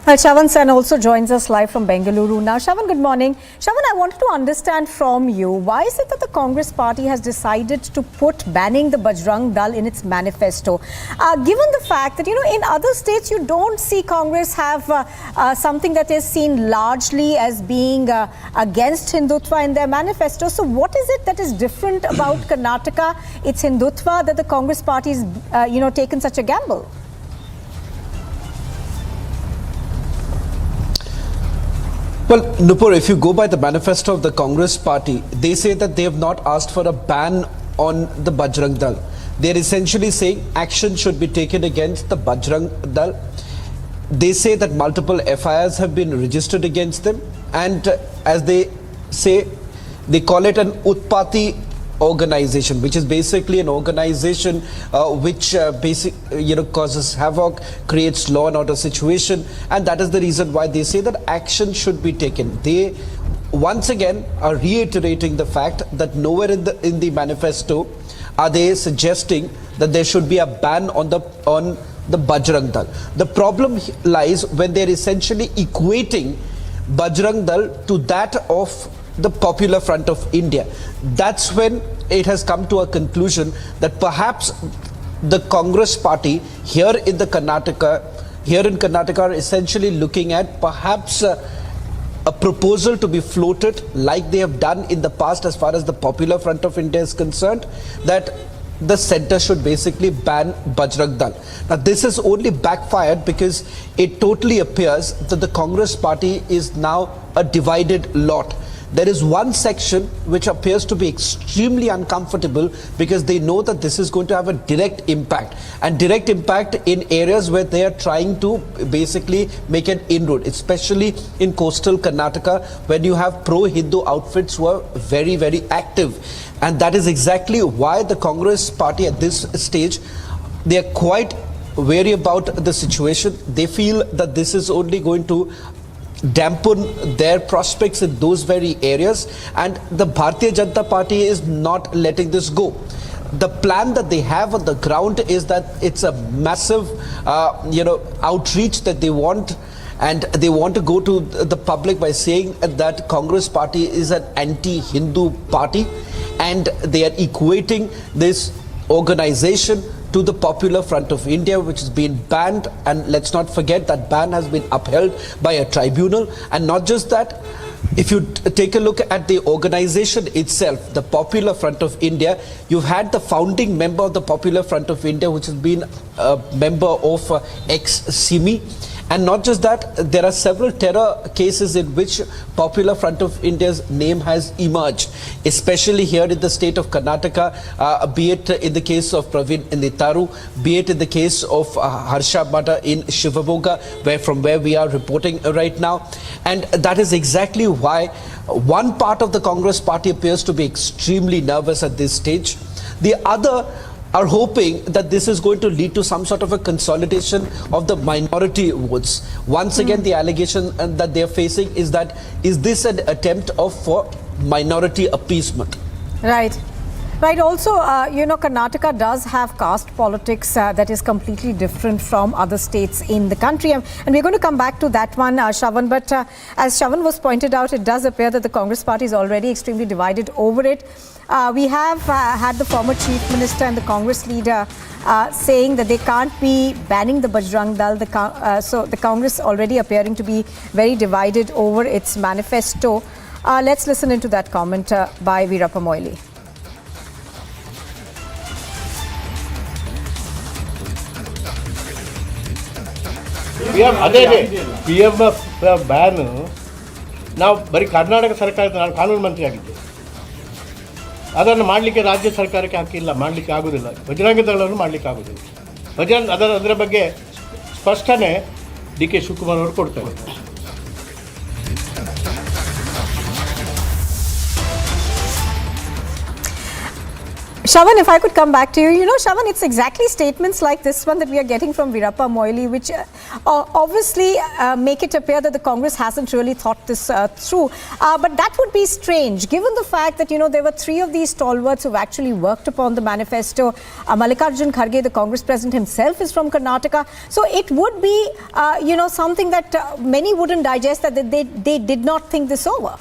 Shavan Sen also joins us live from Bengaluru now. Shavan, good morning. Shavan, I wanted to understand from you, why is it that the Congress party has decided to put banning the Bajrang Dal in its manifesto? Given the fact that, in other states, you don't see Congress have something that is seen largely as being against Hindutva in their manifesto. So what is it that is different about Karnataka, its Hindutva, that the Congress party is, taken such a gamble? Well, Nupur, if you go by the manifesto of the Congress party, they say that they have not asked for a ban on the Bajrang Dal. They are essentially saying action should be taken against the Bajrang Dal. They say that multiple FIRs have been registered against them, and as they say, they call it an Utpati organization, which is basically an organization which causes havoc, creates law and order situation, and that is the reason why they say that action should be taken. They once again are reiterating the fact that nowhere in the manifesto are they suggesting that there should be a ban on the Bajrang Dal. The problem lies when they are essentially equating Bajrang Dal to that of the Popular Front of India. That's when it has come to a conclusion that perhaps the Congress party here in Karnataka are essentially looking at perhaps a proposal to be floated like they have done in the past as far as the Popular Front of India is concerned, that the centre should basically ban Bajrang Dal. Now this has only backfired because it totally appears that the Congress party is now a divided lot. There is one section which appears to be extremely uncomfortable because they know that this is going to have a direct impact in areas where they are trying to basically make an inroad, especially in coastal Karnataka, when you have pro-Hindu outfits who are very, very active. And that is exactly why the Congress party at this stage, they are quite wary about the situation. They feel that this is only going to dampen their prospects in those very areas, and the Bharatiya Janata Party is not letting this go. The plan that they have on the ground is that it's a massive outreach that they want, and they want to go to the public by saying that Congress party is an anti-Hindu party, and they are equating this organization to the Popular Front of India, which has been banned. And let's not forget that ban has been upheld by a tribunal. And not just that, if you take a look at the organization itself, the Popular Front of India, you've had the founding member of the Popular Front of India, which has been a member of ex-Simi. And not just that, there are several terror cases in which Popular Front of India's name has emerged, especially here in the state of Karnataka, be it in the case of Praveen Nitaru, be it in the case of Harsha Mata in Shivamoga, from where we are reporting right now. And that is exactly why one part of the Congress party appears to be extremely nervous at this stage. The other are hoping that this is going to lead to some sort of a consolidation of the minority votes. Once again, the allegation that they are facing is that, is this an attempt for minority appeasement? Right. Right. Also, Karnataka does have caste politics that is completely different from other states in the country. And we're going to come back to that one, Shavan. But as Shavan was pointed out, it does appear that the Congress party is already extremely divided over it. We have had the former chief minister and the Congress leader saying that they can't be banning the Bajrang Dal. So the Congress already appearing to be very divided over its manifesto. Let's listen into that comment by Veerappa Moily. PMF ban ನಾವು ಬರೀ ಕರ್ನಾಟಕ ಸರ್ಕಾರದ ನಾನು ಕಾನೂನು ಮಂತ್ರಿ ಆಗಿದ್ದೆ. ಅದನ್ನು ಮಾಡಲಿಕ್ಕೆ ರಾಜ್ಯ ಸರ್ಕಾರಕ್ಕೆ ಹಾಕಿಲ್ಲ, ಮಾಡಲಿಕ್ಕೆ ಆಗೋದಿಲ್ಲ. ಬಜರಂಗ ದಳವನ್ನು ಮಾಡಲಿಕ್ಕೆ ಆಗೋದಿಲ್ಲ. ಅದರ ಬಗ್ಗೆ ಸ್ಪಷ್ಟನೆ ಡಿ.ಕೆ. ಶಿವಕುಮಾರ್ ಅವರು ಕೊಡ್ತಾರೆ. Shravan, if I could come back to you. You know, Shravan, it's exactly statements like this one that we are getting from Veerappa Moily, which obviously make it appear that the Congress hasn't really thought this through. But that would be strange, given the fact that, you know, there were three of these stalwarts who've actually worked upon the manifesto. Mallikarjun Kharge, the Congress president himself, is from Karnataka. So it would be, you know, something that many wouldn't digest, that they did not think this over.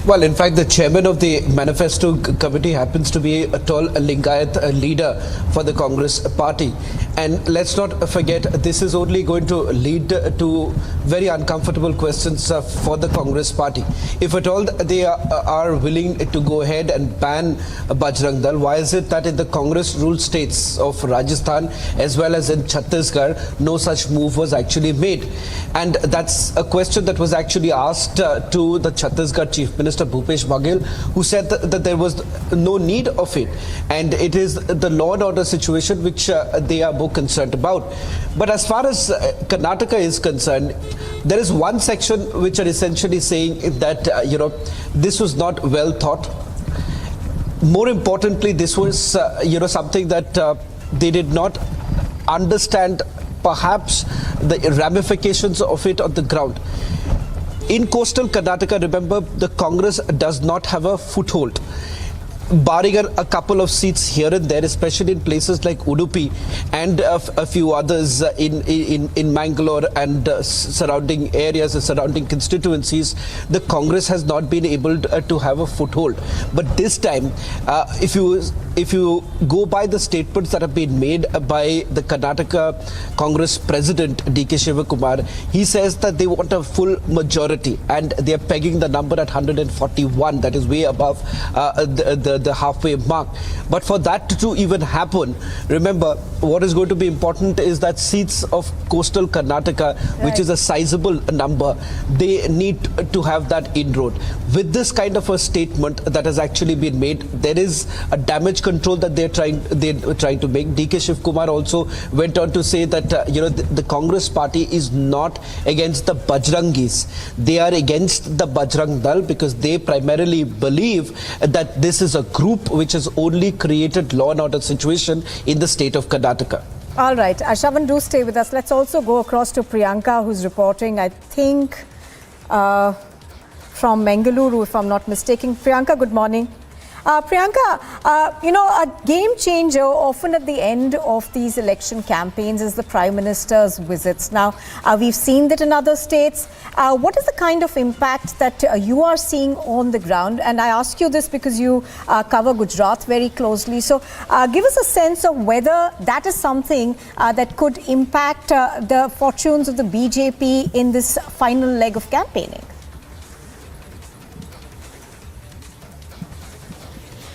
Well, in fact, the chairman of the manifesto committee happens to be a tall Lingayat leader for the Congress party. And let's not forget, this is only going to lead to very uncomfortable questions for the Congress party. If at all they are willing to go ahead and ban Bajrang Dal, why is it that in the Congress ruled states of Rajasthan as well as in Chhattisgarh, no such move was actually made? And that's a question that was actually asked to the Chhattisgarh Chief Minister Bhupesh Baghel, who said that there was no need of it, and it is the law and order situation which they are more concerned about. But as far as Karnataka is concerned, there is one section which are essentially saying that you know, this was not well thought. More importantly, this was you know, something that they did not understand perhaps the ramifications of it on the ground. In coastal Karnataka, remember, the Congress does not have a foothold. Barring a couple of seats here and there, especially in places like Udupi and a few others in Mangalore and surrounding areas, surrounding constituencies, the Congress has not been able to have a foothold. But this time, if you go by the statements that have been made by the Karnataka Congress President D.K. Shivakumar, he says that they want a full majority and they are pegging the number at 141, that is way above the halfway mark. But for that to even happen, remember, what is going to be important is that seats of coastal Karnataka, which is a sizable number, they need to have that inroad. With this kind of a statement that has actually been made, there is a damage control that they're trying to make. D.K. Shivakumar also went on to say that you know, the Congress party is not against the Bajrangis. They are against the Bajrang Dal because they primarily believe that this is a group which has only created law and order situation in the state of Karnataka. All right, Shravan, do stay with us. Let's also go across to Priyanka, who's reporting, I think, from Mangaluru, if I'm not mistaken. Priyanka, good morning. Priyanka, you know, a game changer often at the end of these election campaigns is the Prime Minister's visits. Now, we've seen that in other states. What is the kind of impact that you are seeing on the ground? And I ask you this because you cover Gujarat very closely. So give us a sense of whether that is something that could impact the fortunes of the BJP in this final leg of campaigning.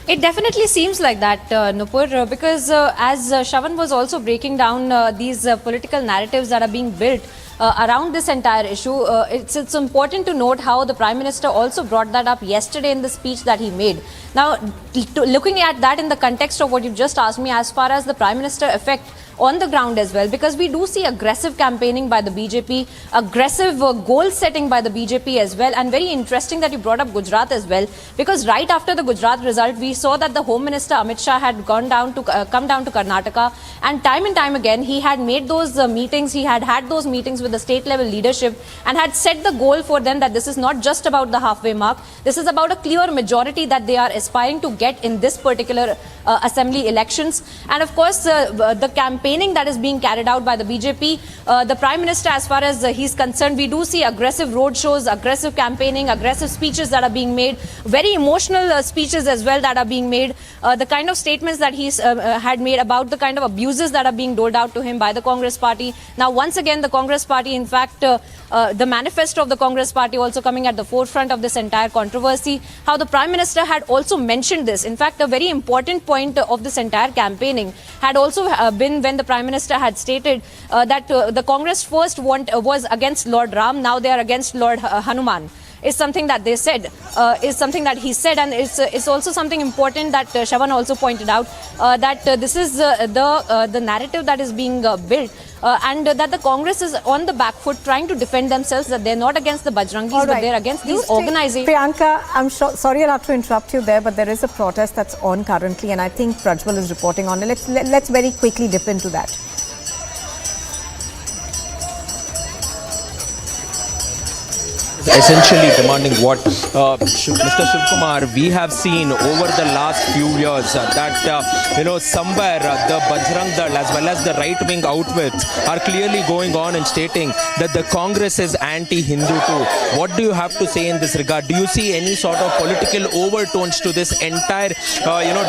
It definitely seems like that, Nupur, because as Shravan was also breaking down these political narratives that are being built around this entire issue, it's important to note how the Prime Minister also brought that up yesterday in the speech that he made. Now, looking at that in the context of what you've just asked me, as far as the Prime Minister effect on the ground as well, because we do see aggressive campaigning by the BJP, aggressive goal setting by the BJP as well. And very interesting that you brought up Gujarat as well, because right after the Gujarat result, we saw that the Home Minister Amit Shah had come down to Karnataka, and time again he had made those meetings, he had those meetings with the state level leadership and had set the goal for them that this is not just about the halfway mark, this is about a clear majority that they are aspiring to get in this particular assembly elections. And of course, the campaigning that is being carried out by the BJP, the Prime Minister, as far as he's concerned, we do see aggressive road shows, aggressive campaigning, aggressive speeches that are being made, very emotional speeches as well that are being made, the kind of statements that he's had made about the kind of abuses that are being doled out to him by the Congress party. Now, once again, the Congress party, in fact, the manifesto of the Congress party also coming at the forefront of this entire controversy, how the Prime Minister had also mentioned this. In fact, a very important point of this entire campaigning had also been when the Prime Minister had stated that the Congress first was against Lord Ram, now they are against Lord Hanuman. is something that they said, is something that he said, and it's also something important that Shravan also pointed out, that this is the narrative that is being built. And that the Congress is on the back foot trying to defend themselves, that they're not against the Bajrangis, but they're against these organizations. Priyanka, I'm sorry I'll have to interrupt you there, but there is a protest that's on currently, and I think Prajwal is reporting on it. Let's very quickly dip into that. Essentially demanding what Mr. Shivkumar, we have seen over the last few years that somewhere the Bajrang Dal as well as the right-wing outfits are clearly going on and stating that the Congress is anti-Hindu too. What do you have to say in this regard? Do you see any sort of political overtones to this entire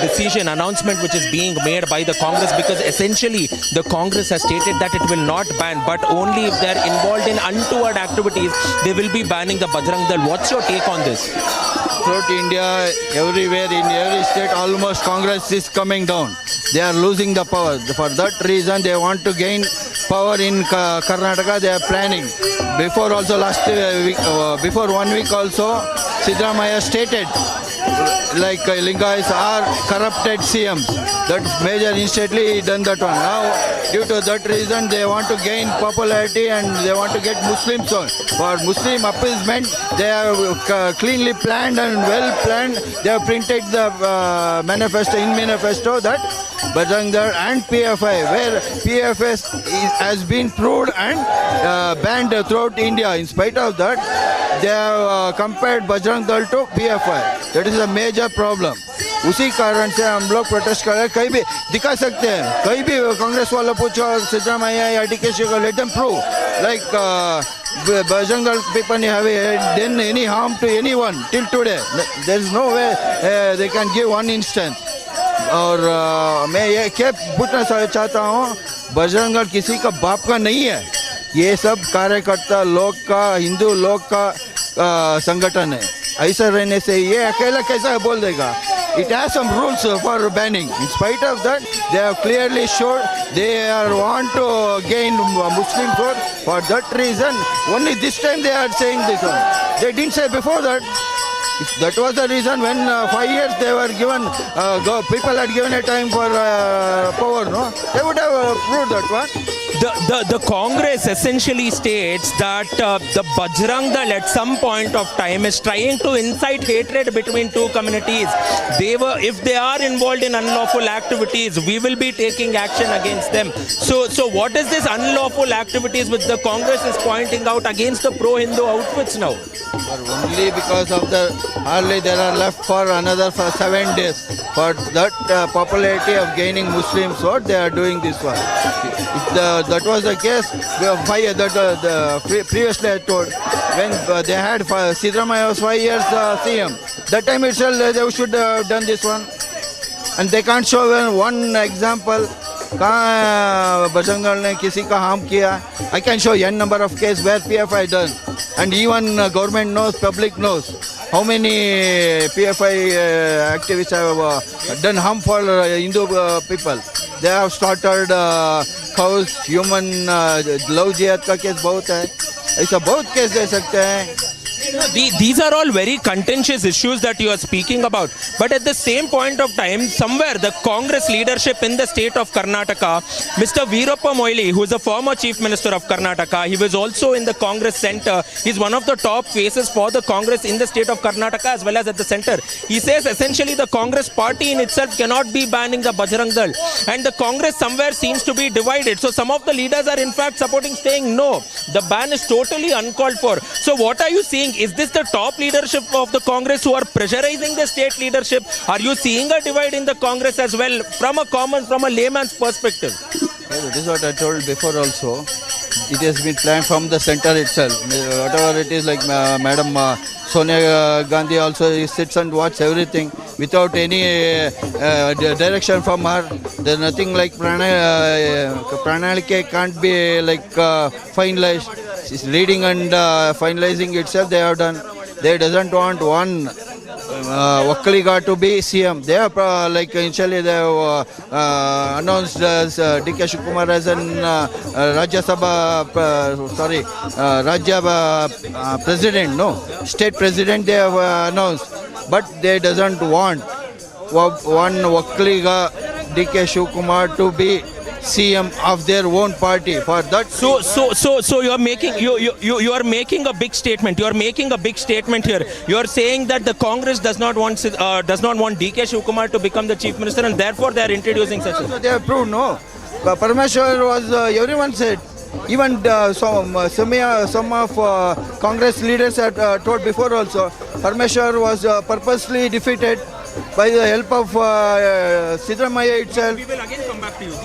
decision announcement which is being made by the Congress? Because essentially the Congress has stated that it will not ban, but only if they are involved in untoward activities they will be banning the Bajrang Dal. What's your take on this? Throughout India, everywhere, in every state, almost Congress is coming down. They are losing the power. For that reason, they want to gain power in Karnataka. They are planning. Before also last week, before 1 week also, Siddaramaiah stated like Lingais are corrupted CMs. That major instantly done that one. Now, due to that reason, they want to gain popularity and they want to get Muslims on. For Muslim appeasement, they have cleanly planned and well planned. They have printed the manifesto that Bajrang Dal and PFI, where PFS has been proved and banned throughout India. In spite of that, they have compared Bajrang Dal to PFI. That is a major problem. उसी कारण से हम लोग protest कर रहे हैं. कहीं भी दिखा सकते हैं, कहीं भी कांग्रेस वाला पूछो सिद्धरामैया या डीके को, let them prove like Bajrang Dal people have done any harm to anyone till today. There is no way they can give one instance. और मैं ये क्या पूछना चाहता हूँ, बजरंग दल किसी का बाप का नहीं है. ये सब कार्यकर्ता लोग का, हिंदू लोग का संगठन है. ऐसा रहने से ये अकेला कैसा बोल देगा? It has some rules for banning. In spite of that, they have clearly shown they want to gain Muslim vote. For that reason, only this time they are saying this one. They didn't say before that. If that was the reason when 5 years they were given, people had given a time for power, no? They would have proved that one. The Congress essentially states that the Bajrang Dal at some point of time is trying to incite hatred between two communities. If they are involved in unlawful activities, we will be taking action against them. So what is this unlawful activities which the Congress is pointing out against the pro-Hindu outfits now? But only because of the hardly there are left for another 7 days. For that popularity of gaining Muslims vote, they are doing this one. If that was the case, previously I told, when they had Siddaramaiah was 5 years CM, that time itself they should have done this one. And they can't show one example. Bajrang Dal ने किसी का harm किया. I can show n number of cases where PFI done, and even government knows, public knows how many PFI activists have done harm for Hindu people. They have slaughtered cows, human love jihad का case बहुत है. ऐसा बहुत case दे सकते हैं. These are all very contentious issues that you are speaking about. But at the same point of time, somewhere the Congress leadership in the state of Karnataka, Mr. Veerappa Moily, who is the former Chief Minister of Karnataka, he was also in the Congress center. He's one of the top faces for the Congress in the state of Karnataka as well as at the center. He says essentially the Congress party in itself cannot be banning the Bajrang Dal. And the Congress somewhere seems to be divided. So some of the leaders are in fact supporting, saying no, the ban is totally uncalled for. So what are you seeing? Is this the top leadership of the Congress who are pressurizing the state leadership? Are you seeing a divide in the Congress as well from a layman's perspective? That is what I told before also. It has been planned from the center itself. Whatever it is, like Madam Sonia Gandhi also sits and watches everything without any direction from her. There's nothing like Pranalike can't be like finalized. Reading and finalizing itself they have done. They doesn't want one Wakkaliga to be CM. They have like initially they have announced DK Shivakumar as an Rajya Sabha, Rajya President, no, State President they have announced, but they doesn't want one Wakkaliga DK Shivakumar to be CM of their own party. For that, So you are making a big statement. You are making a big statement here. You are saying that the Congress does not want DK Shivakumar to become the chief minister, and therefore they are introducing such. so they have proved no. Parameshwar was everyone said. Even some of Congress leaders had told before also. Parameshwar was purposely defeated by the help of Siddaramaiah itself. We will again come back to you.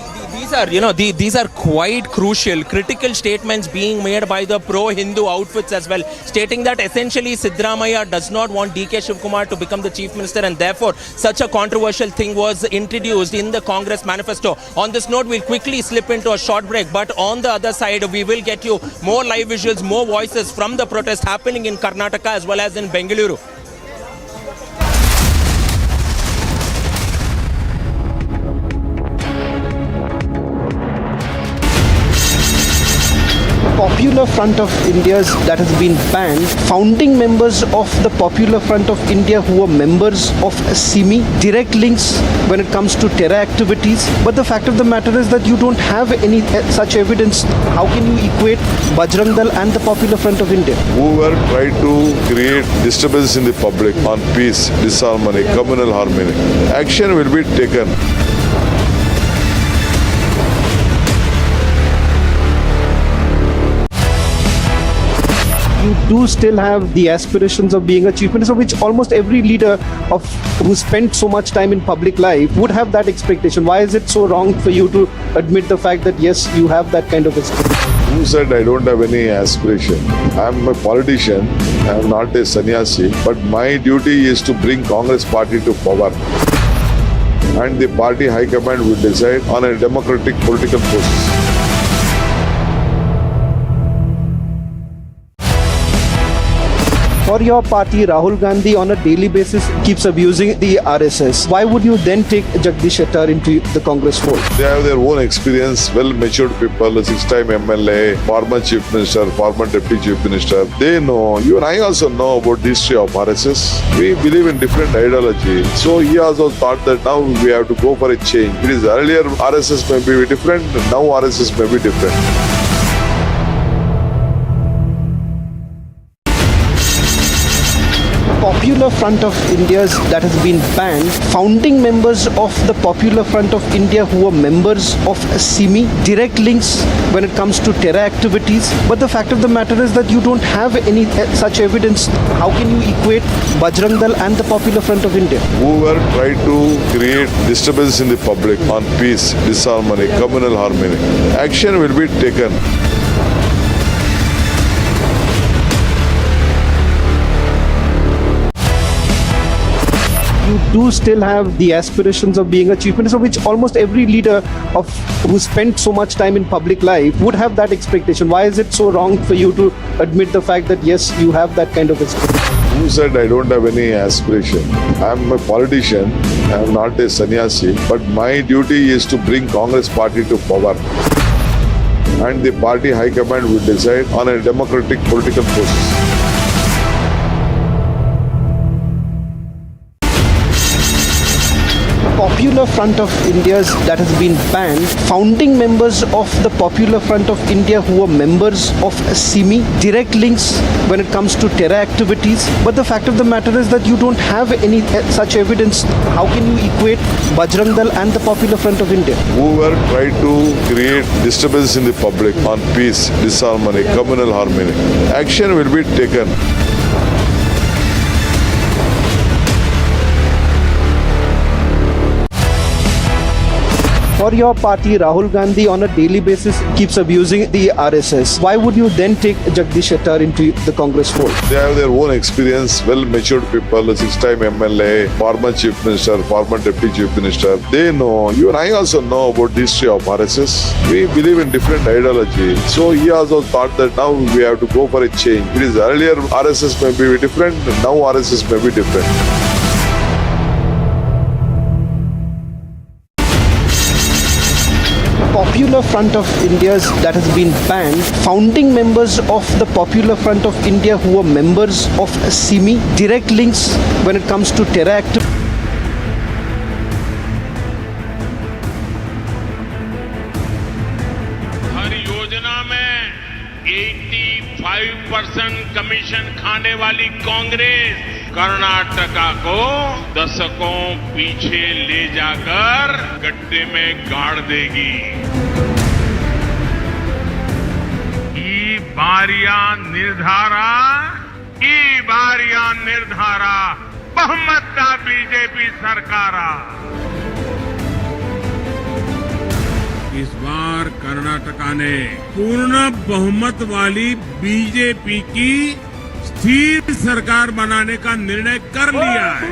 These are quite crucial, critical statements being made by the pro-Hindu outfits as well, stating that essentially Siddaramaiah does not want DK Shivakumar to become the chief minister, and therefore such a controversial thing was introduced in the Congress manifesto. On this note, we'll quickly slip into a short break, but on the other side, we will get you more live visuals, more voices from the protest happening in Karnataka as well as in Bengaluru. Popular Front of India's that has been banned, founding members of the Popular Front of India who were members of SIMI, direct links when it comes to terror activities. But the fact of the matter is that you don't have any such evidence. How can you equate Bajrang Dal and the Popular Front of India? Whoever tried to create disturbance in the public on peace, disharmony, communal harmony, action will be taken. You do still have the aspirations of being a chief minister, which almost every leader who spent so much time in public life would have that expectation. Why is it so wrong for you to admit the fact that yes, you have that kind of aspiration? Who said I don't have any aspiration? I am a politician, I am not a sannyasi, but my duty is to bring Congress party to power. And the party high command will decide on a democratic political process. For your party, Rahul Gandhi on a daily basis keeps abusing the RSS. Why would you then take Jagdish Shettar into the Congress fold? They have their own experience, well-matured people, 6-time MLA, former chief minister, former deputy chief minister. They know, you and I also know about the history of RSS. We believe in different ideology. So he also thought that now we have to go for a change. It is earlier RSS may be different, now RSS may be different. Popular Front of India's that has been banned, founding members of the Popular Front of India who were members of SIMI, direct links when it comes to terror activities. But the fact of the matter is that you don't have any such evidence. How can you equate Bajrang Dal and the Popular Front of India? Whoever tried to create disturbance in the public on peace, disharmony, communal harmony, action will be taken. You do still have the aspirations of being a chief minister, which almost every leader who spent so much time in public life would have that expectation. Why is it so wrong for you to admit the fact that yes, you have that kind of expectation? Who said I don't have any aspiration? I am a politician, I am not a sannyasi, but my duty is to bring Congress party to power. And the party high command will decide on a democratic political process. Popular Front of India's that has been banned, founding members of the Popular Front of India who were members of SIMI, direct links when it comes to terror activities. But the fact of the matter is that you don't have any such evidence. How can you equate Bajrang Dal and the Popular Front of India? Whoever tried to create disturbance in the public on peace, disharmony, communal harmony, action will be taken. For your party, Rahul Gandhi on a daily basis keeps abusing the RSS. Why would you then take Jagdish Shettar into the Congress fold? They have their own experience, well-matured people, 6-time MLA, former chief minister, former deputy chief minister. They know, you and I also know about the history of RSS. We believe in different ideology. So he also thought that now we have to go for a change. It is earlier RSS may be different, now RSS may be different. Popular Front of India's that has been banned, founding members of the Popular Front of India who were members of SIMI, direct links when it comes to terror activity. हर योजना में 85% commission खाने वाली कांग्रेस कर्नाटका को दशकों पीछे ले जाकर गड्ढे में गाड़ देगी। ई बारियां निर्धारा बहुमत बीजेपी सरकारा। इस बार कर्नाटका ने पूर्ण बहुमत वाली बीजेपी की स्थिर सरकार बनाने का निर्णय कर लिया है।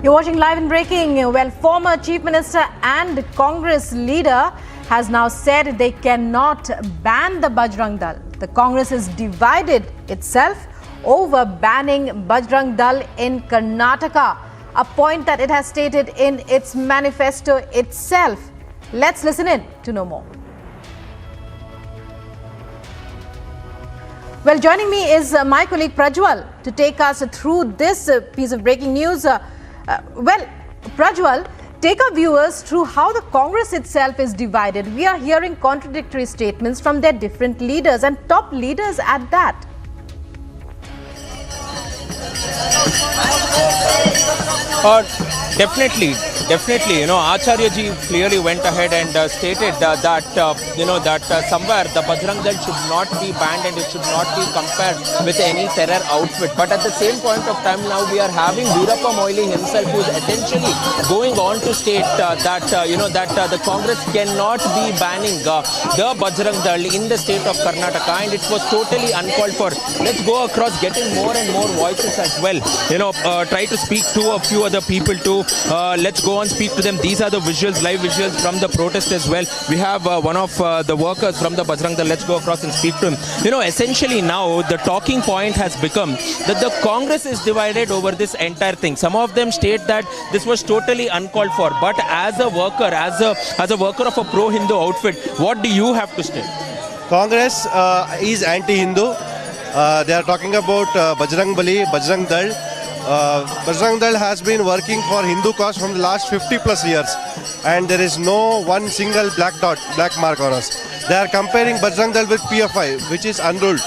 You're watching Live and Breaking. Well, former Chief Minister and Congress leader has now said they cannot ban the Bajrang Dal. The Congress is divided itself over banning Bajrang Dal in Karnataka, a point that it has stated in its manifesto itself. Let's listen in to know more. Well, joining me is my colleague Prajwal to take us through this piece of breaking news. Well, Prajwal, take our viewers through how the Congress itself is divided. We are hearing contradictory statements from their different leaders and top leaders at that. Definitely. You know, Acharya ji clearly went ahead and stated that somewhere the Bajrang Dal should not be banned and it should not be compared with any terror outfit. But at the same point of time now we are having Veerappa Moily himself who is essentially going on to state that the Congress cannot be banning the Bajrang Dal in the state of Karnataka, and it was totally uncalled for. Let's go across, getting more and more voices as well. Try to speak to a few other people too. Let's go on, speak to them. These are the visuals, live visuals from the protest as well. We have one of the workers from the Bajrang Dal. Let's go across and speak to him. Essentially now the talking point has become that the Congress is divided over this entire thing. Some of them state that this was totally uncalled for. But as a worker, as a worker of a pro-Hindu outfit, what do you have to state? Congress is anti-Hindu. They are talking about Bajrang Dal. Bajrang Dal has been working for Hindu cause from the last 50 plus years, and there is no one single black mark on us. They are comparing Bajrang Dal with PFI, which is unruled,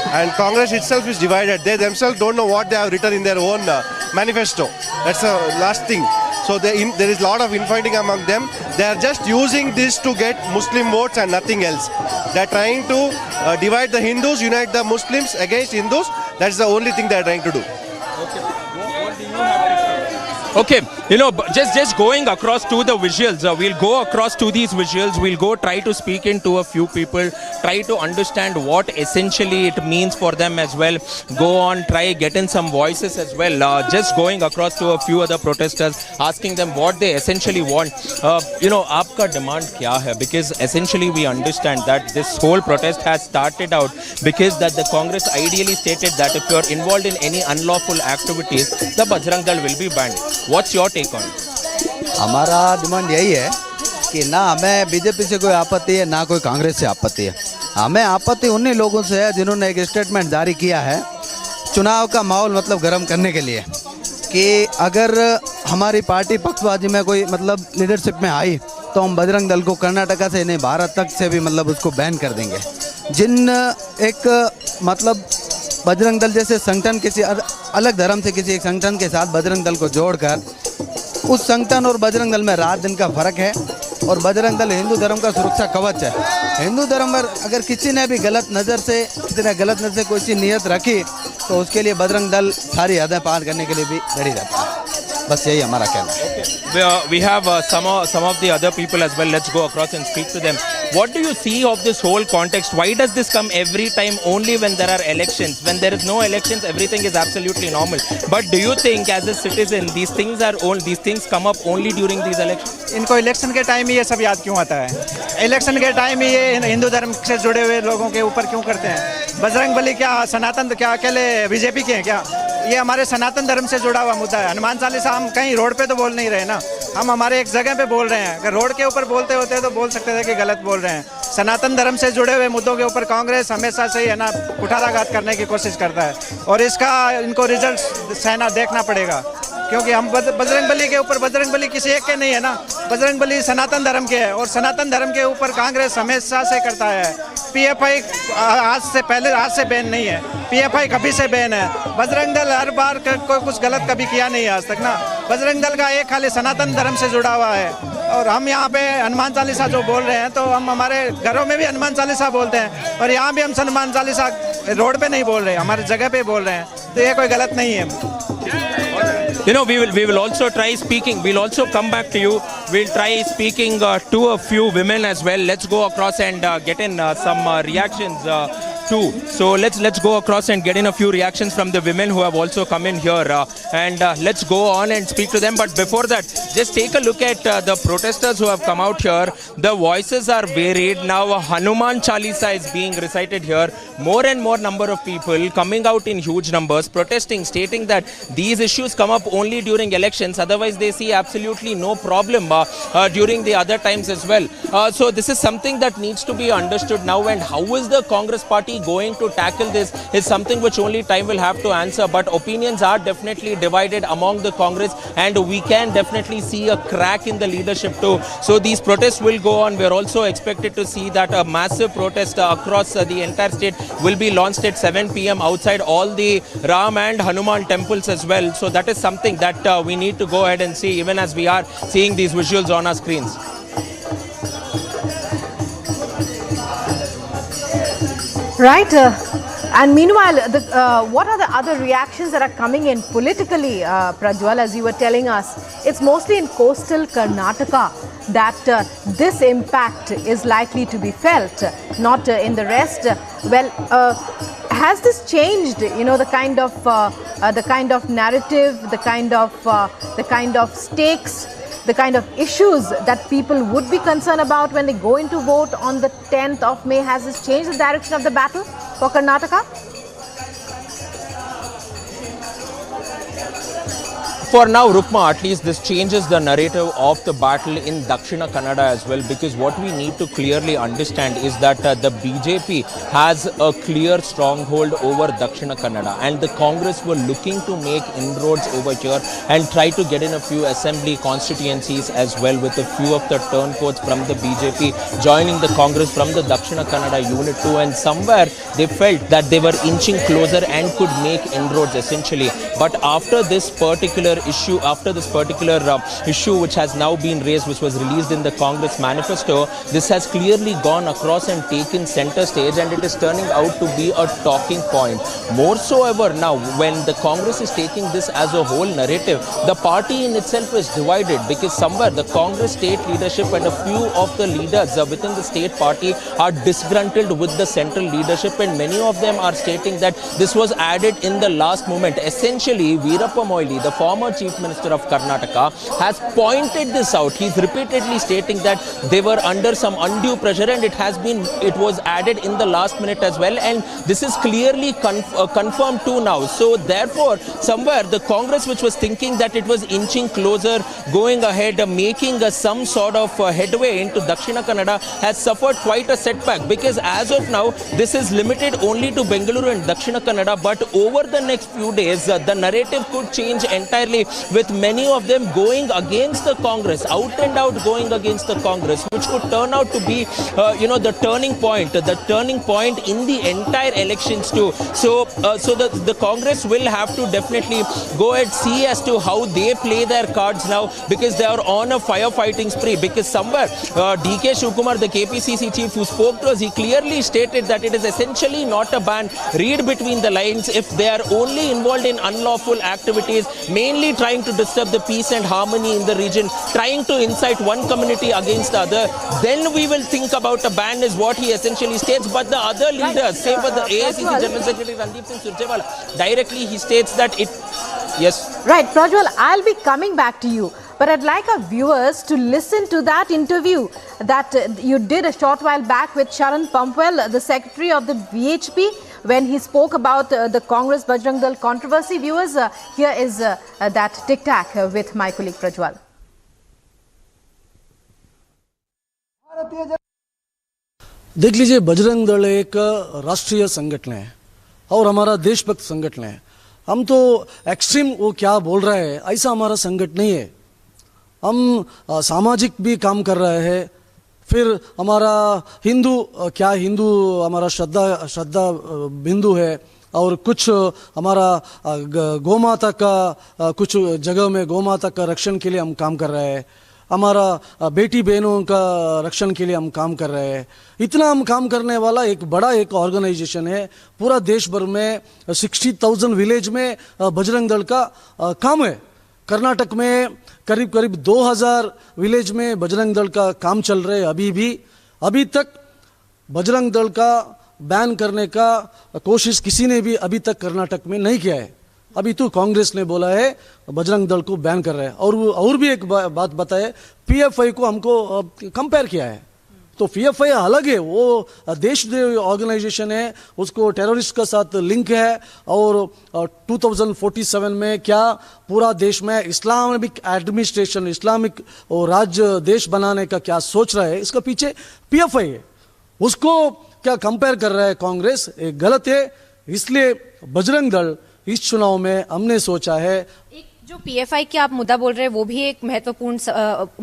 and Congress itself is divided. They themselves don't know what they have written in their own manifesto. That's the last thing. So there is a lot of infighting among them. They are just using this to get Muslim votes and nothing else. They are trying to divide the Hindus, unite the Muslims against Hindus. That's the only thing they are trying to do. Okay, just going across to the visuals, we'll go across to these visuals, we'll go try to speak into a few people, try to understand what essentially it means for them as well. Go on, try get in some voices as well. Just going across to a few other protesters, asking them what they essentially want. Aapka demand kya hai? Because essentially we understand that this whole protest has started out because that the Congress ideally stated that if you are involved in any unlawful activities, the Bajrang Dal will be banned. What's your take on it? हमारा demand यही है कि ना हमें BJP से कोई आपत्ति है ना कोई कांग्रेस से आपत्ति है। हमें आपत्ति उन्हीं लोगों से है जिन्होंने एक स्टेटमेंट जारी किया है चुनाव का माहौल गर्म करने के लिए कि अगर हमारी पार्टी पक्षबाजी में कोई लीडरशिप में आई तो हम बजरंग दल को कर्नाटका से नहीं भारत तक से भी उसको बैन कर देंगे। जिन एक बजरंग दल जैसे संगठन किसी अलग धर्म से किसी एक संगठन के साथ बजरंग दल को जोड़कर उस संगठन और बजरंग दल में रात दिन का फर्क है और बजरंग दल हिंदू धर्म का सुरक्षा कवच है। हिंदू धर्म पर अगर किसी ने भी गलत नज़र से कोई सी नीयत रखी तो उसके लिए बजरंग दल सारी हदें पार करने के लिए भी रेडी रहता है। बस यही हमारा कहना है। we have some of the other people as well. Let's go across and speak to them. What do you see of this whole context? Why does this come every time only when there are elections? When there is no elections, everything is absolutely normal. But do you think, as a citizen, these things come up only during these elections? इनको election के time ही ये सब याद क्यों आता है? Election के time ही ये हिंदू धर्म से जुड़े हुए लोगों के ऊपर क्यों करते हैं? बजरंग बली क्या सनातन क्या अकेले बीजेपी के हैं क्या? ये हमारे सनातन धर्म से जुड़ा हुआ मुद्दा है। हनुमान चालीसा हम कहीं रोड पे तो बोल नहीं रहे ना, हम हमारे एक जगह पे बोल रहे हैं। अगर रोड के ऊपर बोलते होते तो बोल सकते थे कि गलत बोल रहे हैं। सनातन धर्म से जुड़े हुए मुद्दों के ऊपर कांग्रेस हमेशा से ही है ना कुठाराघात करने की कोशिश करता है, और इसका इनको रिजल्ट सहना देखना पड़ेगा, क्योंकि हम बजरंग बली के ऊपर, बजरंग बली किसी एक के नहीं है ना, बजरंग बली सनातन धर्म के है, और सनातन धर्म के ऊपर कांग्रेस हमेशा से करता है। पीएफआई आज से बैन नहीं है, पीएफआई कभी से बैन है। बजरंग दल हर बार कोई कुछ गलत कभी किया नहीं है आज तक ना। बजरंग दल का एक खाली सनातन धर्म से जुड़ा हुआ है, और हम यहाँ पे हनुमान चालीसा जो बोल रहे हैं तो हम हमारे घरों में भी हनुमान चालीसा बोलते हैं, और यहाँ भी हम हनुमान चालीसा रोड पे नहीं बोल रहे, हमारे जगह पे बोल रहे हैं, तो ये कोई गलत नहीं है। You know, we will also try speaking. We'll also come back to you. We'll try speaking to a few women as well. Let's go across and get in some reactions too. So let's go across and get in a few reactions from the women who have also come in here, and let's go on and speak to them. But before that, just take a look at the protesters who have come out here. The voices are varied. Now Hanuman Chalisa is being recited here. More and more number of people coming out in huge numbers, protesting, stating that these issues come up only during elections. Otherwise, they see absolutely no problem during the other times as well. So this is something that needs to be understood now. And how is the Congress party going to tackle this is something which only time will have to answer. But opinions are definitely divided among the Congress, and we can definitely see a crack in the leadership too. So these protests will go on. We are also expected to see that a massive protest across the entire state will be launched at 7 p.m. outside all the Ram and Hanuman temples as well. So that is something that we need to go ahead and see, even as we are seeing these visuals on our screens. Right. And meanwhile, what are the other reactions that are coming in politically, Prajwal, as you were telling us? It's mostly in coastal Karnataka that this impact is likely to be felt, not in the rest. Well, has this changed, you know, the kind of narrative, the kind of stakes, the kind of issues that people would be concerned about when they go into vote on the 10th of May? Has this changed the direction of the battle for Karnataka? For now, Rukma, at least this changes the narrative of the battle in Dakshina Kannada as well, because what we need to clearly understand is that the BJP has a clear stronghold over Dakshina Kannada, and the Congress were looking to make inroads over here and try to get in a few assembly constituencies as well, with a few of the turncoats from the BJP joining the Congress from the Dakshina Kannada unit too, and somewhere they felt that they were inching closer and could make inroads essentially. But after this particular issue, which has now been raised, which was released in the Congress manifesto, this has clearly gone across and taken center stage, and it is turning out to be a talking point. More so ever now, when the Congress is taking this as a whole narrative, the party in itself is divided, because somewhere the Congress state leadership and a few of the leaders within the state party are disgruntled with the central leadership, and many of them are stating that this was added in the last moment. Essentially, Veerappa Moily, the former Chief Minister of Karnataka, has pointed this out. He's repeatedly stating that they were under some undue pressure, and it was added in the last minute as well, and this is clearly confirmed too now. So therefore, somewhere the Congress, which was thinking that it was inching closer, going ahead, making some sort of headway into Dakshina Kannada, has suffered quite a setback, because as of now this is limited only to Bengaluru and Dakshina Kannada, but over the next few days the narrative could change entirely, with many of them going against the Congress, out and out going against the Congress, which could turn out to be the turning point in the entire elections too. So the Congress will have to definitely go ahead, see as to how they play their cards now, because they are on a firefighting spree. Because somewhere DK Shivkumar, the KPCC chief who spoke to us, he clearly stated that it is essentially not a ban. Read between the lines. If they are only involved in unlawful activities, mainly only trying to disturb the peace and harmony in the region, trying to incite one community against the other, then we will think about a ban, is what he essentially states. But the other leaders, say for the AICC General Secretary Randeep Singh Surjewala, directly he states that it... Yes. Right, Prajwal, I'll be coming back to you. But I'd like our viewers to listen to that interview that you did a short while back with Sharan Pampwell, the Secretary of the VHP, when he spoke about the Congress Bajrang Dal controversy. Viewers, here is that tic-tac with my colleague Prajwal. देख लीजिए, बजरंग दल एक राष्ट्रीय संगठन है और हमारा देशभक्त संगठन है. हम तो एक्सट्रीम वो क्या बोल रहा है ऐसा हमारा संगठन नहीं है. हम सामाजिक भी काम कर रहे हैं. फिर हमारा हिंदू क्या हिंदू हमारा श्रद्धा हिंदू है और कुछ हमारा गौमाता का कुछ जगह में गौमाता का रक्षण के लिए हम काम कर रहे हैं. हमारा बेटी बहनों का रक्षण के लिए हम काम कर रहे हैं. इतना हम काम करने वाला एक बड़ा एक ऑर्गेनाइजेशन है. पूरा देश भर में 60,000 विलेज में बजरंग दल का काम है. कर्नाटक में करीब 2000 विलेज में बजरंग दल का काम चल रहे हैं. अभी तक बजरंग दल का बैन करने का कोशिश किसी ने भी अभी तक कर्नाटक में नहीं किया है. अभी तो कांग्रेस ने बोला है बजरंग दल को बैन कर रहा है. और भी एक बात बताए, पीएफआई को हमको कंपेयर किया है. तो पीएफआई अलग है, वो देशद्रोही ऑर्गेनाइजेशन है, उसको टेररिस्ट के साथ लिंक है. और 2047 में क्या पूरा देश में इस्लामिक एडमिनिस्ट्रेशन, इस्लामिक और राज्य देश बनाने का क्या सोच रहा है, इसका पीछे पीएफआई है. उसको क्या कंपेयर कर रहा है कांग्रेस, एक गलत है. इसलिए बजरंग दल इस चुनाव में हमने सोचा है. एक जो पीएफआई की आप मुद्दा बोल रहे हैं वो भी एक महत्वपूर्ण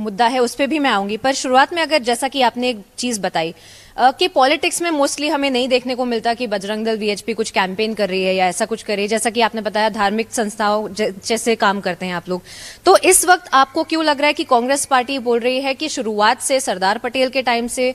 मुद्दा है, उस पर भी मैं आऊंगी. पर शुरुआत में अगर जैसा कि आपने एक चीज बताई कि पॉलिटिक्स में मोस्टली हमें नहीं देखने को मिलता कि बजरंग दल वीएचपी कुछ कैंपेन कर रही है या ऐसा कुछ कर रही है, जैसा कि आपने बताया धार्मिक संस्थाओं जैसे काम करते हैं आप लोग. तो इस वक्त आपको क्यों लग रहा है कि कांग्रेस पार्टी बोल रही है कि शुरुआत से सरदार पटेल के टाइम से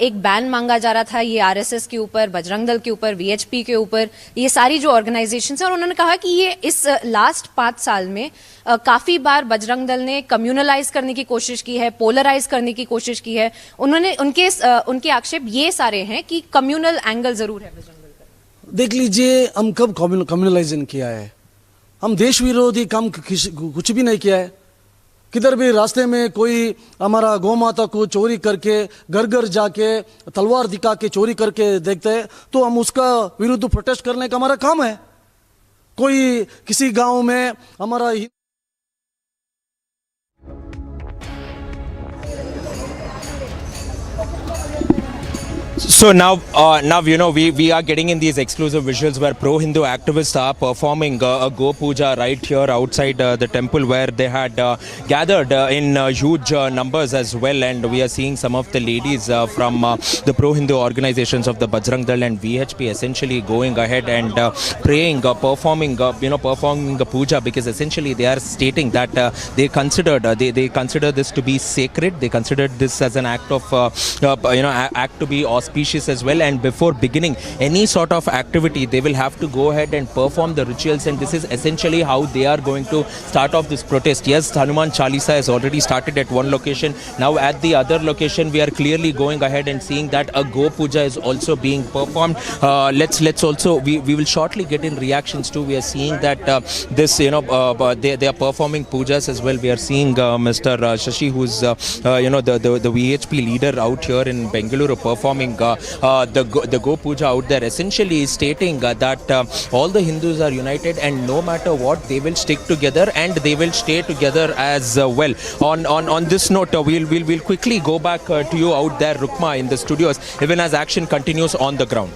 एक बैन मांगा जा रहा था, ये आरएसएस के ऊपर, बजरंग दल के ऊपर, वीएचपी के ऊपर, ये सारी जो ऑर्गेनाइजेशन है, और उन्होंने कहा कि ये इस लास्ट 5 साल में काफी बार बजरंग दल ने कम्युनलाइज करने की कोशिश की है, पोलराइज करने की कोशिश की है. उन्होंने उनके आक्षेप ये सारे हैं कि कम्युनल एंगल जरूर है बजरंग दल का. देख लीजिए, हम कब कम्युनलाइजेशन किया है? हम देश विरोधी काम कुछ भी नहीं किया है. किधर भी रास्ते में कोई हमारा गौ माता को चोरी करके घर घर जाके तलवार दिखा के चोरी करके देखते हैं तो हम उसका विरुद्ध प्रोटेस्ट करने का हमारा काम है. कोई किसी गांव में हमारा So now you know we are getting in these exclusive visuals where pro-Hindu activists are performing a Go Puja right here outside the temple, where they had gathered in huge numbers as well, and we are seeing some of the ladies from the pro-Hindu organizations of the Bajrang Dal and VHP essentially going ahead and praying, performing a puja, because essentially they are stating that they consider this to be sacred. They considered this as an act of act to be auspicious as well, and before beginning any sort of activity they will have to go ahead and perform the rituals, and this is essentially how they are going to start off this protest. Yes, Hanuman Chalisa has already started at one location. Now at the other location we are clearly going ahead and seeing that a Go Puja is also being performed. Let's also we will shortly get in reactions too. We are seeing that they are performing pujas as well. We are seeing Mr. Shashi, who's the VHP leader out here in Bengaluru, performing the Go Puja out there, essentially stating that all the Hindus are united and no matter what they will stick together and they will stay together as well. On this note, we'll quickly go back to you out there, Rukma, in the studios, even as action continues on the ground.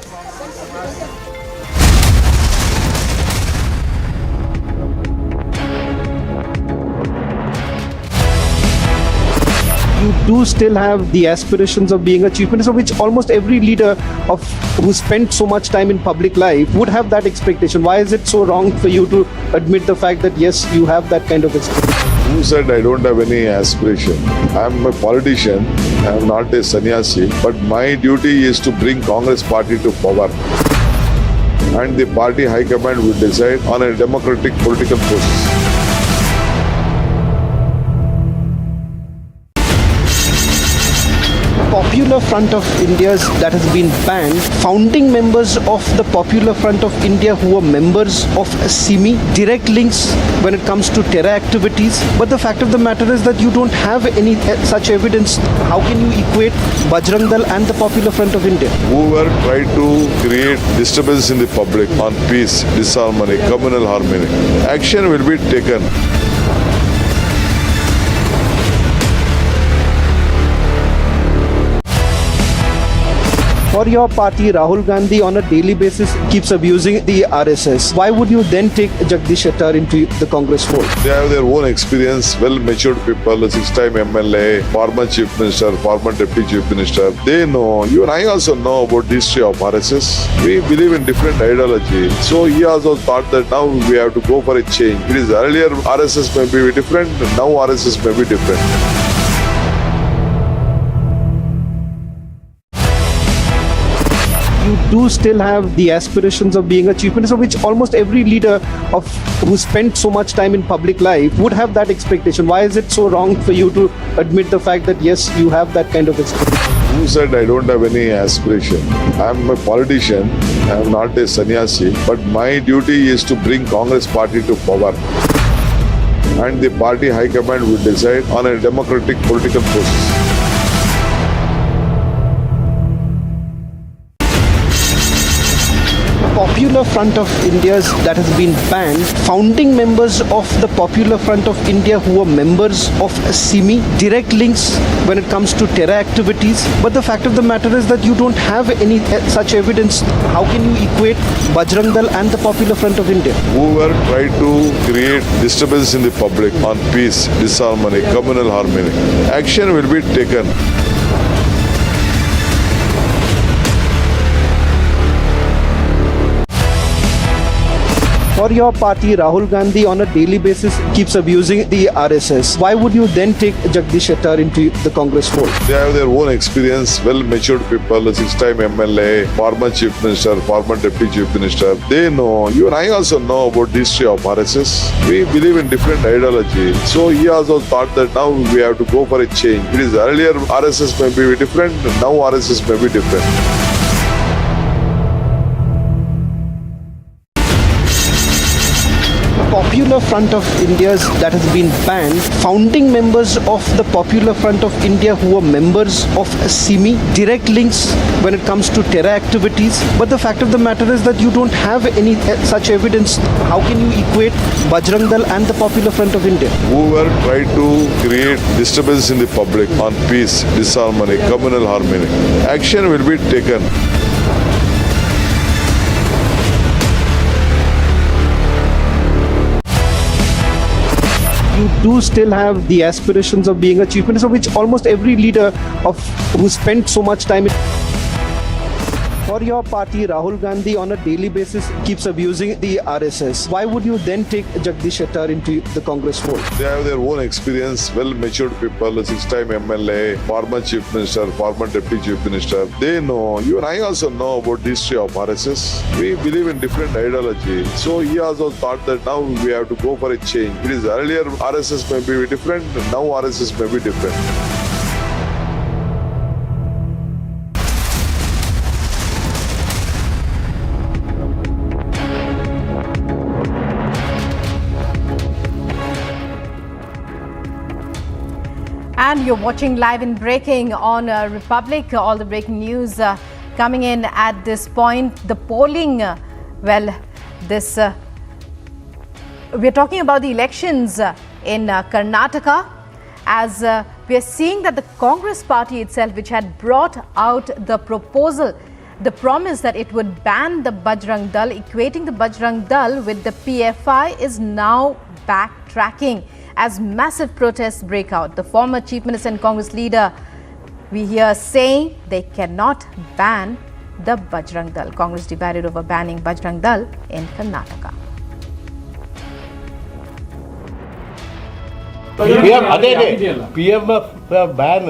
You do still have the aspirations of being a chief minister, which almost every leader who spent so much time in public life would have that expectation. Why is it so wrong for you to admit the fact that yes, you have that kind of expectation? Who said I don't have any aspiration? I'm a politician, I'm not a sannyasi, but my duty is to bring Congress party to power. And the party high command will decide on a democratic political process. Popular Front of India's that has been banned, founding members of the Popular Front of India who are members of SIMI, direct links when it comes to terror activities. But the fact of the matter is that you don't have any such evidence. How can you equate Bajrang Dal and the Popular Front of India? Whoever tried to create disturbance in the public on peace, disharmony, communal harmony, action will be taken. For your party, Rahul Gandhi on a daily basis keeps abusing the RSS. Why would you then take Jagdish Shettar into the Congress fold? They have their own experience, well-matured people, a 6-time MLA, former Chief Minister, former Deputy Chief Minister. They know, even I also know about the history of RSS. We believe in different ideology. So he also thought that now we have to go for a change. It is earlier RSS may be different, now RSS may be different. You do still have the aspirations of being a chief minister, which almost every leader who spent so much time in public life would have that expectation. Why is it so wrong for you to admit the fact that yes, you have that kind of expectation? Who said I don't have any aspiration? I am a politician, I am not a sannyasi, but my duty is to bring Congress party to power. And the party high command will decide on a democratic political process. Popular Front of India's that has been banned, founding members of the Popular Front of India who are members of SIMI, direct links when it comes to terror activities. But the fact of the matter is that you don't have any such evidence. How can you equate Bajrang Dal and the Popular Front of India? Whoever tried to create disturbance in the public on peace, disharmony, communal harmony, action will be taken. For your party, Rahul Gandhi on a daily basis keeps abusing the RSS. Why would you then take Jagdish Shettar into the Congress fold? They have their own experience, well-matured people, a 6-time MLA, former Chief Minister, former Deputy Chief Minister. They know, even I also know about the history of RSS. We believe in different ideology. So he also thought that now we have to go for a change. It is earlier RSS may be different, now RSS may be different. Popular Front of India's that has been banned, founding members of the Popular Front of India who are members of SIMI, direct links when it comes to terror activities. But the fact of the matter is that you don't have any such evidence. How can you equate Bajrang Dal and the Popular Front of India? Whoever tried to create disturbance in the public on peace, disharmony, communal harmony, action will be taken. You do still have the aspirations of being a chief minister, which almost every leader who spent so much time in. For your party, Rahul Gandhi on a daily basis keeps abusing the RSS. Why would you then take Jagdish Shettar into the Congress fold? They have their own experience, well-matured people, a 6-time MLA, former Chief Minister, former Deputy Chief Minister. They know, even I also know about the history of RSS. We believe in different ideology. So he also thought that now we have to go for a change. It is earlier RSS may be different, now RSS may be different. And you're watching Live in Breaking on Republic. All the breaking news coming in at this point. The polling, we're talking about the elections in Karnataka, as we are seeing that the Congress party itself, which had brought out the proposal, the promise that it would ban the Bajrang Dal, equating the Bajrang Dal with the PFI, is now backtracking as massive protests break out. The former Chief Minister and Congress leader, we hear saying they cannot ban the Bajrang Dal. Congress divided over banning Bajrang Dal in Karnataka. PMF ban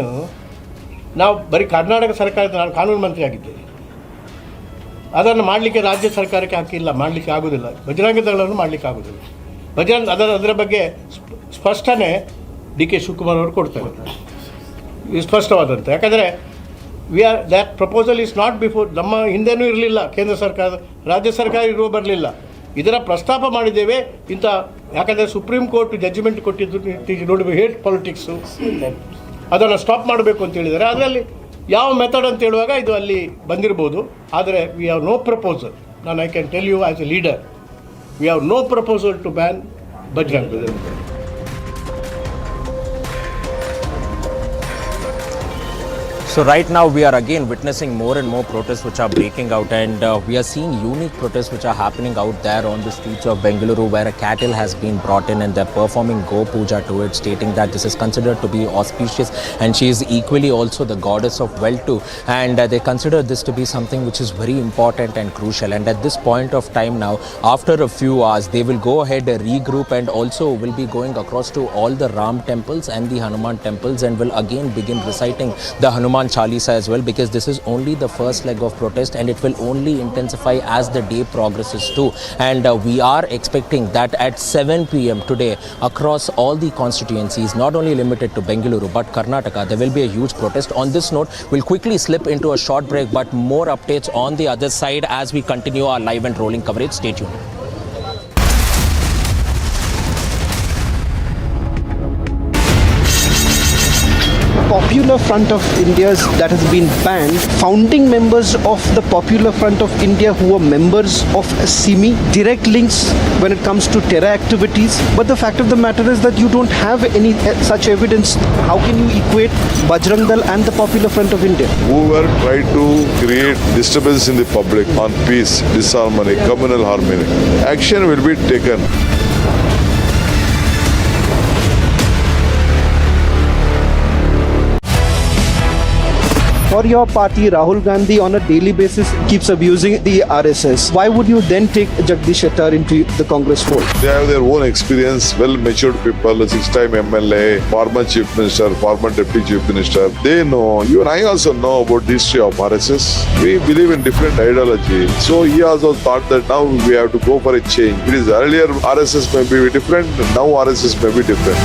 ನಾವು ಬರೀ ಕರ್ನಾಟಕ ಸರ್ಕಾರದ ನಾನು ಕಾನೂನು ಮಂತ್ರಿ ಆಗಿದ್ದೆ. ಅದನ್ನು ಮಾಡಲಿಕ್ಕೆ ರಾಜ್ಯ ಸರ್ಕಾರಕ್ಕೆ ಹಾಕಿಲ್ಲ, ಮಾಡಲಿಕ್ಕೆ ಆಗೋದಿಲ್ಲ. ಬಜರಂಗ ದಳವನ್ನು ಮಾಡಲಿಕ್ಕೆ ಆಗೋದಿಲ್ಲ. ಅದರ ಬಗ್ಗೆ ಸ್ಪಷ್ಟನೆ ಡಿ ಕೆ ಶಿವಕುಮಾರ್ ಅವರು ಕೊಡ್ತಾರೆ, ಸ್ಪಷ್ಟವಾದಂತೆ. ಯಾಕಂದರೆ that proposal is not before ನಮ್ಮ ಹಿಂದೆನೂ ಇರಲಿಲ್ಲ, ಕೇಂದ್ರ ಸರ್ಕಾರ ರಾಜ್ಯ ಸರ್ಕಾರ ಇರುವ ಬರಲಿಲ್ಲ. ಇದರ ಪ್ರಸ್ತಾಪ ಮಾಡಿದ್ದೇವೆ ಇಂಥ, ಯಾಕಂದರೆ ಸುಪ್ರೀಂ ಕೋರ್ಟ್ ಜಡ್ಜ್ಮೆಂಟ್ ಕೊಟ್ಟಿದ್ದು ನೋಡಿ ಹೇಟ್ ಪಾಲಿಟಿಕ್ಸು, ಅದನ್ನು ಸ್ಟಾಪ್ ಮಾಡಬೇಕು ಅಂತ ಹೇಳಿದ್ದಾರೆ. ಅದರಲ್ಲಿ ಯಾವ ಮೆಥಡ್ ಅಂತ ಹೇಳುವಾಗ ಇದು ಅಲ್ಲಿ ಬಂದಿರ್ಬೋದು. ಆದರೆ ವಿ ಹ್ಯಾವ್ ನೋ ಪ್ರಪೋಸಲ್. ನಾನು I can tell you as a leader, we have no proposal to ban Bajrang Dal. So right now we are again witnessing more and more protests which are breaking out, and we are seeing unique protests which are happening out there on the streets of Bengaluru, where a cattle has been brought in and they're performing Go Puja to it, stating that this is considered to be auspicious and she is equally also the goddess of wealth too, and they consider this to be something which is very important and crucial. And at this point of time now, after a few hours, they will go ahead, regroup, and also will be going across to all the Ram temples and the Hanuman temples and will again begin reciting the Hanuman Chalisa as well, because this is only the first leg of protest and it will only intensify as the day progresses too. And we are expecting that at 7 p.m. today across all the constituencies, not only limited to Bengaluru but Karnataka, there will be a huge protest. On this note, we'll quickly slip into a short break, but more updates on the other side as we continue our live and rolling coverage. Stay tuned. Popular Front of India's that has been banned, founding members of the Popular Front of India who were members of SIMI, direct links when it comes to terror activities. But the fact of the matter is that you don't have any such evidence. How can you equate Bajrang Dal and the Popular Front of India? Whoever tried to create disturbance in the public on peace, disharmony, communal harmony, action will be taken. For your party, Rahul Gandhi on a daily basis keeps abusing the RSS. Why would you then take Jagdish Shettar into the Congress fold? They have their own experience, well-matured people, 6-time MLA, former Chief Minister, former Deputy Chief Minister. They know, you and I also know about the history of RSS. We believe in different ideology. So he also thought that now we have to go for a change. It is earlier RSS may be different, now RSS may be different.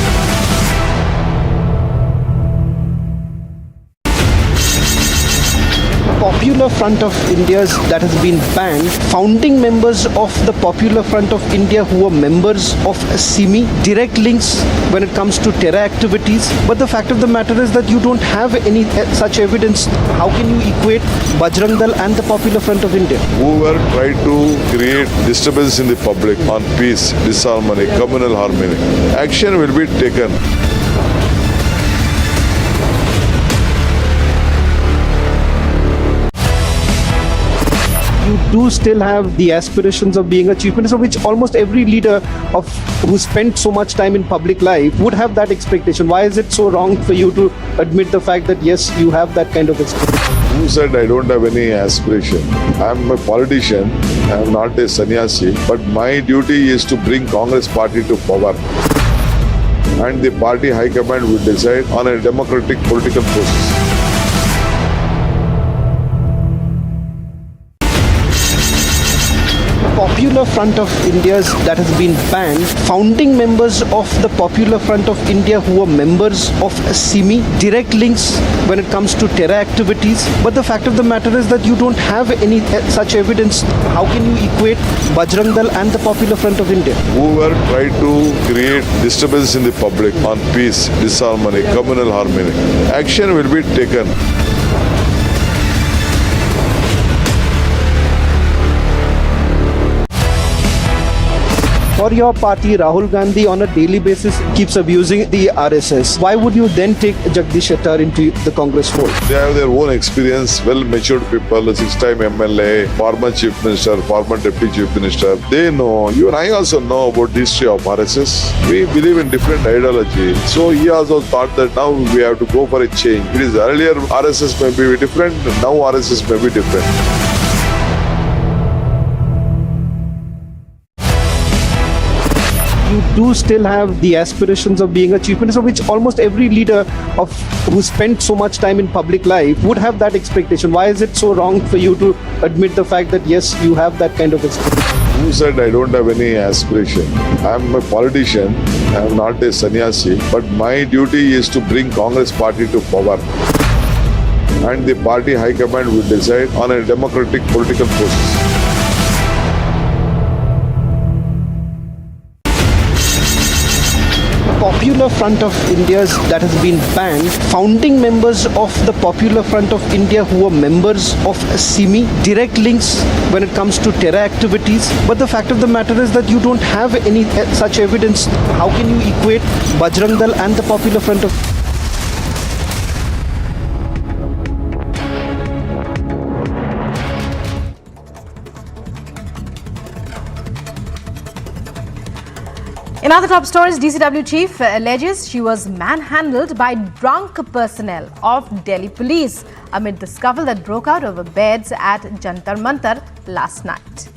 Popular Front of India's that has been banned, founding members of the Popular Front of India who were members of SIMI, direct links when it comes to terror activities. But the fact of the matter is that you don't have any such evidence. How can you equate Bajrang Dal and the Popular Front of India? Whoever tried to create disturbance in the public on peace, disharmony, communal harmony, action will be taken. You do still have the aspirations of being a chief minister, which almost every leader who spent so much time in public life would have that expectation. Why is it so wrong for you to admit the fact that yes, you have that kind of expectation? Who said I don't have any aspiration? I am a politician, I am not a sannyasi, but my duty is to bring Congress party to power. And the party high command will decide on a democratic political process. Popular Front of India's that has been banned, founding members of the Popular Front of India who were members of SIMI, direct links when it comes to terror activities. But the fact of the matter is that you don't have any such evidence. How can you equate Bajrang Dal and the Popular Front of India? Whoever tried to create disturbance in the public on peace, disharmony, communal harmony, action will be taken. For your party, Rahul Gandhi on a daily basis keeps abusing the RSS. Why would you then take Jagdish Shettar into the Congress fold? They have their own experience, well-matured people, 6-time MLA, former Chief Minister, former Deputy Chief Minister. They know, you and I also know about the history of RSS. We believe in different ideology. So he also thought that now we have to go for a change. It is earlier RSS may be different, now RSS may be different. You do still have the aspirations of being a chief minister, which almost every leader who spent so much time in public life would have that expectation. Why is it so wrong for you to admit the fact that yes, you have that kind of expectation? Who said I don't have any aspiration? I am a politician, I am not a sannyasi, but my duty is to bring Congress party to power. and the party high command will decide on a democratic political process. Popular Front of India's that has been banned, founding members of the Popular Front of India who were members of SIMI, direct links when it comes to terror activities. But the fact of the matter is that you don't have any such evidence. How can you equate Bajrang Dal and the Popular Front of In other top stories, DCW chief alleges she was manhandled by drunk personnel of Delhi police amid the scuffle that broke out over beds at Jantar Mantar last night.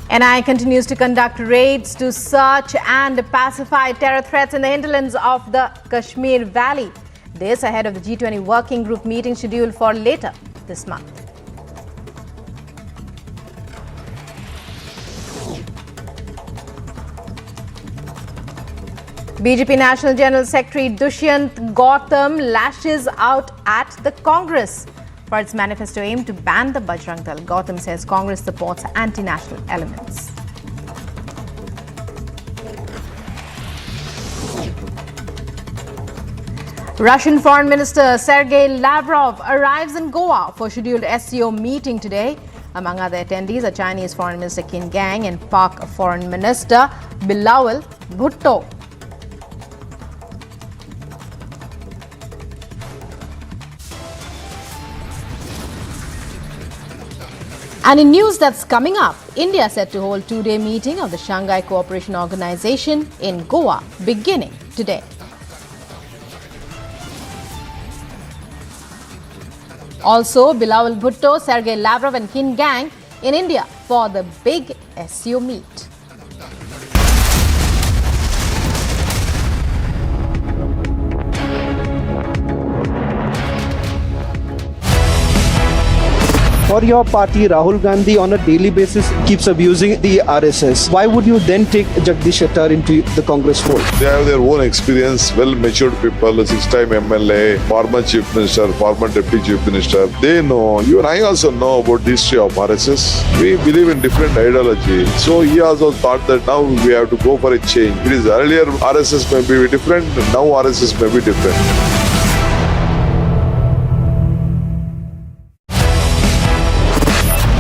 NI continues to conduct raids to search and pacify terror threats in the hinterlands of the Kashmir Valley. This ahead of the G20 working group meeting scheduled for later this month. BJP National General Secretary Dushyant Gautam lashes out at the Congress for its manifesto aim to ban the Bajrang Dal. Gautam says Congress supports anti-national elements. Russian Foreign Minister Sergei Lavrov arrives in Goa for scheduled SCO meeting today. Among other attendees are Chinese Foreign Minister Qin Gang and Pak Foreign Minister Bilawal Bhutto. And in news that's coming up, India set to hold two-day meeting of the Shanghai Cooperation Organization in Goa beginning today. Also, Bilawal Bhutto, Sergei Lavrov and Qin Gang in India for the big SCO meet. For your party, Rahul Gandhi on a daily basis keeps abusing the RSS. Why would you then take Jagdish Shettar into the Congress fold? They have their own experience, well-matured people, 6-time MLA, former Chief Minister, former Deputy Chief Minister. They know, even I also know about the history of RSS. We believe in different ideology. So he also thought that now we have to go for a change. It is earlier RSS may be different, now RSS may be different.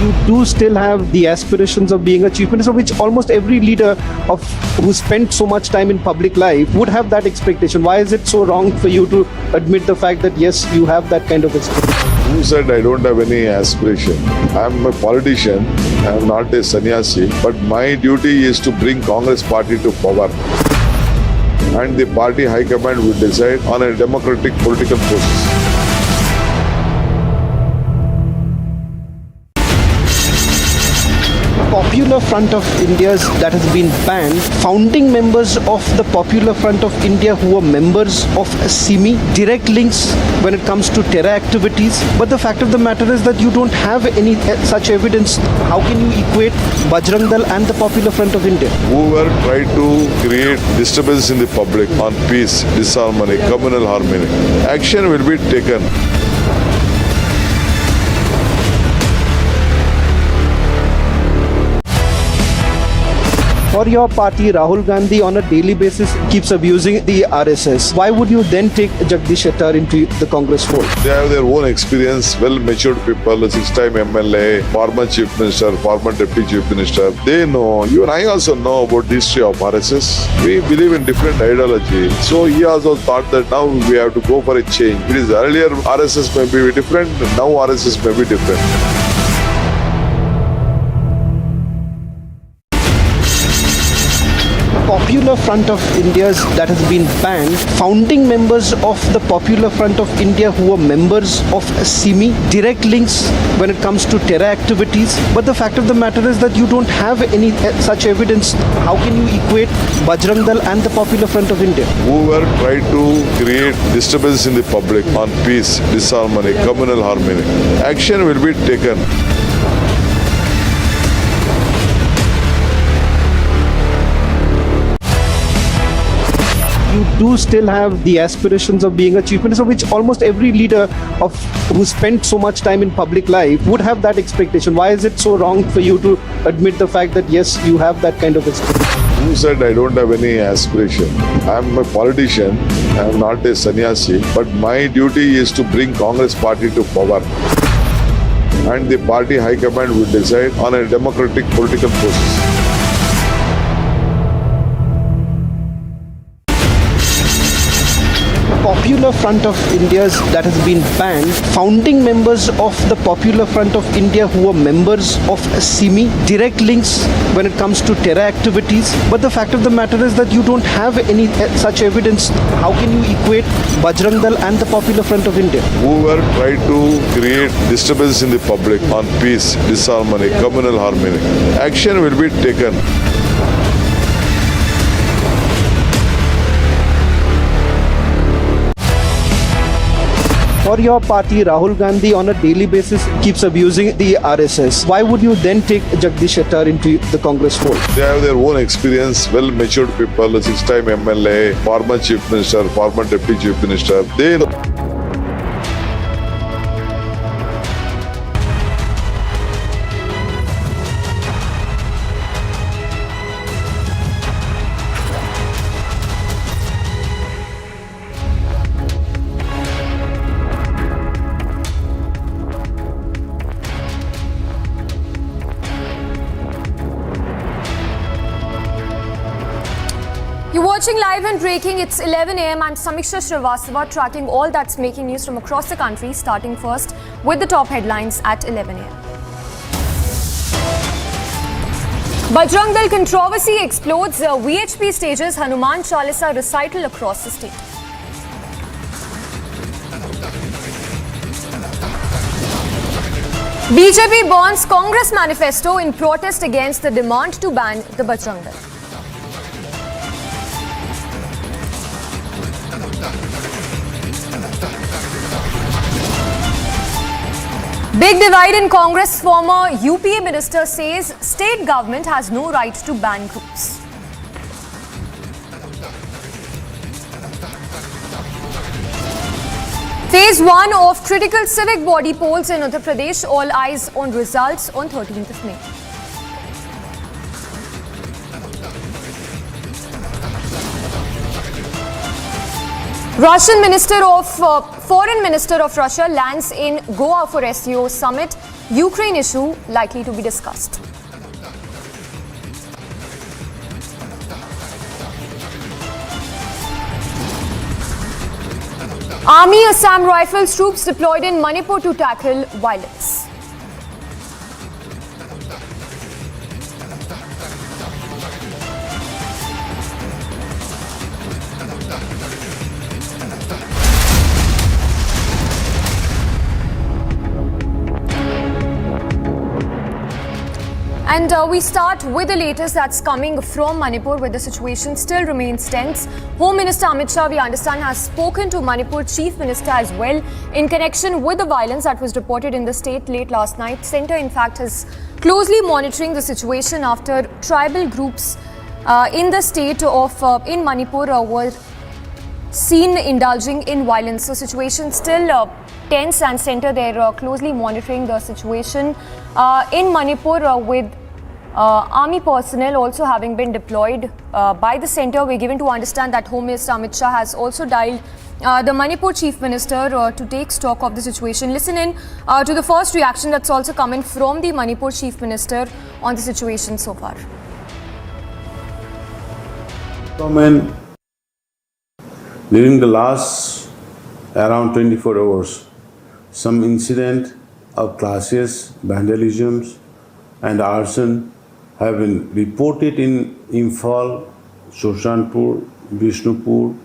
You do still have the aspirations of being a chief minister, which almost every leader of who spent so much time in public life would have that expectation. Why is it so wrong for you to admit the fact that yes, you have that kind of expectation? Who said I don't have any aspiration? I am a politician, I am not a sannyasi, but my duty is to bring Congress party to power. And the party high command will decide on a democratic political process. Popular Front of India's that has been banned, founding members of the Popular Front of India who were members of SIMI, direct links when it comes to terror activities. But the fact of the matter is that you don't have any such evidence. How can you equate Bajrang Dal and the Popular Front of India? Whoever tried to create disturbance in the public on peace, disharmony, communal harmony, action will be taken. For your party, Rahul Gandhi on a daily basis keeps abusing the RSS. Why would you then take Jagdish Shettar into the Congress fold? They have their own experience, well-matured people, 6-time MLA, former Chief Minister, former Deputy Chief Minister. They know, even I also know about the history of RSS. We believe in different ideology. So he also thought that now we have to go for a change. It is earlier RSS may be different, now RSS may be different. Popular Front of India's that has been banned, founding members of the Popular Front of India who were members of SIMI, direct links when it comes to terror activities. But the fact of the matter is that you don't have any such evidence. How can you equate Bajrang Dal and the Popular Front of India? Whoever tried to create disturbance in the public on peace, disharmony, communal harmony, action will be taken. you do still have the aspirations of being a chief minister, which almost every leader of who spent so much time in public life would have that expectation. Why is it so wrong for you to admit the fact that yes, you have that kind of expectation? Who said I don't have any aspiration? I'm a politician. I'm not a sannyasi. But my duty is to bring Congress party to power. And the party high command will decide on a democratic political process. Popular Front of India's that has been banned, founding members of the Popular Front of India who were members of SIMI, direct links when it comes to terror activities. But the fact of the matter is that you don't have any such evidence. How can you equate Bajrang Dal and the Popular Front of India? Whoever tried to create disturbance in the public on peace, disharmony, communal harmony, action will be taken. For your party, Rahul Gandhi on a daily basis keeps abusing the RSS. Why would you then take Jagdish Shettar into the Congress fold? They have their own experience, well-matured people, 6-time MLA, former chief minister, former deputy chief minister. They know. You're watching live and breaking. It's 11 a.m. I'm Samiksha Srivastava, tracking all that's making news from across the country, starting first with the top headlines at 11 a.m. Bajrang Dal controversy explodes. VHP stages Hanuman Chalisa recital across the state. BJP burns Congress manifesto in protest against the demand to ban the Bajrang Dal. Big divide in Congress. Former UPA minister says state government has no right to ban groups. Phase 1 of critical civic body polls in Uttar Pradesh. All eyes on results on 13th of May. Foreign Minister of Russia lands in Goa for SCO summit. Ukraine issue likely to be discussed. Army Assam Rifles troops deployed in Manipur to tackle violence. And we start with the latest that's coming from Manipur, where the situation still remains tense. Home Minister Amit Shah, we understand, has spoken to Manipur Chief Minister as well in connection with the violence that was reported in the state late last night. Centre, in fact, is closely monitoring the situation after tribal groups in the state of in Manipur were seen indulging in violence. So situation still tense, and Centre they're closely monitoring the situation in Manipur with army personnel also having been deployed by the centre. We're given to understand that Home Minister Amit Shah has also dialed the Manipur Chief Minister to take stock of the situation. Listen in to the first reaction that's also coming from the Manipur Chief Minister on the situation so far. During the last around 24 hours, some incident of clashes, vandalisms and arson have been reported in Imphal, Shoshanpur, Bishnupur,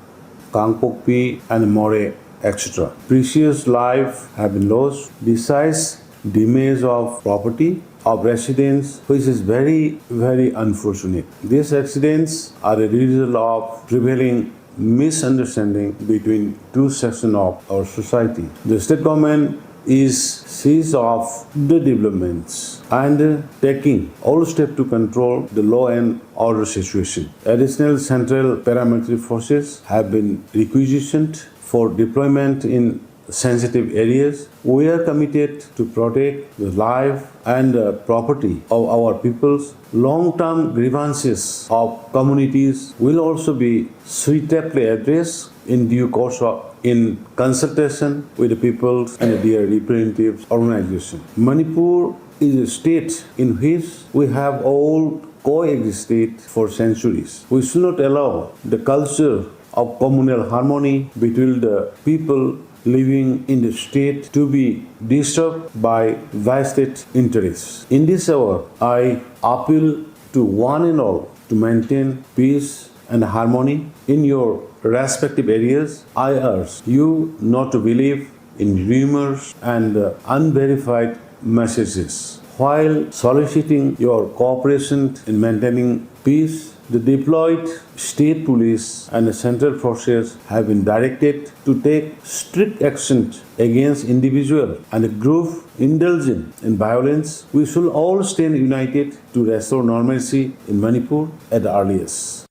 Kangpokpi and More, etc. Precious lives have been lost, besides damage of property of residents, which is very, very unfortunate. These accidents are a result of prevailing misunderstanding between two sections of our society. The state government is seize of the developments and taking all steps to control the law and order situation. Additional central paramilitary forces have been requisitioned for deployment in sensitive areas. We are committed to protect the life and property of our peoples. Long-term grievances of communities will also be suitably addressed in due course in consultation with the peoples and their representative organizations. Manipur is a state in which we have all coexisted for centuries. We should not allow the culture of communal harmony between the people living in the state to be disturbed by vested interests. In this hour, I appeal to one and all to maintain peace and harmony in your respective areas. I urge you not to believe in rumors and unverified messages. While soliciting your cooperation in maintaining peace, the deployed state police and the central forces have been directed to take strict action against individuals and a group indulging in violence. We should all stand united to restore normalcy in Manipur at the earliest.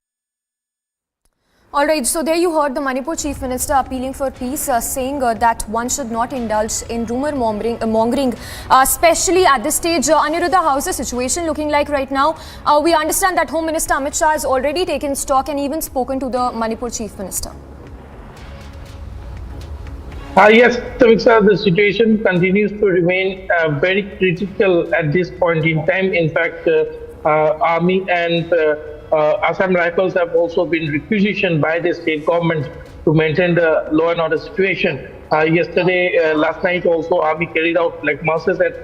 All right, so there you heard the Manipur Chief Minister appealing for peace, saying that one should not indulge in rumor mongering, especially at this stage. Aniruddha, how's the situation looking like right now? We understand that Home Minister Amit Shah has already taken stock and even spoken to the Manipur Chief Minister. Yes, Civic, the situation continues to remain very critical at this point in time. In fact, Army and Assam Rifles have also been requisitioned by the state government to maintain the law and order situation. Last night also, Army carried out masses at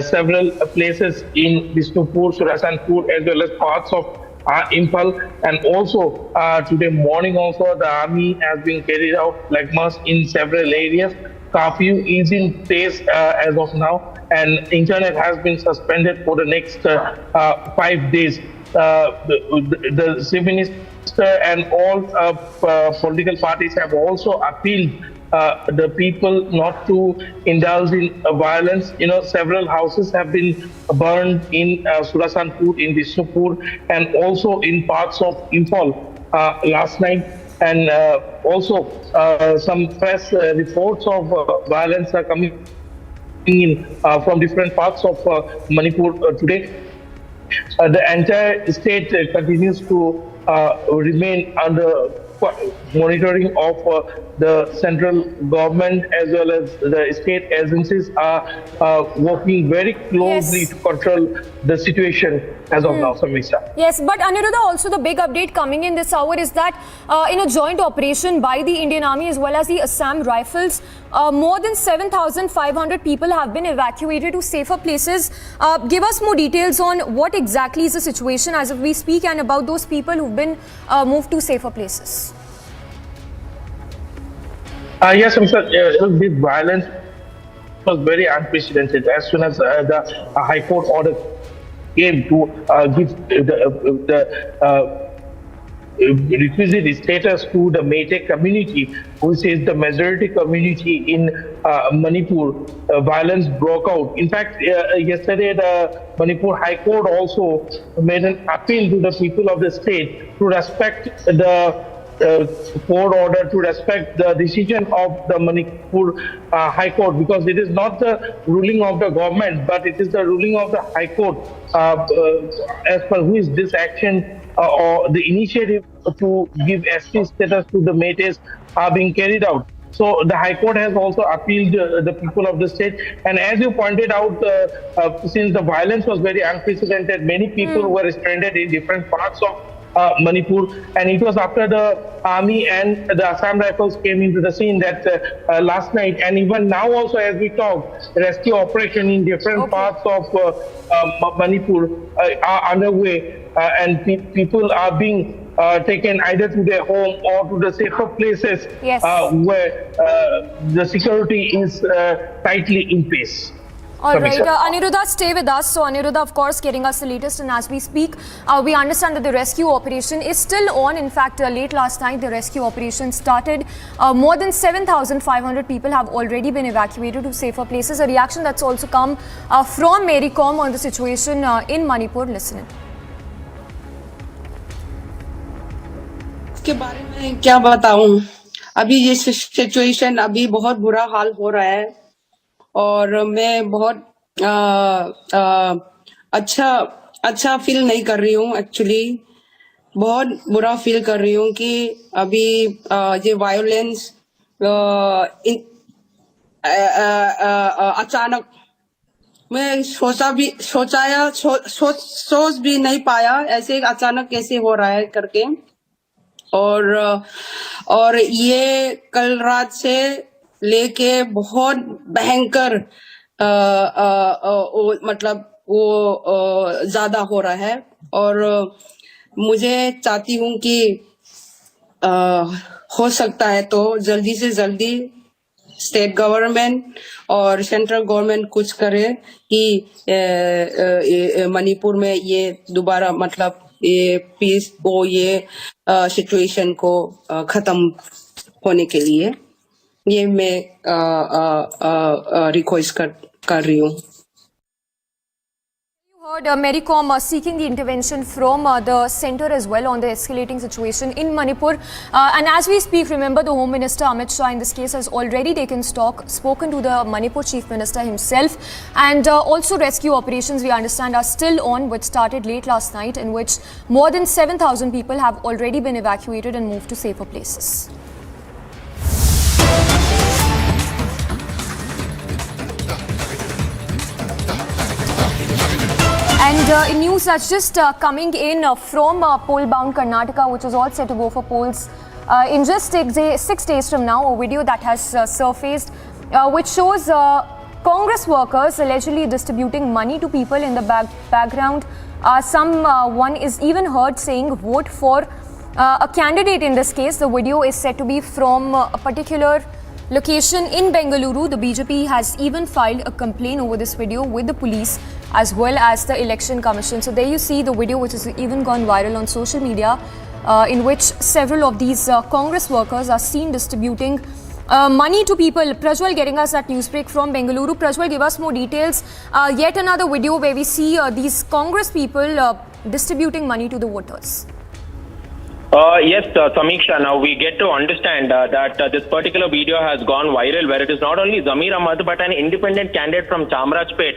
several places in Bishnupur, Surasanpur, as well as parts of Imphal, and also today morning also the Army has been carried out mass in several areas. Curfew is in place as of now, and internet has been suspended for the next 5 days. The Chief Minister and all political parties have also appealed the people not to indulge in violence. Several houses have been burned in Surasanpur, in Bishnupur, and also in parts of Imphal last night. And also some press reports of violence are coming in from different parts of Manipur today. The entire state continues to remain under monitoring of the central government, as well as the state agencies are working very closely to control the situation as of now, Samisa. Yes, but Aniruddha, also the big update coming in this hour is that in a joint operation by the Indian Army as well as the Assam Rifles, more than 7,500 people have been evacuated to safer places. Give us more details on what exactly is the situation as we speak and about those people who've been moved to safer places. Yes, Samisa, this violence was very unprecedented. As soon as the High Court order came to give the requisite status to the Meitei community, which is the majority community in Manipur, violence broke out. In fact, yesterday the Manipur High Court also made an appeal to the people of the state to respect the court order, to respect the decision of the Manipur High Court, because it is not the ruling of the government, but it is the ruling of the High Court, as per which this action or the initiative to give ST status to the Meiteis are being carried out. So the High Court has also appealed the people of the state. And as you pointed out, since the violence was very unprecedented, many people were stranded in different parts of Manipur, and it was after the Army and the Assam Rifles came into the scene that last night, and even now also as we talk, rescue operation in different parts of Manipur are underway, and people are being taken either to their home or to the safer places where the security is tightly in place. All right, Aniruddha, stay with us. So Aniruddha, of course, getting us the latest, and as we speak, we understand that the rescue operation is still on. In fact, late last night, the rescue operation started. More than 7,500 people have already been evacuated to safer places. A reaction that's also come from Mary Com on the situation in Manipur. Listen in. इसके बारे में क्या बताऊं? अभी ये situation अभी बहुत बुरा हाल हो रहा है और मैं बहुत अच्छा फील नहीं कर रही हूँ. एक्चुअली बहुत बुरा फील कर रही हूँ कि अभी ये वायलेंस अचानक मैं सोच भी नहीं पाया ऐसे अचानक कैसे हो रहा है करके. और ये कल रात से लेके बहुत भयंकर मतलब वो ज्यादा हो रहा है और मुझे चाहती हूँ कि हो सकता है तो जल्दी से जल्दी स्टेट गवर्नमेंट और सेंट्रल गवर्नमेंट कुछ करे कि मणिपुर में ये दोबारा मतलब ये पीस को ये सिचुएशन को खत्म होने के लिए ये मैं रिक्वेस्ट कर रही हूँ. Heard Mary Com seeking the intervention from the centre as well on the escalating situation in Manipur. And as we speak, remember, the Home Minister Amit Shah in this case has already taken stock, spoken to the Manipur Chief Minister himself. And also rescue operations, we understand, are still on, which started late last night, in which more than 7,000 people have already been evacuated and moved to safer places. And in news that's just coming in from poll-bound Karnataka, which is all set to go for polls in just 6 days from now, a video that has surfaced which shows Congress workers allegedly distributing money to people in the background. Someone is even heard saying vote for a candidate in this case. The video is said to be from a particular location in Bengaluru. The BJP has even filed a complaint over this video with the police as well as the Election Commission. So there you see the video, which has even gone viral on social media, in which several of these Congress workers are seen distributing money to people. Prajwal getting us that news break from Bengaluru. Prajwal, give us more details. Yet another video where we see these Congress people distributing money to the voters. Yes, Samiksha, now we get to understand that this particular video has gone viral, where it is not only Zamir Ahmad but an independent candidate from Chamrajpet.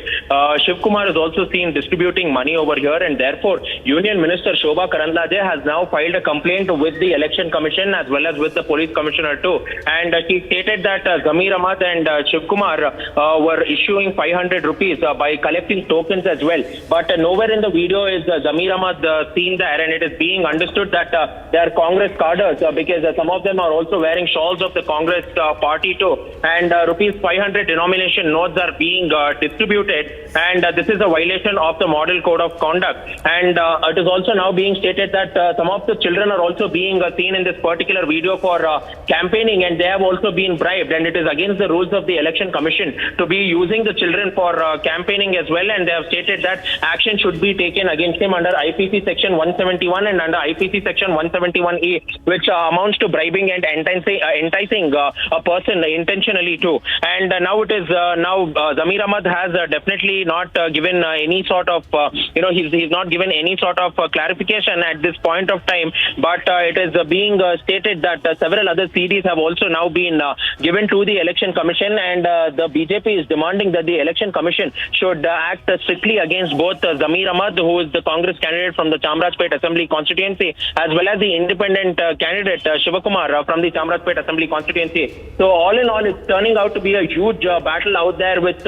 Shiv Kumar is also seen distributing money over here, and therefore Union Minister Shobha Karandlaje has now filed a complaint with the Election Commission as well as with the Police Commissioner too. And she stated that Zamir Ahmad and Shiv Kumar were issuing 500 rupees by collecting tokens as well. But nowhere in the video is Zamir Ahmad seen there, and it is being understood that they are Congress cadres because some of them are also wearing shawls of the Congress party too, and rupees 500 denomination notes are being distributed, and this is a violation of the Model Code of Conduct. And it is also now being stated that some of the children are also being seen in this particular video for campaigning, and they have also been bribed, and it is against the rules of the Election Commission to be using the children for campaigning as well. And they have stated that action should be taken against him under IPC section 171 and under IPC section 171E, which amounts to bribing and enticing a person intentionally too. And now it is Zamir Ahmad has definitely not given any sort of he's not given any sort of clarification at this point of time, but it is being stated that several other CDs have also now been given to the Election Commission, and the BJP is demanding that the Election Commission should act strictly against both Zamir Ahmad, who is the Congress candidate from the Chamrajpet Assembly constituency, as well as the independent candidate Shivakumar from the Chamrajpet Assembly constituency. So all in all, it's turning out to be a huge battle out there with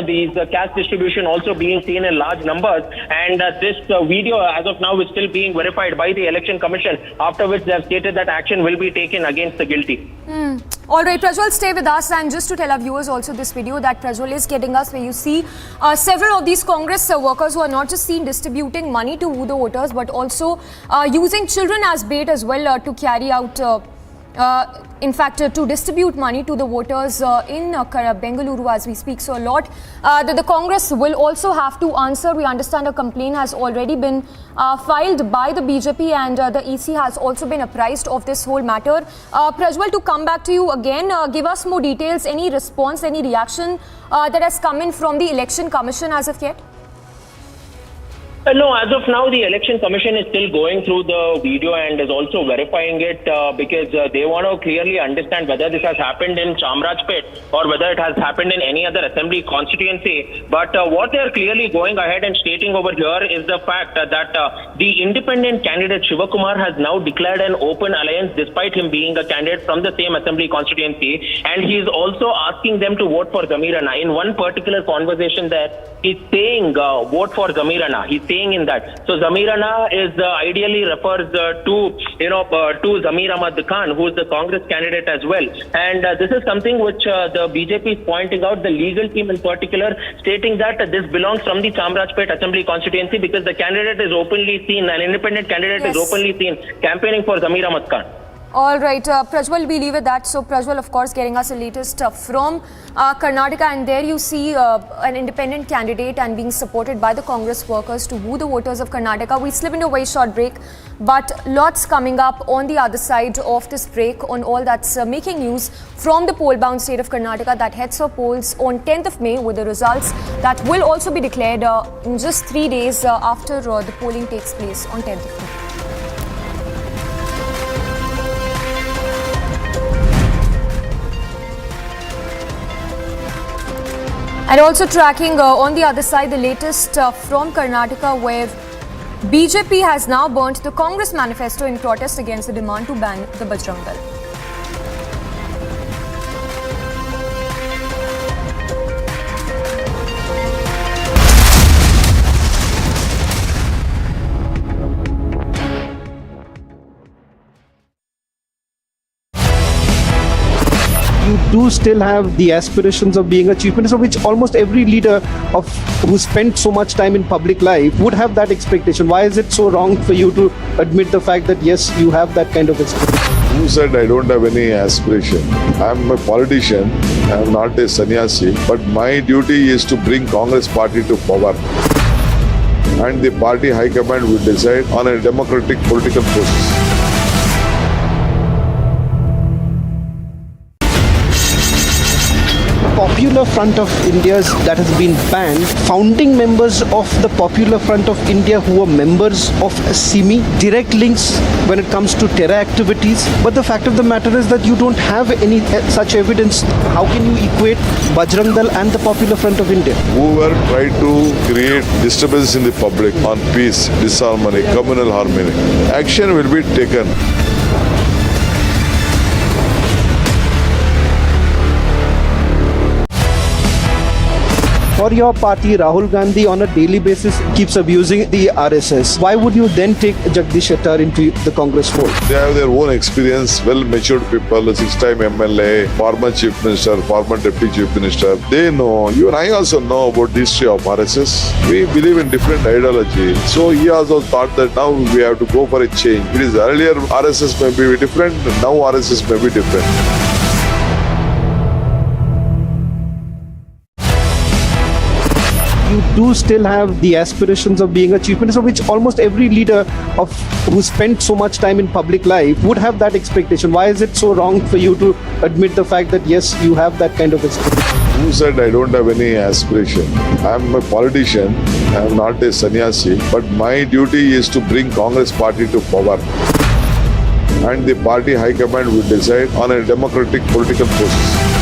these cash distribution also being seen in large numbers, and this video as of now is still being verified by the Election Commission, after which they have stated that action will be taken against the guilty. All right, Prajwal, stay with us. And just to tell our viewers also, this video that Prajwal is getting us, where you see several of these Congress workers who are not just seen distributing money to the voters, but also using children as bait as well to carry out in fact, to distribute money to the voters in Bengaluru as we speak. So a lot that the Congress will also have to answer. We understand a complaint has already been filed by the BJP, and the EC has also been apprised of this whole matter. Prajwal, to come back to you again, give us more details, any response, any reaction that has come in from the Election Commission as of yet? No, as of now, the Election Commission is still going through the video and is also verifying it because they want to clearly understand whether this has happened in Chamrajpet or whether it has happened in any other assembly constituency. But what they are clearly going ahead and stating over here is the fact that the independent candidate Shivakumar has now declared an open alliance despite him being a candidate from the same assembly constituency, and he is also asking them to vote for Zamirana. In one particular conversation there, he's saying vote for Zamirana. He's saying in that. So Zamirana is ideally refers to Zamir Ahmad Khan, who is the Congress candidate as well. And this is something which the BJP is pointing out, the legal team in particular, stating that this belongs from the Chamrajpet Assembly constituency because the candidate is openly seen, an independent candidate is openly seen campaigning for Zamir Ahmad Khan. All right, Prajwal, we leave it that. So Prajwal, of course, getting us the latest from Karnataka, and there you see an independent candidate and being supported by the Congress workers to woo the voters of Karnataka. We slip into a very short break, but lots coming up on the other side of this break on all that's making news from the poll-bound state of Karnataka that heads for polls on 10th of May with the results that will also be declared in just 3 days after the polling takes place on 10th of May. And also tracking on the other side the latest from Karnataka, where BJP has now burnt the Congress manifesto in protest against the demand to ban the Bajrang Dal. You do still have the aspirations of being a chief minister, which almost every leader who spent so much time in public life would have that expectation. Why is it so wrong for you to admit the fact that yes, you have that kind of expectation? Who said I don't have any aspiration? I'm a politician, I'm not a sannyasi, but my duty is to bring Congress party to power. And the party high command will decide on a democratic political process. Popular Front of India's that has been banned, founding members of the Popular Front of India who were members of SIMI, direct links when it comes to terror activities. But the fact of the matter is that you don't have any such evidence. How can you equate Bajrang Dal and the Popular Front of India? Whoever tried to create disturbance in the public on peace, disharmony, communal harmony, action will be taken. For your party, Rahul Gandhi on a daily basis keeps abusing the RSS. Why would you then take Jagdish Shettar into the Congress fold? They have their own experience, well-matured people, 6-time MLA, former Chief Minister, former Deputy Chief Minister. They know, even I also know about the history of RSS. We believe in different ideology. So he also thought that now we have to go for a change. It is earlier RSS may be different, now RSS may be different. You do still have the aspirations of being a chief minister, which almost every leader who spent so much time in public life would have that expectation. Why is it so wrong for you to admit the fact that yes, you have that kind of expectation? Who said I don't have any aspiration? I'm a politician, I'm not a sannyasi, but my duty is to bring Congress party to power. And the party high command will decide on a democratic political process.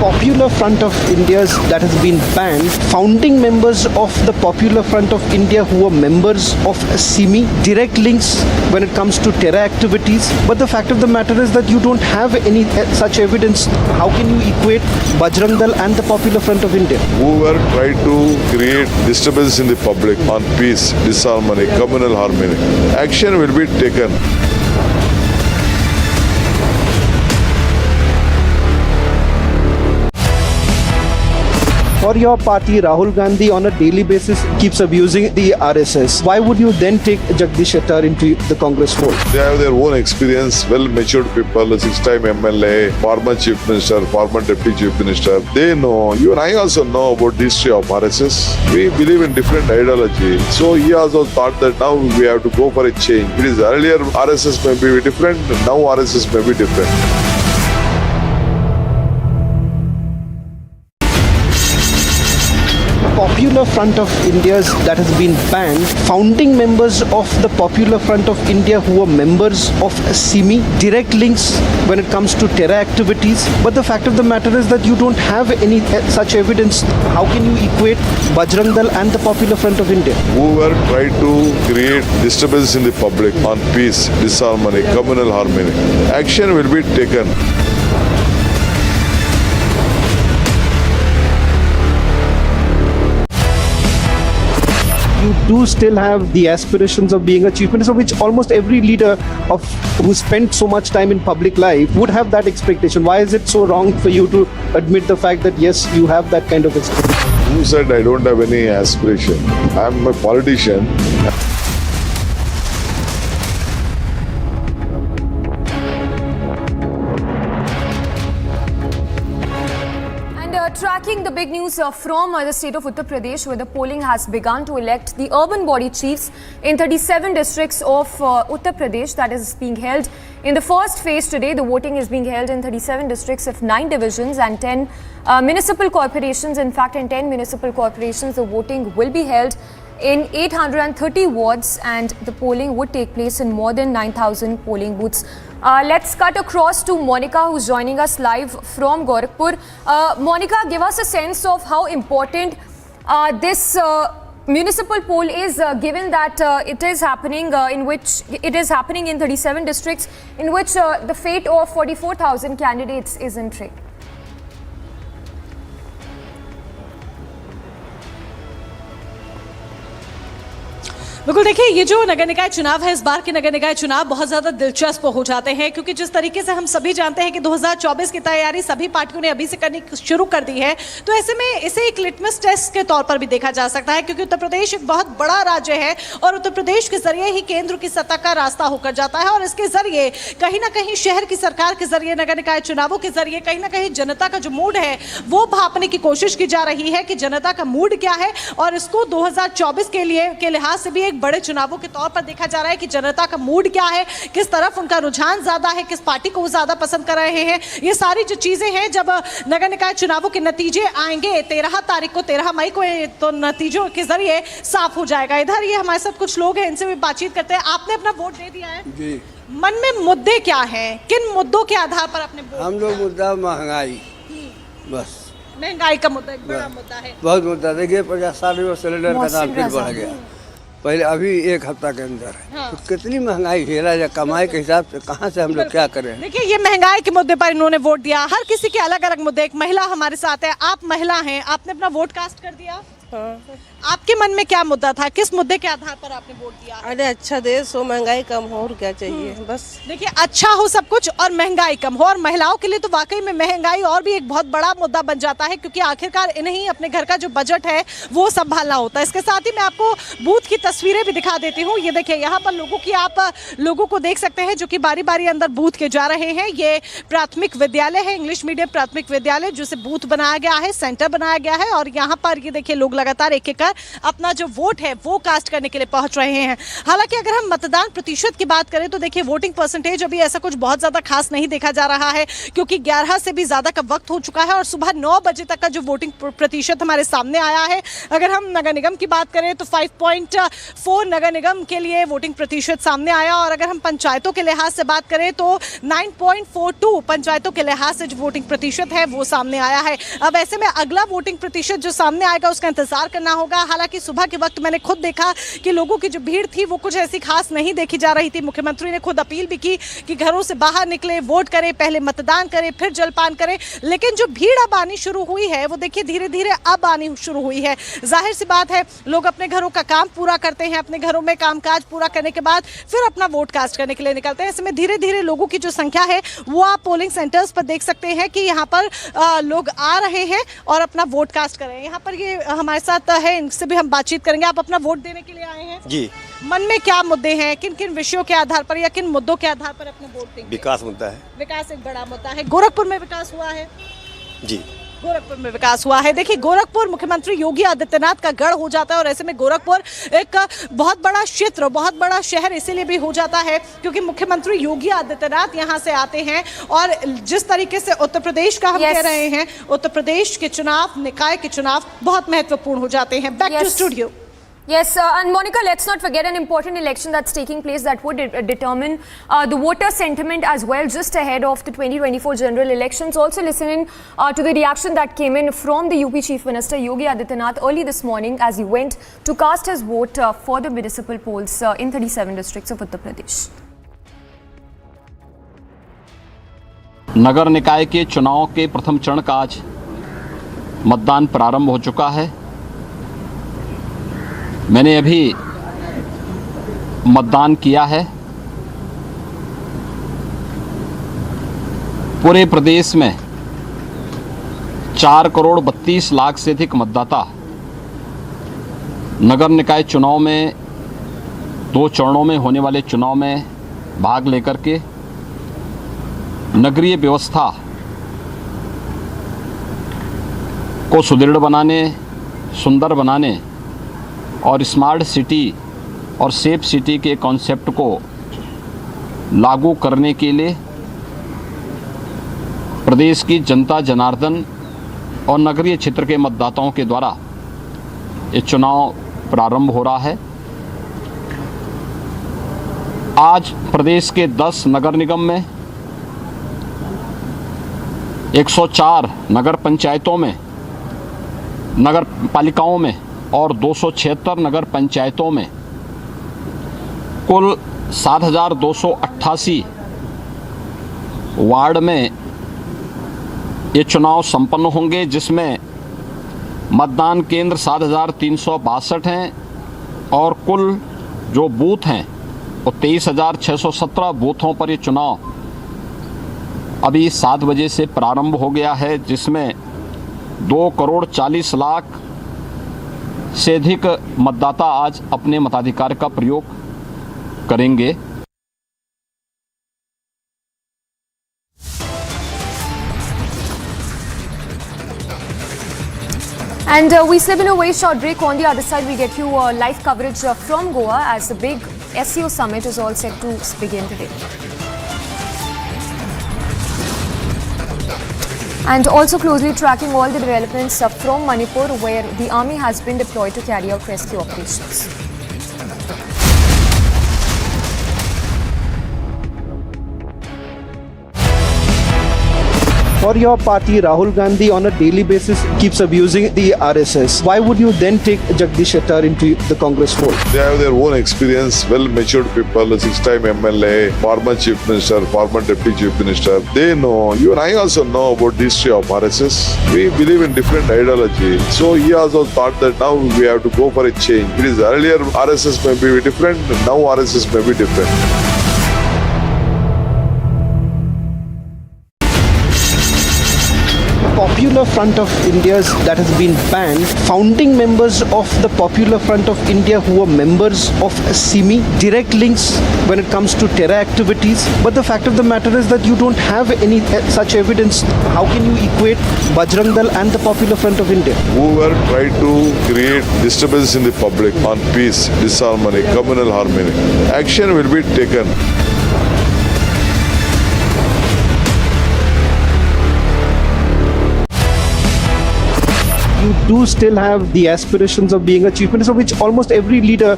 Popular Front of India's that has been banned, founding members of the Popular Front of India who were members of SIMI, direct links when it comes to terror activities. But the fact of the matter is that you don't have any such evidence. How can you equate Bajrang Dal and the Popular Front of India? Whoever tried to create disturbance in the public on peace, disharmony, communal harmony, action will be taken. or your party, Rahul Gandhi, on a daily basis keeps abusing the RSS, why would you then take Jagdish Shettar into the Congress fold? They have their own experience, well-matured people, 6-time MLA, former Chief Minister, former Deputy Chief Minister. They know. You and I also know about the history of RSS. We believe in different ideology. So he also thought that now we have to go for a change. It is earlier RSS may be different, now RSS may be different. Popular Front of India's that has been banned, founding members of the Popular Front of India who were members of SIMI, direct links when it comes to terror activities. But the fact of the matter is that you don't have any such evidence. How can you equate Bajrang Dal and the Popular Front of India? Whoever tried to create disturbance in the public on peace, disharmony, communal harmony, action will be taken. You do still have the aspirations of being a chief minister, which almost every leader who spent so much time in public life would have that expectation. Why is it so wrong for you to admit the fact that yes, you have that kind of expectation? Who said I don't have any aspiration? I'm a politician. Tracking the big news from the state of Uttar Pradesh, where the polling has begun to elect the urban body chiefs in 37 districts of Uttar Pradesh. That is being held in the first phase today. The voting is being held in 37 districts of 9 divisions and 10 municipal corporations. In fact, in 10 municipal corporations, the voting will be held in 830 wards, and the polling would take place in more than 9,000 polling booths. Let's cut across to Monica, who's joining us live from Gorakhpur. Monica, give us a sense of how important this municipal poll is, given that it is happening in 37 districts, in which the fate of 44,000 candidates is in trade. बिल्कुल, देखिए ये जो नगर निकाय चुनाव है, इस बार के नगर निकाय चुनाव बहुत ज़्यादा दिलचस्प हो जाते हैं, क्योंकि जिस तरीके से हम सभी जानते हैं कि 2024 की तैयारी सभी पार्टियों ने अभी से करनी शुरू कर दी है, तो ऐसे में इसे एक लिटमस टेस्ट के तौर पर भी देखा जा सकता है, क्योंकि उत्तर प्रदेश एक बहुत बड़ा राज्य है और उत्तर प्रदेश के जरिए ही केंद्र की सत्ता का रास्ता होकर जाता है, और इसके जरिए कहीं ना कहीं शहर की सरकार के जरिए, नगर निकाय चुनावों के जरिए कहीं ना कहीं जनता का जो मूड है वो भांपने की कोशिश की जा रही है कि जनता का मूड क्या है, और इसको 2024 के लिहाज से भी एक बड़े चुनावों के तौर पर देखा जा रहा है कि जनता का मूड क्या है, किस तरफ उनका रुझान ज्यादा है, किस पार्टी को वो ज्यादा पसंद कर रहे हैं। ये सारी जो चीजें हैं, जब नगर निकाय चुनावों के नतीजे आएंगे 13 तारीख को, 13 मई को, तो नतीजों के जरिए साफ हो जाएगा। इधर ये हमारे साथ कुछ लोग हैं, इनसे भी बातचीत करते हैं। आपने अपना वोट दे दिया है जी, मन में मुद्दे क्या हैं, किन मुद्दों के आधार पर आपने वोट? हम लोग मुद्दा महंगाई, बस महंगाई का मुद्दा एक बड़ा मुद्दा है, बहुत मुद्दा। देखिए 50-60 रुपये सिलेंडर का दाम फिर बढ़ गया, पहले अभी एक हफ्ता के अंदर है। हाँ। तो कितनी महंगाई झेला जाए, कमाई के हिसाब से कहाँ से हम लोग क्या करें। देखिए ये महंगाई के मुद्दे पर इन्होंने वोट दिया, हर किसी के अलग अलग मुद्दे। एक महिला हमारे साथ है, आप महिला हैं, आपने अपना वोट कास्ट कर दिया। हाँ। आपके मन में क्या मुद्दा था, किस मुद्दे के आधार पर आपने वोट दिया? अरे अच्छा देश हो, महंगाई कम हो, और क्या चाहिए बस। देखिए अच्छा हो सब कुछ और महंगाई कम हो, और महिलाओं के लिए तो वाकई में महंगाई और भी एक बहुत बड़ा मुद्दा बन जाता है, क्योंकि आखिरकार इन्हें अपने घर का जो बजट है वो संभालना होता है। इसके साथ ही मैं आपको बूथ की तस्वीरें भी दिखा देती हूँ। ये देखिए यहाँ पर आप लोगों को देख सकते हैं जो कि बारी बारी अंदर बूथ के जा रहे हैं। ये प्राथमिक विद्यालय है, इंग्लिश मीडियम प्राथमिक विद्यालय, जिसे बूथ बनाया गया है, सेंटर बनाया गया है, और यहाँ पर ये देखिए लोग लगातार एक एक अपना जो वोट है वो कास्ट करने के लिए पहुंच रहे हैं। हालांकि अगर हम मतदान प्रतिशत की बात करें तो देखिए वोटिंग परसेंटेज अभी ऐसा कुछ बहुत ज्यादा खास नहीं देखा जा रहा है, क्योंकि 11 से भी ज्यादा का वक्त हो चुका है और सुबह 9 बजे तक का जो वोटिंग प्रतिशत हमारे सामने आया है। अगर हम नगर निगम की बात करें तो 5.4 नगर निगम के लिए वोटिंग प्रतिशत सामने आया, और अगर हम पंचायतों के लिहाज से बात करें तो 9.42 पंचायतों के लिहाज से जो वोटिंग प्रतिशत है वो सामने आया है। अब ऐसे में अगला वोटिंग प्रतिशत जो सामने आएगा उसका इंतजार इंतजार करना होगा। हालांकि सुबह के वक्त मैंने खुद देखा कि लोगों की जो भीड़ थी वो कुछ ऐसी खास नहीं देखी जा रही थी। मुख्यमंत्री ने खुद अपील भी की कि घरों से बाहर निकले, वोट करें, पहले मतदान करें, फिर जलपान करें। लेकिन जो भीड़ अब आनी शुरू हुई है वो देखिए धीरे धीरे अब आनी शुरू हुई है। जाहिर सी बात है, लोग अपने घरों का काम पूरा करते हैं, अपने घरों में कामकाज पूरा करने के बाद फिर अपना वोट कास्ट करने के लिए निकलते हैं। ऐसे में धीरे धीरे लोगों की जो संख्या है वो आप पोलिंग सेंटर्स पर देख सकते हैं कि यहाँ पर लोग आ रहे हैं और अपना वोट कास्ट कर रहे हैं। यहाँ पर ये हमारे साथ है, इनसे भी हम बातचीत करेंगे। आप अपना वोट देने के लिए आए हैं जी। मन में क्या मुद्दे हैं, किन किन विषयों के आधार पर या किन मुद्दों के आधार पर अपना वोट देंगे? विकास मुद्दा है। विकास एक बड़ा मुद्दा है। गोरखपुर में विकास हुआ है जी। गोरखपुर में विकास हुआ है। देखिए, गोरखपुर मुख्यमंत्री योगी आदित्यनाथ का गढ़ हो जाता है और ऐसे में गोरखपुर एक बहुत बड़ा क्षेत्र, बहुत बड़ा शहर इसीलिए भी हो जाता है क्योंकि मुख्यमंत्री योगी आदित्यनाथ यहां से आते हैं। और जिस तरीके से उत्तर प्रदेश का हम कह रहे हैं, उत्तर प्रदेश के चुनाव, निकाय के चुनाव बहुत महत्वपूर्ण हो जाते हैं। Back to studio. Yes, and Monica, let's not forget an important election that's taking place that would determine the voter sentiment as well just ahead of the 2024 general elections. Also listening to the reaction that came in from the UP Chief Minister Yogi Adityanath early this morning as he went to cast his vote for the municipal polls in 37 districts of Uttar Pradesh. नगर निकाय के चुनाव के प्रथम चरण का आज मतदान प्रारंभ हो चुका है। मैंने अभी मतदान किया है। पूरे प्रदेश में 4 करोड़ 32 लाख से अधिक मतदाता नगर निकाय चुनाव में 2 चरणों में होने वाले चुनाव में भाग लेकर के नगरीय व्यवस्था को सुदृढ़ बनाने, सुंदर बनाने और स्मार्ट सिटी और सेफ सिटी के कॉन्सेप्ट को लागू करने के लिए प्रदेश की जनता जनार्दन और नगरीय क्षेत्र के मतदाताओं के द्वारा ये चुनाव प्रारंभ हो रहा है। आज प्रदेश के 10 नगर निगम में 104 नगर पंचायतों में, नगर पालिकाओं में और 276 नगर पंचायतों में कुल 7,288 वार्ड में ये चुनाव संपन्न होंगे, जिसमें मतदान केंद्र 7,362 हैं और कुल जो बूथ हैं वो 23,617 बूथों पर ये चुनाव अभी 7 बजे से प्रारंभ हो गया है, जिसमें 2 करोड़ 40 लाख से अधिक मतदाता आज अपने मताधिकार का प्रयोग करेंगे। And we slip in a very short break. On the other side, we get you live coverage from Goa as the big SEO summit is all set to begin today. And also closely tracking all the developments from Manipur, where the army has been deployed to carry out rescue operations. For your party, Rahul Gandhi on a daily basis keeps abusing the RSS. Why would you then take Jagdish Shettar into the Congress fold? They have their own experience, well-matured people, 6-time MLA, former Chief Minister, former Deputy Chief Minister. They know, you and I also know about the history of RSS. We believe in different ideology. So he also thought that now we have to go for a change. It is earlier RSS may be different, now RSS may be different. Popular Front of India's that has been banned, founding members of the Popular Front of India who were members of SIMI, direct links when it comes to terror activities. But the fact of the matter is that you don't have any such evidence. How can you equate Bajrang Dal and the Popular Front of India? Whoever tried to create disturbance in the public on peace, disharmony, communal harmony, action will be taken. You do still have the aspirations of being a chief minister, which almost every leader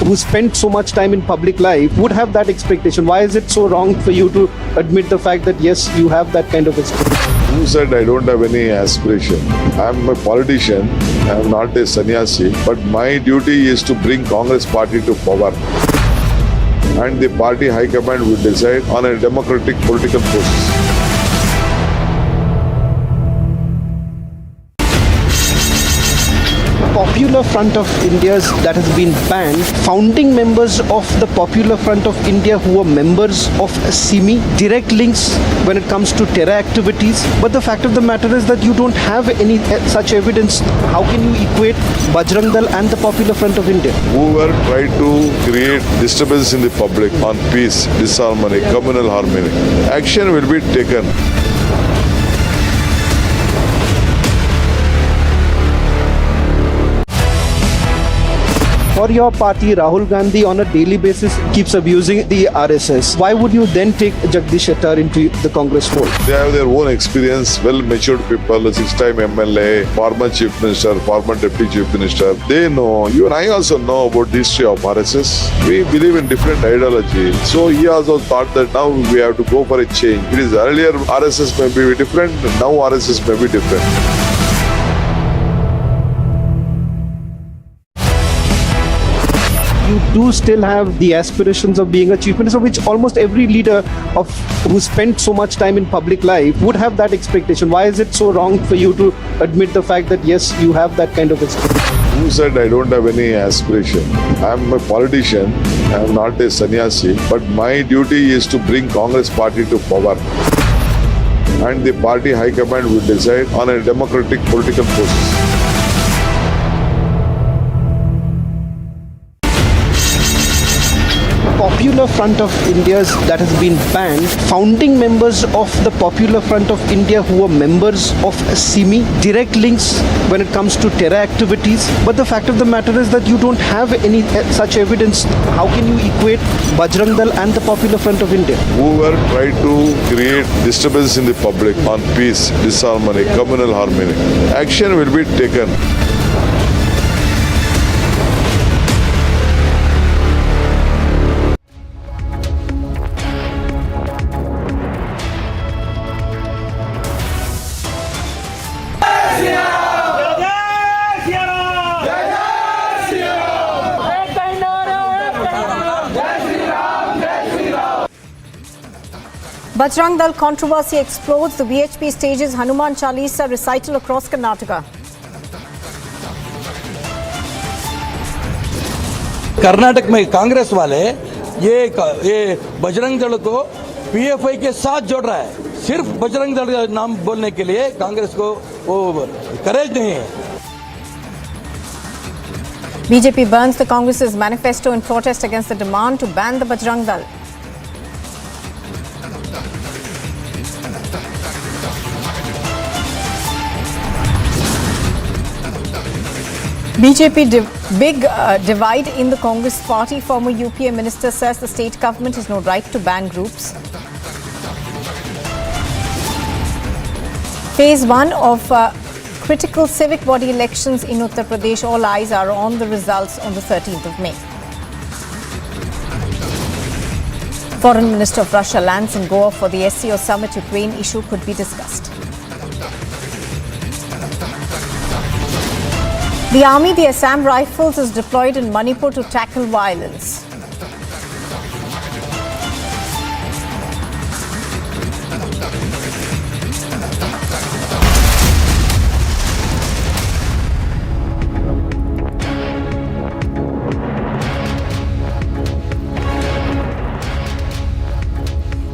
who spent so much time in public life would have that expectation. Why is it so wrong for you to admit the fact that yes, you have that kind of expectation? Who said I don't have any aspiration? I am a politician. I am not a sannyasi. But my duty is to bring Congress party to power. And the party high command will decide on a democratic political process. Popular Front of India's that has been banned, founding members of the Popular Front of India who are members of SIMI, direct links when it comes to terror activities. But the fact of the matter is that you don't have any such evidence. How can you equate Bajrang Dal and the Popular Front of India? Whoever tried to create disturbance in the public on peace, disharmony, communal harmony, action will be taken. For your party, Rahul Gandhi on a daily basis keeps abusing the RSS. Why would you then take Jagdish Shettar into the Congress fold? They have their own experience, well-matured people, 6-time MLA, former Chief Minister, former Deputy Chief Minister. They know, you and I also know about the history of RSS. We believe in different ideology. So he also thought that now we have to go for a change. It is earlier RSS may be different, now RSS may be different. You do still have the aspirations of being a chief minister, which almost every leader who spent so much time in public life would have that expectation. Why is it so wrong for you to admit the fact that yes, you have that kind of expectation? Who said I don't have any aspiration? I am a politician. I am not a sannyasi. But my duty is to bring Congress party to power. And the party high command will decide on a democratic political process. Popular Front of India's that has been banned, founding members of the Popular Front of India who are members of SIMI, direct links when it comes to terror activities. But the fact of the matter is that you don't have any such evidence. How can you equate Bajrang Dal and the Popular Front of India? Whoever tried to create disturbance in the public on peace, disharmony, communal harmony, action will be taken. Bajrang Dal controversy explodes. The BHP stages Hanuman Chalisa recital across Karnataka. Karnataka में कांग्रेस वाले ये बजरंग दल को PFI के साथ जोड़ रहा है। सिर्फ बजरंग दल का नाम बोलने के लिए कांग्रेस को वो करेज नहीं है। BJP burns the Congress's manifesto in protest against the demand to ban the Bajrang Dal. BJP big divide in the Congress party. Former UPA minister says the state government has no right to ban groups. Phase 1 of critical civic body elections in Uttar Pradesh. All eyes are on the results on the 13th of May. Foreign Minister of Russia lands in Goa for the SCO summit. Ukraine issue could be discussed. The army, the Assam Rifles, is deployed in Manipur to tackle violence.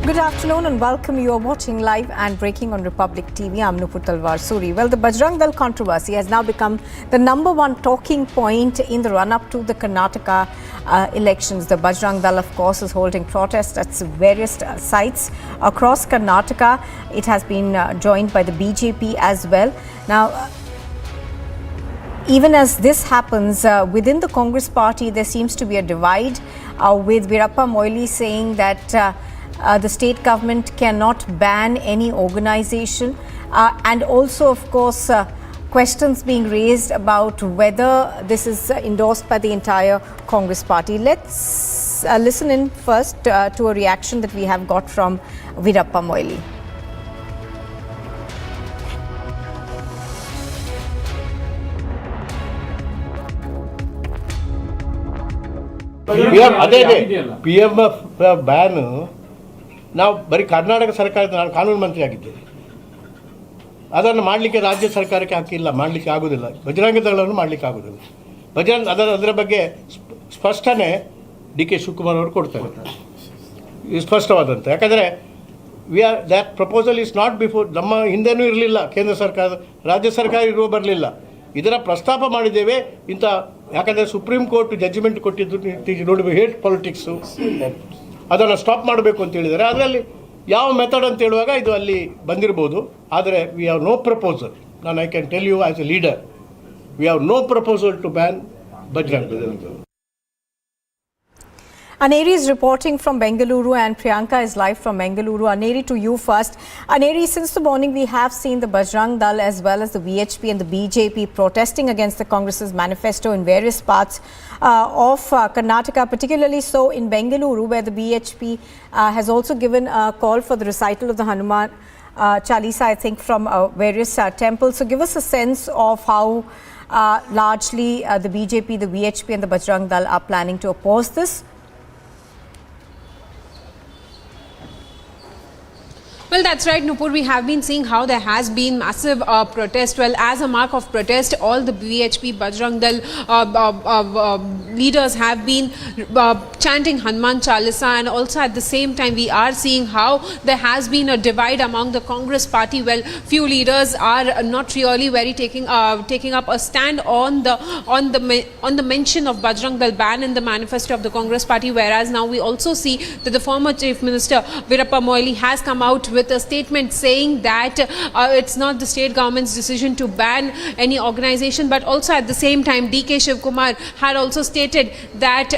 Good afternoon and welcome. You are watching live and breaking on Republic TV. I'm Nupur Talwar Suri. Well, the Bajrang Dal controversy has now become the #1 talking point in the run-up to the Karnataka elections. The Bajrang Dal, of course, is holding protests at various sites across Karnataka. It has been joined by the BJP as well. Now, even as this happens, within the Congress party, there seems to be a divide with Veerappa Moily saying that the state government cannot ban any organization, and also, of course, questions being raised about whether this is endorsed by the entire Congress party. Let's listen in first to a reaction that we have got from Veerappa Moily. ಅದೇ PMF ban ನಾವು ಬರೀ ಕರ್ನಾಟಕ ಸರ್ಕಾರದ, ನಾನು ಕಾನೂನು ಮಂತ್ರಿ ಆಗಿದ್ದೆ, ಅದನ್ನು ಮಾಡಲಿಕ್ಕೆ ರಾಜ್ಯ ಸರ್ಕಾರಕ್ಕೆ ಹಾಕಿಲ್ಲ, ಮಾಡಲಿಕ್ಕೆ ಆಗೋದಿಲ್ಲ. ಬಜರಂಗ ದಳವನ್ನು ಮಾಡಲಿಕ್ಕೆ ಆಗೋದಿಲ್ಲ. ಅದರ ಬಗ್ಗೆ ಸ್ಪಷ್ಟನೆ DK ಶಿವಕುಮಾರ್ ಅವರು ಕೊಡ್ತಾರೆ, ಸ್ಪಷ್ಟವಾದಂಥ. ಯಾಕಂದರೆ that proposal is not before, ನಮ್ಮ ಹಿಂದೆನೂ ಇರಲಿಲ್ಲ, ಕೇಂದ್ರ ಸರ್ಕಾರ ರಾಜ್ಯ ಸರ್ಕಾರ ಇರುವ ಬರಲಿಲ್ಲ. ಇದರ ಪ್ರಸ್ತಾಪ ಮಾಡಿದ್ದೇವೆ ಇಂಥ, ಯಾಕಂದರೆ ಸುಪ್ರೀಂ ಕೋರ್ಟ್ ಜಡ್ಜ್ಮೆಂಟ್ ಕೊಟ್ಟಿದ್ದು ನೋಡಿ, ಹೇಟ್ ಪಾಲಿಟಿಕ್ಸು ಅದನ್ನು ಸ್ಟಾಪ್ ಮಾಡಬೇಕು ಅಂತ ಹೇಳಿದ್ದಾರೆ. ಅದರಲ್ಲಿ ಯಾವ ಮೆಥಡ್ ಅಂತ ಹೇಳುವಾಗ ಇದು ಅಲ್ಲಿ ಬಂದಿರ್ಬೋದು, ಆದರೆ ವಿ ಹ್ಯಾವ್ ನೋ ಪ್ರಪೋಸಲ್. ನಾನು I can tell you as a leader, we have no proposal to ban Bajrang Dal. Aneri is reporting from Bengaluru and Priyanka is live from Bengaluru. Aneri, to you first. Aneri, since the morning we have seen the Bajrang Dal as well as the VHP and the BJP protesting against the Congress's manifesto in various parts of Karnataka, particularly so in Bengaluru, where the BHP has also given a call for the recital of the Hanuman Chalisa, I think, from various temples. So give us a sense of how largely the BJP, the VHP and the Bajrang Dal are planning to oppose this. Well, that's right, Nupur. We have been seeing how there has been massive protest. Well, as a mark of protest, all the VHP, Bajrang Dal leaders have been chanting Hanuman Chalisa, and also at the same time we are seeing how there has been a divide among the Congress party. Well, few leaders are not really very taking up a stand on the mention of Bajrang Dal ban in the manifesto of the Congress party, whereas now we also see that the former Chief Minister Veerappa Moily has come out with a statement saying that it's not the state government's decision to ban any organization, but also at the same time DK Shivkumar had also stated that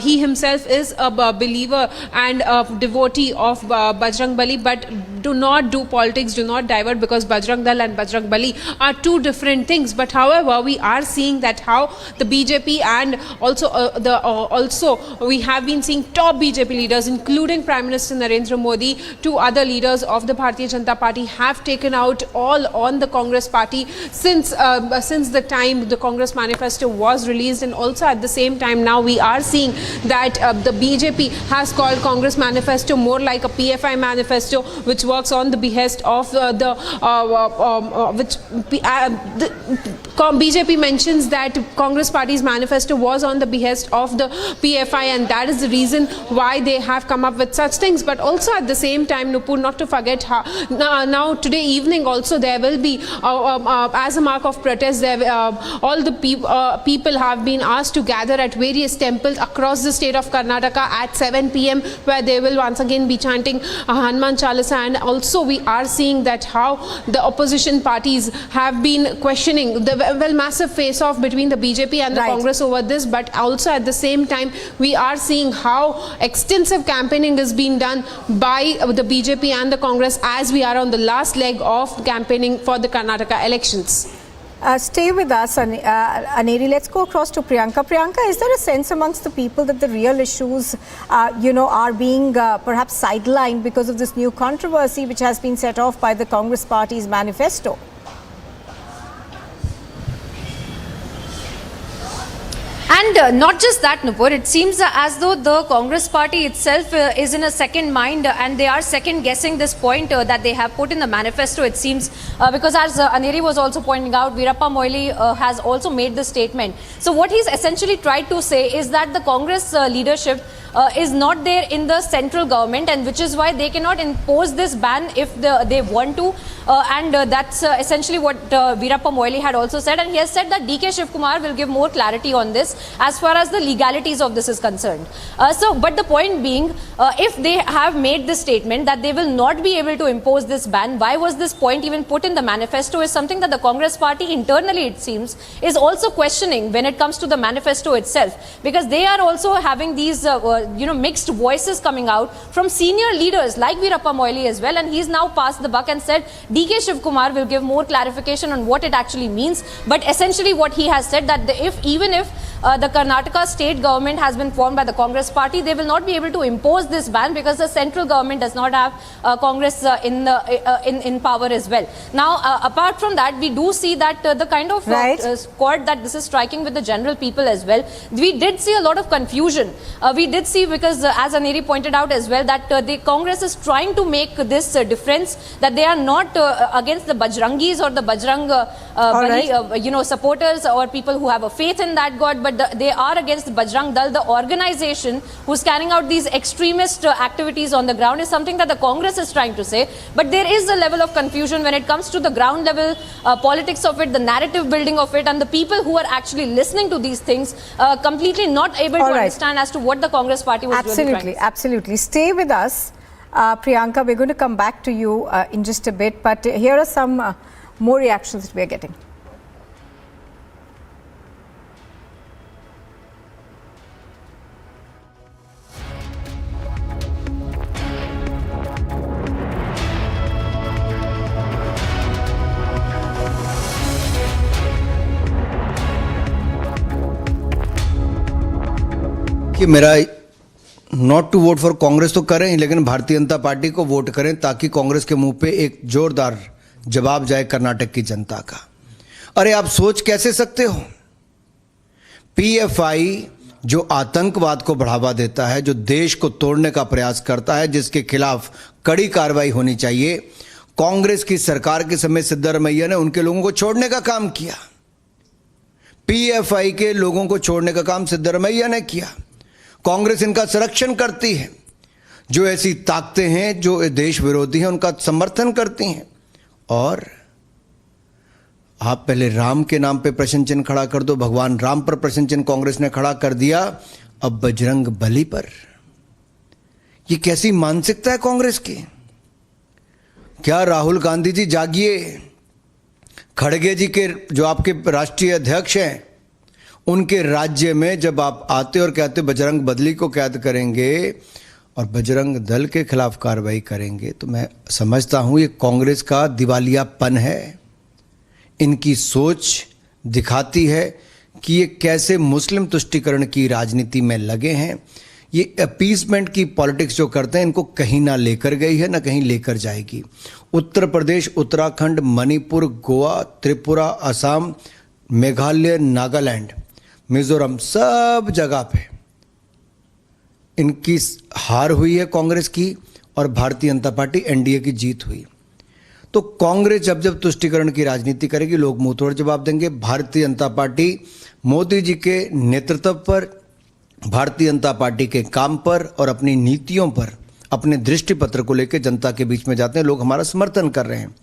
he himself is a believer and a devotee of Bajrang Bali, but do not do politics, do not divert, because Bajrang Dal and Bajrang Bali are two different things. But however, we are seeing that how the BJP and also we have been seeing top BJP leaders, including Prime Minister Narendra Modi, to other leaders of the Bharatiya Janata Party, have taken out all on the Congress party since the time the Congress manifesto was released. And also at the same time now we are seeing that the BJP has called Congress manifesto more like a PFI manifesto, which works on the behest of BJP mentions that Congress party's manifesto was on the behest of the PFI, and that is the reason why they have come up with such things. But also at the same time, Nupur, not to forget how now today evening also there will be as a mark of protest, all the people have been asked to gather at various temples across the state of Karnataka at 7 p.m. where they will once again be chanting Hanuman Chalisa. And also we are seeing that how the opposition parties have been questioning the massive face-off between the BJP and the Congress over this. But also at the same time we are seeing how extensive campaigning is being done by the BJP and the Congress as we are on the last leg of campaigning for the Karnataka elections. Stay with us, Aneri. Let's go across to Priyanka. Priyanka, is there a sense amongst the people that the real issues, are being perhaps sidelined because of this new controversy which has been set off by the Congress party's manifesto? And not just that, Nupur, it seems as though the Congress party itself is in a second mind and they are second guessing this point that they have put in the manifesto, it seems, because as Aneri was also pointing out, Veerappa Moily has also made this statement. So what he's essentially tried to say is that the Congress leadership is not there in the central government, and which is why they cannot impose this ban if they want to. And that's essentially what Veerappa Moily had also said, and he has said that DK Shivkumar will give more clarity on this as far as the legalities of this is concerned. But the point being, if they have made this statement that they will not be able to impose this ban, why was this point even put in the manifesto is something that the Congress party internally, it seems, is also questioning when it comes to the manifesto itself, because they are also having these mixed voices coming out from senior leaders like Veerappa Moily as well, and he's now passed the buck and said DK Shivkumar will give more clarification on what it actually means. But essentially what he has said that even if the Karnataka state government has been formed by the Congress party. They will not be able to impose this ban because the central government does not have Congress in power as well. Now, apart from that, we do see that the kind of chord that this is striking with the general people as well. We did see a lot of confusion. We did see, because as Aneri pointed out as well, that the Congress is trying to make this difference, that they are not against the Bajrangis or the Bajrang supporters or people who have a faith in that God, but they are against Bajrang Dal, the organization who's carrying out these extremist activities on the ground, is something that the Congress is trying to say. But there is a level of confusion when it comes to the ground level politics of it, the narrative building of it, and the people who are actually listening to these things completely not able to understand as to what the Congress party was really trying to say. Absolutely. Stay with us. Priyanka, we're going to come back to you in just a bit, but here are some more reactions that we are getting. कि मेरा not to vote for Congress तो करें, लेकिन Bharatiya Janata party को vote करें ताकि कांग्रेस के मुंह पे एक जोरदार जवाब जाए कर्नाटक की जनता का। अरे आप सोच कैसे सकते हो? पीएफआई जो आतंकवाद को बढ़ावा देता है, जो देश को तोड़ने का प्रयास करता है, जिसके खिलाफ कड़ी कार्रवाई होनी चाहिए, कांग्रेस की सरकार के समय सिद्धरमैया ने उनके लोगों को छोड़ने का काम किया। पीएफआई के लोगों को छोड़ने का काम सिद्धरमैया ने किया। कांग्रेस इनका संरक्षण करती है। जो ऐसी ताकतें हैं जो देश विरोधी हैं उनका समर्थन करती हैं। और आप पहले राम के नाम पे प्रश्न चिन्ह खड़ा कर दो, भगवान राम पर प्रश्न चिन्ह कांग्रेस ने खड़ा कर दिया, अब बजरंग बली पर। ये कैसी मानसिकता है कांग्रेस की? क्या राहुल गांधी जी जागिए, खड़गे जी के जो आपके राष्ट्रीय अध्यक्ष हैं, उनके राज्य में जब आप आते और कहते बजरंग बली को कैद करेंगे और बजरंग दल के खिलाफ कार्रवाई करेंगे, तो मैं समझता हूं ये कांग्रेस का दिवालियापन है। इनकी सोच दिखाती है कि ये कैसे मुस्लिम तुष्टीकरण की राजनीति में लगे हैं। ये अपीसमेंट की पॉलिटिक्स जो करते हैं, इनको कहीं ना लेकर गई है ना कहीं लेकर जाएगी। उत्तर प्रदेश, उत्तराखंड, मणिपुर, गोवा, त्रिपुरा, असम, मेघालय, नागालैंड, मिजोरम, सब जगह पे इनकी हार हुई है कांग्रेस की और भारतीय जनता पार्टी एनडीए की जीत हुई। तो कांग्रेस जब जब तुष्टीकरण की राजनीति करेगी, लोग मुंह तोड़ जवाब देंगे। भारतीय जनता पार्टी मोदी जी के नेतृत्व पर, भारतीय जनता पार्टी के काम पर और अपनी नीतियों पर, अपने दृष्टिपत्र को लेकर जनता के बीच में जाते हैं। लोग हमारा समर्थन कर रहे हैं।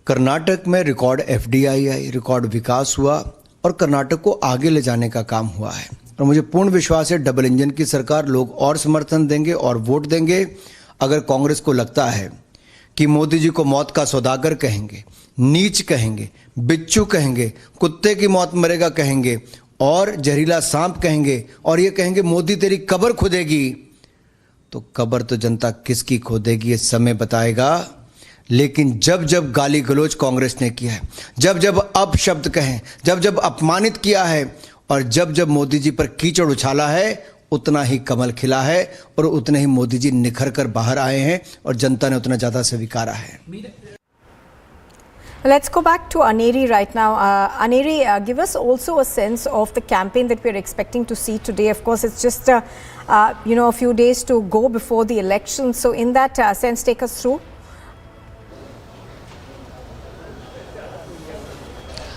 कर्नाटक में रिकॉर्ड एफडीआई आई, रिकॉर्ड विकास हुआ और कर्नाटक को आगे ले जाने का काम हुआ है। और मुझे पूर्ण विश्वास है डबल इंजन की सरकार, लोग और समर्थन देंगे और वोट देंगे। अगर कांग्रेस को लगता है कि मोदी जी को मौत का सौदागर कहेंगे, नीच कहेंगे, बिच्छू कहेंगे, कुत्ते की मौत मरेगा कहेंगे और जहरीला सांप कहेंगे और ये कहेंगे मोदी तेरी कब्र खुदेगी, तो कब्र तो जनता किसकी खोदेगी ये समय बताएगा। लेकिन जब जब गाली गलौज कांग्रेस ने किया है, जब जब अपशब्द कहें, जब जब अपमानित किया है और जब जब मोदी जी पर कीचड़ उछाला है, उतना ही कमल खिला है और उतने ही मोदी जी निखर कर बाहर आए हैं और जनता ने उतना ज़्यादा स्वीकारा है। Let's go back to Aneri right now. Aneri, give us also a sense of the campaign that we're expecting to see today. Of course, it's just a few days to go before the election. So in that sense, take us through.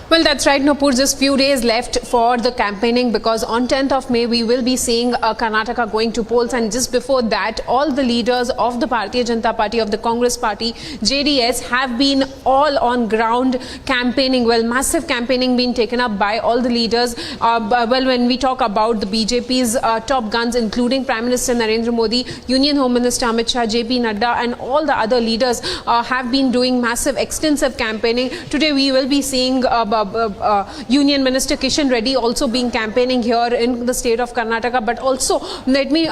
Well, that's right, Nupur. Just few days left for the campaigning, because on 10th of May we will be seeing Karnataka going to polls, and just before that all the leaders of the Bharatiya Janata Party, of the Congress Party, JDS, have been all on ground campaigning. Well, massive campaigning being taken up by all the leaders. Well, when we talk about the BJP's top guns, including Prime Minister Narendra Modi, Union Home Minister Amit Shah, JP Nadda and all the other leaders have been doing massive extensive campaigning. Today we will be seeing Union Minister Kishan Reddy also being campaigning here in the state of Karnataka. But also let me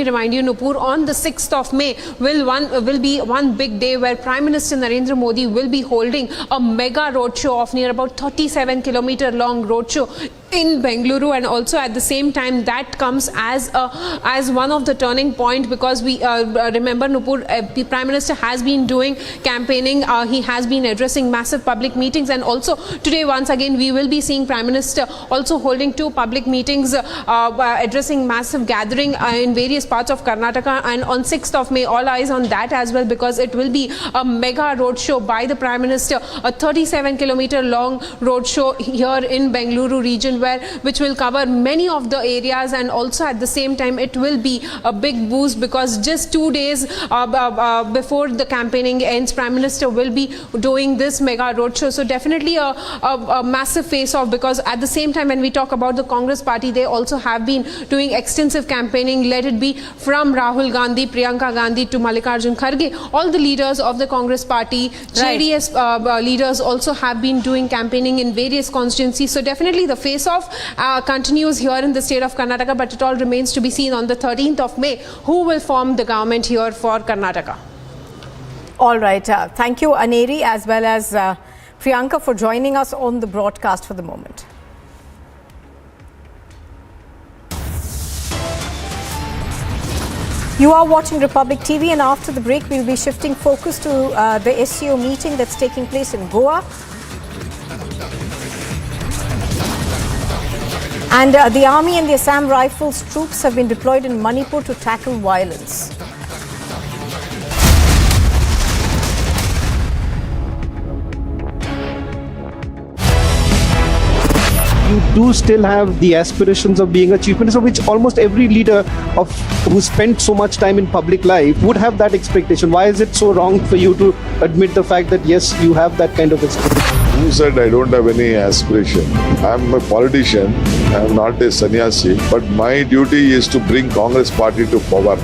remind you, Nupur, on the 6th of May will be one big day where Prime Minister Narendra Modi will be holding a mega roadshow of near about 37 kilometer long roadshow in Bengaluru, and also at the same time that comes as one of the turning point, because we remember Nupur, the Prime Minister has been doing campaigning, he has been addressing massive public meetings, and also today once again we will be seeing Prime Minister also holding 2 public meetings, addressing massive gathering in various parts of Karnataka, and on 6th of May all eyes on that as well, because it will be a mega roadshow by the Prime Minister, a 37-kilometer long roadshow here in Bengaluru region, which will cover many of the areas, and also at the same time it will be a big boost, because just 2 days before the campaigning ends, Prime Minister will be doing this mega roadshow. So definitely a massive face-off, because at the same time when we talk about the Congress party, they also have been doing extensive campaigning, let it be from Rahul Gandhi, Priyanka Gandhi to Mallikarjun Kharge. All the leaders of the Congress party, JDS leaders also have been doing campaigning in various constituencies. So definitely the face-off continues here in the state of Karnataka, but it all remains to be seen on the 13th of May who will form the government here for Karnataka. All right. Thank you, Aneri, as well as Priyanka, for joining us on the broadcast for the moment. You are watching Republic TV, and after the break we will be shifting focus to the SCO meeting that's taking place in Goa. And the Army and the Assam Rifles troops have been deployed in Manipur to tackle violence. You do still have the aspirations of being a chief minister, which almost every leader who spent so much time in public life would have that expectation. Why is it so wrong for you to admit the fact that yes, you have that kind of expectation? Who said I don't have any aspiration? I'm a politician, I'm not a sannyasi, but my duty is to bring Congress party to power.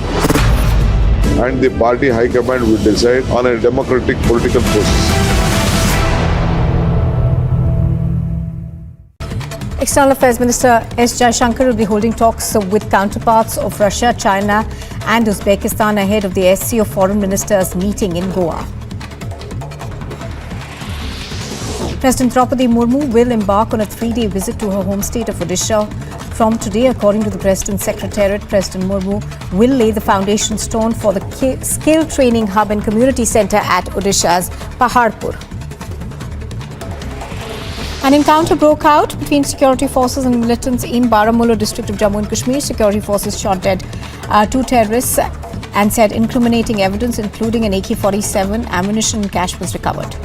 And the party high command will decide on a democratic political process. External Affairs Minister S. Jaishankar will be holding talks with counterparts of Russia, China and Uzbekistan ahead of the SCO Foreign Ministers meeting in Goa. President Draupadi Murmu will embark on a 3-day visit to her home state of Odisha from today. According to the President's Secretariat, President Murmu will lay the foundation stone for the skill training hub and community centre at Odisha's Paharpur. An encounter broke out between security forces and militants in Baramulla district of Jammu and Kashmir. Security forces shot dead 2 terrorists and said incriminating evidence, including an AK-47, ammunition and cash, was recovered.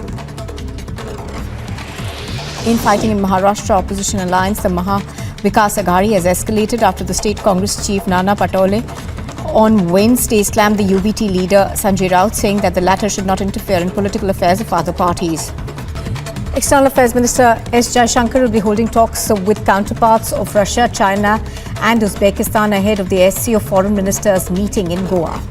Infighting in Maharashtra opposition alliance, the Maha Vikas Aghadi, has escalated after the state Congress chief Nana Patole on Wednesday slammed the UBT leader Sanjay Raut, saying that the latter should not interfere in political affairs of other parties. External Affairs Minister S. Jaishankar will be holding talks with counterparts of Russia, China and Uzbekistan ahead of the SCO Foreign Ministers meeting in Goa.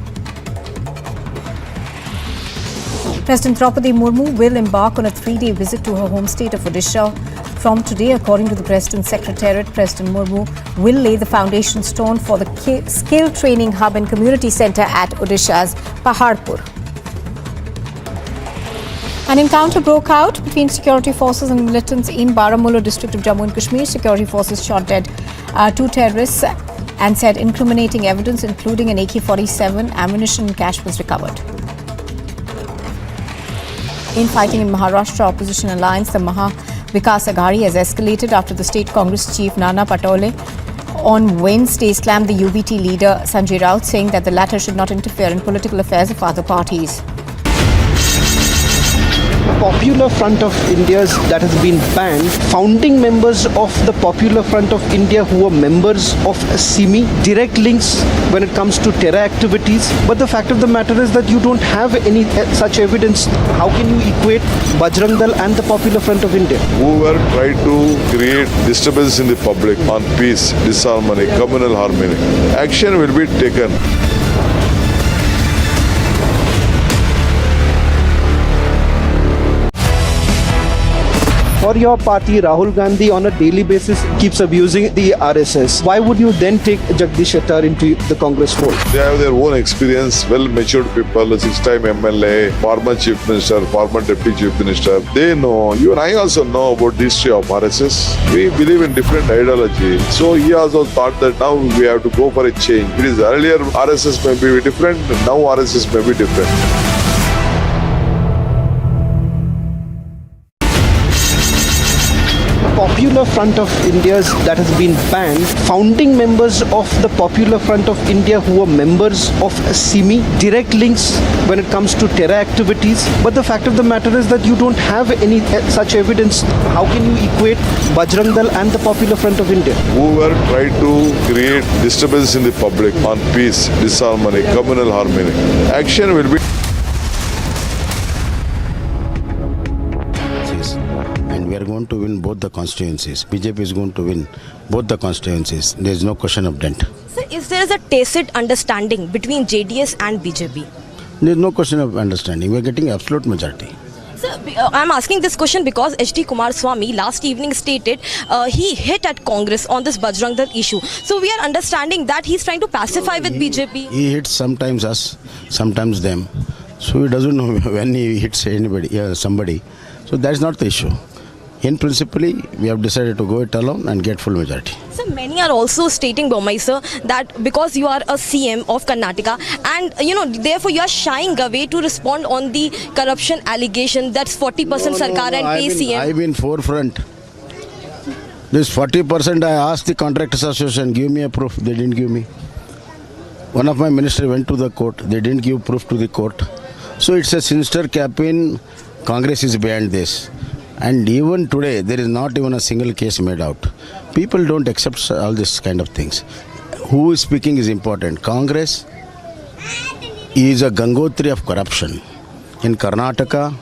President Draupadi Murmu will embark on a 3-day visit to her home state of Odisha from today. According to the President's Secretariat, President Murmu will lay the foundation stone for the skill training hub and community centre at Odisha's Paharpur. An encounter broke out between security forces and militants in Baramulla district of Jammu and Kashmir. Security forces shot dead 2 terrorists and said incriminating evidence, including an AK-47, ammunition and cash, was recovered. Infighting in Maharashtra opposition alliance, the Maha Vikas Aghadi, has escalated after the state Congress chief Nana Patole on Wednesday slammed the UBT leader Sanjay Raut, saying that the latter should not interfere in political affairs of other parties. Popular Front of India's that has been banned, founding members of the Popular Front of India who were members of SIMI, direct links when it comes to terror activities. But the fact of the matter is that you don't have any such evidence. How can you equate Bajrang Dal and the Popular Front of India? Whoever tried to create disturbance in the public on peace, disharmony, communal harmony, action will be taken. for your party, Rahul Gandhi, on a daily basis keeps abusing the RSS, why would you then take Jagdish Shettar into the Congress fold? They have their own experience, well-matured people, 6-time MLA, former Chief Minister, former Deputy Chief Minister. They know. You and I also know about the history of RSS. We believe in different ideology. So he also thought that now we have to go for a change. It is earlier RSS may be different, now RSS may be different. Popular Front of India's that has been banned, founding members of the Popular Front of India who were members of SIMI, direct links when it comes to terror activities. But the fact of the matter is that you don't have any such evidence. How can you equate Bajrang Dal and the Popular Front of India? Whoever tried to create disturbance in the public on peace, disharmony, communal harmony, action will be. And we are going to win both the constituencies. BJP is going to win both the constituencies. There is no question of dent. Sir, is there a tacit understanding between JDS and BJP? There is no question of understanding. We are getting absolute majority. Sir, I'm asking this question because H.D. Kumaraswamy last evening stated he hit at Congress on this Bajrang Dal issue. So we are understanding that he's trying to pacify with BJP. He hits sometimes us, sometimes them. So he doesn't know when he hits anybody, somebody. So that's not the issue. In principally, we have decided to go it alone and get full majority. So many are also stating, Bomai sir, that because you are a CM of Karnataka and therefore you are shying away to respond on the corruption allegation that's 40% Sarkar and pay CM. I've been forefront. This 40% I asked the Contractors Association, give me a proof. They didn't give me. One of my ministers went to the court. They didn't give proof to the court. So it's a sinister campaign. Congress is behind this. And even today, there is not even a single case made out. People don't accept all this kind of things. Who is speaking is important. Congress is a Gangotri of corruption. In Karnataka,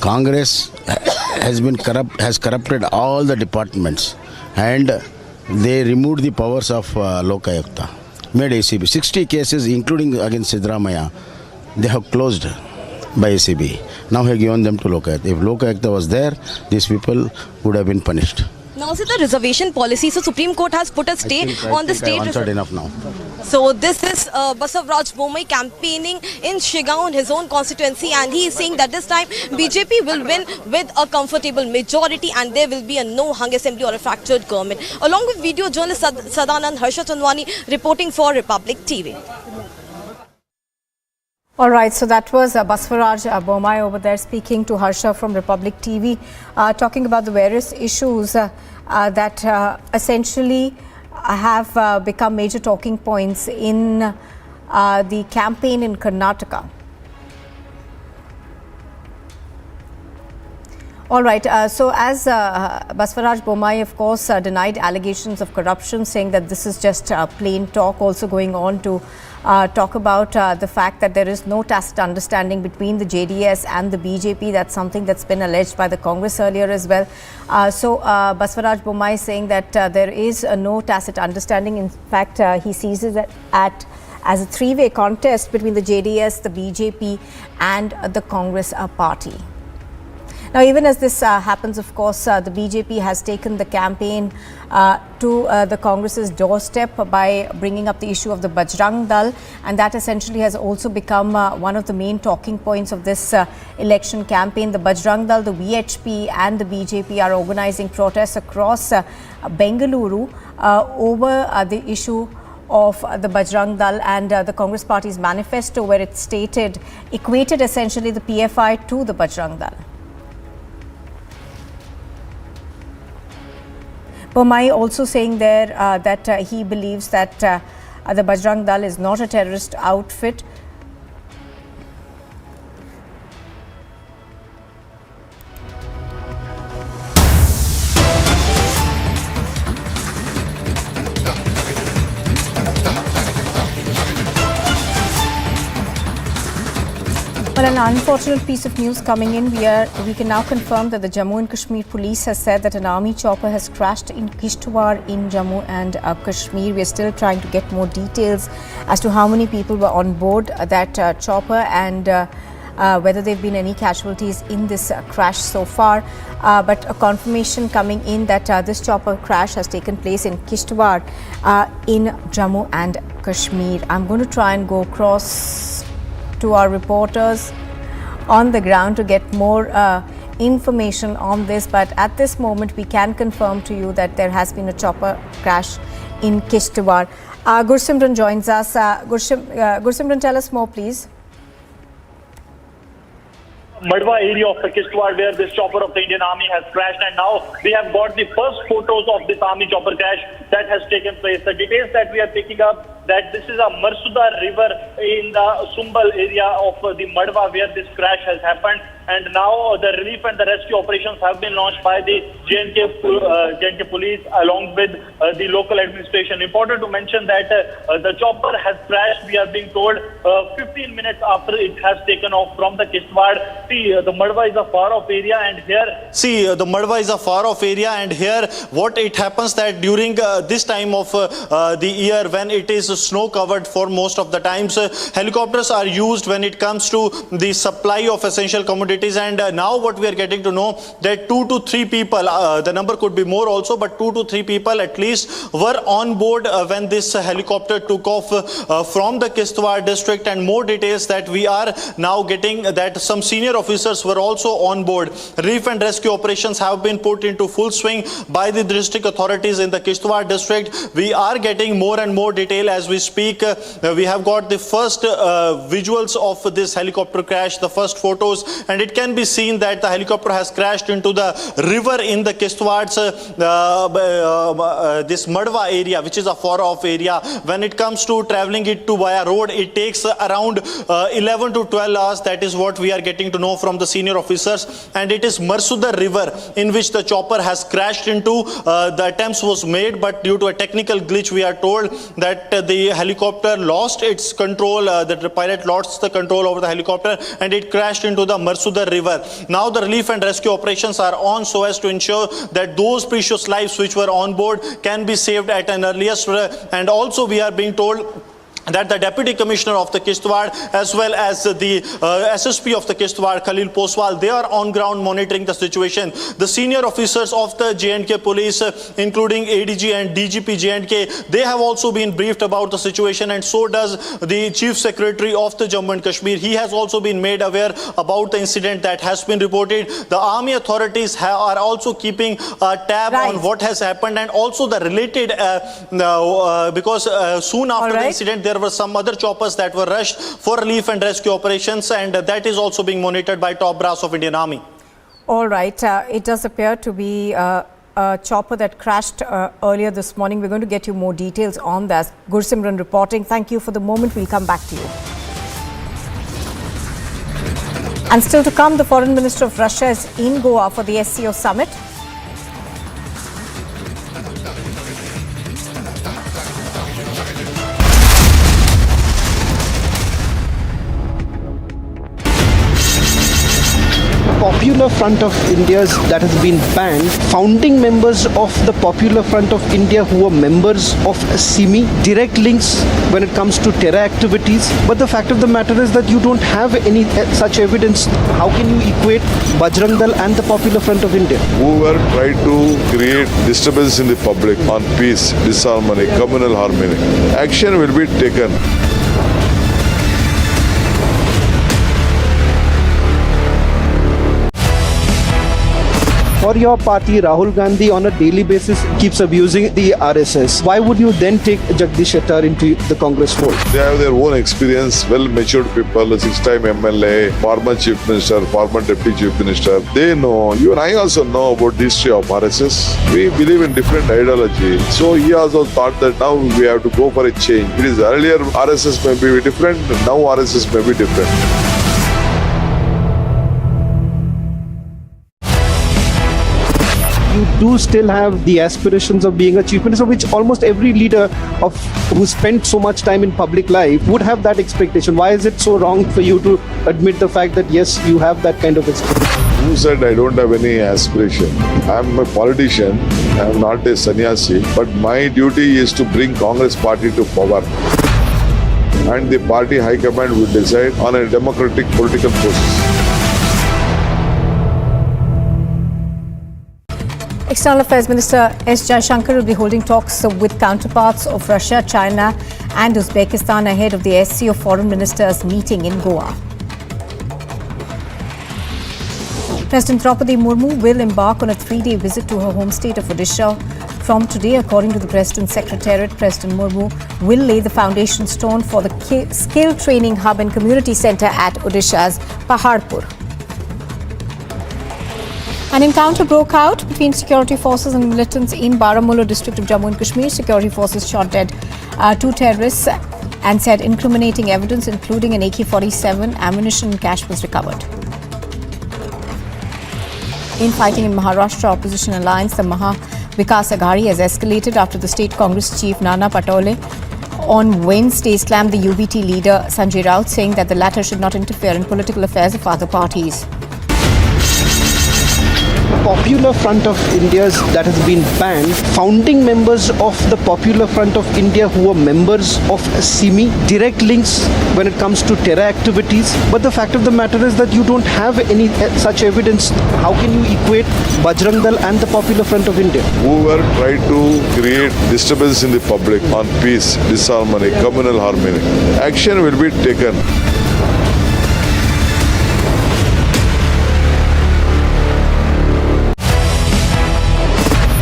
Congress has corrupted all the departments, and they removed the powers of Lokayukta, made ACB. 60 cases, including against Sidramaya, they have closed by ACB. Now have given them to Lokayukta. If Lokayukta was there, these people would have been punished. Now, see the reservation policy. So, Supreme Court has put a stay on the state. I answered enough now. So, this is Basavaraj Bomai campaigning in Shigaon, his own constituency, and he is saying that this time BJP will win with a comfortable majority and there will be a no hung assembly or a fractured government. Along with video journalist Sadanand Harsha Tanwani reporting for Republic TV. All right, so that was Basavaraj Bomai over there speaking to Harsha from Republic TV, talking about the various issues that essentially have become major talking points in the campaign in Karnataka. All right, so as Basavaraj Bomai, of course, denied allegations of corruption, saying that this is just plain talk, also going on to talk about the fact that there is no tacit understanding between the JDS and the BJP. That's something that's been alleged by the Congress earlier as well. So Basavaraj Bomai saying that there is no tacit understanding. In fact, he sees it as a three-way contest between the JDS, the BJP and the Congress party. Now, even as this happens, of course, the BJP has taken the campaign to the Congress's doorstep by bringing up the issue of the Bajrang Dal, and that essentially has also become one of the main talking points of this election campaign. The Bajrang Dal, the VHP and the BJP are organizing protests across Bengaluru over the issue of the Bajrang Dal and the Congress Party's manifesto, where it equated essentially the PFI to the Bajrang Dal. Bomai also saying there that he believes that the Bajrang Dal is not a terrorist outfit. Well, an unfortunate piece of news coming in. We can now confirm that the Jammu and Kashmir police has said that an army chopper has crashed in Kishtwar in Jammu and Kashmir. We are still trying to get more details as to how many people were on board that chopper, and whether there have been any casualties in this crash so far. But a confirmation coming in that this chopper crash has taken place in Kishtwar in Jammu and Kashmir. I'm going to try and go across to our reporters on the ground to get more information on this, but at this moment we can confirm to you that there has been a chopper crash in Kishtwar. Gursimran joins us. Gursimran, tell us more, please. Madhwa area of the Kishtwar, where this chopper of the Indian Army has crashed, and now we have got the first photos of this army chopper crash that has taken place. The details that we are picking up, that this is a Marsuda river in the Sumbal area of the Madhwa where this crash has happened, and now the relief and the rescue operations have been launched by the J&K police along with the local administration. Important to mention that the chopper has crashed, we are being told, 15 minutes after it has taken off from the Kishtwar. See, the Madhwa is a far-off area, and here... See, the Madhwa is a far-off area, and here what it happens that during this time of the year, when it is snow-covered for most of the times, helicopters are used when it comes to the supply of essential commodities. And now what we are getting to know that 2 to 3 people, the number could be more also, but 2 to 3 people at least were on board when this helicopter took off from the Kishtwar district. And more details that we are now getting, that some senior officers were also on board. Relief and rescue operations have been put into full swing by the district authorities in the Kishtwar district. We are getting more and more detail as we speak. We have got the first visuals of this helicopter crash, the first photos, and it can be seen that the helicopter has crashed into the river in the Kishtwar's this Madhwa area, which is a far-off area. When it comes to traveling it to via road, it takes around 11 to 12 hours. That is what we are getting to know from the senior officers, and it is Marsuda river in which the chopper has crashed into. The attempts was made, but due to a technical glitch, we are told that the helicopter lost its control, that the pilot lost the control over the helicopter, and it crashed into the Marsuda river. Now the relief and rescue operations are on so as to ensure that those precious lives which were on board can be saved at an earliest. And also we are being told that the Deputy Commissioner of the Kishtwar as well as the SSP of the Kishtwar, Khalil Poswal, they are on ground monitoring the situation. The senior officers of the J&K police, including ADG and DGP J&K, they have also been briefed about the situation, and so does the Chief Secretary of the Jammu and Kashmir. He has also been made aware about the incident that has been reported. The army authorities are also keeping a tab on what has happened, and also the related, because soon after the incident, there were some other choppers that were rushed for relief and rescue operations, and that is also being monitored by top brass of Indian Army. All right. It does appear to be a chopper that crashed earlier this morning. We're going to get you more details on that. Gursimran reporting. Thank you for the moment. We'll come back to you. And still to come, the Foreign Minister of Russia is in Goa for the SCO summit. Popular Front of India's that has been banned, founding members of the Popular Front of India who were members of SIMI, direct links when it comes to terror activities. But the fact of the matter is that you don't have any such evidence. How can you equate Bajrang Dal and the Popular Front of India? Whoever tried to create disturbance in the public on peace, disharmony, communal harmony, action will be taken. For your party, Rahul Gandhi on a daily basis keeps abusing the RSS. Why would you then take Jagdish Shettar into the Congress fold? They have their own experience, well-matured people, 6-time MLA, former Chief Minister, former Deputy Chief Minister. They know, you and I also know about the history of RSS. We believe in different ideology. So he also thought that now we have to go for a change. It is earlier RSS may be different, now RSS may be different. You do still have the aspirations of being a chief minister, which almost every leader who spent so much time in public life would have that expectation. Why is it so wrong for you to admit the fact that yes, you have that kind of expectation? Who said I don't have any aspiration? I'm a politician, I'm not a sannyasi, but my duty is to bring Congress party to power. and the party high command will decide on a democratic political process. External Affairs Minister S. Jaishankar will be holding talks with counterparts of Russia, China and Uzbekistan ahead of the SCO Foreign Ministers meeting in Goa. President Draupadi Murmu will embark on a 3-day visit to her home state of Odisha. From today, according to the President's Secretariat, President Murmu will lay the foundation stone for the skill training hub and community centre at Odisha's Paharpur. An encounter broke out between security forces and militants in Baramulla district of Jammu and Kashmir. Security forces shot dead 2 terrorists and said incriminating evidence, including an AK-47, ammunition and cash was recovered. Infighting in Maharashtra opposition alliance, the Maha Vikas Aghadi, has escalated after the state Congress chief Nana Patole on Wednesday slammed the UBT leader Sanjay Raut, saying that the latter should not interfere in political affairs of other parties. Popular Front of India's that has been banned, founding members of the Popular Front of India who are members of SIMI, direct links when it comes to terror activities. But the fact of the matter is that you don't have any such evidence. How can you equate Bajrang Dal and the Popular Front of India? Whoever tried to create disturbance in the public on peace, disharmony, communal harmony, action will be taken.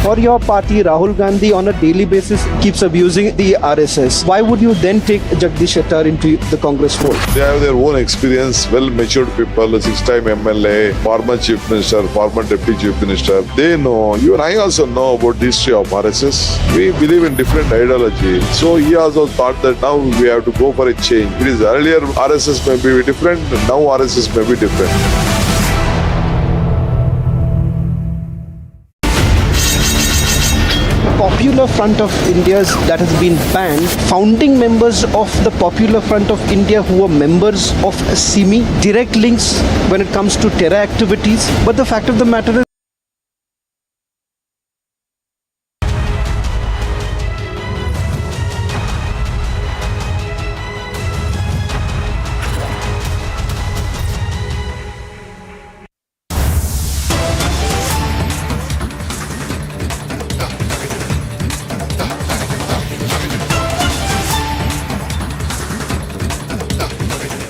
For your party, Rahul Gandhi on a daily basis keeps abusing the RSS. Why would you then take Jagdish Shettar into the Congress fold? They have their own experience, well-matured people, 6-time MLA, former Chief Minister, former Deputy Chief Minister. They know, even I also know about the history of RSS. We believe in different ideology. So he also thought that now we have to go for a change. It is earlier RSS may be different, now RSS may be different. Popular Front of India's that has been banned, founding members of the Popular Front of India who are members of SIMI, direct links when it comes to terror activities. But the fact of the matter is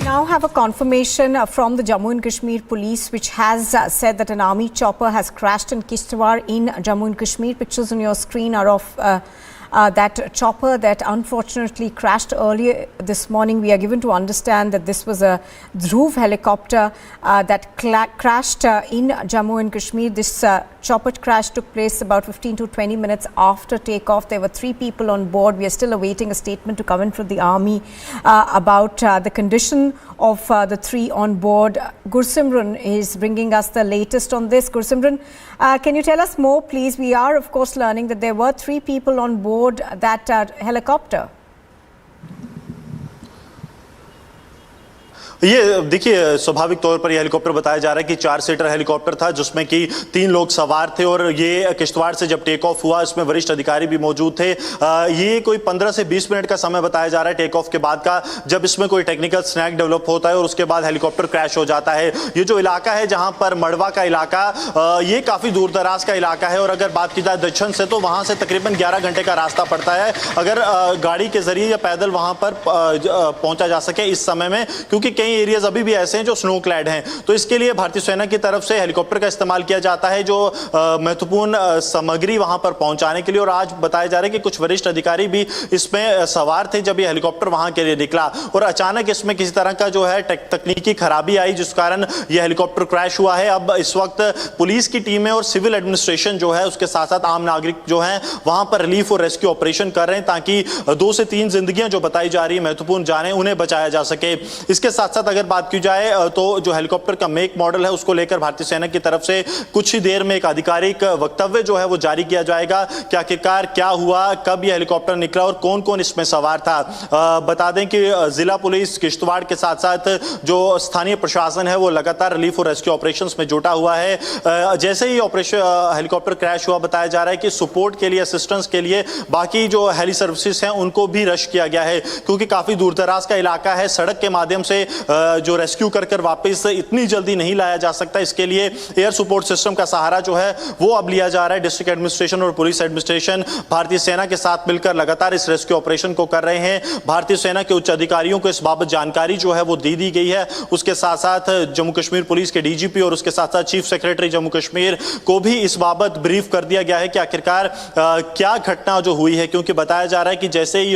now have a confirmation from the Jammu and Kashmir police, which has said that an army chopper has crashed in Kishtwar in Jammu and Kashmir. Pictures on your screen are of that chopper that unfortunately crashed earlier this morning. We are given to understand that this was a Dhruv helicopter that crashed in Jammu and Kashmir. This chopper crash took place about 15 to 20 minutes after takeoff. There were 3 people on board. We are still awaiting a statement to come in from the army about the condition of the 3 on board. Gursimran is bringing us the latest on this. Gursimran, can you tell us more, please? We are, of course, learning that there were 3 people on board that helicopter. ये देखिए, स्वाभाविक तौर पर यह helicopter बताया जा रहा है कि 4 सीटर हेलीकॉप्टर था जिसमें कि 3 लोग सवार थे और ये किश्तवाड़ से जब टेक ऑफ हुआ इसमें वरिष्ठ अधिकारी भी मौजूद थे। ये कोई 15 से 20 मिनट का समय बताया जा रहा है टेक ऑफ के बाद का, जब इसमें कोई टेक्निकल स्नैक डेवलप होता है और उसके बाद हेलीकॉप्टर क्रैश हो जाता है। ये जो इलाका है जहां पर मड़वा का इलाका, ये काफी दूर दराज का इलाका है और अगर बात की जाए दक्षिण से तो वहां से तकरीबन 11 घंटे का रास्ता पड़ता है अगर गाड़ी के जरिए या पैदल वहां पर पहुंचा जा सके इस समय में, क्योंकि कई एरियाज अभी भी ऐसे हैं जो स्नो क्लैड हैं। तो इसके लिए भारतीय सेना की तरफ से हेलीकॉप्टर का इस्तेमाल किया जाता है जो महत्वपूर्ण सामग्री वहां पर पहुंचाने के लिए। और आज बताया जा रहा है कि कुछ वरिष्ठ अधिकारी भी इसमें सवार थे जब यह हेलीकॉप्टर वहां के लिए निकला और अचानक इसमें किसी तरह का जो है तकनीकी खराबी आई जिस कारण यह हेलीकॉप्टर क्रैश हुआ है। अब इस वक्त पुलिस की टीमें और सिविल एडमिनिस्ट्रेशन जो है उसके साथ साथ आम नागरिक जो है वहां पर रिलीफ और रेस्क्यू ऑपरेशन कर रहे हैं ताकि 2 से 3 जिंदगियां जो बताई जा रही है महत्वपूर्ण जाने उन्हें बचाया जा सके। इसके साथ साथ अगर बात की जाए तो जो हेलीकॉप्टर का मेक मॉडल है उसको लेकर भारतीय सेना की तरफ से कुछ ही देर में एक आधिकारिक वक्तव्य जो है वो जारी किया जाएगा कि आखिरकार क्या हुआ, कब यह हेलीकॉप्टर निकला और कौन कौन इसमें सवार था। बता दें कि जिला पुलिस किश्तवाड़ के साथ साथ जो स्थानीय प्रशासन है वो लगातार रिलीफ और रेस्क्यू ऑपरेशंस में जुटा हुआ है। जैसे ही ऑपरेशन हेलीकॉप्टर क्रैश हुआ, बताया जा रहा है कि सपोर्ट के लिए, असिस्टेंस के लिए बाकी जो हेली सर्विसेज हैं उनको भी रश किया गया है, क्योंकि काफी दूर दराज का इलाका है। सड़क के माध्यम से जो रेस्क्यू कर वापस इतनी जल्दी नहीं लाया जा सकता। इसके लिए एयर सपोर्ट सिस्टम का सहारा जो है वो अब लिया जा रहा है। डिस्ट्रिक्ट एडमिनिस्ट्रेशन और पुलिस एडमिनिस्ट्रेशन भारतीय सेना के साथ मिलकर लगातार इस रेस्क्यू ऑपरेशन को कर रहे हैं। भारतीय सेना के उच्च अधिकारियों को इस बाबत जानकारी जो है वो दी गई है। उसके साथ साथ जम्मू कश्मीर पुलिस के डीजीपी और उसके साथ साथ चीफ सेक्रेटरी जम्मू कश्मीर को भी इस बाबत ब्रीफ कर दिया गया है कि आखिरकार क्या घटना जो हुई है, क्योंकि बताया जा रहा है कि जैसे ही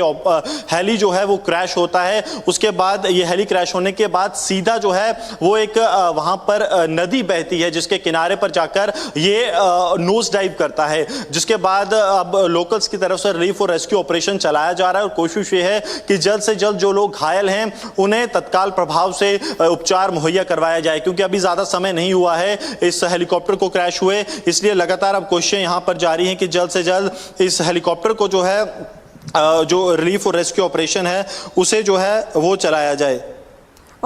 हेली जो है वो क्रैश होता है, उसके बाद ये हेली क्रैश होने के बाद सीधा जो है वो एक वहां पर नदी बहती है जिसके किनारे पर जाकर ये नोज डाइव करता है, जिसके बाद अब लोकल्स की तरफ से रिलीफ और रेस्क्यू ऑपरेशन चलाया जा रहा है और कोशिश ये है कि जल्द से जल्द जो लोग घायल हैं उन्हें तत्काल प्रभाव से उपचार मुहैया करवाया जाए, क्योंकि अभी ज्यादा समय नहीं हुआ है इस हेलीकॉप्टर को क्रैश हुए। इसलिए लगातार अब कोशिशें यहां पर जारी हैं कि जल्द से जल्द इस हेलीकॉप्टर को जो है जो रिलीफ और रेस्क्यू ऑपरेशन है उसे जो है वो चलाया जाए।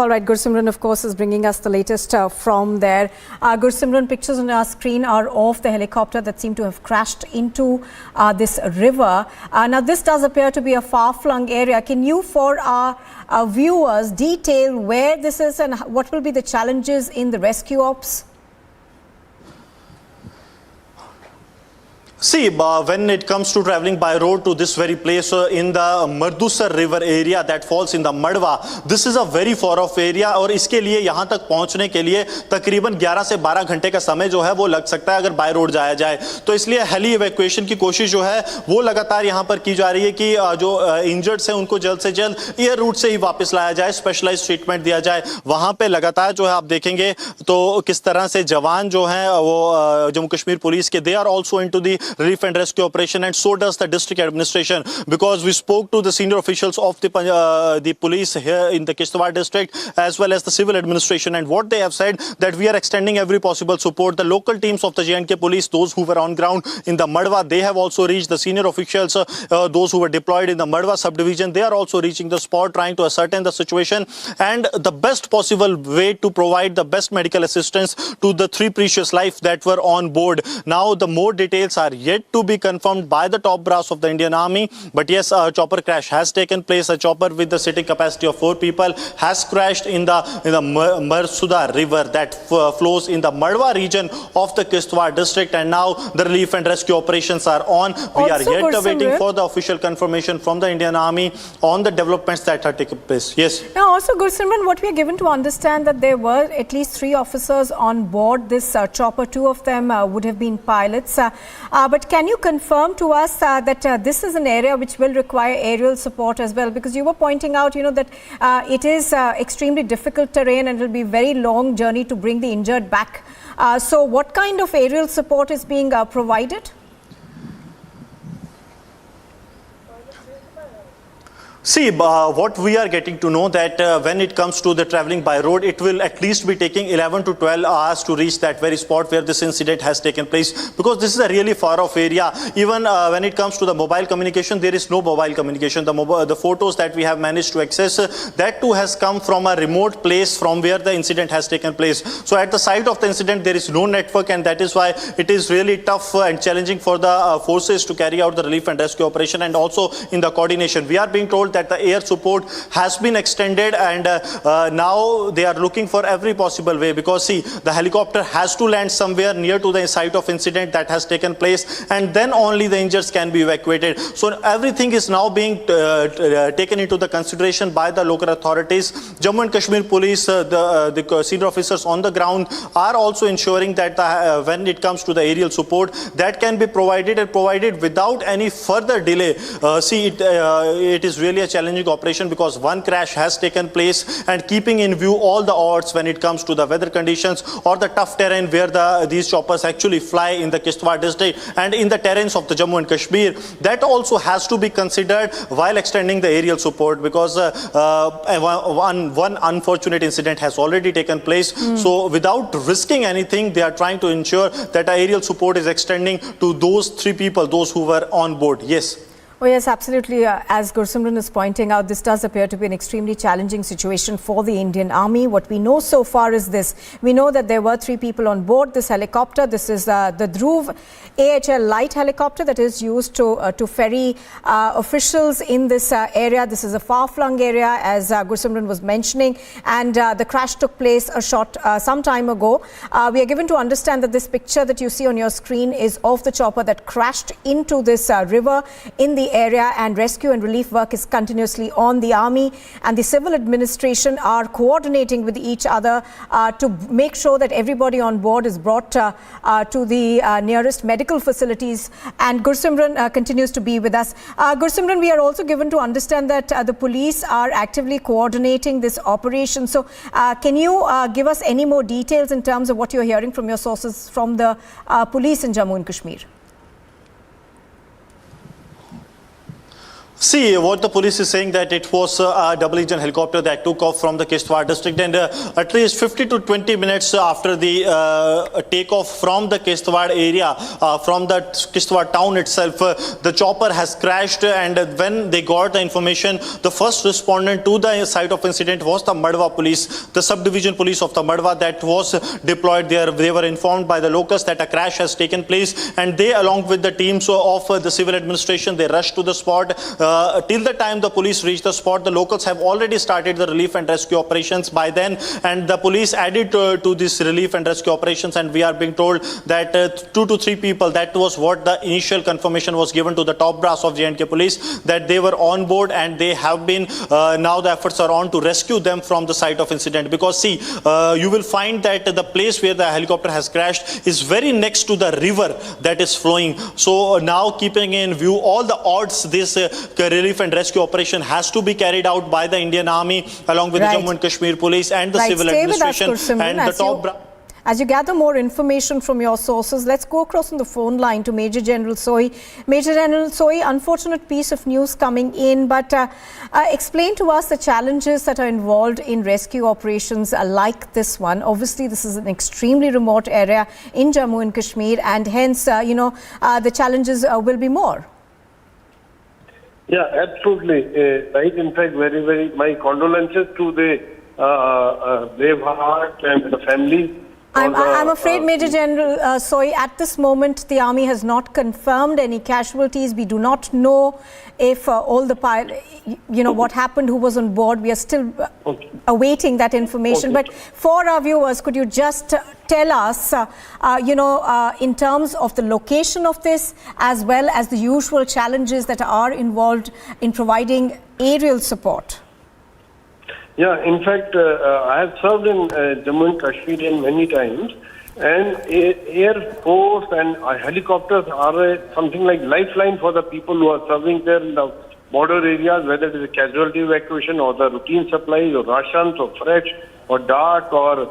All right, Gursimran, of course, is bringing us the latest from there. Gursimran, pictures on our screen are of the helicopter that seemed to have crashed into this river. Now, this does appear to be a far-flung area. Can you, for our viewers, detail where this is and what will be the challenges in the rescue ops? See, when it comes to traveling by road to this very place in the Mardusar river area that falls in the Madwa, this is a very far off area और इसके लिए यहाँ तक पहुँचने के लिए तकरीबन 11 से 12 घंटे का समय जो है वो लग सकता है अगर बाय रोड जाया जाए। तो इसलिए हेली इवैक्यूएशन की कोशिश जो है वो लगातार यहाँ पर की जा रही है कि जो इंजर्ड्स हैं उनको जल्द से जल्द एयर रूट से ही वापस लाया जाए, स्पेशलाइज ट्रीटमेंट दिया जाए। वहाँ पे लगातार जो है आप देखेंगे तो किस तरह से जवान जो हैं वो जम्मू कश्मीर पुलिस के, they are also into the relief and rescue operation, and so does the district administration, because we spoke to the senior officials of the police here in the Kishtwar district as well as the civil administration, and what they have said that we are extending every possible support. The local teams of the J&K police, those who were on ground in the Madwa, they have also reached. The senior officials, those who were deployed in the Madwa subdivision, they are also reaching the spot, trying to ascertain the situation and the best possible way to provide the best medical assistance to the 3 precious lives that were on board. Now the more details are yet to be confirmed by the top brass of the Indian Army, but yes, a chopper crash has taken place. A chopper with the sitting capacity of 4 people has crashed in the Marsuda river that flows in the Madwa region of the Kishtwar district, and now the relief and rescue operations are on. We are yet waiting for the official confirmation from the Indian Army on the developments that are taking place. Yes. Now also, Gursimran, what we are given to understand that there were at least 3 officers on board this chopper. 2 of them would have been pilots. But can you confirm to us that this is an area which will require aerial support as well? Because you were pointing out, that it is extremely difficult terrain and it will be a very long journey to bring the injured back. So what kind of aerial support is being provided? See, what we are getting to know that when it comes to the traveling by road, it will at least be taking 11 to 12 hours to reach that very spot where this incident has taken place, because this is a really far off area. Even when it comes to the mobile communication, there is no mobile communication. The photos that we have managed to access, that too has come from a remote place from where the incident has taken place. So at the site of the incident, there is no network, and that is why it is really tough and challenging for the forces to carry out the relief and rescue operation, and also in the coordination. We are being told that the air support has been extended, and now they are looking for every possible way, because see, the helicopter has to land somewhere near to the site of incident that has taken place, and then only the injured can be evacuated. So everything is now being taken into the consideration by the local authorities. Jammu and Kashmir police, the senior officers on the ground are also ensuring that when it comes to the aerial support, that can be provided and provided without any further delay. See, it is really a a challenging operation because one crash has taken place, and keeping in view all the odds when it comes to the weather conditions or the tough terrain where these choppers actually fly in the Kishtwar district and in the terrains of the Jammu and Kashmir, that also has to be considered while extending the aerial support, because one unfortunate incident has already taken place. So without risking anything, they are trying to ensure that aerial support is extending to those 3 people, those who were on board. Yes. Oh yes, absolutely. As Gursimran is pointing out, this does appear to be an extremely challenging situation for the Indian Army. What we know so far is this. We know that there were 3 people on board this helicopter. This is the Dhruv AHL light helicopter that is used to ferry officials in this area. This is a far-flung area, as Gursimran was mentioning, and the crash took place some time ago. We are given to understand that this picture that you see on your screen is of the chopper that crashed into this river in the area, and rescue and relief work is continuously on. The Army and the civil administration are coordinating with each other to make sure that everybody on board is brought to the nearest medical facilities. And Gursimran continues to be with us. Gursimran, we are also given to understand that the police are actively coordinating this operation. So can you give us any more details in terms of what you're hearing from your sources from the police in Jammu and Kashmir? See, what the police is saying that it was a double-engine helicopter that took off from the Kishtwar district, and at least 50 to 20 minutes after the takeoff from the Kishtwar area, from the Kishtwar town itself, the chopper has crashed. And when they got the information, the first respondent to the site of incident was the Madhwa police, the subdivision police of the Madhwa that was deployed there. They were informed by the locals that a crash has taken place, and they, along with the teams of the civil administration, they rushed to the spot. Till the time the police reached the spot, the locals have already started the relief and rescue operations by then, and the police added to this relief and rescue operations, and we are being told that 2 to 3 people, that was what the initial confirmation was given to the top brass of J&K police, that they were on board, and they have been, now the efforts are on to rescue them from the site of incident. Because see, you will find that the place where the helicopter has crashed is very next to the river that is flowing. So now, keeping in view all the odds, this relief and rescue operation has to be carried out by the Indian Army along with the Jammu and Kashmir police and the civil administration and the top. As you gather more information from your sources, let's go across on the phone line to Major General Sohi. Major General Sohi, unfortunate piece of news coming in, but explain to us the challenges that are involved in rescue operations like this one. Obviously, this is an extremely remote area in Jammu and Kashmir, and hence, the challenges will be more. Yeah, absolutely. Right. In fact, very, very, my condolences to the brave heart and the family. I'm afraid, Major General Sohi, at this moment, the Army has not confirmed any casualties. We do not know if all the what happened, who was on board. We are still awaiting that information. But for our viewers, could you just tell us, in terms of the location of this, as well as the usual challenges that are involved in providing aerial support? Yeah, in fact, I have served in Jammu and Kashmir many times, and Air Force and helicopters are something like lifeline for the people who are serving there in the border areas, whether it is a casualty evacuation or the routine supplies or rations or fresh or dark or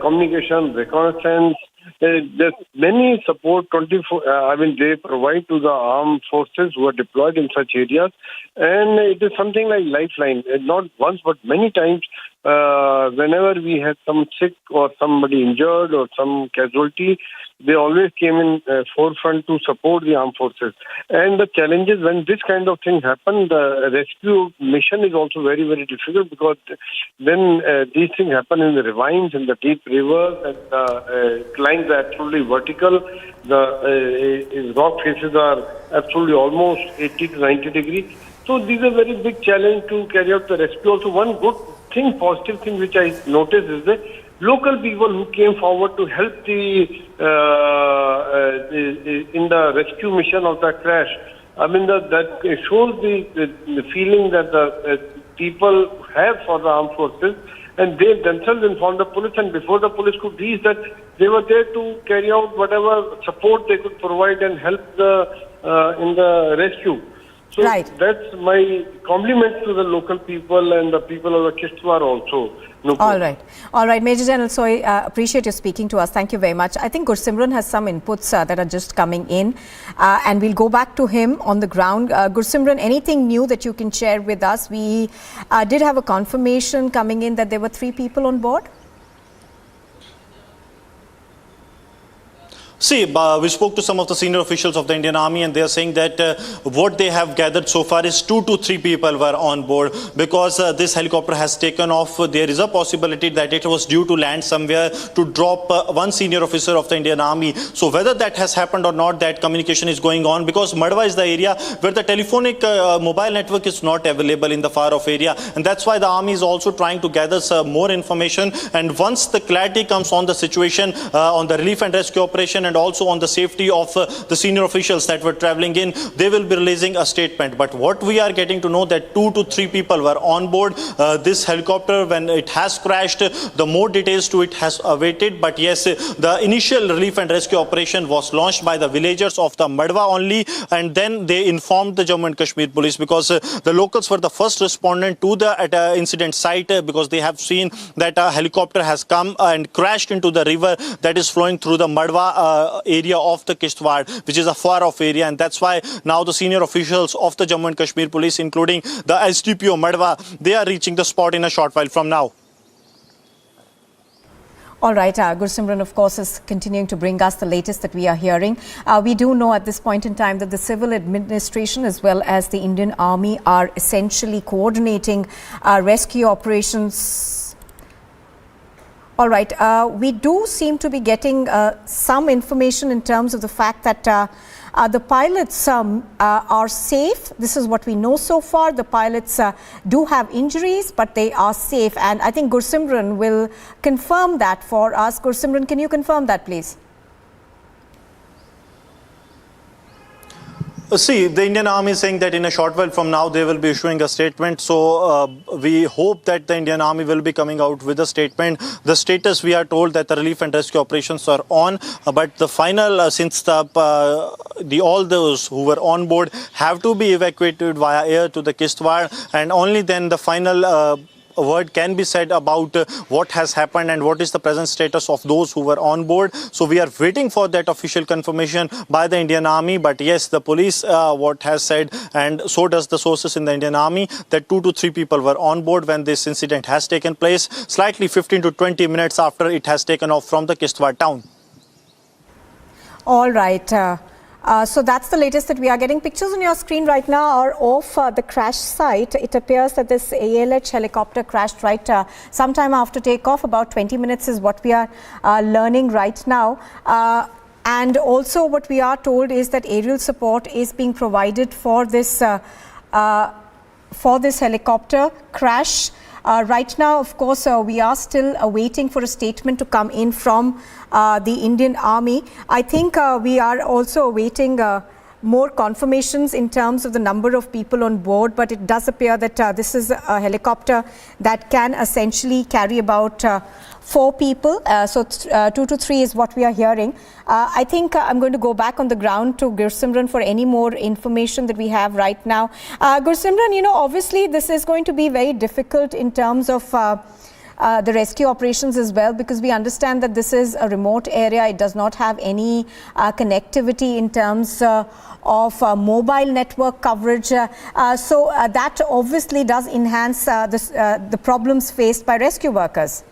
communication, reconnaissance. There's many support they provide to the armed forces who are deployed in such areas, and it is something like lifeline. Not once but many times, whenever we had some sick or somebody injured or some casualty, they always came in forefront to support the armed forces. And the challenges when this kind of thing happen, the rescue mission is also very, very difficult, because when these things happen in the ravines, in the deep rivers, and the climbs are absolutely vertical, the rock faces are absolutely almost 80 to 90 degrees. So these are very big challenge to carry out the rescue. Also, one good thing, positive thing which I noticed is that local people who came forward to help in the rescue mission of the crash. I mean, that shows the feeling that the people have for the armed forces, and they themselves informed the police, and before the police could reach that, they were there to carry out whatever support they could provide and help in the rescue. So that's my compliment to the local people and the people of the Kishtwar also. All right, Major General Soy, appreciate you speaking to us. Thank you very much. I think Gursimran has some inputs that are just coming in, and we'll go back to him on the ground. Gursimran, anything new that you can share with us? We did have a confirmation coming in that there were 3 people on board. See, we spoke to some of the senior officials of the Indian Army, and they are saying that what they have gathered so far is 2 to 3 people were on board, because this helicopter has taken off. There is a possibility that it was due to land somewhere to drop one senior officer of the Indian Army. So whether that has happened or not, that communication is going on, because Madhwa is the area where the telephonic mobile network is not available in the far off area, and that's why the army is also trying to gather some more information. And once the clarity comes on the situation, on the relief and rescue operation, and also on the safety of the senior officials that were traveling in, they will be releasing a statement. But what we are getting to know that 2 to 3 people were on board this helicopter when it has crashed. The more details to it has awaited, but yes, the initial relief and rescue operation was launched by the villagers of the Madhwa only, and then they informed the Jammu and Kashmir police, because the locals were the first respondent to the incident site, because they have seen that a helicopter has come and crashed into the river that is flowing through the Madhwa area of the Kishtwar, which is a far off area, and that's why now the senior officials of the Jammu and Kashmir police, including the SDPO Madhwa, they are reaching the spot in a short while from now. All right, Gursimran, of course, is continuing to bring us the latest that we are hearing. We do know at this point in time that the civil administration as well as the Indian Army are essentially coordinating rescue operations. All right, we do seem to be getting some information in terms of the fact that the pilots are safe. This is what we know so far. The pilots do have injuries, but they are safe. And I think Gursimran will confirm that for us. Gursimran, can you confirm that, please? See, the Indian Army is saying that in a short while from now they will be issuing a statement. So we hope that the Indian Army will be coming out with a statement. The status, we are told that the relief and rescue operations are on, but the final, since all those who were on board have to be evacuated via air to the Kishtwar, and only then the final a word can be said about what has happened and what is the present status of those who were on board. So we are waiting for that official confirmation by the Indian Army. But yes, the police what has said, and so does the sources in the Indian Army, that 2 to 3 people were on board when this incident has taken place, slightly 15 to 20 minutes after it has taken off from the Kishtwar town. All right. So that's the latest that we are getting. Pictures on your screen right now are of the crash site. It appears that this ALH helicopter crashed right sometime after takeoff. About 20 minutes is what we are learning right now. And also what we are told is that aerial support is being provided for this helicopter crash. Right now, of course, we are still waiting for a statement to come in from the Indian Army. I think we are also awaiting more confirmations in terms of the number of people on board, but it does appear that this is a helicopter that can essentially carry about 4 people. So 2 to 3 is what we are hearing. I think I'm going to go back on the ground to Gursimran for any more information that we have right now. Gursimran, you know, obviously this is going to be very difficult in terms of the rescue operations as well, because we understand that this is a remote area. It does not have any connectivity in terms of mobile network coverage. So that obviously does enhance the problems faced by rescue workers.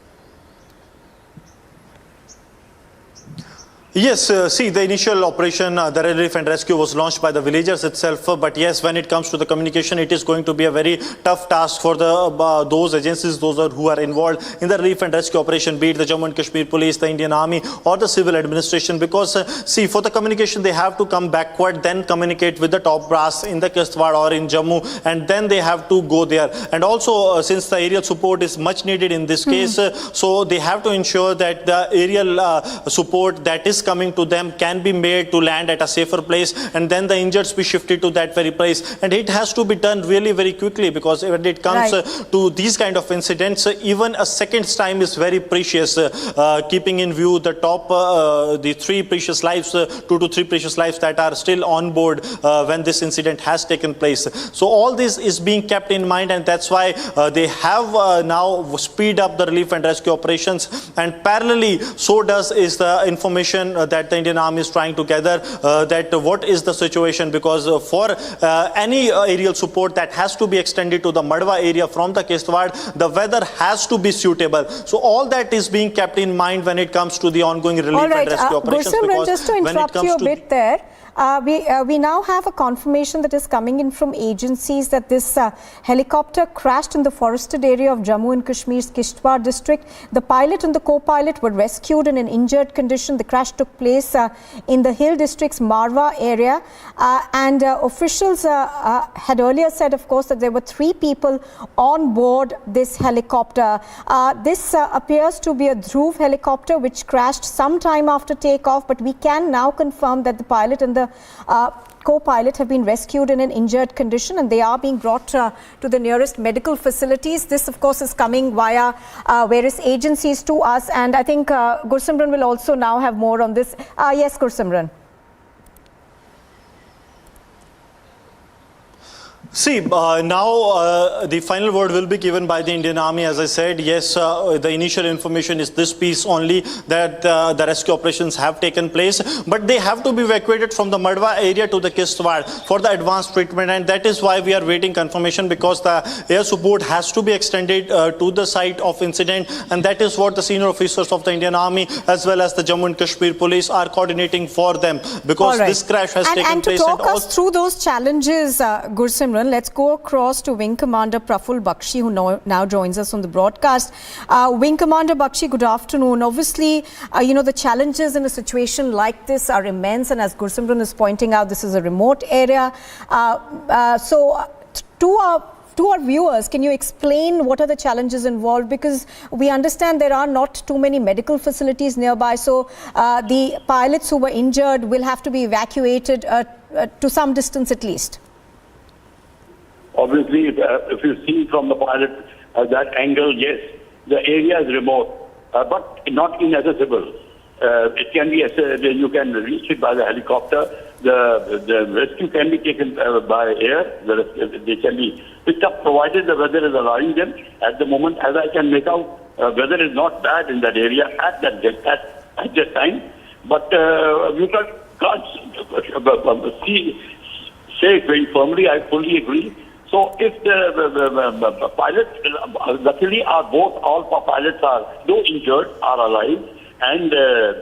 Yes, see, the initial operation, the relief and rescue was launched by the villagers itself. But yes, when it comes to the communication, it is going to be a very tough task for the those agencies, those who are involved in the relief and rescue operation, be it the Jammu and Kashmir police, the Indian Army, or the civil administration. Because see, for the communication, they have to come backward, then communicate with the top brass in the Kishtwar or in Jammu, and then they have to go there. And also, since the aerial support is much needed in this case, so they have to ensure that the aerial support that is coming to them can be made to land at a safer place, and then the injured be shifted to that very place. And it has to be done really very quickly, because when it comes to these kind of incidents, even a second's time is very precious, keeping in view the top, the 3 precious lives, 2 to 3 precious lives that are still on board when this incident has taken place. So all this is being kept in mind, and that's why they have now speed up the relief and rescue operations. And parallelly, so does is the information that the Indian Army is trying to gather, that what is the situation, because for any aerial support that has to be extended to the Madhwa area from the Kishtwar, the weather has to be suitable. So all that is being kept in mind when it comes to the ongoing relief and rescue operations. Gursimran, just to interrupt you a bit there, we now have a confirmation that is coming in from agencies that this helicopter crashed in the forested area of Jammu and Kashmir's Kishtwar district. The pilot and the co-pilot were rescued in an injured condition. The crash took place in the Hill District's Marwa area, and officials had earlier said, of course, that there were 3 people on board this helicopter. This appears to be a Dhruv helicopter which crashed some time after takeoff, but we can now confirm that the pilot and the co-pilot have been rescued in an injured condition, and they are being brought to the nearest medical facilities. This, of course, is coming via various agencies to us, and I think Gursimran will also now have more on this. Yes, Gursimran. See, now the final word will be given by the Indian Army. As I said, yes, the initial information is this piece only, that the rescue operations have taken place, but they have to be evacuated from the Madhwa area to the Kishtwar for the advanced treatment, and that is why we are waiting confirmation, because the air support has to be extended to the site of incident, and that is what the senior officers of the Indian Army as well as the Jammu and Kashmir police are coordinating for them, because this crash has taken place. And to talk us through those challenges, Gursimran, let's go across to Wing Commander Praful Bakshi, who now joins us on the broadcast. Wing Commander Bakshi, good afternoon. Obviously, the challenges in a situation like this are immense, and as Gursimran is pointing out, this is a remote area. So to our viewers, can you explain what are the challenges involved? Because we understand there are not too many medical facilities nearby, so the pilots who were injured will have to be evacuated to some distance at least. Obviously, if you see from the pilot that angle, yes, the area is remote, but not inaccessible. It can be, you can reach it by the helicopter. The rescue can be taken by air. They can be picked up, provided the weather is allowing them. At the moment, as I can make out, weather is not bad in that area at that time. But you can't say it very firmly. I fully agree. So if the pilots, luckily all pilots are, though injured, are alive, and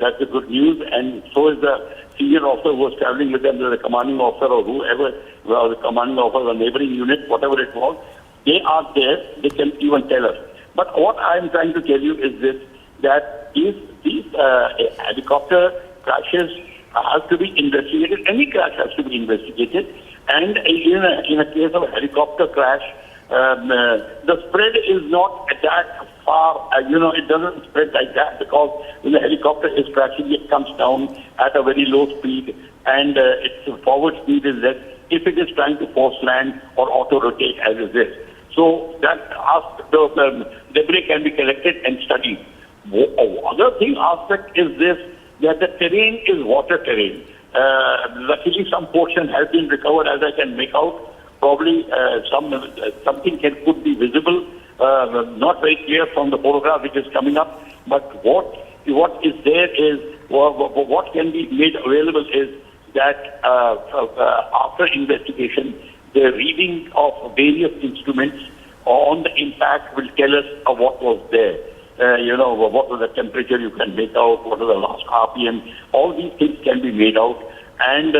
that's the good news. And so is the senior officer who was traveling with them, the commanding officer or whoever, well, the commanding officer, the neighboring unit, whatever it was, they are there. They can even tell us. But what I am trying to tell you is this: that if these helicopter crashes have to be investigated, any crash has to be investigated. And in a case of a helicopter crash, the spread is not that far. It doesn't spread like that, because when the helicopter is crashing, it comes down at a very low speed, and its forward speed is less if it is trying to force land or auto rotate as is this. So that the debris can be collected and studied. Other aspect is this, that the terrain is water terrain. Luckily, some portion has been recovered, as I can make out. Probably something could be visible, not very clear from the photograph which is coming up. But what is there is, what can be made available is that after investigation, the reading of various instruments on the impact will tell us what was there. What was the temperature you can make out, what was the last RPM, all these things can be made out, and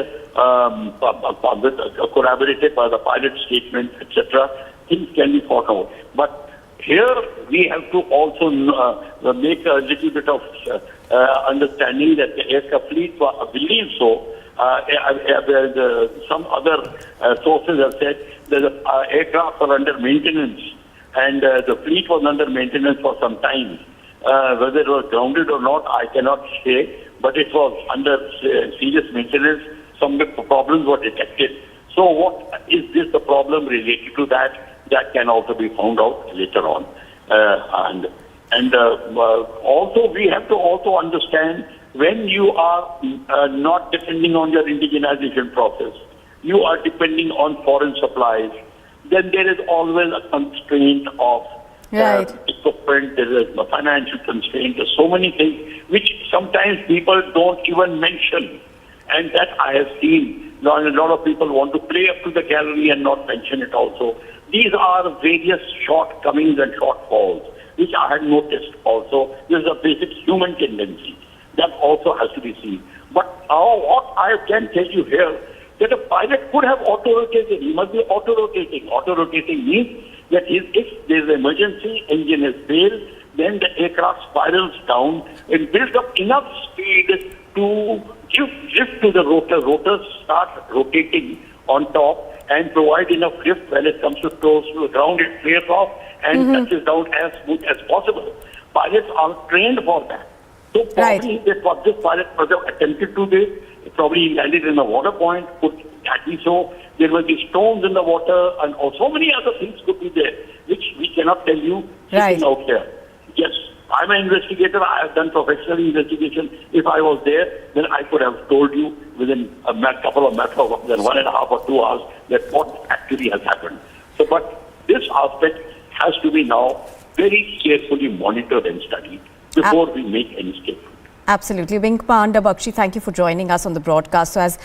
corroborated by the pilot statement, etc. Things can be fought out. But here we have to also make a little bit of understanding that the aircraft fleet believes so. Some other sources have said that the aircraft are under maintenance, and the fleet was under maintenance for some time. Whether it was grounded or not, I cannot say. but it was under serious maintenance. Some problems were detected. So what is this the problem related to that? That can also be found out later on. Also we have to also understand, when you are not depending on your indigenization process, you are depending on foreign supplies, then there is always a constraint of equipment, there is a financial constraint, there's so many things which sometimes people don't even mention. And that I have seen. A lot of people want to play up to the gallery and not mention it also. These are various shortcomings and shortfalls which I had noticed also. This is a basic human tendency. That also has to be seen. But what I can tell you here, that a pilot could have auto-rotated. He must be auto-rotating. Auto-rotating means that if there is an emergency, engine is failed, then the aircraft spirals down and builds up enough speed to give lift to the rotor. Rotors start rotating on top and provide enough lift when it comes to close to the ground. It flares off and touches down as smooth as possible. Pilots are trained for that. So probably this pilot must have attempted to this. Probably he landed in a water point, could that be so? There will be stones in the water, and so many other things could be there, which we cannot tell you sitting out here. Yes, I'm an investigator. I have done professional investigation. If I was there, then I could have told you within a couple of matters of 1.5 or 2 hours that what actually has happened. So, but this aspect has to be now very carefully monitored and studied before we make any statement. Absolutely. Wing Commander Bakshi, thank you for joining us on the broadcast. So as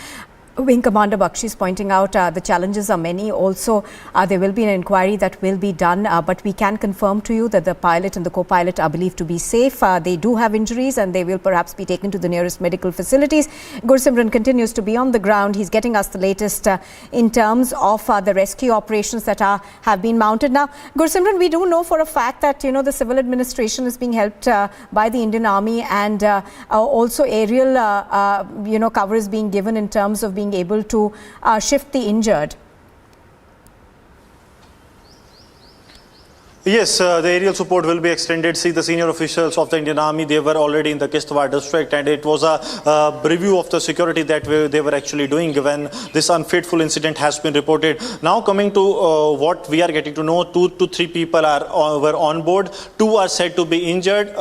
Wing Commander Bakshi is pointing out, the challenges are many. Also, there will be an inquiry that will be done, but we can confirm to you that the pilot and the co-pilot are believed to be safe. They do have injuries and they will perhaps be taken to the nearest medical facilities. Gursimran continues to be on the ground. He's getting us the latest in terms of the rescue operations that have been mounted. Now, Gursimran, we do know for a fact that, you know, the civil administration is being helped by the Indian Army, and also aerial, cover is being given in terms of being able to shift the injured. Yes, the aerial support will be extended. See, the senior officials of the Indian Army, they were already in the Kishtwar district, and it was a review of the security that they were actually doing when this unfaithful incident has been reported. Now coming to what we are getting to know, 2 to 3 people were on board. 2 are said to be injured.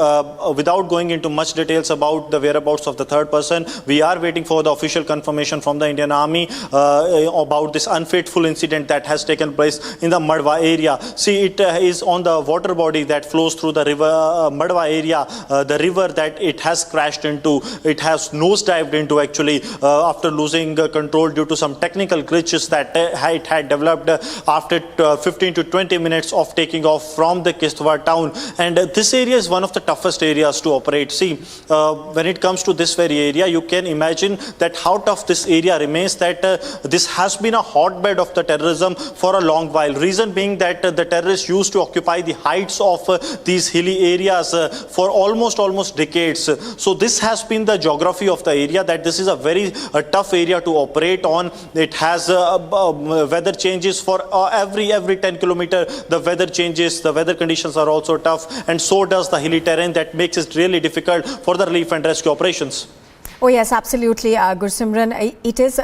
Without going into much details about the whereabouts of the third person, we are waiting for the official confirmation from the Indian Army about this unfaithful incident that has taken place in the Madhwa area. See, it is on the water body that flows through the river Madhwa area, the river that it has crashed into. It has nosedived into actually after losing control due to some technical glitches that it had developed after 15 to 20 minutes of taking off from the Kishtwar town. And this area is one of the toughest areas to operate. See, when it comes to this very area, you can imagine that how tough this area remains, that this has been a hotbed of the terrorism for a long while. Reason being that the terrorists used to occupy the heights of these hilly areas for almost decades. So this has been the geography of the area, that this is a very tough area to operate on. It has weather changes for every 10 kilometer. The weather changes, the weather conditions are also tough, and so does the hilly terrain that makes it really difficult for the relief and rescue operations. Oh yes, absolutely, Gursimran. It is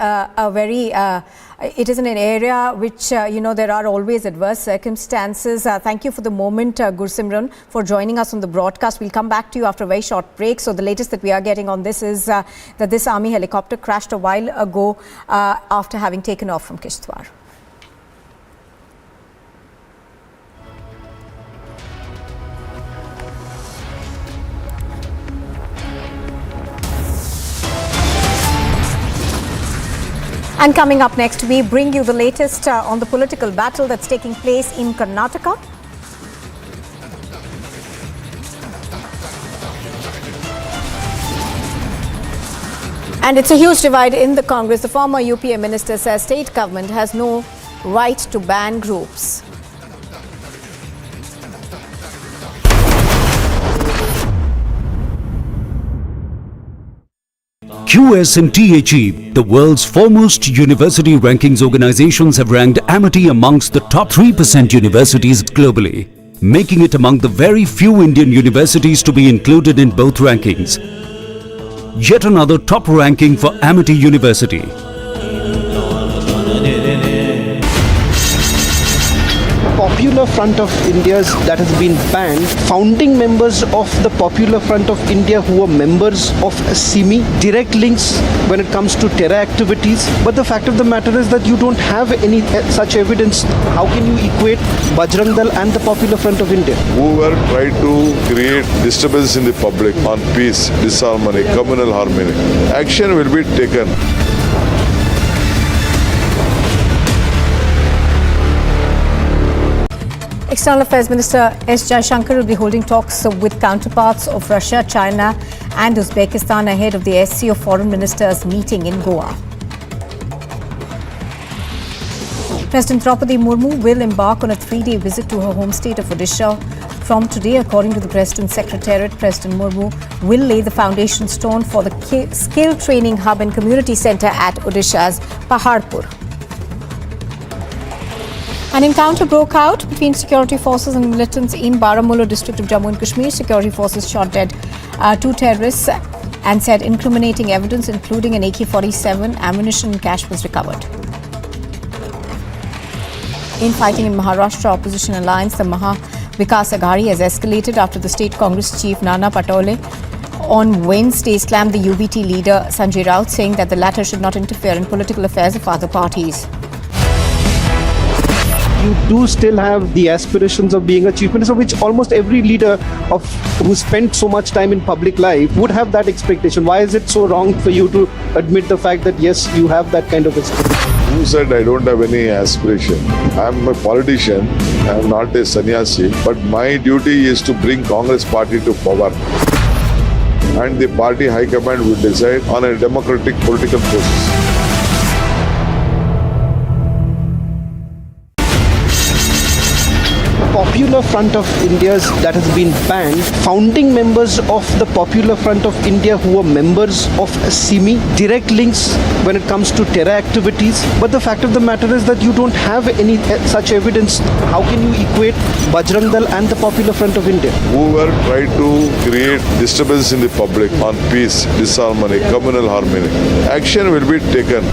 it is in an area which, there are always adverse circumstances. Thank you for the moment, Gursimran, for joining us on the broadcast. We'll come back to you after a very short break. So the latest that we are getting on this is that this army helicopter crashed a while ago after having taken off from Kishtwar. And coming up next, we bring you the latest on the political battle that's taking place in Karnataka. And it's a huge divide in the Congress. The former UPA minister says state government has no right to ban groups. QS and THE, the world's foremost university rankings organizations, have ranked Amity amongst the top 3% universities globally, making it among the very few Indian universities to be included in both rankings. Yet another top ranking for Amity University. Popular Front of India's that has been banned, founding members of the Popular Front of India who were members of SIMI, direct links when it comes to terror activities. But the fact of the matter is that you don't have any such evidence. How can you equate Bajrang Dal and the Popular Front of India? Whoever tried to create disturbance in the public on peace, disharmony, communal harmony, action will be taken. External Affairs Minister S. Jaishankar will be holding talks with counterparts of Russia, China and Uzbekistan ahead of the SCO Foreign Ministers meeting in Goa. President Draupadi Murmu will embark on a 3-day visit to her home state of Odisha. From today, according to the President's Secretariat, President Murmu will lay the foundation stone for the skill training hub and community centre at Odisha's Paharpur. An encounter broke out between security forces and militants in Baramulla district of Jammu and Kashmir. Security forces shot dead 2 terrorists and said incriminating evidence, including an AK-47, ammunition and cash was recovered. Infighting in Maharashtra opposition alliance, the Maha Vikas Aghadi, has escalated after the state Congress chief Nana Patole on Wednesday slammed the UBT leader Sanjay Raut, saying that the latter should not interfere in political affairs of other parties. You do still have the aspirations of being a chief minister, which almost every leader who spent so much time in public life would have that expectation. Why is it so wrong for you to admit the fact that yes, you have that kind of expectation? Who said I don't have any aspiration? I'm a politician, I'm not a sannyasi, but my duty is to bring Congress party to power. And the party high command will decide on a democratic political process. Popular Front of India's that has been banned, founding members of the Popular Front of India who were members of SIMI, direct links when it comes to terror activities. But the fact of the matter is that you don't have any such evidence. How can you equate Bajrang Dal and the Popular Front of India? Whoever tried to create disturbance in the public on peace, disharmony, communal harmony, action will be taken.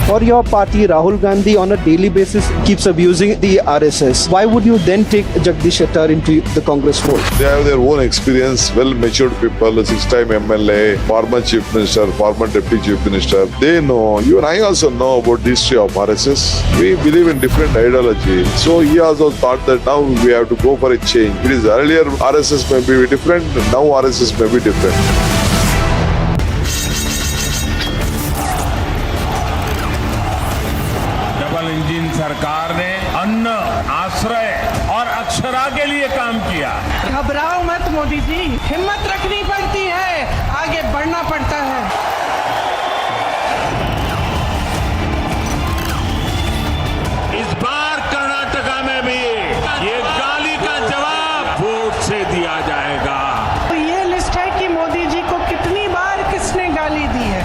For your party, Rahul Gandhi on a daily basis keeps abusing the RSS. Why would you then take Jagdish Shettar into the Congress fold? They have their own experience, well-matured people, 6-time MLA, former Chief Minister, former Deputy Chief Minister. They know, you and I also know about the history of RSS. We believe in different ideology. So he also thought that now we have to go for a change. It is earlier RSS may be different, now RSS may be different. सरकार ने अन्न, आश्रय और अक्षरा के लिए काम किया। घबराओ मत मोदी जी, हिम्मत रखनी पड़ती है, आगे बढ़ना पड़ता है। इस बार कर्नाटका में भी ये गाली का जवाब वोट से दिया जाएगा। तो ये लिस्ट है कि मोदी जी को कितनी बार किसने गाली दी है।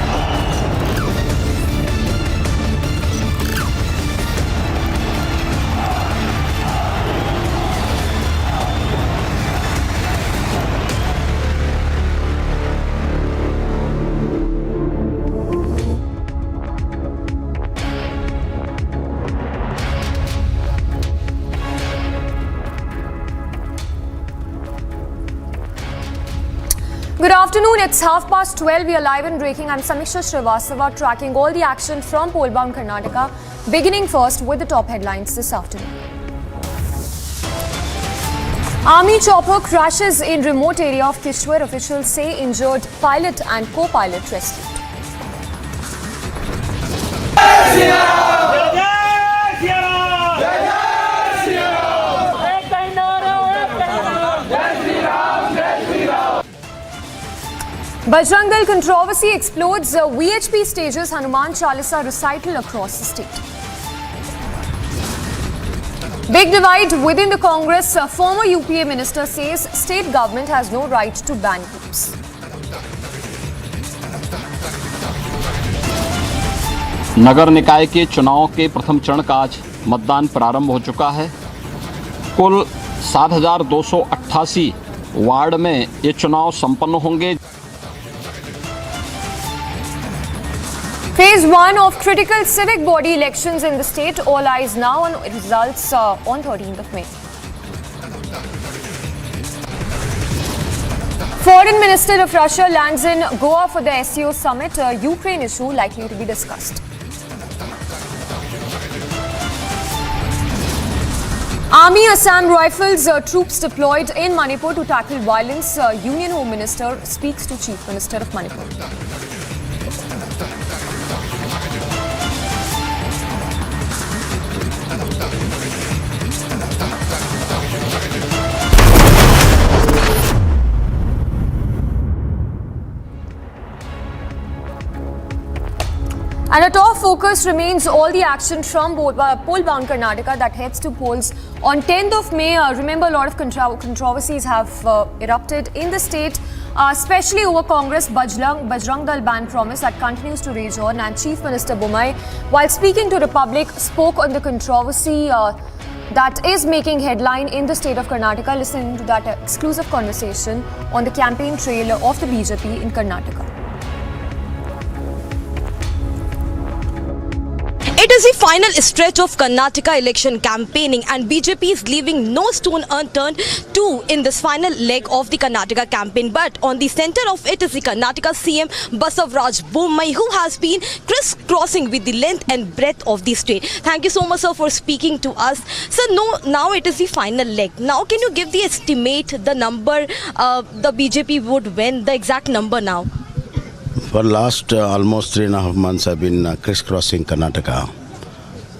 Good afternoon, it's 12:30. We are live and breaking. I'm Samiksha Srivastava, tracking all the action from Polbound, Karnataka. Beginning first with the top headlines this afternoon. Army chopper crashes in remote area of Kishwar. Officials say injured pilot and co-pilot rescued. Bajrang Dal controversy explodes. VHP stages Hanuman Chalisa recital across the state. Big divide within the Congress. Former UPA minister says state government has no right to ban groups. नगर निकाय के चुनाव के प्रथम चरण का आज मतदान प्रारंभ हो चुका है। कुल 7,288 वार्ड में ये चुनाव संपन्न होंगे। Phase 1 of critical civic body elections in the state. All eyes now on results on 13th of May. Foreign Minister of Russia lands in Goa for the SCO summit. Ukraine issue likely to be discussed. Army Assam Rifles troops deployed in Manipur to tackle violence. Union Home Minister speaks to Chief Minister of Manipur. And a top focus remains all the action from poll-bound Karnataka that heads to polls on 10th of May. Remember, a lot of controversies have erupted in the state, especially over Congress Bajrang Dal ban promise that continues to rage on. And Chief Minister Bommai, while speaking to the public, spoke on the controversy that is making headline in the state of Karnataka. Listen to that exclusive conversation on the campaign trail of the BJP in Karnataka. It is the final stretch of Karnataka election campaigning, and BJP is leaving no stone unturned in this final leg of the Karnataka campaign. But on the center of it is the Karnataka CM Bajrang Dal, who has been crisscrossing with the length and breadth of the state. Thank you so much, sir, for speaking to us. Sir, now it is the final leg. Now, can you give the estimate, the number the BJP would win, the exact number now? For last almost 3.5 months, I've been crisscrossing Karnataka,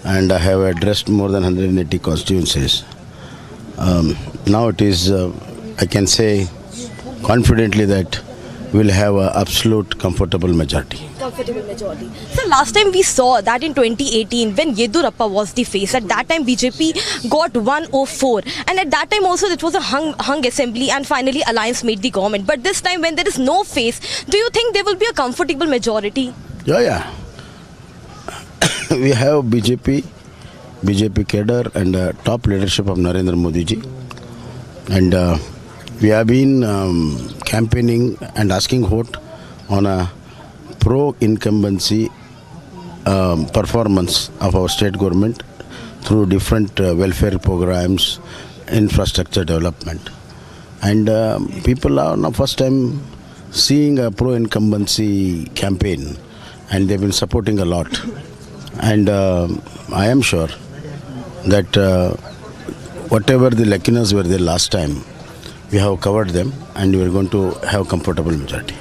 and I have addressed more than 180 constituencies. Now it is, I can say confidently that we'll have an absolute comfortable majority. Comfortable majority. So last time we saw that in 2018 when Yedurappa was the face, at that time BJP got 104, and at that time also it was a hung assembly, and finally Alliance made the government. But this time when there is no face, do you think there will be a comfortable majority? Yeah. We have BJP cadre and top leadership of Narendra Modi ji, and we have been campaigning and asking vote on a pro-incumbency performance of our state government through different welfare programs, infrastructure development. And people are now first time seeing a pro-incumbency campaign, and they've been supporting a lot. And I am sure that whatever the lackeys were there last time, we have covered them, and we are going to have comfortable majority.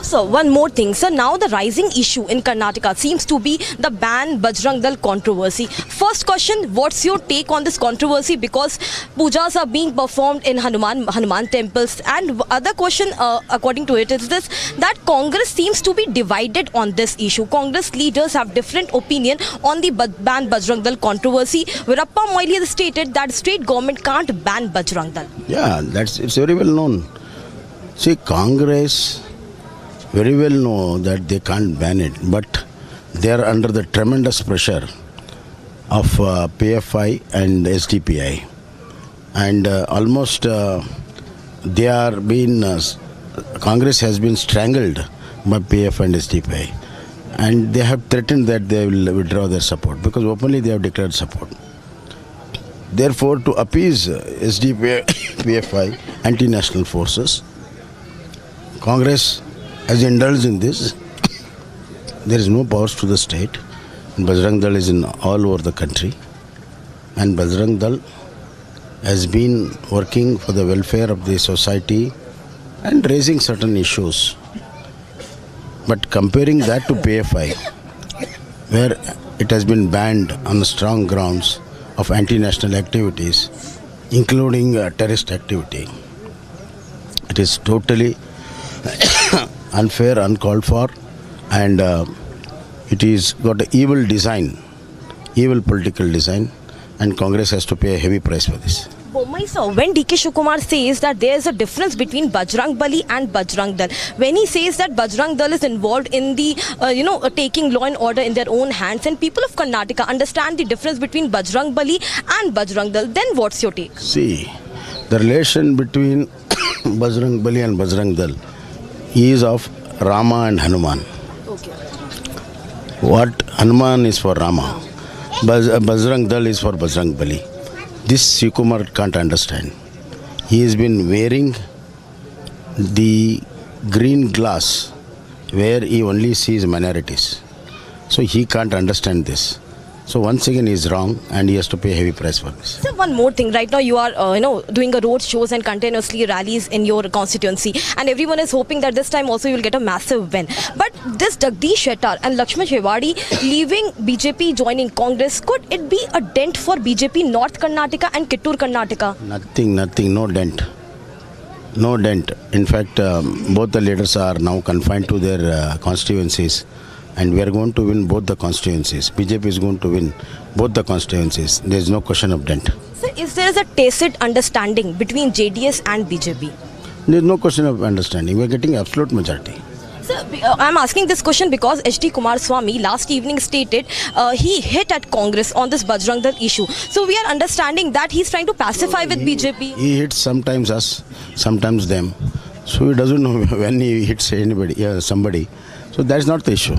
Sir, one more thing. Sir, now the rising issue in Karnataka seems to be the ban Bajrang Dal controversy. First question, what's your take on this controversy? Because pujas are being performed in Hanuman temples. And other question, according to it, is this, that Congress seems to be divided on this issue. Congress leaders have different opinion on the ban Bajrang Dal controversy. Virappa Moily has stated that state government can't ban Bajrang Dal. Yeah, it's very well known. See, Congress very well know that they can't ban it, but they are under the tremendous pressure of PFI and SDPI, and almost they are being Congress has been strangled by PF and SDPI, and they have threatened that they will withdraw their support because openly they have declared support. Therefore, to appease SDPI, PFI, anti-national forces, Congress has indulged in this. There is no powers to the state. Bajrang Dal is in all over the country, and Bajrang Dal has been working for the welfare of the society and raising certain issues. But comparing that to PFI, where it has been banned on strong grounds of anti-national activities, including terrorist activity, it is totally unfair, uncalled for, and it is got an evil design, evil political design, and Congress has to pay a heavy price for this. Bommai sir, when DK Shivakumar says that there is a difference between Bajrang Bali and Bajrang Dal, when he says that Bajrang Dal is involved in the taking law and order in their own hands, and people of Karnataka understand the difference between Bajrang Bali and Bajrang Dal, then what's your take? See, the relation between Bajrang Bali and Bajrang Dal is of Rama and Hanuman. Okay. What Hanuman is for Rama, Bajrang Dal is for Bajrang Bali. This Shivakumar can't understand. He has been wearing the green glass where he only sees minorities. So he can't understand this. So once again he is wrong and he has to pay heavy price for this. So one more thing, right now you are doing a road shows and continuously rallies in your constituency, and everyone is hoping that this time also you will get a massive win. But this Jagdish Shettar and Lakshman Shewadi leaving BJP, joining Congress, could it be a dent for BJP North Karnataka and Kittur Karnataka? Nothing, no dent. No dent. In fact, both the leaders are now confined to their constituencies. And we are going to win both the constituencies. BJP is going to win both the constituencies. There is no question of dent. So is there a tacit understanding between JDS and BJP? There is no question of understanding. We are getting absolute majority. Sir, I'm asking this question because H.D. Kumaraswamy last evening stated he hit at Congress on this Bajrang Dal issue. So we are understanding that he's trying to pacify with BJP. He hits sometimes us, sometimes them. So he doesn't know when he hits anybody, somebody. So that's not the issue.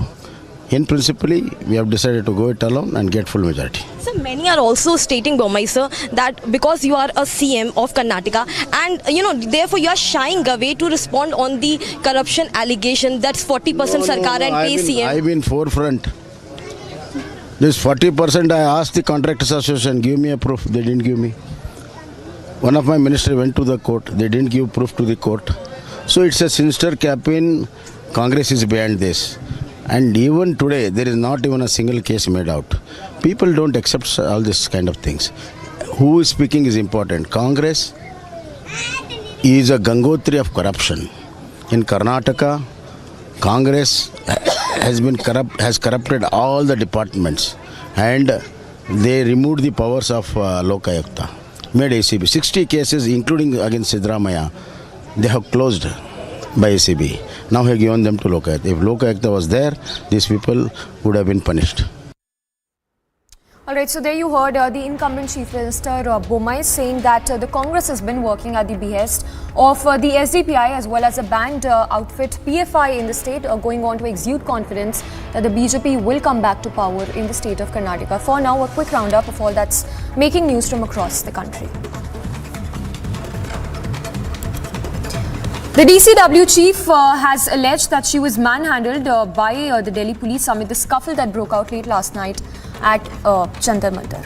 In principally, we have decided to go it alone and get full majority. So many are also stating, Bommai sir, that because you are a CM of Karnataka and therefore you are shying away to respond on the corruption allegation that's 40% Sarkar and pay CM. I've been forefront. This 40% I asked the Contractors Association, give me a proof. They didn't give me. One of my ministers went to the court. They didn't give proof to the court. So it's a sinister campaign. Congress is behind this. And even today, there is not even a single case made out. People don't accept all this kind of things. Who is speaking is important. Congress is a Gangotri of corruption. In Karnataka, Congress has corrupted all the departments, and they removed the powers of Lokayukta, made ACB. 60 cases, including against Sidramaya, they have closed by ACB. Now he have given them to Lokayukta. If Lokayukta was there, these people would have been punished. All right, so there you heard the incumbent Chief Minister Bommai saying that the Congress has been working at the behest of the SDPI as well as a banned outfit PFI in the state, going on to exude confidence that the BJP will come back to power in the state of Karnataka. For now, a quick roundup of all that's making news from across the country. The DCW chief has alleged that she was manhandled by the Delhi police amid the scuffle that broke out late last night at Jantar Mantar.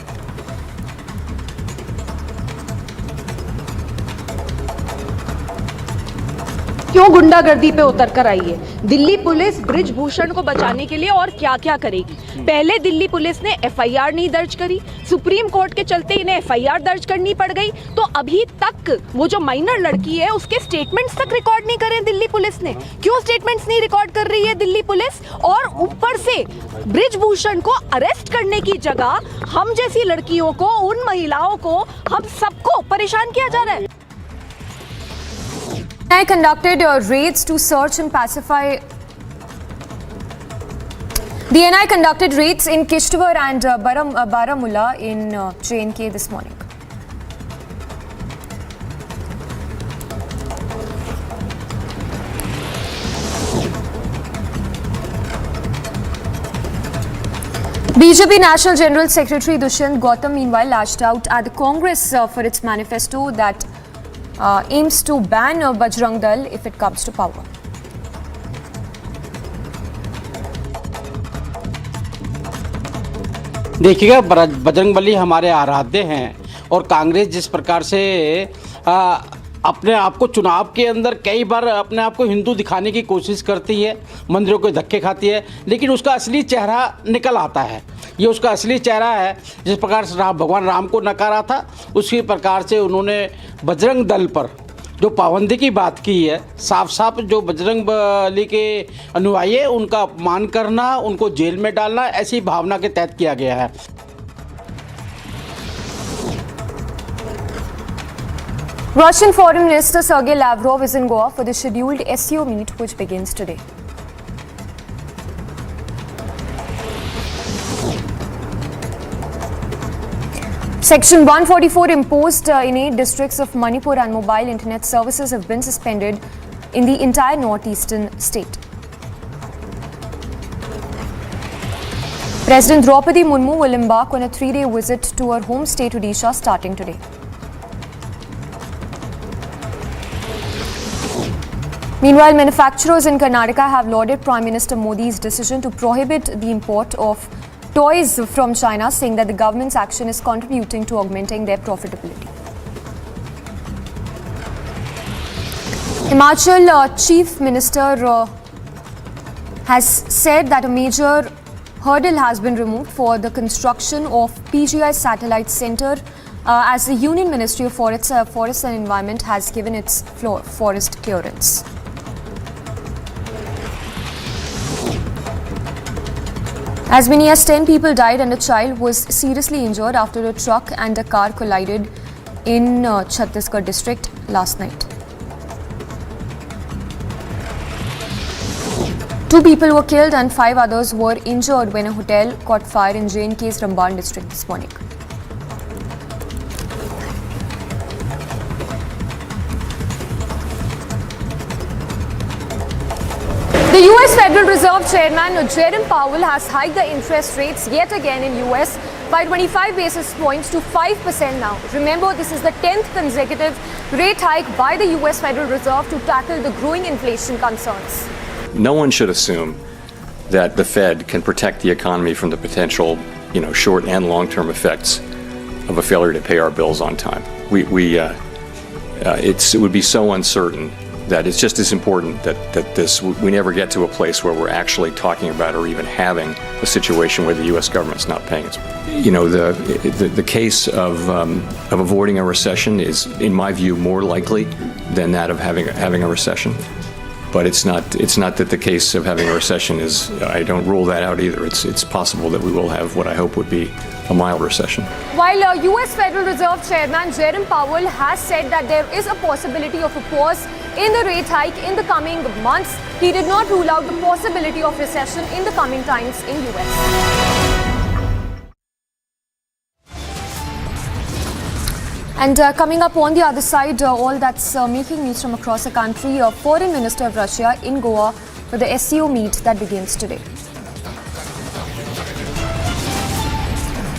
क्यों गुंडागर्दी पे उतर कर आई है? Delhi police Brijbhushan को बचाने के लिए और क्या-क्या करेगी? पहले दिल्ली पुलिस ने एफआईआर नहीं दर्ज करी, सुप्रीम कोर्ट के चलते इन्हें एफआईआर दर्ज करनी पड़ गई, तो अभी तक वो जो माइनर लड़की है उसके स्टेटमेंट्स तक रिकॉर्ड नहीं करे दिल्ली पुलिस ने। क्यों स्टेटमेंट्स नहीं रिकॉर्ड कर रही है दिल्ली पुलिस? और ऊपर से ब्रिजभूषण को अरेस्ट करने की जगह हम जैसी लड़कियों को, उन महिलाओं को, हम सबको परेशान किया जा रहा है। NI conducted raids to search and pacify. The NI conducted raids in Kishtwar and Baramulla in J&K this morning. BJP National General Secretary Dushyant Gautam meanwhile lashed out at the Congress for its manifesto that aims to ban Bajrang Dal if it comes to power. देखिएगा, बजरंग बली हमारे आराध्य हैं और कांग्रेस जिस प्रकार से अपने आप को चुनाव के अंदर कई बार अपने आप को हिंदू दिखाने की कोशिश करती है, मंदिरों के धक्के खाती है, लेकिन उसका असली चेहरा निकल आता है। ये उसका असली चेहरा है। जिस प्रकार से भगवान राम को नकारा था, उसी प्रकार से उन्होंने बजरंग दल पर जो पाबंदी की बात की है, साफ साफ जो बजरंग बली के अनुयायी है उनका अपमान करना, उनको जेल में डालना, ऐसी भावना के तहत किया गया है। Russian Foreign Minister Sergei Lavrov is in Goa for the scheduled SCO meet which begins today. Section 144 imposed in 8 districts of Manipur and mobile internet services have been suspended in the entire northeastern state. President Draupadi Murmu will embark on a 3-day visit to her home state Odisha starting today. Meanwhile, manufacturers in Karnataka have lauded Prime Minister Modi's decision to prohibit the import of toys from China, saying that the government's action is contributing to augmenting their profitability. Himachal Chief Minister has said that a major hurdle has been removed for the construction of PGI Satellite Centre as the Union Ministry of Forests and Environment has given its forest clearance. As many as 10 people died and a child was seriously injured after a truck and a car collided in Chhattisgarh district last night. 2 people were killed and 5 others were injured when a hotel caught fire in J&K's Ramban district this morning. The US Federal Reserve Chairman Jerome Powell has hiked the interest rates yet again in US by 25 basis points to 5% now. Remember, this is the 10th consecutive rate hike by the US Federal Reserve to tackle the growing inflation concerns. No one should assume that the Fed can protect the economy from the potential, short and long-term effects of a failure to pay our bills on time. It would be so uncertain that it's just as important that we never get to a place where we're actually talking about or even having a situation where the U.S. government's not paying its. The case of avoiding a recession is, in my view, more likely than that of having a recession. But it's not that the case of having a recession is. I don't rule that out either. It's possible that we will have what I hope would be a mild recession. While US Federal Reserve Chairman Jerome Powell has said that there is a possibility of a pause in the rate hike in the coming months, he did not rule out the possibility of recession in the coming times in US. And coming up on the other side, all that's making news from across the country, Foreign Minister of Russia in Goa for the SCO meet that begins today.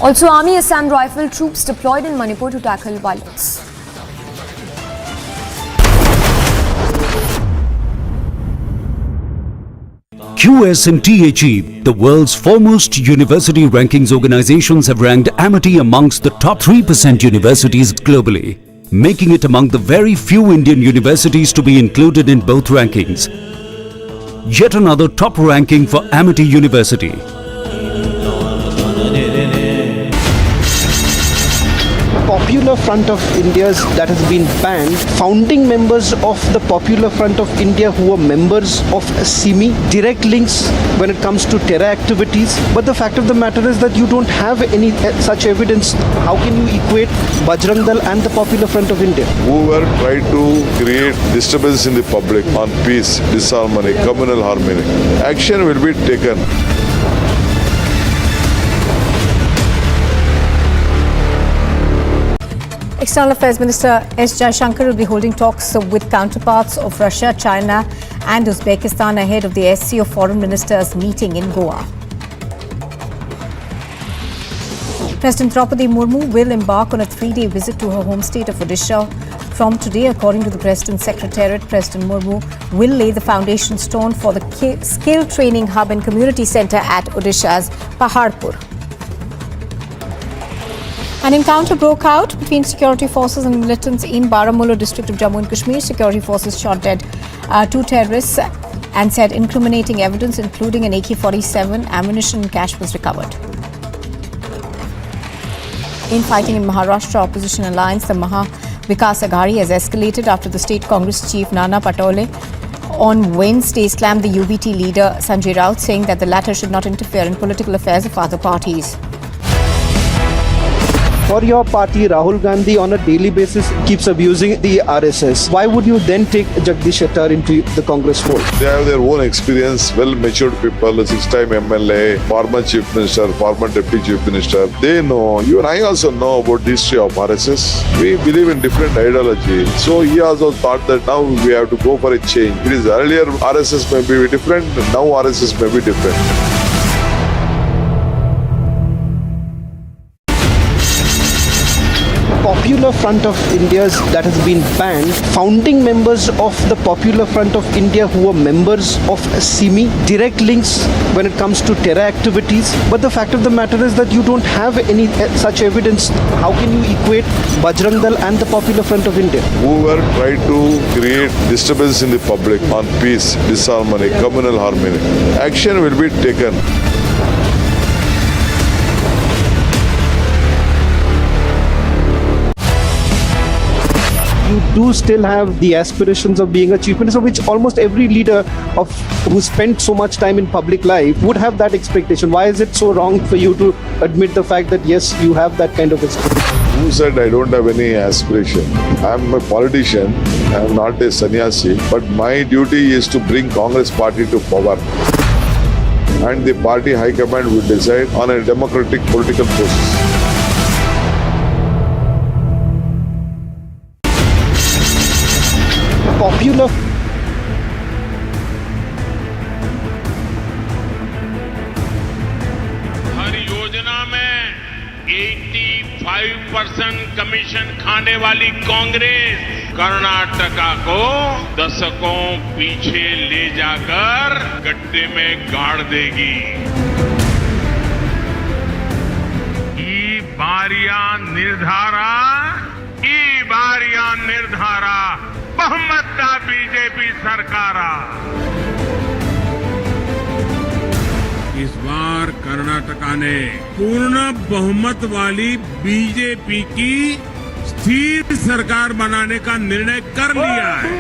Also, Army Assam Rifle troops deployed in Manipur to tackle violence. QS and THE, the world's foremost university rankings organizations, have ranked Amity amongst the top 3% universities globally, making it among the very few Indian universities to be included in both rankings. Yet another top ranking for Amity University. Popular Front of India's that has been banned, founding members of the Popular Front of India who are members of SIMI, direct links when it comes to terror activities. But the fact of the matter is that you don't have any such evidence. How can you equate Bajrang Dal and the Popular Front of India? Whoever tried to create disturbance in the public on peace, disharmony, communal harmony, action will be taken. External Affairs Minister S. Jaishankar will be holding talks with counterparts of Russia, China and Uzbekistan ahead of the SCO Foreign Ministers meeting in Goa. President Draupadi Murmu will embark on a 3-day visit to her home state of Odisha from today. According to the President's Secretariat, President Murmu will lay the foundation stone for the skill training hub and community centre at Odisha's Paharpur. An encounter broke out between security forces and militants in Baramulla district of Jammu and Kashmir. Security forces shot dead 2 terrorists and said incriminating evidence, including an AK-47, ammunition and cash was recovered. Infighting in Maharashtra opposition alliance, the Maha Vikas Aghadi, has escalated after the state Congress chief Nana Patole on Wednesday slammed the UBT leader Sanjay Raut, saying that the latter should not interfere in political affairs of other parties. For your party, Rahul Gandhi on a daily basis keeps abusing the RSS. Why would you then take Jagdish Shettar into the Congress fold? They have their own experience, well-matured people, 6-time MLA, former Chief Minister, former Deputy Chief Minister. They know. Even I also know about the history of RSS. We believe in different ideology. So he also thought that now we have to go for a change. It is earlier RSS may be different, now RSS may be different. Popular Front of India's that has been banned, founding members of the Popular Front of India who were members of SIMI, direct links when it comes to terror activities. But the fact of the matter is that you don't have any such evidence. How can you equate Bajrang Dal and the Popular Front of India? Whoever tried to create disturbance in the public on peace, disharmony, communal harmony, action will be taken. You do still have the aspirations of being a chief minister, which almost every leader who spent so much time in public life would have that expectation. Why is it so wrong for you to admit the fact that yes, you have that kind of expectation? Who said I don't have any aspiration? I am a politician, I am not a sannyasi, but my duty is to bring Congress party to power. And the party high command will decide on a democratic political process. Popular हर योजना में 85% commission खाने वाली कांग्रेस कर्नाटका को दशकों पीछे ले जाकर गड्ढे में गाड़ देगी। ई बारिया निर्धारा बहुमत बीजेपी सरकारा। इस बार कर्नाटका ने पूर्ण बहुमत वाली बीजेपी की स्थिर सरकार बनाने का निर्णय कर लिया है।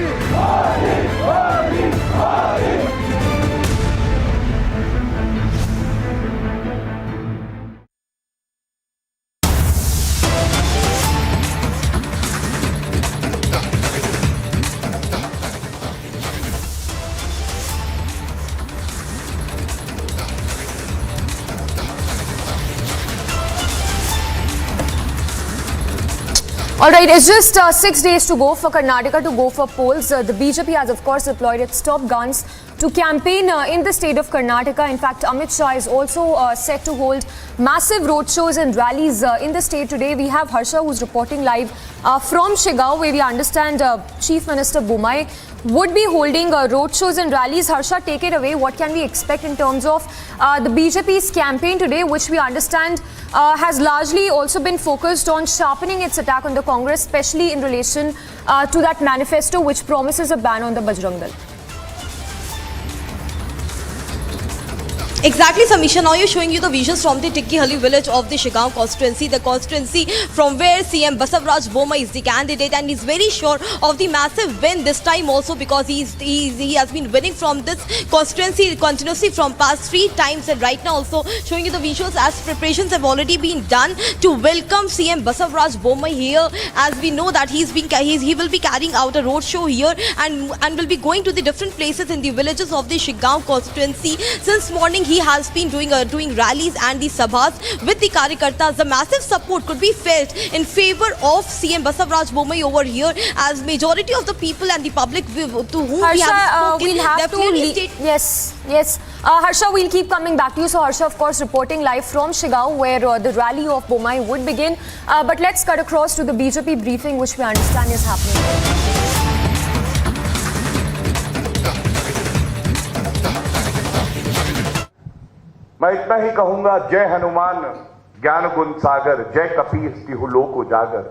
All right, it's just 6 days to go for Karnataka to go for polls. The BJP has, of course, deployed its top guns to campaign in the state of Karnataka. In fact, Amit Shah is also set to hold massive roadshows and rallies in the state today. We have Harsha, who's reporting live from Shigao, where we understand Chief Minister Bomai would be holding roadshows and rallies. Harsha, take it away. What can we expect in terms of the BJP's campaign today, which we understand has largely also been focused on sharpening its attack on the Congress, especially in relation to that manifesto which promises a ban on the Bajrang Dal? Exactly, Samisha. Now you're showing you the visuals from the Tikkihalli village of the Shigao constituency, the constituency from where CM Basavaraj Bomai is the candidate, and he's very sure of the massive win this time also, because he has been winning from this constituency continuously from past 3 times. And right now also showing you the visuals as preparations have already been done to welcome CM Basavaraj Bomai here, as we know that he will be carrying out a road show here and will be going to the different places in the villages of the Shigao constituency. Since morning he has been doing rallies and the sabhas with the Karyakartas. The massive support could be felt in favor of CM Basavaraj Bomai over here, as majority of the people and the public to whom Harsha, we have spoken, we'll have to yes. Harsha, we'll keep coming back to you. So Harsha, of course, reporting live from Shigao, where the rally of Bomai would begin. But let's cut across to the BJP briefing, which we understand is happening. मैं इतना ही कहूंगा, जय हनुमान ज्ञान गुण सागर, जय कपीस तिहु लोक उजागर,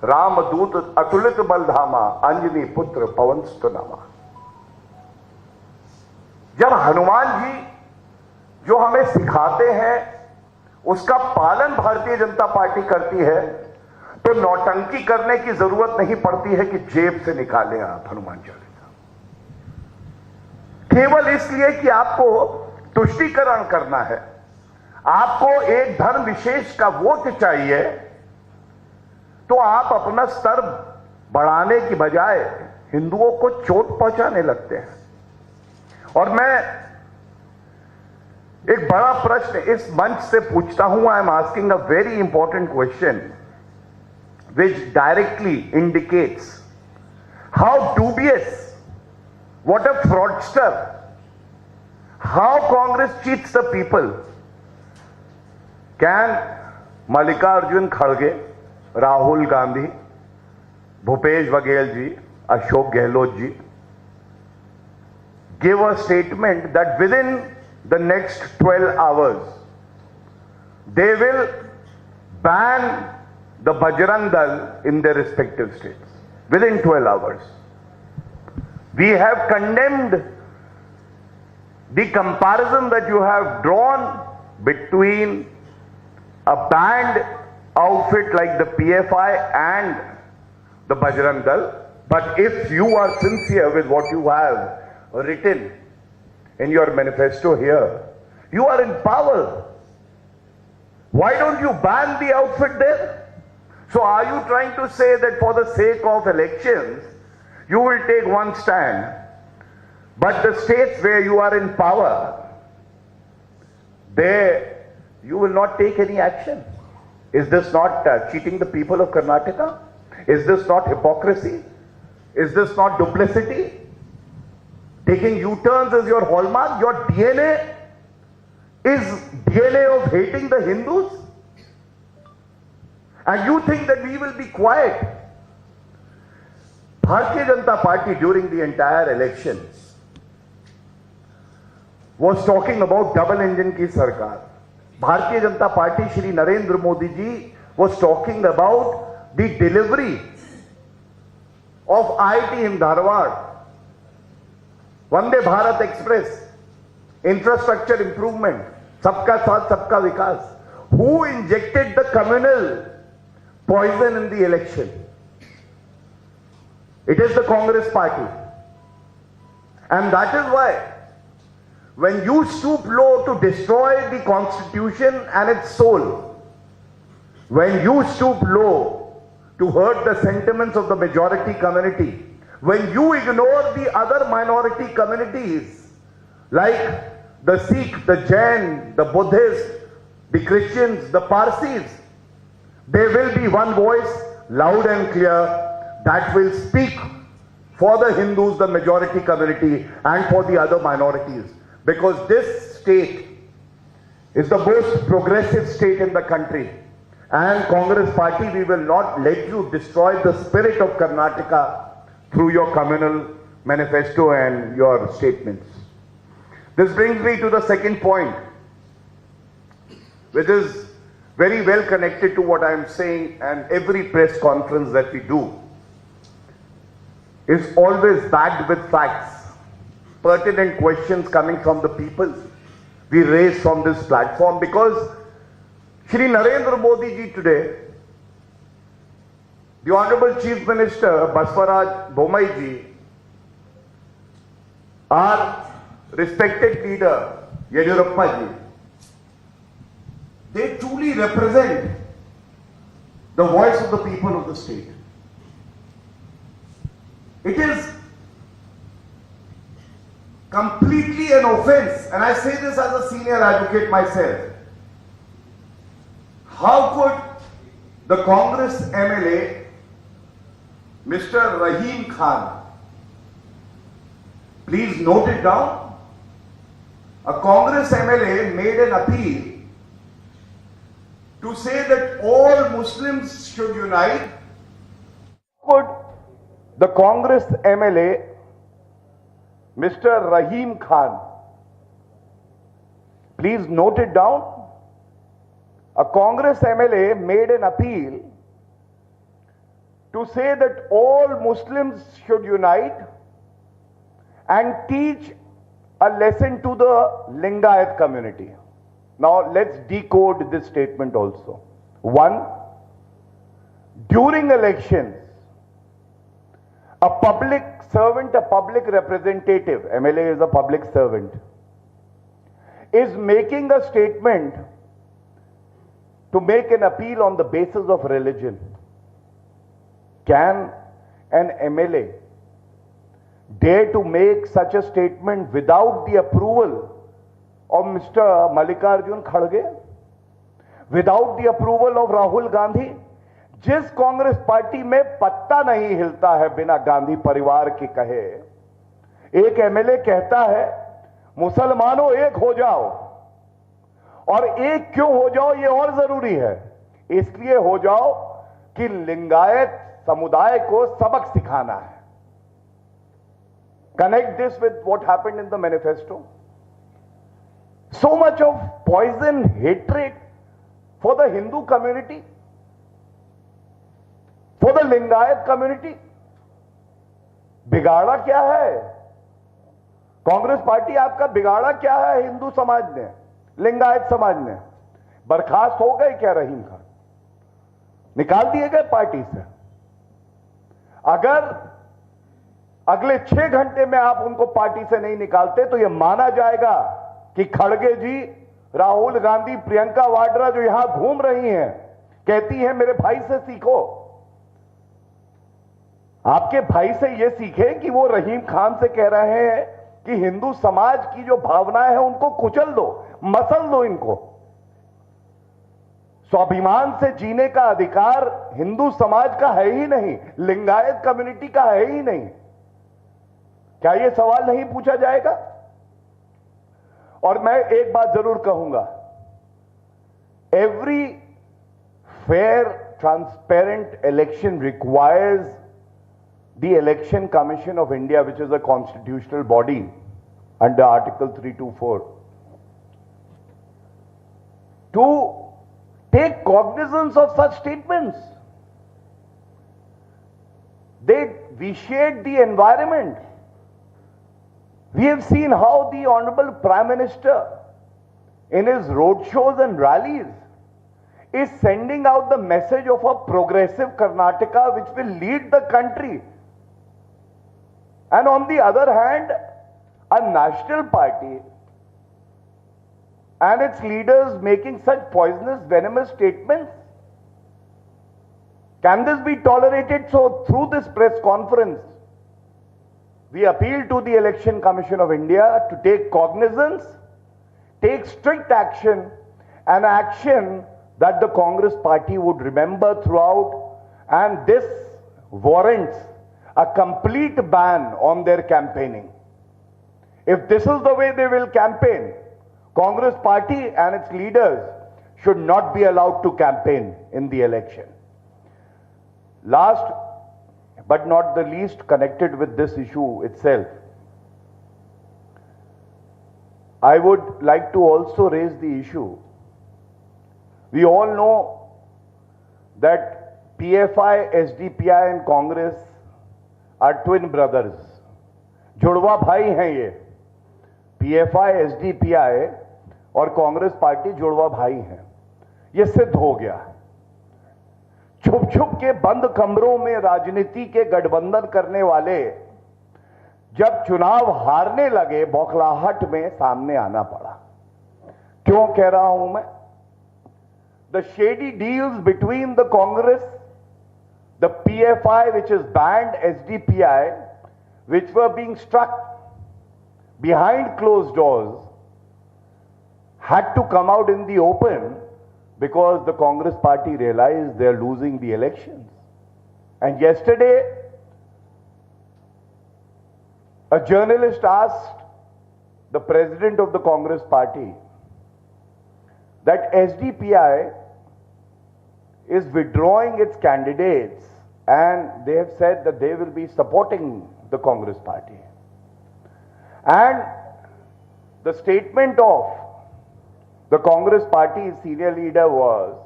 राम दूत अतुलित बलधामा, अंजनी पुत्र पवन सुतनामा। जब हनुमान जी जो हमें सिखाते हैं उसका पालन भारतीय जनता पार्टी करती है, तो नौटंकी करने की जरूरत नहीं पड़ती है कि जेब से निकालें आप हनुमान चालीसा, केवल इसलिए कि आपको तुष्टीकरण करना है, आपको एक धर्म विशेष का वोट चाहिए, तो आप अपना स्तर बढ़ाने की बजाय हिंदुओं को चोट पहुंचाने लगते हैं। और मैं एक बड़ा प्रश्न इस मंच से पूछता हूं। I am asking a very important question which directly indicates how dubious, what a fraudster, how Congress cheats the people. Can Mallikarjun Kharge, Rahul Gandhi, Bhupesh Baghel ji, Ashok Gehlot ji give a statement that within the next 12 hours they will ban the Bajrang Dal in their respective states within 12 hours. We have condemned the comparison that you have drawn between a banned outfit like the PFI and the Bajrang Dal. But if you are sincere with what you have written in your manifesto here, you are in power. Why don't you ban the outfit there? So are you trying to say that for the sake of elections, you will take one stand, but the states where you are in power, there you will not take any action? Is this not cheating the people of Karnataka? Is this not hypocrisy? Is this not duplicity? Taking U-turns is your hallmark? Your DNA is DNA of hating the Hindus? And you think that we will be quiet? Bharatiya Janata Party during the entire elections was talking about double engine ki sarkar. Bharatiya Janata Party, Shri Narendra Modi ji was talking about the delivery of IIT in Dharwad, Vande Bharat Express, infrastructure improvement, sabka saath, sabka vikas. Who injected the communal poison in the election? It is the Congress party. And that is why when you stoop low to destroy the constitution and its soul, when you stoop low to hurt the sentiments of the majority community, when you ignore the other minority communities like the Sikh, the Jain, the Buddhist, the Christians, the Parsis, there will be one voice, loud and clear, that will speak for the Hindus, the majority community, and for the other minorities. Because this state is the most progressive state in the country. And Congress party, we will not let you destroy the spirit of Karnataka through your communal manifesto and your statements. This brings me to the second point, which is very well connected to what I am saying, and every press conference that we do is always backed with facts, pertinent questions coming from the people we raise from this platform, because Shri Narendra Modi ji today, the Honorable Chief Minister Baswaraj Bommai ji, our respected leader Yediyurappa ji, they truly represent the voice of the people of the state. It is completely an offense, and I say this as a senior advocate myself. How could the Congress MLA, Mr. Rahim Khan, please note it down, a Congress MLA made an appeal to say that all Muslims should unite. Could the Congress MLA, Mr. Rahim Khan, please note it down? A Congress MLA made an appeal to say that all Muslims should unite and teach a lesson to the Lingayat community. Now let's decode this statement also. One, during elections, a public servant, a public representative, MLA is a public servant, is making a statement to make an appeal on the basis of religion. Can an MLA dare to make such a statement without the approval of Mr. Mallikarjun Kharge? Without the approval of Rahul Gandhi? जिस Congress party में पत्ता नहीं हिलता है बिना गांधी परिवार के कहे, एक एमएलए कहता है मुसलमानों एक हो जाओ, और एक क्यों हो जाओ ये और जरूरी है, इसलिए हो जाओ कि लिंगायत समुदाय को सबक सिखाना है. Connect this with what happened in the manifesto. So much of poison, hatred for the Hindu community, for the Lingayat community. बिगाड़ा क्या है? कांग्रेस पार्टी आपका बिगाड़ा क्या है? हिंदू समाज ने, लिंगायत समाज ने बर्खास्त हो गए क्या रहीम खान? निकाल दिए गए पार्टी से. अगर अगले 6 घंटे में आप उनको पार्टी से नहीं निकालते तो यह माना जाएगा कि खड़गे जी, राहुल गांधी, प्रियंका वाड्रा जो यहां घूम रही हैं, कहती हैं मेरे भाई से सीखो. आपके भाई से यह सीखे कि वो रहीम खान से कह रहे हैं कि हिंदू समाज की जो भावनाएं हैं उनको कुचल दो, मसल दो इनको. स्वाभिमान से जीने का अधिकार हिंदू समाज का है ही नहीं, लिंगायत कम्युनिटी का है ही नहीं. क्या यह सवाल नहीं पूछा जाएगा? और मैं एक बात जरूर कहूंगा, every fair transparent election requires the Election Commission of India, which is a constitutional body under Article 324, to take cognizance of such statements. They vitiate the environment. We have seen how the Honorable Prime Minister in his roadshows and rallies is sending out the message of a progressive Karnataka which will lead the country. And on the other hand, a national party and its leaders making such poisonous, venomous statements. Can this be tolerated? So through this press conference, we appeal to the Election Commission of India to take cognizance, take strict action, and action that the Congress party would remember throughout, and this warrants a complete ban on their campaigning. If this is the way they will campaign, Congress party and its leaders should not be allowed to campaign in the election. Last but not the least, connected with this issue itself, I would like to also raise the issue. We all know that PFI, SDPI and Congress are twin brothers. जुड़वा भाई हैं ये. PFI, SDPI और Congress party जुड़वा भाई हैं. ये सिद्ध हो गया. छुप छुप के बंद कमरों में राजनीति के गठबंधन करने वाले जब चुनाव हारने लगे, बौखलाहट में सामने आना पड़ा. क्यों कह रहा हूं मैं? The shady deals between the Congress, the PFI which is banned, SDPI, which were being struck behind closed doors, had to come out in the open because the Congress party realized they are losing the elections. And yesterday, a journalist asked the president of the Congress party that SDPI is withdrawing its candidates, and they have said that they will be supporting the Congress party. And the statement of the Congress party's senior leader was,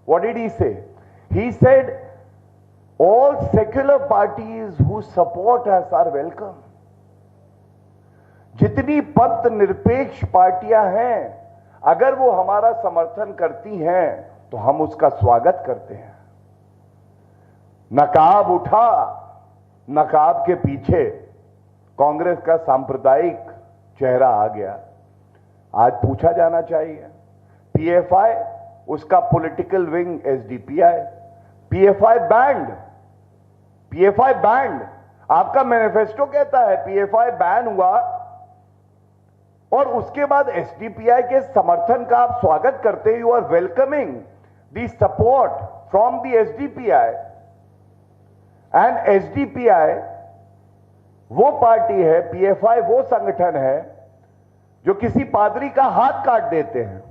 what did he say? He said, all secular parties who support us are welcome. जितनी पंथ निरपेक्ष पार्टियां हैं, अगर वो हमारा समर्थन करती हैं तो हम उसका स्वागत करते हैं. नकाब उठा, नकाब के पीछे कांग्रेस का सांप्रदायिक चेहरा आ गया. आज पूछा जाना चाहिए, पीएफआई, उसका political wing SDPI, PFI band, PFI band, आपका मैनिफेस्टो कहता है पीएफआई बैन हुआ और उसके बाद एसडीपीआई के समर्थन का आप स्वागत करते, you are welcoming the support from the SDPI. And SDPI वो पार्टी है, पीएफआई वो संगठन है जो किसी पादरी का हाथ काट देते हैं,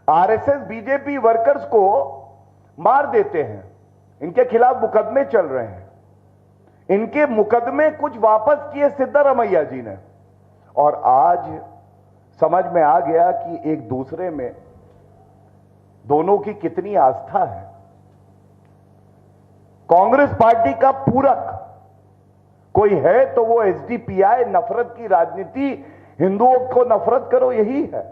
आरएसएस बीजेपी वर्कर्स को मार देते हैं, इनके खिलाफ मुकदमे चल रहे हैं। इनके मुकदमे कुछ वापस किए सिद्धारमैया जी ने, और आज समझ में आ गया कि एक दूसरे में दोनों की कितनी आस्था है। कांग्रेस पार्टी का पूरक कोई है तो वो एसडीपीआई, नफरत की राजनीति, हिंदुओं को नफरत करो, यही है।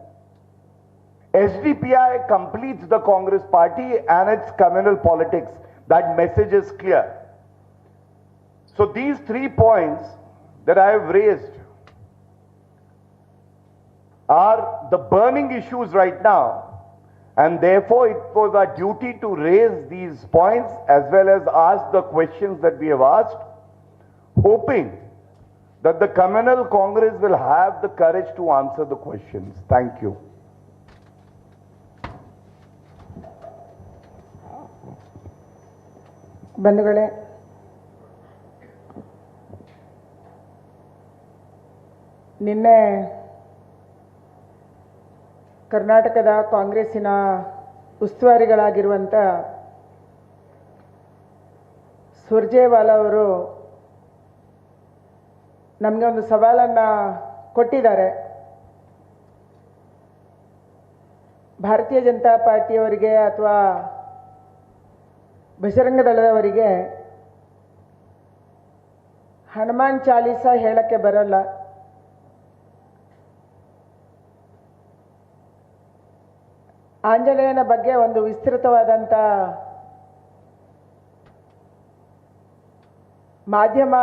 SDPI completes the Congress party and its communal politics. That message is clear. So these 3 points that I have raised are the burning issues right now, and therefore it was our duty to raise these points as well as ask the questions that we have asked, hoping that the communal Congress will have the courage to answer the questions. Thank you. ಬಂಧುಗಳೇ, ನಿನ್ನೆ ಕರ್ನಾಟಕದ ಕಾಂಗ್ರೆಸ್ಸಿನ ಉಸ್ತುವಾರಿಗಳಾಗಿರುವಂಥ ಸುರ್ಜೇವಾಲಾ ಅವರು ನಮಗೆ ಒಂದು ಸವಾಲನ್ನು ಕೊಟ್ಟಿದ್ದಾರೆ. ಭಾರತೀಯ ಜನತಾ ಪಾರ್ಟಿಯವರಿಗೆ ಅಥವಾ ಬಜರಂಗ ದಳದವರಿಗೆ ಹನುಮಾನ್ ಚಾಲೀಸಾ ಹೇಳಕ್ಕೆ ಬರಲ್ಲ, ಆಂಜನೇಯನ ಬಗ್ಗೆ ಒಂದು ವಿಸ್ತೃತವಾದಂಥ ಮಾಧ್ಯಮ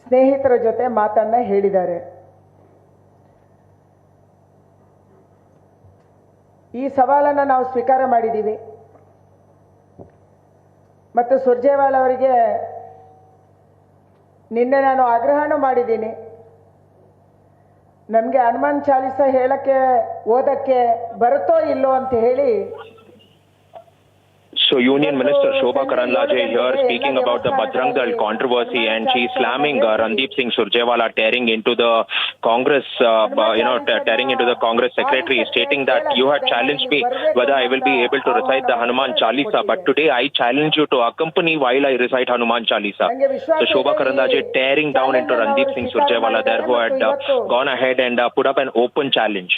ಸ್ನೇಹಿತರ ಜೊತೆ ಮಾತನ್ನ ಹೇಳಿದ್ದಾರೆ. ಈ ಸವಾಲನ್ನು ನಾವು ಸ್ವೀಕಾರ ಮಾಡಿದ್ದೀವಿ ಮತ್ತು ಸುರ್ಜೇವಾಲಾ ಅವರಿಗೆ ನಿನ್ನೆ ನಾನು ಆಗ್ರಹನೂ ಮಾಡಿದ್ದೀನಿ. ನಮಗೆ ಹನುಮಾನ್ ಚಾಲೀಸಾ ಹೇಳಕ್ಕೆ ಓದಕ್ಕೆ ಬರುತ್ತೋ ಇಲ್ಲೋ ಅಂತ ಹೇಳಿ. So Union Minister Shobha Karandlaje here speaking about the Bajrang Dal controversy, and she is slamming Randeep Singh Surjewala tearing into the Congress, tearing into the Congress secretary, stating that you had challenged me whether I will be able to recite the Hanuman Chalisa, but today I challenge you to accompany while I recite Hanuman Chalisa. So Shobha Karandlaje tearing down into Randeep Singh Surjewala there, who had gone ahead and put up an open challenge.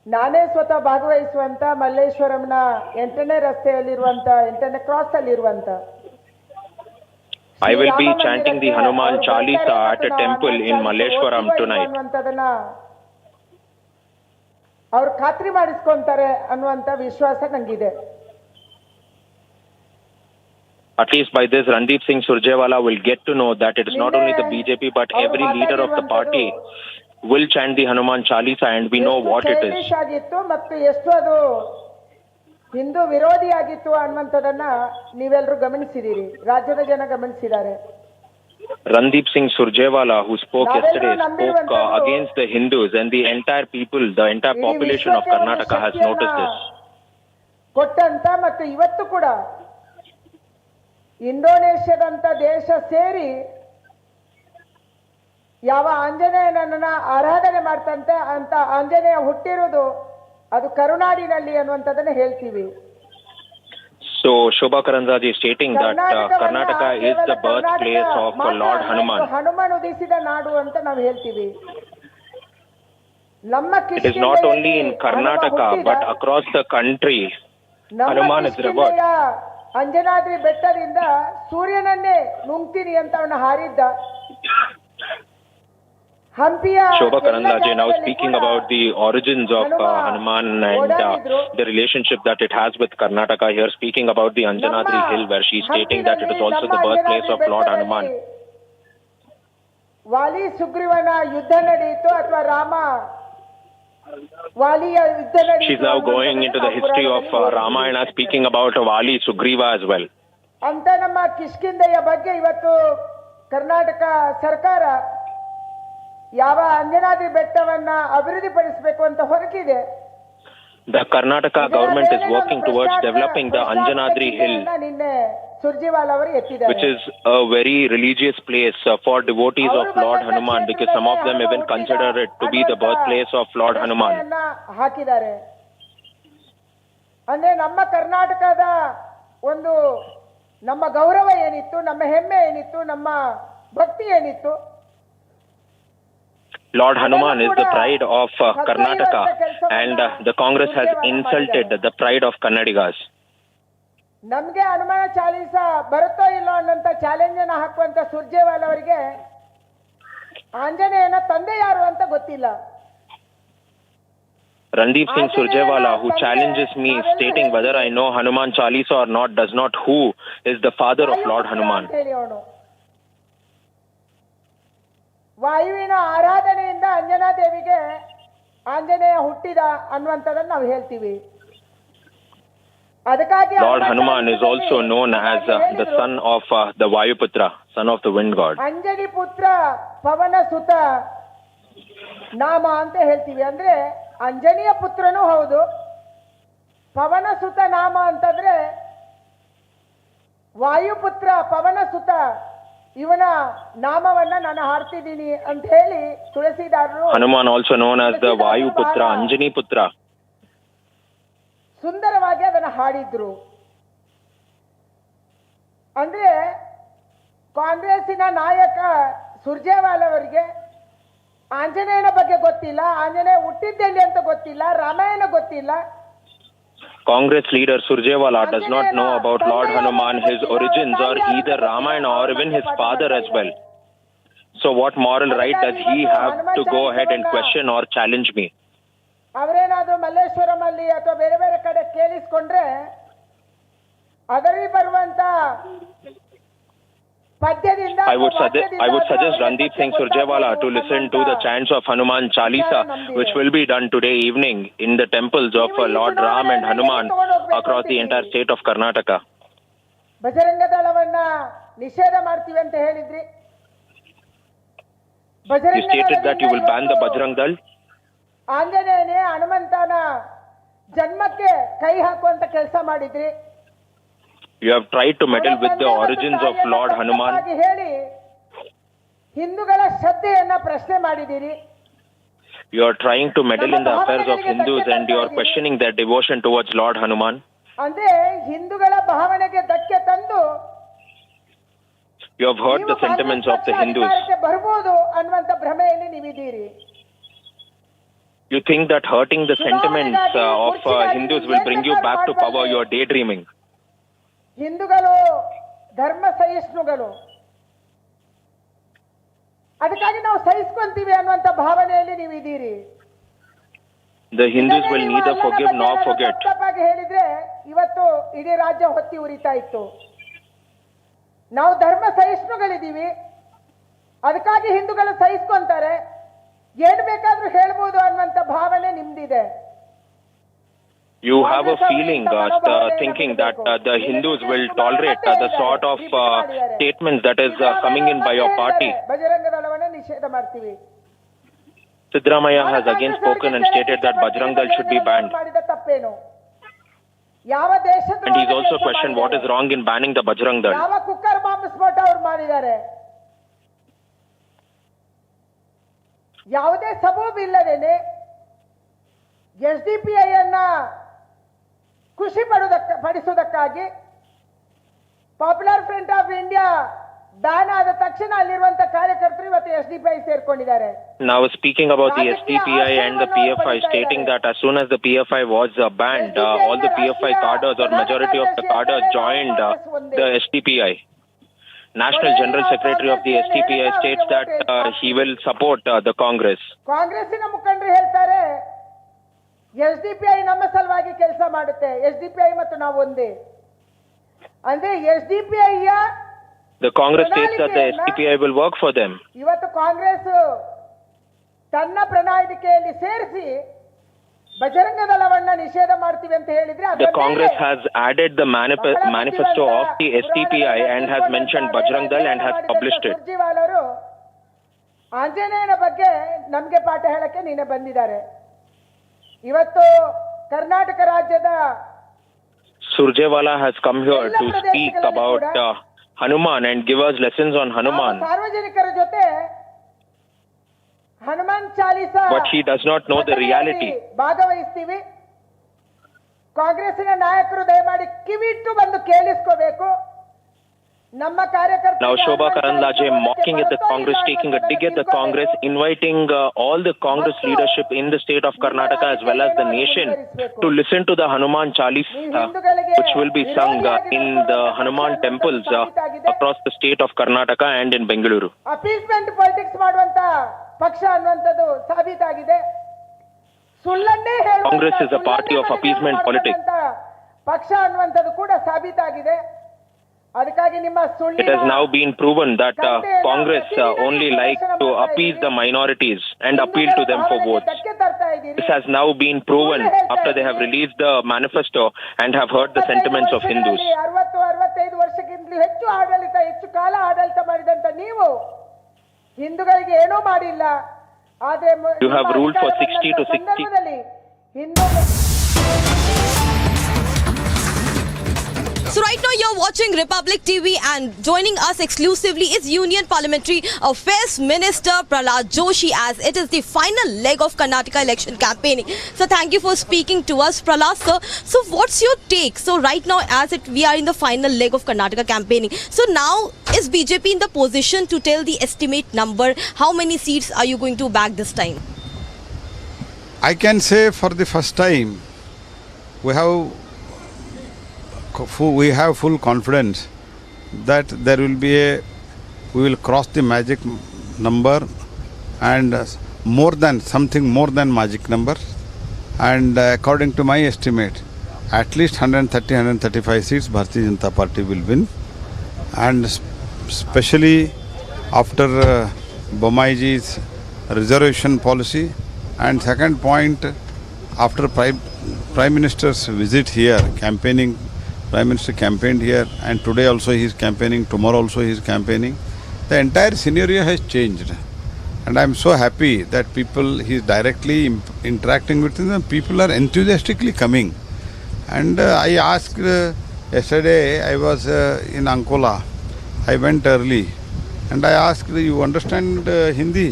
ನಾನೇ ಸ್ವತಃ ಭಾಗವಹಿಸುವಂತ ಮಲ್ಲೇಶ್ವರಂನ 8ನೇ ರಸ್ತೆಯಲ್ಲಿರುವಂತ 8ನೇ cross ಅಲ್ಲಿರುವಂತ I will be chanting the Hanuman Chalisa at a temple in Malleshwaram tonight. ಅವರು ಖಾತ್ರಿ ಮಾಡಿಸ್ಕೊಂತಾರೆ ಅನ್ನುವಂತ ವಿಶ್ವಾಸ ನನಗಿದೆ. At least by this, Randeep Singh Surjewala will get to know that it is not only the BJP but every leader of the party will chant the Hanuman Chalisa, and we know what it is. ಮತ್ತು ಎಷ್ಟು ಅದು ಹಿಂದೂ ವಿರೋಧಿ ಆಗಿತ್ತು ಅನ್ನುವಂಥದ್ದನ್ನ ನೀವೆಲ್ಲರೂ ಗಮನಿಸಿದ್ದೀರಿ, ರಾಜ್ಯದ ಜನ ಗಮನಿಸಿದ್ದಾರೆ. Randeep Singh Surjewala, who spoke yesterday, spoke against the Hindus, and the entire people, the entire population of Karnataka has noticed this. ಕೊಟ್ಟಂತ ಮತ್ತು ಇವತ್ತು ಕೂಡ ಇಂಡೋನೇಷ್ಯಾದಂತ ದೇಶ ಸೇರಿ ಯಾವ ಆಂಜನೇಯನನ್ನ ಆರಾಧನೆ ಮಾಡ್ತಂತೆ ಅಂತ ಆಂಜನೇಯ ಹುಟ್ಟಿರೋದು ಅದು ಕರುನಾಡಿನಲ್ಲಿ ಅನ್ನುವಂಥದ್ದನ್ನ ಹೇಳ್ತೀವಿ. So Shobha Karandlaje is stating that Karnataka is the birthplace of Lord Hanuman. Hanuman ಉದಿಸಿದ ನಾಡು ಅಂತ ನಾವು ಹೇಳ್ತೀವಿ. It is not only in Karnataka but across the country. Hanuman is revered. Anjanadri ಬೆಟ್ಟದಿಂದ ಸೂರ್ಯನನ್ನೇ ನುಂಗ್ತೀನಿ ಅಂತ ಅವನ ಹಾರಿದ್ದ. Shobha Karandlaje now speaking about the origins of Hanuman and the relationship that it has with Karnataka, here speaking about the Anjanadri hill, where she is stating that it is also the birthplace of Lord Hanuman. ವಾಲಿ ಸುಗ್ರೀವನ ಯುದ್ಧ ನಡೆಯಿತು ಅಥವಾ ರಾಮ ವಾಲಿಯ ಯುದ್ಧ ನಡೆಯಿತು. She is now going into the history of Ramayana, speaking about Vali Sugriva as well. ಅಂತ ನಮ್ಮ ಕಿಷ್ಕಿಂಧೆಯ ಬಗ್ಗೆ ಇವತ್ತು ಕರ್ನಾಟಕ ಸರ್ಕಾರ ಯಾವ ಅಂಜನಾದ್ರಿ ಬೆಟ್ಟವನ್ನ ಅಭಿವೃದ್ಧಿಪಡಿಸಬೇಕು ಅಂತ ಹೊರಟಿದೆ. The Karnataka government is working towards developing the Anjanadri Hill, ನಿನ್ನೆ ಸುರ್ಜೇವಾಲಾ ಅವರು ಎತ್ತಿದ್ದಾರೆ, which is a very religious place for devotees of Lord Hanuman, because some of them even consider it to be the birthplace of Lord Hanuman. ಹಾಕಿದ್ದಾರೆ. ಅಂದ್ರೆ ನಮ್ಮ ಕರ್ನಾಟಕದ ಒಂದು ನಮ್ಮ ಗೌರವ ಏನಿತ್ತು, ನಮ್ಮ ಹೆಮ್ಮೆ ಏನಿತ್ತು, ನಮ್ಮ ಭಕ್ತಿ ಏನಿತ್ತು, Lord Hanuman is the pride of Karnataka, and the Congress has insulted the pride of Kannadigas. ನಮ್ಗೆ ಹನುಮಾನ ಚಾಲೀಸ ಬರುತ್ತೋ ಇಲ್ಲೋ ಅನ್ನಂತ ಚಾಲೆಂಜ್ ಅನ್ನ ಹಾಕುವಂತ ಸುರ್ಜೇವಾಲಾ ಅವರಿಗೆ ಆಂಜನೇಯನ ತಂದೆ ಯಾರು ಅಂತ ಗೊತ್ತಿಲ್ಲ. Randeep Singh Surjewala, who challenges me stating whether I know Hanuman Chalisa or not, does not who is the father of Lord Hanuman. ವಾಯುವಿನ ಆರಾಧನೆಯಿಂದ Anjana ದೇವಿಗೆ ಆಂಜನೇಯ ಹುಟ್ಟಿದ ಅನ್ನುವಂಥದ್ದನ್ನು ನಾವು ಹೇಳ್ತೀವಿ. ಅದಕ್ಕಾಗಿ Lord Hanuman is also known as the son of the Vayuputra, son of the wind god. Anjani ಪುತ್ರ ಪವನ ಸುತ ನಾಮ ಅಂತ ಹೇಳ್ತೀವಿ. ಅಂದ್ರೆ ಅಂಜನಿಯ ಪುತ್ರನೂ ಹೌದು, ಪವನ ಸುತ ನಾಮ ಅಂತಂದ್ರೆ ವಾಯುಪುತ್ರ ಪವನ ಸುತ ಇವನ ನಾಮವನ್ನ ನಾನು ಹಾಡ್ತಿದ್ದೀನಿ ಅಂತ ಹೇಳಿ ತುಳಸಿದಾರರು Hanuman also known as the Vayuputra, Anjani Putra. ಸುಂದರವಾಗಿ ಅದನ್ನು ಹಾಡಿದ್ರು. ಅಂದ್ರೆ ಕಾಂಗ್ರೆಸ್ಸಿನ ನಾಯಕ ಸುರ್ಜೇವಾಲಾ ಅವರಿಗೆ ಆಂಜನೇಯನ ಬಗ್ಗೆ ಗೊತ್ತಿಲ್ಲ, ಆಂಜನೇಯ ಹುಟ್ಟಿದ್ದೆಲ್ಲಿ ಅಂತ ಗೊತ್ತಿಲ್ಲ, ರಾಮಾಯಣ ಗೊತ್ತಿಲ್ಲ. Congress leader Surjewala does not know about Lord Hanuman, his origins, or either Ramayana or even his father as well. So what moral right does he have to go ahead and question or challenge me? ಅವರೇನಾದ್ರೂ Malleshwaram ಅಲ್ಲಿ ಅಥವಾ ಬೇರೆ ಬೇರೆ ಕಡೆ ಕೇಳಿಸ್ಕೊಂಡ್ರೆ ಅದರಲ್ಲಿ ಬರುವಂತ ಪದ್ಯದಿಂದ I would suggest Randeep Singh Surjewala to listen to the chants of Hanuman Chalisa, which will be done today evening in the temples of Lord Ram and Hanuman across the entire state of Karnataka. Bajrang ದಳವನ್ನ ನಿಷೇಧ ಮಾಡ್ತೀವಿ ಅಂತ ಹೇಳಿದ್ರಿ. You stated that you will ban the Bajrang Dal. ಆಂಜನೇಯನೇ ಹನುಮಂತನ ಜನ್ಮಕ್ಕೆ ಕೈ ಹಾಕುವಂತ ಕೆಲಸ ಮಾಡಿದ್ರಿ. You have tried to meddle with the origins of Lord Hanuman. ಹೇಳಿ ಹಿಂದೂಗಳ ಶ್ರದ್ಧೆಯನ್ನ ಪ್ರಶ್ನೆ ಮಾಡಿದಿರಿ. You are trying to meddle in the affairs of Hindus and you are questioning their devotion towards Lord Hanuman. ಅಂದ್ರೆ ಹಿಂದೂಗಳ ಭಾವನೆಗೆ ಧಕ್ಕೆ ತಂದು You have hurt the sentiments of the Hindus. ಬರ್ಬೋದು ಅನ್ನುವಂತ ಭ್ರಮೆಯಲ್ಲಿ ನೀವಿದ್ದೀರಿ. You think that hurting the sentiments of Hindus will bring you back to power. You are daydreaming. ಹಿಂದೂಗಳು ಧರ್ಮ ಸಹಿಷ್ಣುಗಳು, ಅದಕ್ಕಾಗಿ ನಾವು ಸಹಿಸ್ಕೊಂತೀವಿ ಅನ್ನುವಂತ ಭಾವನೆಯಲ್ಲಿ ನೀವಿದ್ದೀರಿ. The Hindus will neither forgive nor forget. ತಪ್ಪಾಗಿ ಹೇಳಿದ್ರೆ ಇವತ್ತು ಇಡೀ ರಾಜ್ಯ ಹೊತ್ತಿ ಉರಿತಾ ಇತ್ತು. ನಾವು ಧರ್ಮ ಸಹಿಷ್ಣುಗಳಿದ್ದೀವಿ, ಅದಕ್ಕಾಗಿ ಹಿಂದೂಗಳು ಸಹಿಸ್ಕೊಂತಾರೆ, ಏನ್ ಬೇಕಾದ್ರೂ ಹೇಳ್ಬೋದು ಅನ್ನುವಂತ ಭಾವನೆ ನಿಮ್ದಿದೆ. You have a feeling, thinking that the Hindus will tolerate the sort of statements that is coming in by your party. Bajrang ದಳವನ್ನ ನಿಷೇಧ ಮಾಡ್ತೀವಿ. Siddaramaiah has again spoken and stated that Bajrang Dal should be banned. ಮಾಡಿದ ತಪ್ಪೇನು? ಯಾವ ದೇಶದ And he's also questioned what is wrong in banning the Bajrang Dal. ಯಾವ cooker bomb ಸ್ಫೋಟ ಅವ್ರು ಮಾಡಿದ್ದಾರೆ? ಯಾವುದೇ ಸಬೂಬಿಲ್ಲದೇನೆ SDPI ಅನ್ನ ಖುಷಿ ಪಡಿಸುವುದಕ್ಕಾಗಿ popular front of India ban ಆದ ತಕ್ಷಣ ಅಲ್ಲಿರುವಂತ ಕಾರ್ಯಕರ್ತರು ಇವತ್ತು SDPI ಸೇರ್ಕೊಂಡಿದ್ದಾರೆ. Now speaking about the SDPI and the PFI, stating that as soon as the PFI was banned, all the PFI cadres or majority of the cadres joined the SDPI. National General Secretary of the SDPI states that he will support the Congress. ಕಾಂಗ್ರೆಸ್ಸಿನ ಮುಖಂಡರು ಹೇಳ್ತಾರೆ SDPI ನಮ್ಮ ಸಲುವಾಗಿ ಕೆಲಸ ಮಾಡುತ್ತೆ, SDPI ಮತ್ತು ನಾವು ಒಂದೇ. ಅಂದ್ರೆ SDPI The Congress states that the SDPI will work for them. ಇವತ್ತು ಕಾಂಗ್ರೆಸ್ ತನ್ನ ಪ್ರಣಾಳಿಕೆಯಲ್ಲಿ ಸೇರಿಸಿ ಬಜರಂಗ ದಳವನ್ನ ನಿಷೇಧ ಮಾಡ್ತೀವಿ ಅಂತ ಹೇಳಿದ್ರೆ The Congress has added the manifesto of the SDPI and has mentioned Bajrang Dal and has published it. ಸುರ್ಜೇವಾಲರು ಆಂಜನೇಯನ ಬಗ್ಗೆ ನಮಗೆ ಪಾಠ ಹೇಳಕ್ಕೆ ನೀನೆ ಬಂದಿದ್ದಾರೆ. ಇವತ್ತು ಕರ್ನಾಟಕ ರಾಜ್ಯದ Surjewala has come here to speak about Hanuman and give us lessons on Hanuman. ಸಾರ್ವಜನಿಕರ ಜೊತೆ Hanuman Chalisa But she does not know the reality. ಭಾಗವಹಿಸ್ತೀವಿ. ಕಾಂಗ್ರೆಸ್ಸಿನ ನಾಯಕರು ದಯಮಾಡಿ ಕಿವಿಟ್ಟು ಬಂದು ಕೇಳಿಸ್ಕೋಬೇಕು. ನಮ್ಮ ಕಾರ್ಯಕರ್ತರು Now Shobha Karanlaje mocking at the Congress, taking a dig at the Congress, inviting all the Congress leadership in the state of Karnataka as well as the nation to listen to the Hanuman Chalisa, which will be sung in the Hanuman temples across the state of Karnataka and in Bengaluru. Appeasement politics ಮಾಡುವಂತ ಪಕ್ಷ ಅನ್ನುವಂಥದ್ದು ಸಾಬೀತಾಗಿದೆ. ಸುಳ್ಳನ್ನೇ ಹೇಳುವಂತ Congress is a party of appeasement politics. ಪಕ್ಷ ಅನ್ನುವಂಥದ್ದು ಕೂಡ ಸಾಬೀತಾಗಿದೆ. ಅದಕ್ಕಾಗಿ ನಿಮ್ಮ ಸುಳ್ಳಿನ It has now been proven that Congress only likes to appease the minorities and appeal to them for votes. This has now been proven after they have released the manifesto and have heard the sentiments of Hindus. 60-65 ವರ್ಷಕ್ಕಿಂತಲೂ ಹೆಚ್ಚು ಆಡಳಿತ, ಹೆಚ್ಚು ಕಾಲ ಆಡಳಿತ ಮಾಡಿದಂತ ನೀವು ಹಿಂದೂಗಳಿಗೆ ಏನೂ ಮಾಡಿಲ್ಲ. ಆದ್ರೆ You have ruled for 60 to 60. So right now you're watching Republic TV and joining us exclusively is Union Parliamentary Affairs Minister Prahlad Joshi, as it is the final leg of Karnataka election campaigning. So thank you for speaking to us, Prahlad sir. So what's your take? So right now we are in the final leg of Karnataka campaigning. So now is BJP in the position to tell the estimate number? How many seats are you going to bag this time? I can say for the first time we have full confidence that we will cross the magic number and more than magic number, and according to my estimate at least 130-135 seats Bharatiya Janata Party will win, and especially after Bommaiji's reservation policy, and second point, after Prime Minister's visit here, campaigning. Prime Minister campaigned here, and today also he is campaigning, tomorrow also he is campaigning. The entire scenario has changed, and I am so happy that he is directly interacting with them. People are enthusiastically coming, and I asked yesterday, I was in Ankola, I went early, and I asked, you understand Hindi?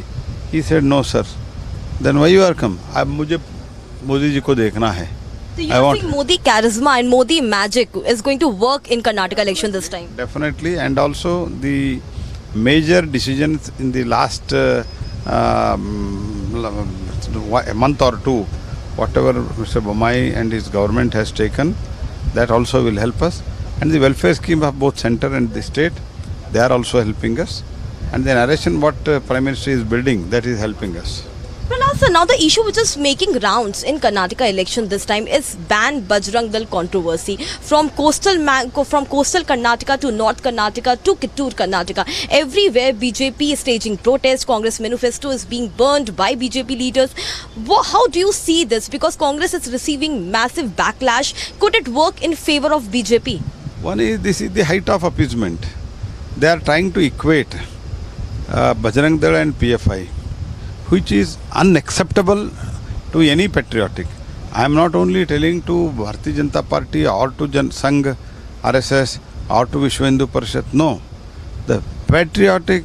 He said, no sir. Then why you are come? मुझे मोदी जी को देखना है. So you think Modi charisma and Modi magic is going to work in Karnataka election this time? Definitely, and also the major decisions in the last a month or two, whatever Mr. Bommai and his government has taken, that also will help us. And the welfare scheme of both center and the state, they are also helping us. And the narration what Prime Minister is building, that is helping us. Prahlad sir, now the issue which is making rounds in Karnataka election this time is ban Bajrang Dal controversy from coastal Karnataka to North Karnataka to Kittur Karnataka. Everywhere BJP is staging protests. Congress manifesto is being burned by BJP leaders. How do you see this? Because Congress is receiving massive backlash. Could it work in favor of BJP? One is, this is the height of appeasement. They are trying to equate Bajrang Dal and PFI, which is unacceptable to any patriotic. I am not only telling to Bharatiya Janata Party or to Sangh, RSS or to Vishwa Hindu Parishad. No, the patriotic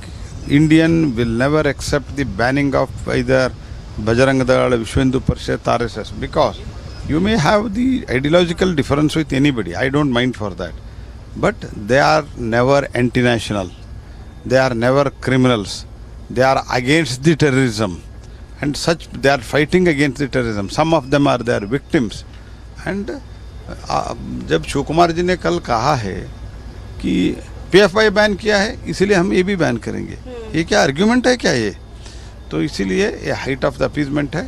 Indian will never accept the banning of either Bajrang Dal, Vishwa Hindu Parishad, RSS, because you may have the ideological difference with anybody. I don't mind for that, but they are never anti-national. They are never criminals. They are against the terrorism, and such they are fighting against the terrorism. Some of them are their victims. And जब शिवकुमार जी ने कल कहा है कि PFI ban किया है इसीलिए हम ये भी बैन करेंगे, ये क्या आर्ग्यूमेंट है क्या ये? तो इसीलिए ये हाइट ऑफ द अपीजमेंट है,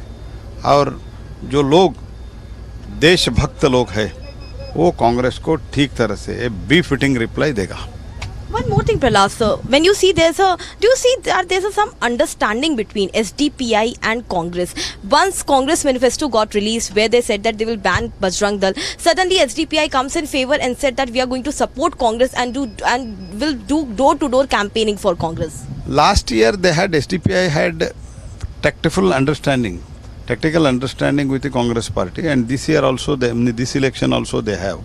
और जो लोग देशभक्त लोग हैं वो कांग्रेस को ठीक तरह से बी फिटिंग रिप्लाई देगा. Why One more thing, Prahlad sir, when you see do you see that there's some understanding between SDPI and Congress? Once Congress manifesto got released where they said that they will ban Bajrang Dal, suddenly SDPI comes in favor and said that we are going to support Congress and will do door-to-door campaigning for Congress. Last year they had SDPI had tactical understanding with the Congress party, and this year also this election also they have.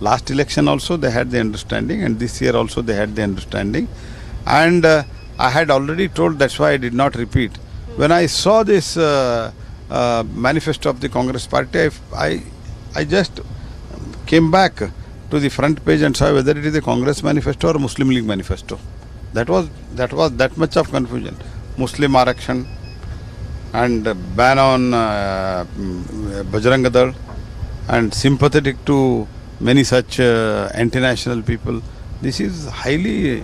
Last election also they had the understanding, and this year also they had the understanding. And I had already told, that's why I did not repeat. When I saw this manifesto of the Congress party, I just came back to the front page and saw whether it is a Congress manifesto or Muslim League manifesto. That was that much of confusion. Muslim Arakshan and ban on Bajrang Dal, and sympathetic to many such anti-national people. This is highly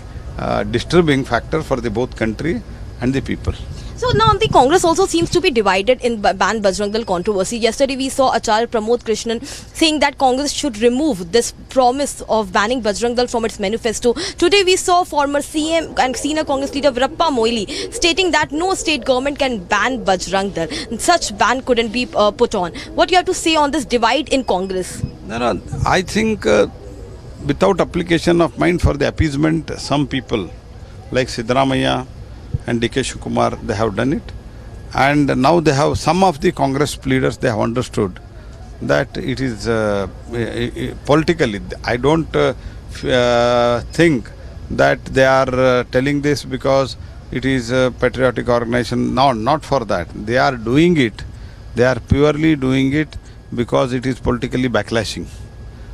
disturbing factor for the both country and the people. So now the Congress also seems to be divided in ban Bajrang Dal controversy. Yesterday we saw Acharya Pramod Krishnan saying that Congress should remove this promise of banning Bajrang Dal from its manifesto. Today we saw former CM and senior Congress leader Virappa Moily stating that no state government can ban Bajrang Dal. Such ban couldn't be put on. What do you have to say on this divide in Congress? No, I think without application of mind for the appeasement, some people like Siddaramaiah and D.K. Shivakumar, they have done it. And now they have, some of the Congress leaders, they have understood that it is politically. I don't think that they are telling this because it is a patriotic organization. No, not for that. They are doing it. They are purely doing it because it is politically backlashing.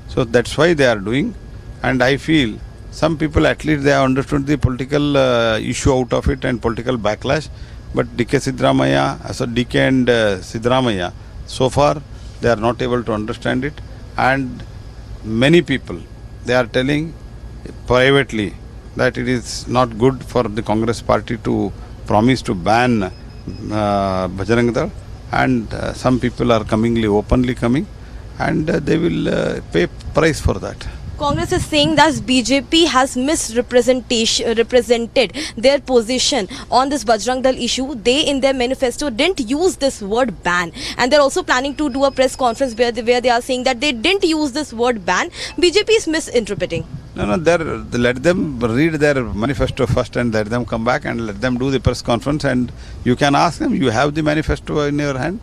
So that's why they are doing. And I feel some people, at least they have understood the political issue out of it and political backlash. But D.K. Siddaramaiah, so D.K. and Siddaramaiah, so far they are not able to understand it. And many people, they are telling privately that it is not good for the Congress party to promise to ban Bajrang Dal. And some people are openly coming, and they will pay price for that. Congress is saying that BJP has misrepresented their position on this Bajrang Dal issue. They in their manifesto didn't use this word ban, and they're also planning to do a press conference where they are saying that they didn't use this word ban. BJP is misinterpreting. No, let them read their manifesto first and let them come back and let them do the press conference, and you can ask them, you have the manifesto in your hand.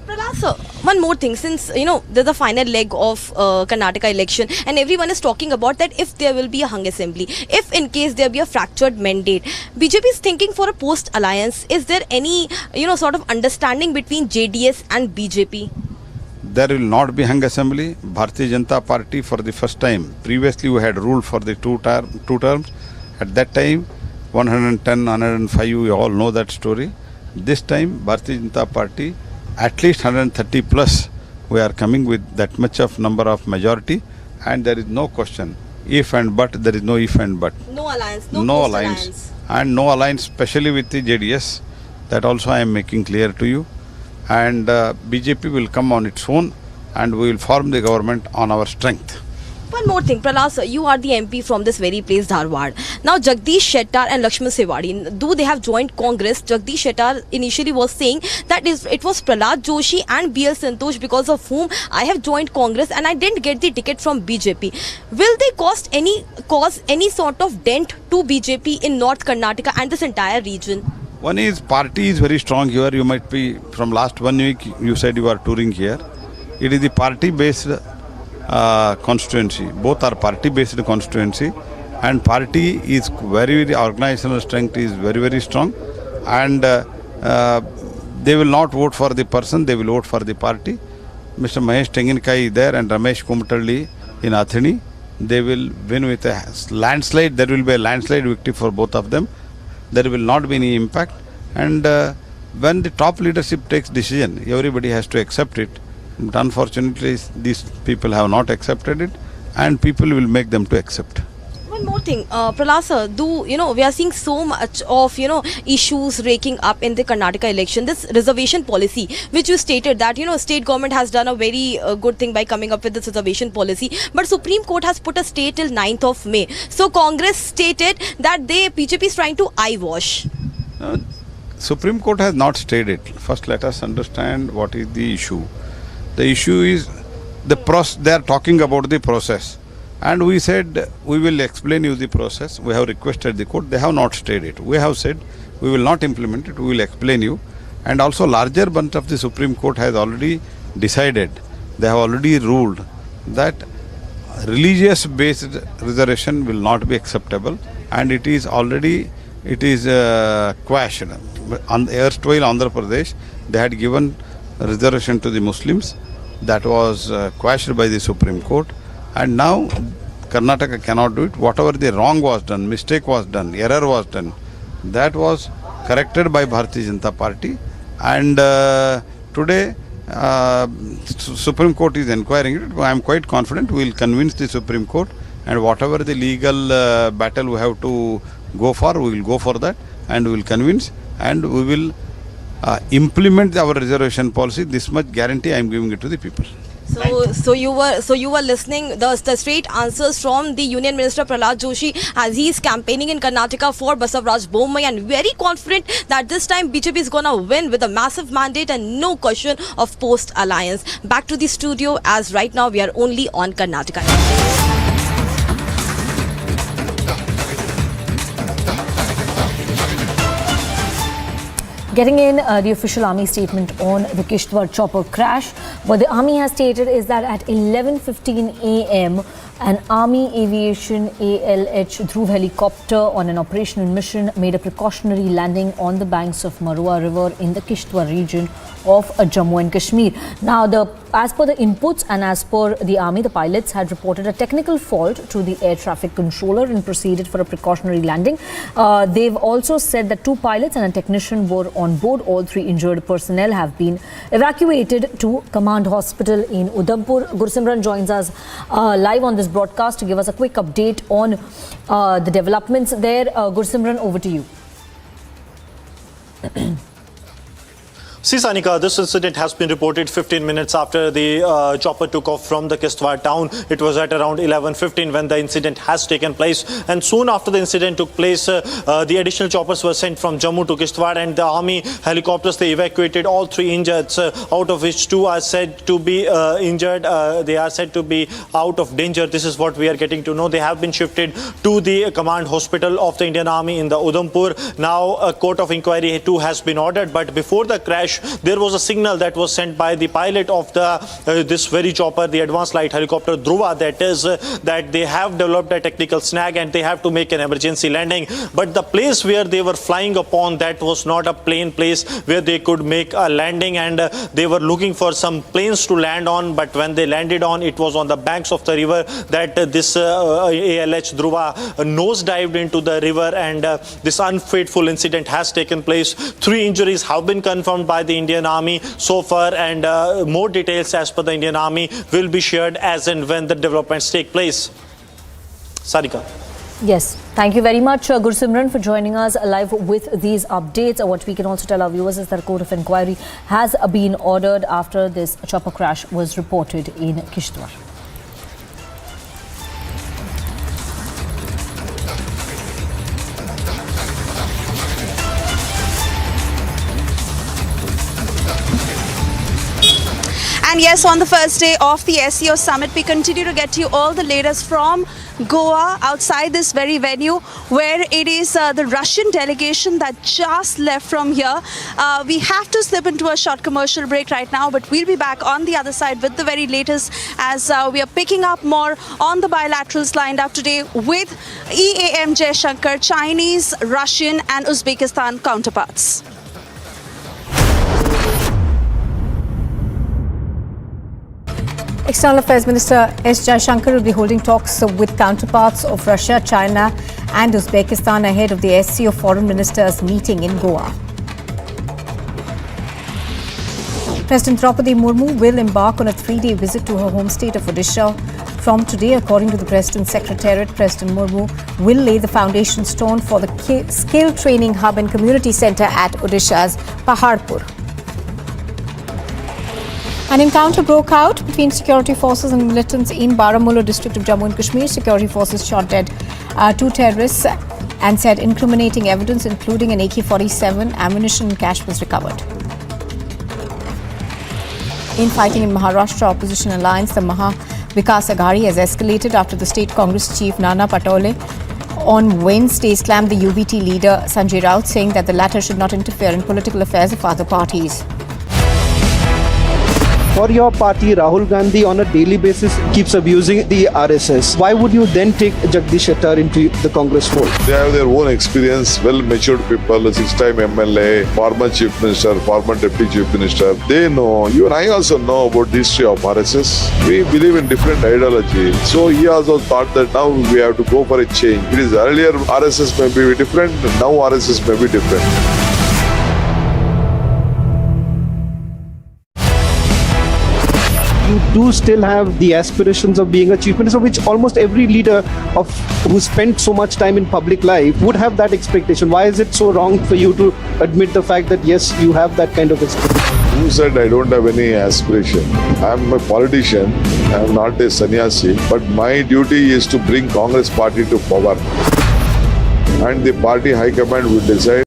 Prahlad sir, one more thing, since there's the final leg of Karnataka election and everyone is talking about that if there will be a hung assembly, if in case there be a fractured mandate, BJP is thinking for a post alliance. Is there any sort of understanding between JDS and BJP? There will not be hung assembly. Bharatiya Janata Party for the first time, previously we had ruled for the two terms. At that time 110, 105, you all know that story. This time Bharatiya Janata Party, at least 130 plus, we are coming with that much of number of majority, and there is no question if and but. There is no if and but. No alliance. No alliance. And no alliance, especially with the JDS. That also I am making clear to you. And BJP will come on its own, and we will form the government on our strength. One more thing, Prahlad sir, you are the MP from this very place, Dharwad. Now, Jagdish Shettar and Lakshman Sewadi, though they have joined Congress, Jagdish Shettar initially was saying that it was Prahlad Joshi and B.L. Santosh because of whom I have joined Congress and I didn't get the ticket from BJP. Will they cause any sort of dent to BJP in North Karnataka and this entire region? One is, party is very strong here. You might be, from last 1 week, you said you are touring here. It is the party-based constituency. Both are party-based constituency, and party is very organizational strength is very strong, and they will not vote for the person, they will vote for the party. Mr. Mahesh Tenginkai is there and Ramesh Kumtalli in Athini. They will win with a landslide. There will be a landslide victory for both of them. There will not be any impact, and when the top leadership takes decision, everybody has to accept it. But unfortunately, these people have not accepted it, and people will make them to accept. One more thing, Prahlad sir, we are seeing so much of, issues raking up in the Karnataka election. This reservation policy, which you stated that, state government has done a very good thing by coming up with this reservation policy. But Supreme Court has put a stay till 9th of May. So Congress stated that BJP is trying to eyewash. Supreme Court has not stayed it. First, let us understand what is the issue. The issue is they are talking about the process. And we said, we will explain you the process. We have requested the court. They have not stayed it. We have said, we will not implement it. We will explain you. And also, larger bunch of the Supreme Court has already decided. They have already ruled that religious-based reservation will not be acceptable. And it is already, quashed. On erstwhile Andhra Pradesh, they had given reservation to the Muslims. That was quashed by the Supreme Court. And now Karnataka cannot do it. Whatever the wrong was done, mistake was done, error was done, that was corrected by Bharatiya Janata Party. And today Supreme Court is inquiring it. I am quite confident we will convince the Supreme Court, and whatever the legal battle we have to go for, we will go for that, and we will convince, and we will implement our reservation policy. This much guarantee I am giving it to the people. So you were listening the straight answers from the Union Minister Prahlad Joshi as he is campaigning in Karnataka for Basavaraj Bommai, and very confident that this time BJP is gonna win with a massive mandate and no question of post alliance. Back to the studio, as right now we are only on Karnataka. Getting in the official army statement on the Kishtwar chopper crash. What the army has stated is that at 11:15 a.m., an Army Aviation ALH Dhruv helicopter on an operational mission made a precautionary landing on the banks of Marua River in the Kishtwar region of Jammu and Kashmir. Now, as per the inputs and as per the army, the pilots had reported a technical fault to the air traffic controller and proceeded for a precautionary landing. They've also said that 2 pilots and a technician were on board. All 3 injured personnel have been evacuated to Command Hospital in Udhampur. Gursimran joins us live on this broadcast to give us a quick update on the developments there. Gursimran, over to you. See, Sanika, this incident has been reported 15 minutes after the chopper took off from the Kishtwar town. It was at around 11:15 when the incident has taken place. And soon after the incident took place, the additional choppers were sent from Jammu to Kishtwar, and the army helicopters, they evacuated all 3 injured, out of which 2 are said to be injured. They are said to be out of danger. This is what we are getting to know. They have been shifted to the command hospital of the Indian Army in the Udhampur. Now, a court of inquiry too has been ordered. But before the crash, there was a signal that was sent by the pilot of this very chopper, the advanced light helicopter Dhruva, that is that they have developed a technical snag and they have to make an emergency landing. But the place where they were flying upon, that was not a plain place where they could make a landing, and they were looking for some planes to land on. But when they landed on, it was on the banks of the river that this ALH Dhruva nosedived into the river, and this unfateful incident has taken place. 3 injuries have been confirmed by the Indian Army so far, and more details as per the Indian Army will be shared as and when the developments take place. Sarika. Yes, thank you very much, Gursimran, for joining us live with these updates. What we can also tell our viewers is that a court of inquiry has been ordered after this chopper crash was reported in Kishtwar. And yes, on the first day of the SCO summit, we continue to get you all the latest from Goa, outside this very venue, where it is the Russian delegation that just left from here. We have to slip into a short commercial break right now, but we'll be back on the other side with the very latest as we are picking up more on the bilaterals lined up today with EAM Jaishankar, Chinese, Russian and Uzbekistan counterparts. External Affairs Minister S. Jaishankar will be holding talks with counterparts of Russia, China and Uzbekistan ahead of the SCO Foreign Ministers meeting in Goa. President Draupadi Murmu will embark on a 3-day visit to her home state of Odisha From today, according to the President's Secretariat, President Murmu will lay the foundation stone for the skill training hub and community centre at Odisha's Paharpur. An encounter broke out between security forces and militants in Baramulla district of Jammu and Kashmir. Security forces shot dead 2 terrorists and said incriminating evidence, including an AK-47, ammunition and cash was recovered. Infighting in Maharashtra opposition alliance, the Vikas Aghadi, has escalated after the state Congress chief Nana Patole on Wednesday slammed the UBT leader Sanjay Raut, saying that the latter should not interfere in political affairs of other parties. For your party, Rahul Gandhi on a daily basis keeps abusing the RSS. Why would you then take Jagdish Shettar into the Congress fold? They have their own experience, well-matured people, 6-time MLA, former chief minister, former deputy chief minister. They know, even I also know about the history of RSS. We believe in different ideology. So he also thought that now we have to go for a change. It is earlier RSS may be different, now RSS may be different. You do still have the aspirations of being a chief minister, which almost every leader who spent so much time in public life would have that expectation. Why is it so wrong for you to admit the fact that yes, you have that kind of expectation? Who said I don't have any aspiration? I am a politician, I am not a sannyasi, but my duty is to bring Congress party to power. And the party high command will decide.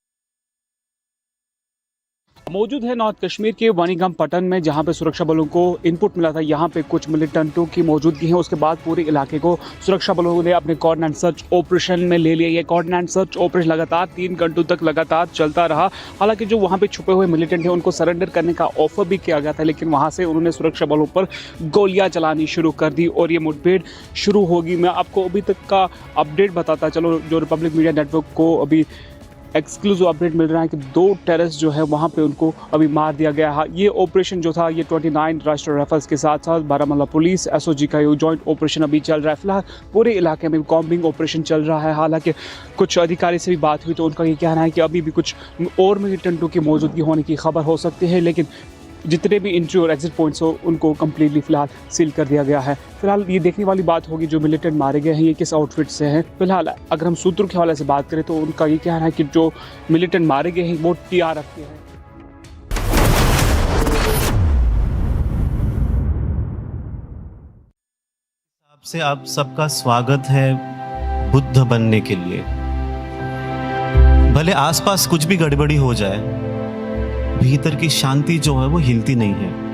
मौजूद है north Kashmir के वानीगम पट्टन में, जहां पे सुरक्षा बलों को input मिला था यहां पे कुछ मिलिटेंटों की मौजूदगी है। उसके बाद पूरे इलाके को सुरक्षा बलों ने अपने कॉर्डन एंड सर्च ऑपरेशन में ले लिया। ये कॉर्डन एंड सर्च ऑपरेशन लगातार 3 घंटों तक लगातार चलता रहा। हालांकि जो वहां पे छुपे हुए मिलिटेंट हैं उनको सरेंडर करने का ऑफर भी किया गया था, लेकिन वहां से उन्होंने सुरक्षा बलों पर गोलियां चलानी शुरू कर दी और ये मुठभेड़ शुरू होगी। मैं आपको अभी तक का अपडेट बताता चलो, जो रिपब्लिक मीडिया नेटवर्क को अभी एक्सक्लूसिव अपडेट मिल रहा है कि 2 टेररिस्ट जो है वहाँ पे उनको अभी मार दिया गया है। ये ऑपरेशन जो था ये 29 राष्ट्रीय राइफल्स के साथ साथ बारामूला पुलिस एसओजी का ये जॉइंट ऑपरेशन अभी चल रहा है। फिलहाल पूरे इलाके में कॉम्बिंग ऑपरेशन चल रहा है। हालांकि कुछ अधिकारी से भी बात हुई तो उनका ये कहना है कि अभी भी कुछ और मिलिटेंटों की मौजूदगी होने की खबर हो सकती है, लेकिन जितने भी एंट्री और एग्जिट पॉइंट्स हो उनको कम्प्लीटली फिलहाल सील कर दिया गया है। फिलहाल ये देखने वाली बात होगी जो मिलिटेंट मारे गए हैं ये किस आउटफिट से हैं। फिलहाल अगर हम सूत्रों के हवाले से बात करें तो उनका ये कहना है कि जो मिलिटेंट मारे गए हैं वो टीआरएफ के हैं। आपसे आप सबका स्वागत है बुद्ध बनने के लिए। भले आसपास कुछ भी गड़बड़ी हो जाए, भीतर की शांति जो है वो हिलती नहीं है।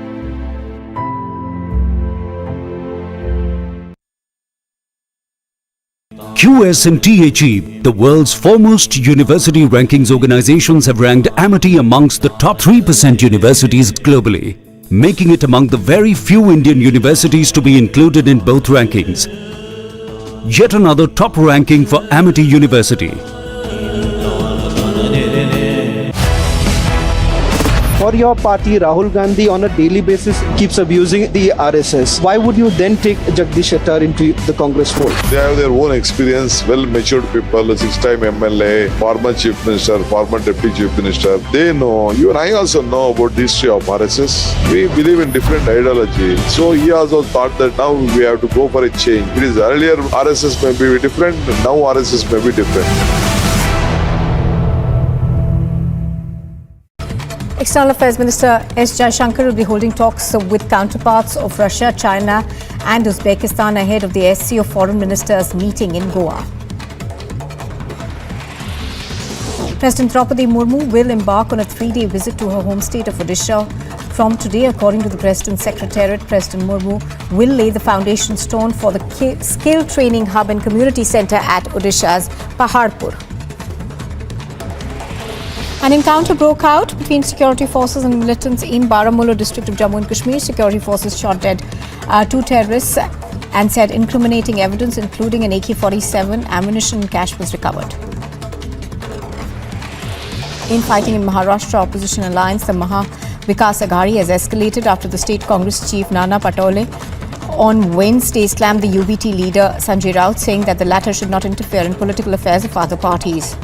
QS&THE, the world's foremost university rankings organizations, have ranked Amity amongst the top 3% universities globally, making it among the very few Indian universities to be included in both rankings. Yet another top ranking for Amity University. For your party, Rahul Gandhi on a daily basis keeps abusing the RSS. Why would you then take Jagdish Shettar into the Congress fold? They have their own experience, well-matured people, 6-time MLA, former chief minister, former deputy chief minister. They know, even I also know about the history of RSS. We believe in different ideology. So he also thought that now we have to go for a change. It is earlier RSS may be different, now RSS may be different. External Affairs Minister S. Jaishankar will be holding talks with counterparts of Russia, China and Uzbekistan ahead of the SCO Foreign Ministers meeting in Goa. President Draupadi Murmu will embark on a 3-day visit to her home state of Odisha. From today, according to the President's Secretariat, President Murmu will lay the foundation stone for the skill training hub and community centre at Odisha's Paharpur. An encounter broke out between security forces and militants in Baramulla district of Jammu and Kashmir. Security forces shot dead 2 terrorists and said incriminating evidence, including an AK-47, ammunition and cash was recovered. Infighting in Maharashtra opposition alliance, the Vikas Aghadi, has escalated after the state Congress chief Nana Patole on Wednesday slammed the UBT leader Sanjay Raut, saying that the latter should not interfere in political affairs of other parties.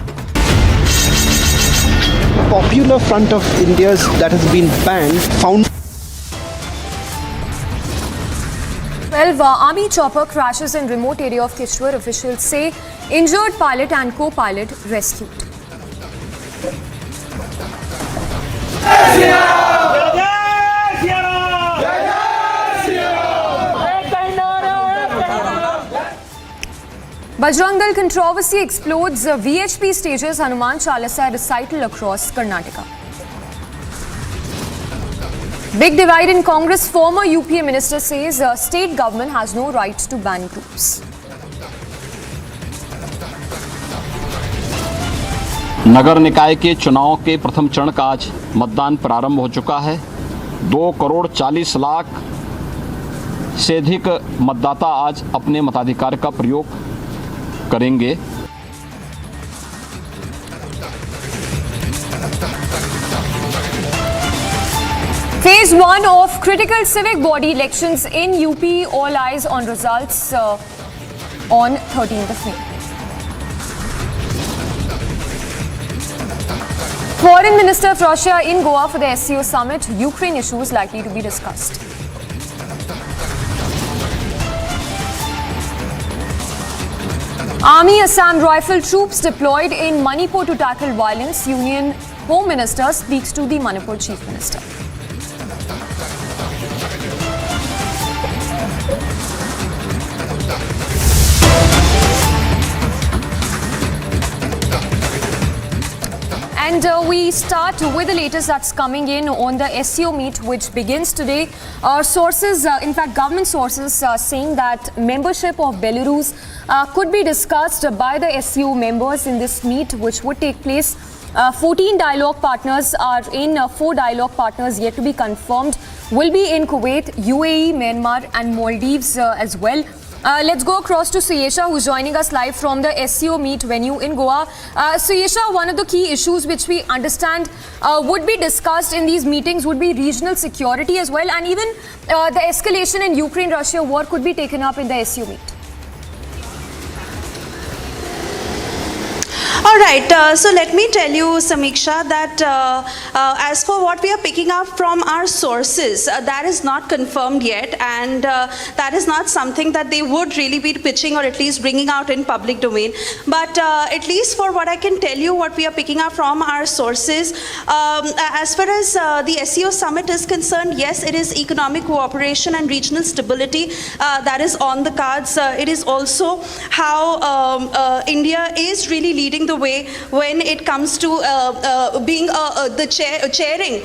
Popular Front of India's that has been banned found 12 army chopper crashes in remote area of Kishwar. Officials say injured pilot and co-pilot rescued. Bajrang Dal controversy explodes. VHP stages Hanuman Chalisa recital across Karnataka. Big divide in Congress. Former UPA minister says state government has no right to ban groups. नगर निकाय के चुनाव के प्रथम चरण का आज मतदान प्रारंभ हो चुका है। 2,40,00,000 से अधिक मतदाता आज अपने मताधिकार का प्रयोग करेंगे। Phase 1 of critical civic body elections in UP. All eyes on results on 13th of May. Foreign Minister of Russia in Goa for the SCO summit. Ukraine issues likely to be discussed. Army Assam Rifle troops deployed in Manipur to tackle violence. Union Home Minister speaks to the Manipur Chief Minister. And we start with the latest that's coming in on the SCO meet, which begins today. Sources, in fact, government sources saying that membership of Belarus could be discussed by the SCO members in this meet, which would take place. 14 dialogue partners are in, 4 dialogue partners yet to be confirmed. Will be in Kuwait, UAE, Myanmar and Maldives as well. Let's go across to Suyesha, who's joining us live from the SCO meet venue in Goa. Suyesha, one of the key issues which we understand would be discussed in these meetings would be regional security as well, and even the escalation in Ukraine-Russia war could be taken up in the SCO meet. All right, so let me tell you, Samiksha, that as for what we are picking up from our sources, that is not confirmed yet, and that is not something that they would really be pitching or at least bringing out in public domain. But at least for what I can tell you, what we are picking up from our sources, as far as the SCO summit is concerned, yes, it is economic cooperation and regional stability that is on the cards. It is also how India is really leading the way when it comes to being chairing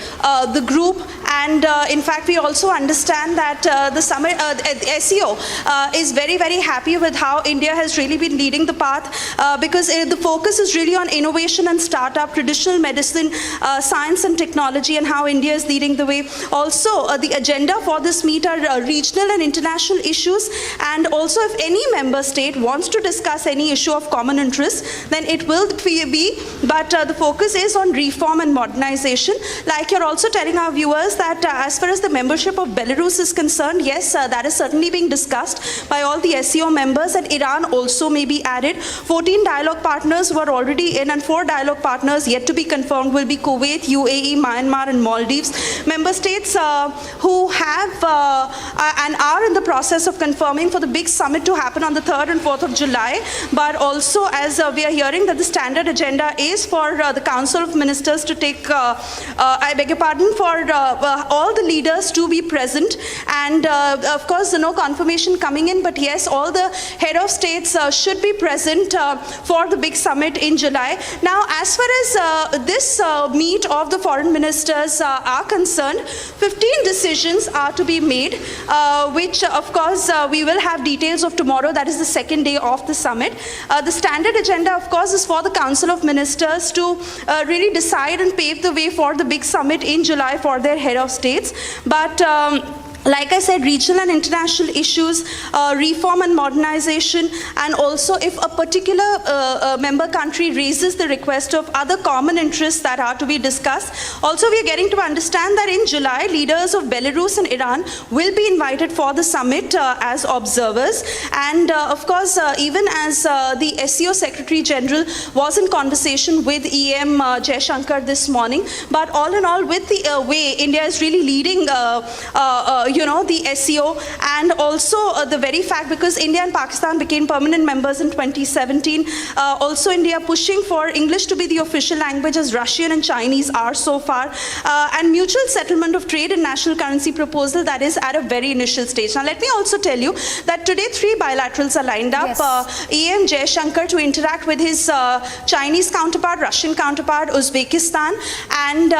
the group, and in fact we also understand that the summit, SCO is very, very happy with how India has really been leading the path, because the focus is really on innovation and startup, traditional medicine, science and technology, and how India is leading the way. Also the agenda for this meet are regional and international issues, and also if any member state wants to discuss any issue of common interest, then it will be, but the focus is on reform and modernization. Like you're also telling our viewers that as far as the membership of Belarus is concerned, yes, that is certainly being discussed by all the SCO members, and Iran also may be added. 14 dialogue partners were already in, and 4 dialogue partners yet to be confirmed will be Kuwait, UAE, Myanmar and Maldives. Member states who have and are in the process of confirming for the big summit to happen on the 3rd and 4th of July, but also as we are hearing that the standard agenda is for the Council of Ministers to take, I beg your pardon, for all the leaders to be present, and of course no confirmation coming in, but yes, all the head of states should be present for the big summit in July. Now, as far as this meet of the foreign ministers are concerned, 15 decisions are to be made, which of course we will have details of tomorrow. That is the second day of the summit. The standard agenda, of course, is for the Council of Ministers to really decide and pave the way for the big summit in July for their head of states. But like I said, regional and international issues, reform and modernization, and also if a particular member country raises the request of other common interests that are to be discussed. Also, we are getting to understand that in July, leaders of Belarus and Iran will be invited for the summit as observers. And of course, even as the SCO Secretary General was in conversation with EM Jaishankar this morning, but all in all, with the way India is really leading the SCO, and also the very fact, because India and Pakistan became permanent members in 2017, also India pushing for English to be the official language as Russian and Chinese are so far, and mutual settlement of trade and national currency proposal that is at a very initial stage. Now let me also tell you that today 3 bilaterals are lined up. EM Jaishankar to interact with his Chinese counterpart, Russian counterpart, Uzbekistan, and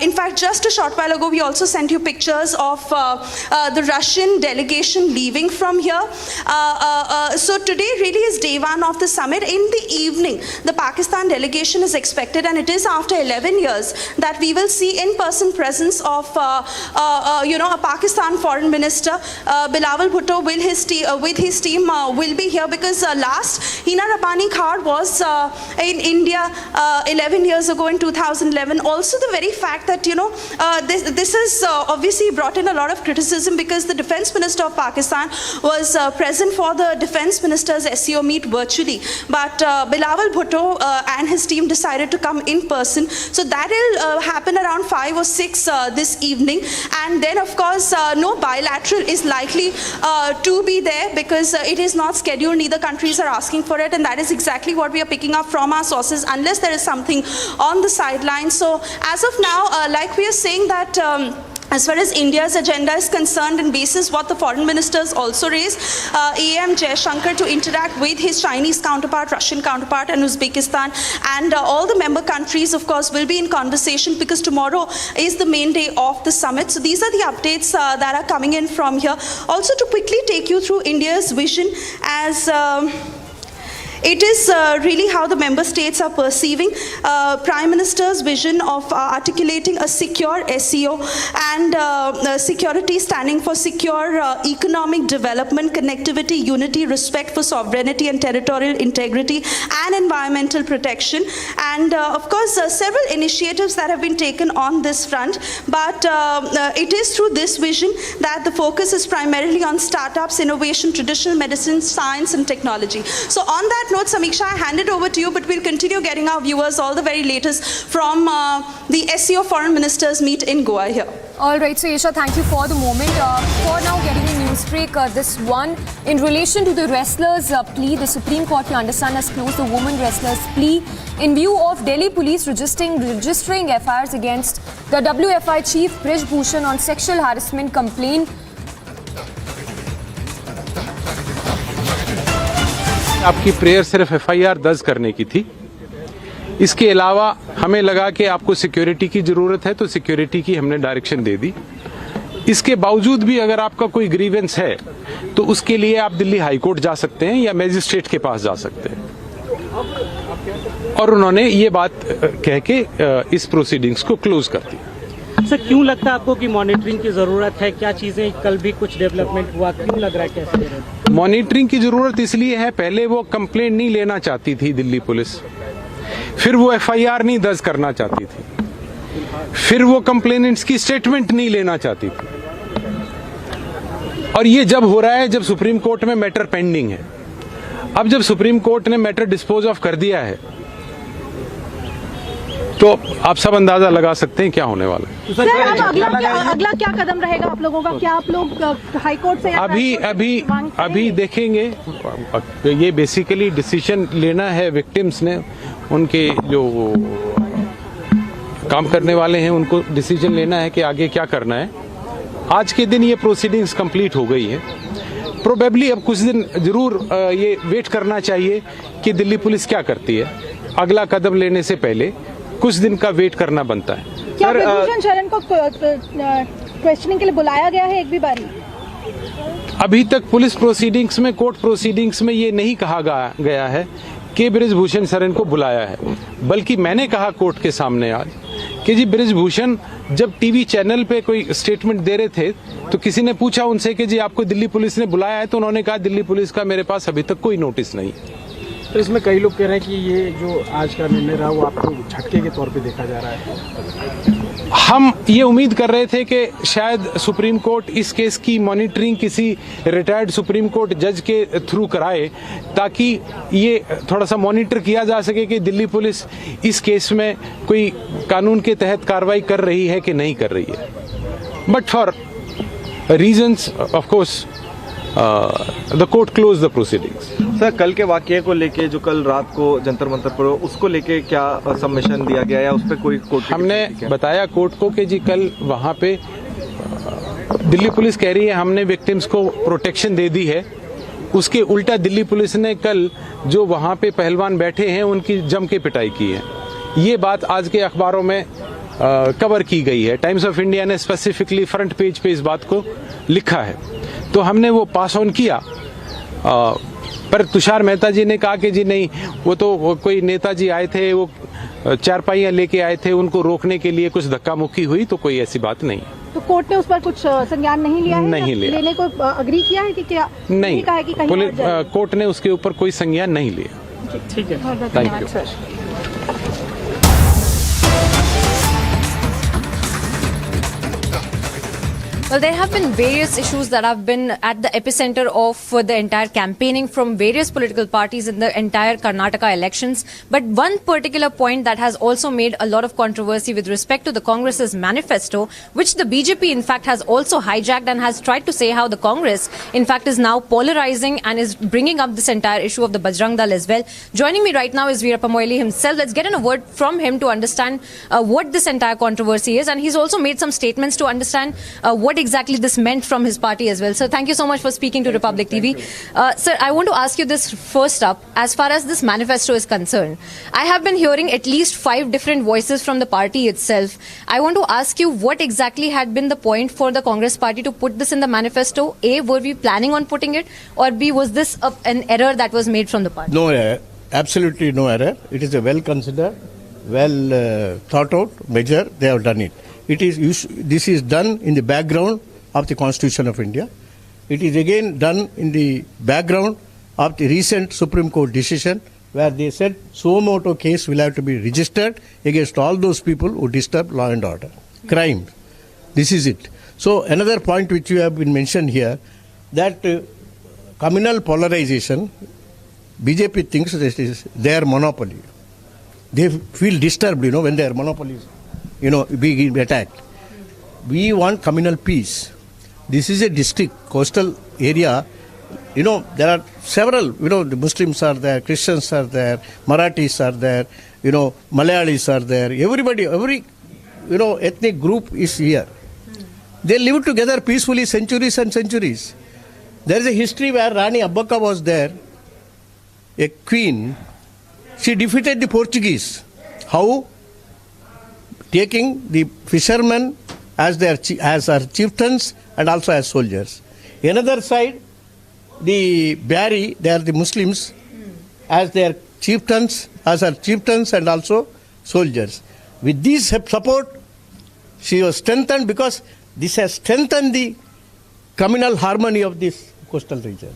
in fact just a short while ago we also sent you pictures of the Russian delegation leaving from here. So today really is day 1 of the summit. In the evening the Pakistan delegation is expected, and it is after 11 years that we will see in-person presence of a Pakistan foreign minister. Bilawal Bhutto with his team will be here, because last Hina Rabbani Khar was in India 11 years ago in 2011. Also the very fact that this has obviously brought in a lot of criticism, because the defense minister of Pakistan was present for the defense minister's SCO meet virtually, but Bilawal Bhutto and his team decided to come in person. So that will happen around 5 or 6 this evening, and then of course no bilateral is likely to be there, because it is not scheduled, neither countries are asking for it, and that is exactly what we are picking up from our sources, unless there is something on the sidelines. So as of now, like we are saying that as far as India's agenda is concerned, and basis what the foreign ministers also raised, EM Jaishankar to interact with his Chinese counterpart, Russian counterpart, and Uzbekistan, and all the member countries of course will be in conversation, because tomorrow is the main day of the summit. So these are the updates that are coming in from here. Also to quickly take you through India's vision, as it is really how the member states are perceiving Prime Minister's vision of articulating a secure SCO, and security standing for secure economic development, connectivity, unity, respect for sovereignty and territorial integrity, and environmental protection. And of course several initiatives that have been taken on this front, but it is through this vision that the focus is primarily on startups, innovation, traditional medicine, science and technology. So on that note, Samiksha, I hand it over to you, but we'll continue getting our viewers all the very latest from the SCO Foreign Ministers meet in Goa here. All right, so Yesha, thank you for the moment. For now, getting a news break, this one, in relation to the wrestlers' plea, the Supreme Court, we understand, has closed the women wrestlers' plea in view of Delhi police registering FIRs against the WFI chief Brij Bhushan on sexual harassment complaint. आपकी prayer सिर्फ FIR दर्ज करने की थी। इसके अलावा हमें लगा कि आपको सिक्योरिटी की ज़रूरत है, तो सिक्योरिटी की हमने डायरेक्शन दे दी। इसके बावजूद भी अगर आपका कोई ग्रीवेंस है तो उसके लिए आप दिल्ली हाई कोर्ट जा सकते हैं या मैजिस्ट्रेट के पास जा सकते हैं। और उन्होंने ये बात कह के इस प्रोसीडिंग्स को क्लोज कर दी। सर, क्यों लगता है आपको कि मॉनिटरिंग की जरूरत है? क्या चीजें, कल भी कुछ डेवलपमेंट हुआ, क्यों लग रहा है कैसे? मॉनिटरिंग की जरूरत इसलिए है, पहले वो कंप्लेंट नहीं लेना चाहती थी दिल्ली पुलिस, फिर वो एफआईआर नहीं दर्ज करना चाहती थी, फिर वो कंप्लेनेंट्स की स्टेटमेंट नहीं लेना चाहती थी, और ये जब हो रहा है जब सुप्रीम कोर्ट में मैटर पेंडिंग है। अब जब सुप्रीम कोर्ट ने मैटर डिस्पोज ऑफ कर दिया है तो आप सब अंदाजा लगा सकते हैं क्या होने वाला है। सर, अगला क्या कदम रहेगा आप लोगों का? क्या आप लोग हाई कोर्ट से अभी देखेंगे। ये बेसिकली डिसीजन लेना है विक्टिम्स ने, उनके जो काम करने वाले हैं उनको डिसीजन लेना है कि आगे क्या करना है। आज के दिन ये प्रोसीडिंग्स कंप्लीट हो गई है। प्रोबेबली अब कुछ दिन जरूर ये वेट करना चाहिए कि दिल्ली पुलिस क्या करती है। अगला कदम लेने से पहले कुछ दिन का वेट करना बनता है। क्या ब्रिजभूषण शरण को क्वेश्चनिंग के लिए बुलाया गया है एक भी बारी? अभी तक पुलिस प्रोसीडिंग्स में, कोर्ट प्रोसीडिंग्स में ये नहीं कहा गया है कि ब्रिजभूषण शरण को बुलाया है, बल्कि मैंने कहा कोर्ट के सामने आज कि जी ब्रिजभूषण जब टीवी चैनल पे कोई स्टेटमेंट दे रहे थे तो किसी ने पूछा उनसे कि जी आपको दिल्ली पुलिस ने बुलाया है, तो उन्होंने कहा दिल्ली पुलिस का मेरे पास अभी तक कोई नोटिस नहीं है। तो इसमें कई लोग कह रहे हैं कि ये जो आज का निर्णय रहा वो आपको झटके के तौर पे देखा जा रहा है। हम ये उम्मीद कर रहे थे कि शायद सुप्रीम कोर्ट इस केस की मॉनिटरिंग किसी रिटायर्ड सुप्रीम कोर्ट जज के थ्रू कराए, ताकि ये थोड़ा सा मॉनिटर किया जा सके कि दिल्ली पुलिस इस केस में कोई कानून के तहत कार्रवाई कर रही है कि नहीं कर रही है। But for reasons, of course, the court closed the proceedings. Sir, कल के वाकये को लेके जो कल रात को जंतर मंतर पर उसको लेके क्या सबमिशन दिया गया या उस पर कोई कोर्ट? हमने बताया कोर्ट को कि जी कल वहाँ पे दिल्ली पुलिस कह रही है हमने विक्टिम्स को प्रोटेक्शन दे दी है, उसके उल्टा दिल्ली पुलिस ने कल जो वहाँ पे पहलवान बैठे हैं उनकी जम के पिटाई की है। ये बात आज के अखबारों में कवर की गई है। टाइम्स ऑफ इंडिया ने स्पेसिफिकली फ्रंट पेज पे इस बात को लिखा है, तो हमने वो पास ऑन किया। पर तुषार मेहता जी ने कहा कि जी नहीं, वो तो कोई नेताजी आए थे, वो चारपाइयाँ लेके आए थे, उनको रोकने के लिए कुछ धक्का मुक्की हुई, तो कोई ऐसी बात नहीं है। तो कोर्ट ने उस पर कुछ संज्ञान नहीं लिया है? नहीं लिया। लेने को अग्री किया है कि क्या? नहीं, कहा है कि कहीं कोर्ट ने उसके ऊपर कोई संज्ञान नहीं लिया। ठीक है, thank you. Well, there have been various issues that have been at the epicenter of the entire campaigning from various political parties in the entire Karnataka elections. But one particular point that has also made a lot of controversy with respect to the Congress's manifesto, which the BJP in fact has also hijacked and has tried to say how the Congress in fact is now polarizing and is bringing up this entire issue of the Bajrang Dal as well. Joining me right now is Veerappa Moily himself. Let's get in a word from him to understand what this entire controversy is. And he's also made some statements to understand what exactly this meant from his party as well. So thank you so much for speaking to Republic TV. Sir, I want to ask you this first up. As far as this manifesto is concerned, I have been hearing at least 5 different voices from the party itself. I want to ask you what exactly had been the point for the Congress party to put this in the manifesto? A, were we planning on putting it? Or B, was this an error that was made from the party? No error. Absolutely no error. It is a well considered, well thought out measure. They have done it. This is done in the background of the Constitution of India. It is again done in the background of the recent Supreme Court decision where they said suo motu case will have to be registered against all those people who disturb law and order, crime. This is it. So another point which you have been mentioned here, that communal polarization, BJP thinks that is their monopoly. They feel disturbed, when their monopoly is, being attacked. We want communal peace. This is a district, coastal area. There are several, the Muslims are there, Christians are there, Marathis are there, Malayalis are there. Everybody, every, ethnic group is here. They live together peacefully centuries and centuries. There is a history where Rani Abbaka was there, a queen. She defeated the Portuguese. How? Taking the fishermen as our chieftains and also as soldiers. Another side, the Bari, they are the Muslims, as their chieftains, and also soldiers. With this support, she was strengthened because this has strengthened the communal harmony of this coastal region.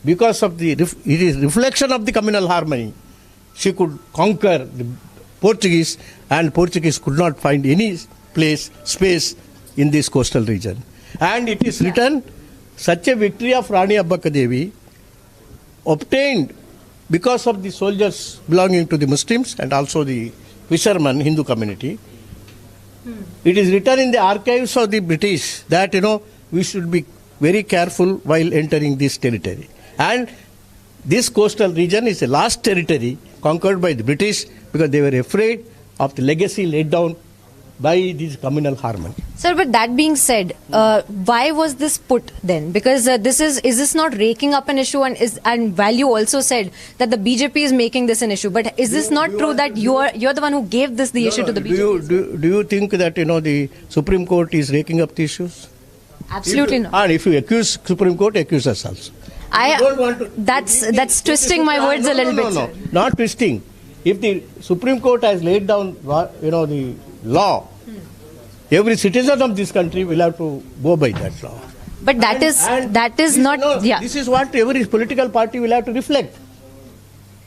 Because of it is reflection of the communal harmony. She could conquer the Portuguese, and Portuguese could not find any space in this coastal region. And it is written, such a victory of Rani Abbaka Devi obtained because of the soldiers belonging to the Muslims and also the fishermen, Hindu community. It is written in the archives of the British that, we should be very careful while entering this territory. And this coastal region is the last territory conquered by the British because they were afraid of the legacy laid down by this communal harmony. Sir, but that being said, why was this put then? Because is this not raking up an issue, and Value also said that the BJP is making this an issue. But is this not true that you're the one who gave this issue to the BJP? Do you think that the Supreme Court is raking up the issues? Absolutely not. And if you accuse Supreme Court, accuse us also. That's twisting my words a little bit. No, not twisting. If the Supreme Court has laid down, the law, every citizen of this country will have to go by that law. But that is not. Yeah. This is what every political party will have to reflect.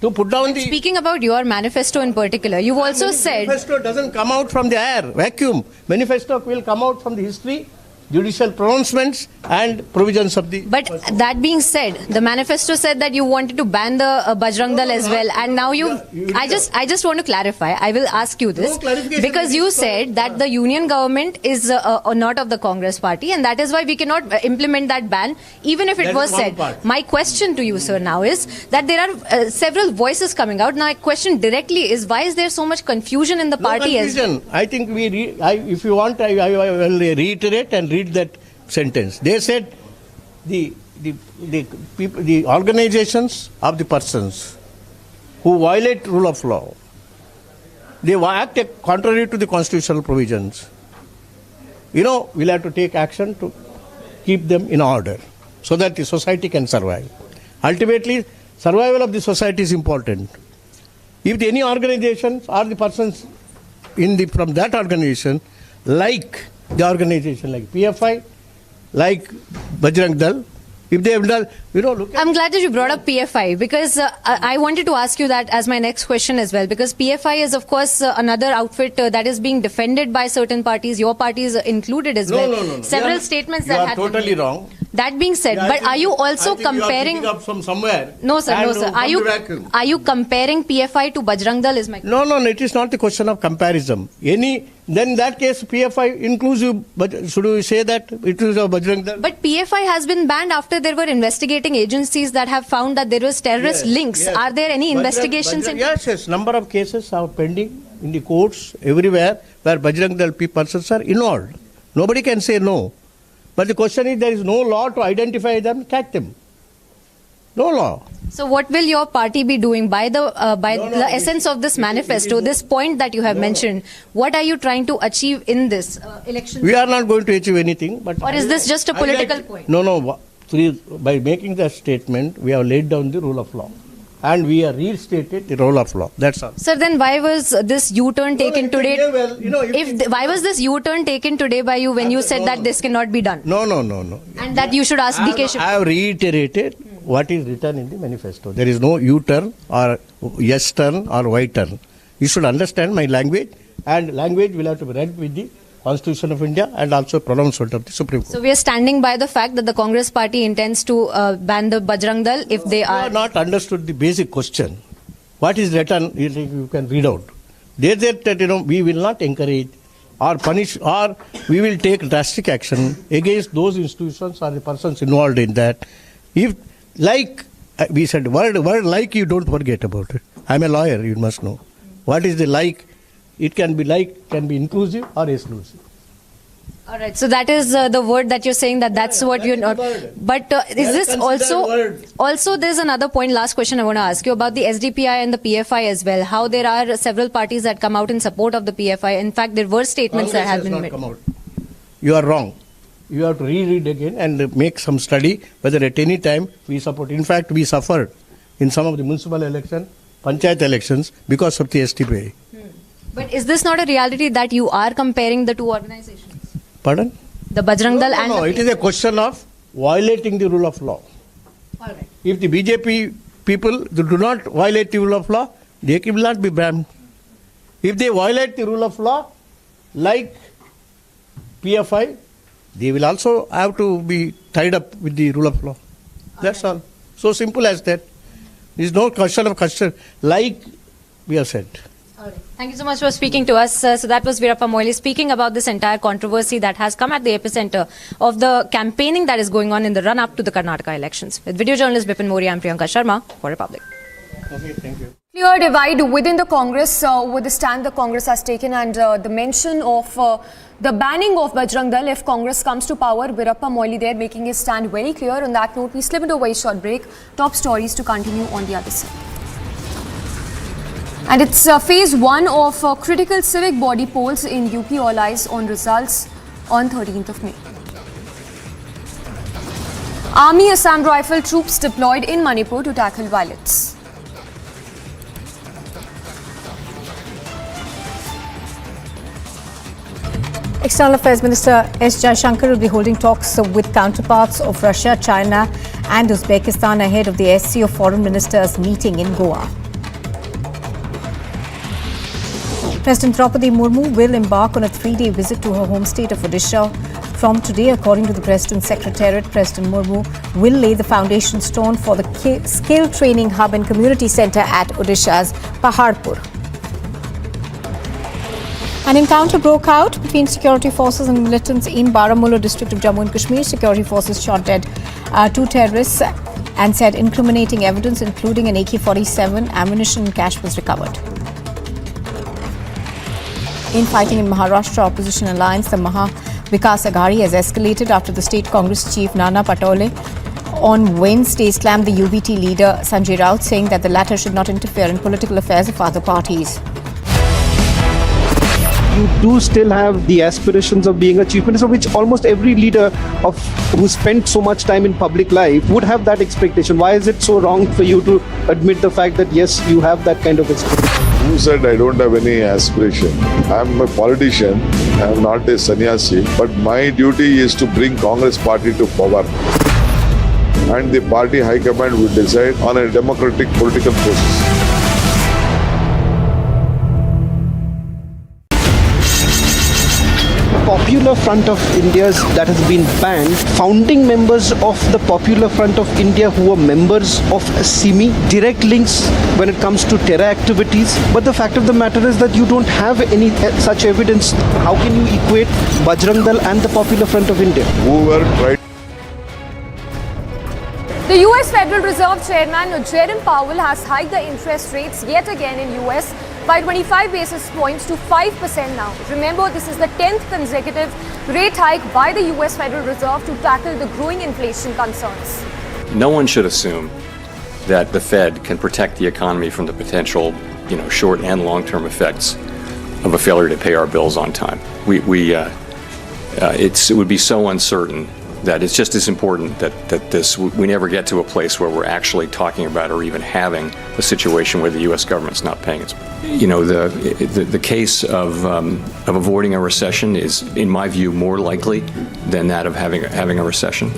To put down Speaking about your manifesto in particular, you've also said. Manifesto doesn't come out from the air, vacuum. Manifesto will come out from the history, judicial pronouncements and provisions of the... But that being said, the manifesto said that you wanted to ban the Bajrang Dal as well, and now I just want to clarify. I will ask you this because you said that the union government is not of the Congress party, and that is why we cannot implement that ban, even if it was said. My question to you, sir, now is that there are several voices coming out. Now, my question directly is, why is there so much confusion in the party? Confusion. I think if you want, I will reiterate and read that sentence. They said the people, the organizations of the persons who violate rule of law, they act contrary to the constitutional provisions. We'll have to take action to keep them in order so that the society can survive. Ultimately, survival of the society is important. If any organizations or the persons from that organization, like the organization like PFI, like Bajrang Dal, if they have done, look at... I'm glad that you brought up PFI because I wanted to ask you that as my next question as well, because PFI is of course another outfit that is being defended by certain parties. Your party is included as well. No. Several statements that have been totally made. Wrong. That being said, but are you also comparing... You are up from somewhere. No, sir. Are you comparing PFI to Bajrang Dal is my question. No, it is not the question of comparison. Then in that case, PFI inclusive, but should we say that it is a Bajrang Dal? But PFI has been banned after there were investigating agencies that have found that there was terrorist links. Yes. Are there any investigations? Yes. Number of cases are pending in the courts everywhere where Bajrang Dal persons are involved. Nobody can say no. But the question is, there is no law to identify them, catch them. No law. So what will your party be doing by the essence of this manifesto, this point that you have mentioned? What are you trying to achieve in this election? We are not going to achieve anything. But or is this just a political point? No. By making that statement, we have laid down the rule of law. And we have restated the rule of law. That's all. Sir, then why was this U-turn taken today? Why was this U-turn taken today by you when you said that this cannot be done? No. And that you should ask DK. I have reiterated what is written in the manifesto. There is no U-turn or yes turn or Y turn. You should understand my language, and language will have to be read with the Constitution of India and also pronouncement of the Supreme Court. So we are standing by the fact that the Congress party intends to ban the Bajrang Dal if they are... You have not understood the basic question. What is written, you can read out. They said that, we will not encourage or punish or we will take drastic action against those institutions or the persons involved in that. If, like we said, word like, you don't forget about it. I'm a lawyer, you must know. What is the like? It can be inclusive or exclusive. All right, so that is the word that you're saying that's what you're not. But is this also there's another point, last question I want to ask you about the SDPI and the PFI as well. How there are several parties that come out in support of the PFI. In fact, there were statements that have been made. You are wrong. You have to reread again and make some study whether at any time we support. In fact, we suffered in some of the municipal election, panchayat elections because of the SDPI. But is this not a reality that you are comparing the two organizations? Pardon? The Bajrang Dal and... No, it is a question of violating the rule of law. All right. If the BJP people do not violate the rule of law, they will not be banned. If they violate the rule of law, like PFI, they will also have to be tied up with the rule of law. That's all. So simple as that. There is no question of question, like we have said. Thank you so much for speaking to us. So that was Veerappa Moily speaking about this entire controversy that has come at the epicenter of the campaigning that is going on in the run-up to the Karnataka elections. With video journalist Bipin Mori, I'm Priyanka Sharma for Republic. Okay, thank you. Clear divide within the Congress with the stand the Congress has taken and the mention of the banning of Bajrang Dal if Congress comes to power. Veerappa Moily there making his stand very clear. On that note, we slip into a very short break. Top stories to continue on the other side. And it's phase 1 of critical civic body polls in UP. All eyes on results on 13th of May. Army Assam Rifle troops deployed in Manipur to tackle violence. External Affairs Minister S. Jaishankar will be holding talks with counterparts of Russia, China and Uzbekistan ahead of the SCO Foreign Ministers meeting in Goa. President Draupadi Murmu will embark on a 3-day visit to her home state of Odisha From today, according to the President's Secretariat, President Murmu will lay the foundation stone for the skill training hub and community centre at Odisha's Paharpur. An encounter broke out between security forces and militants in Baramulla district of Jammu and Kashmir. Security forces shot dead 2 terrorists and said incriminating evidence, including an AK-47, ammunition and cash was recovered. Infighting in Maharashtra opposition alliance, the Maha Vikas Aghadi, has escalated after the state Congress chief Nana Patole on Wednesday slammed the UBT leader Sanjay Raut, saying that the latter should not interfere in political affairs of other parties. You do still have the aspirations of being a chief minister, which almost every leader who spent so much time in public life would have that expectation. Why is it so wrong for you to admit the fact that yes, you have that kind of expectation? Who said I don't have any aspiration? I'm a politician, I'm not a sannyasi, but my duty is to bring Congress party to power. And the party high command will decide on a democratic political process. Popular Front of India's that has been banned, founding members of the Popular Front of India who were members of SIMI, direct links when it comes to terror activities. But the fact of the matter is that you don't have any such evidence. How can you equate Bajrang Dal and the Popular Front of India? Whoever tried. The US Federal Reserve Chairman Jerome Powell has hiked the interest rates yet again in US by 25 basis points to 5% now. Remember, this is the 10th consecutive rate hike by the US Federal Reserve to tackle the growing inflation concerns. No one should assume that the Fed can protect the economy from the potential, short and long-term effects of a failure to pay our bills on time. It would be so uncertain that it's just as important that we never get to a place where we're actually talking about or even having a situation where the U.S. government's not paying its. The case of avoiding a recession is, in my view, more likely than that of having a recession.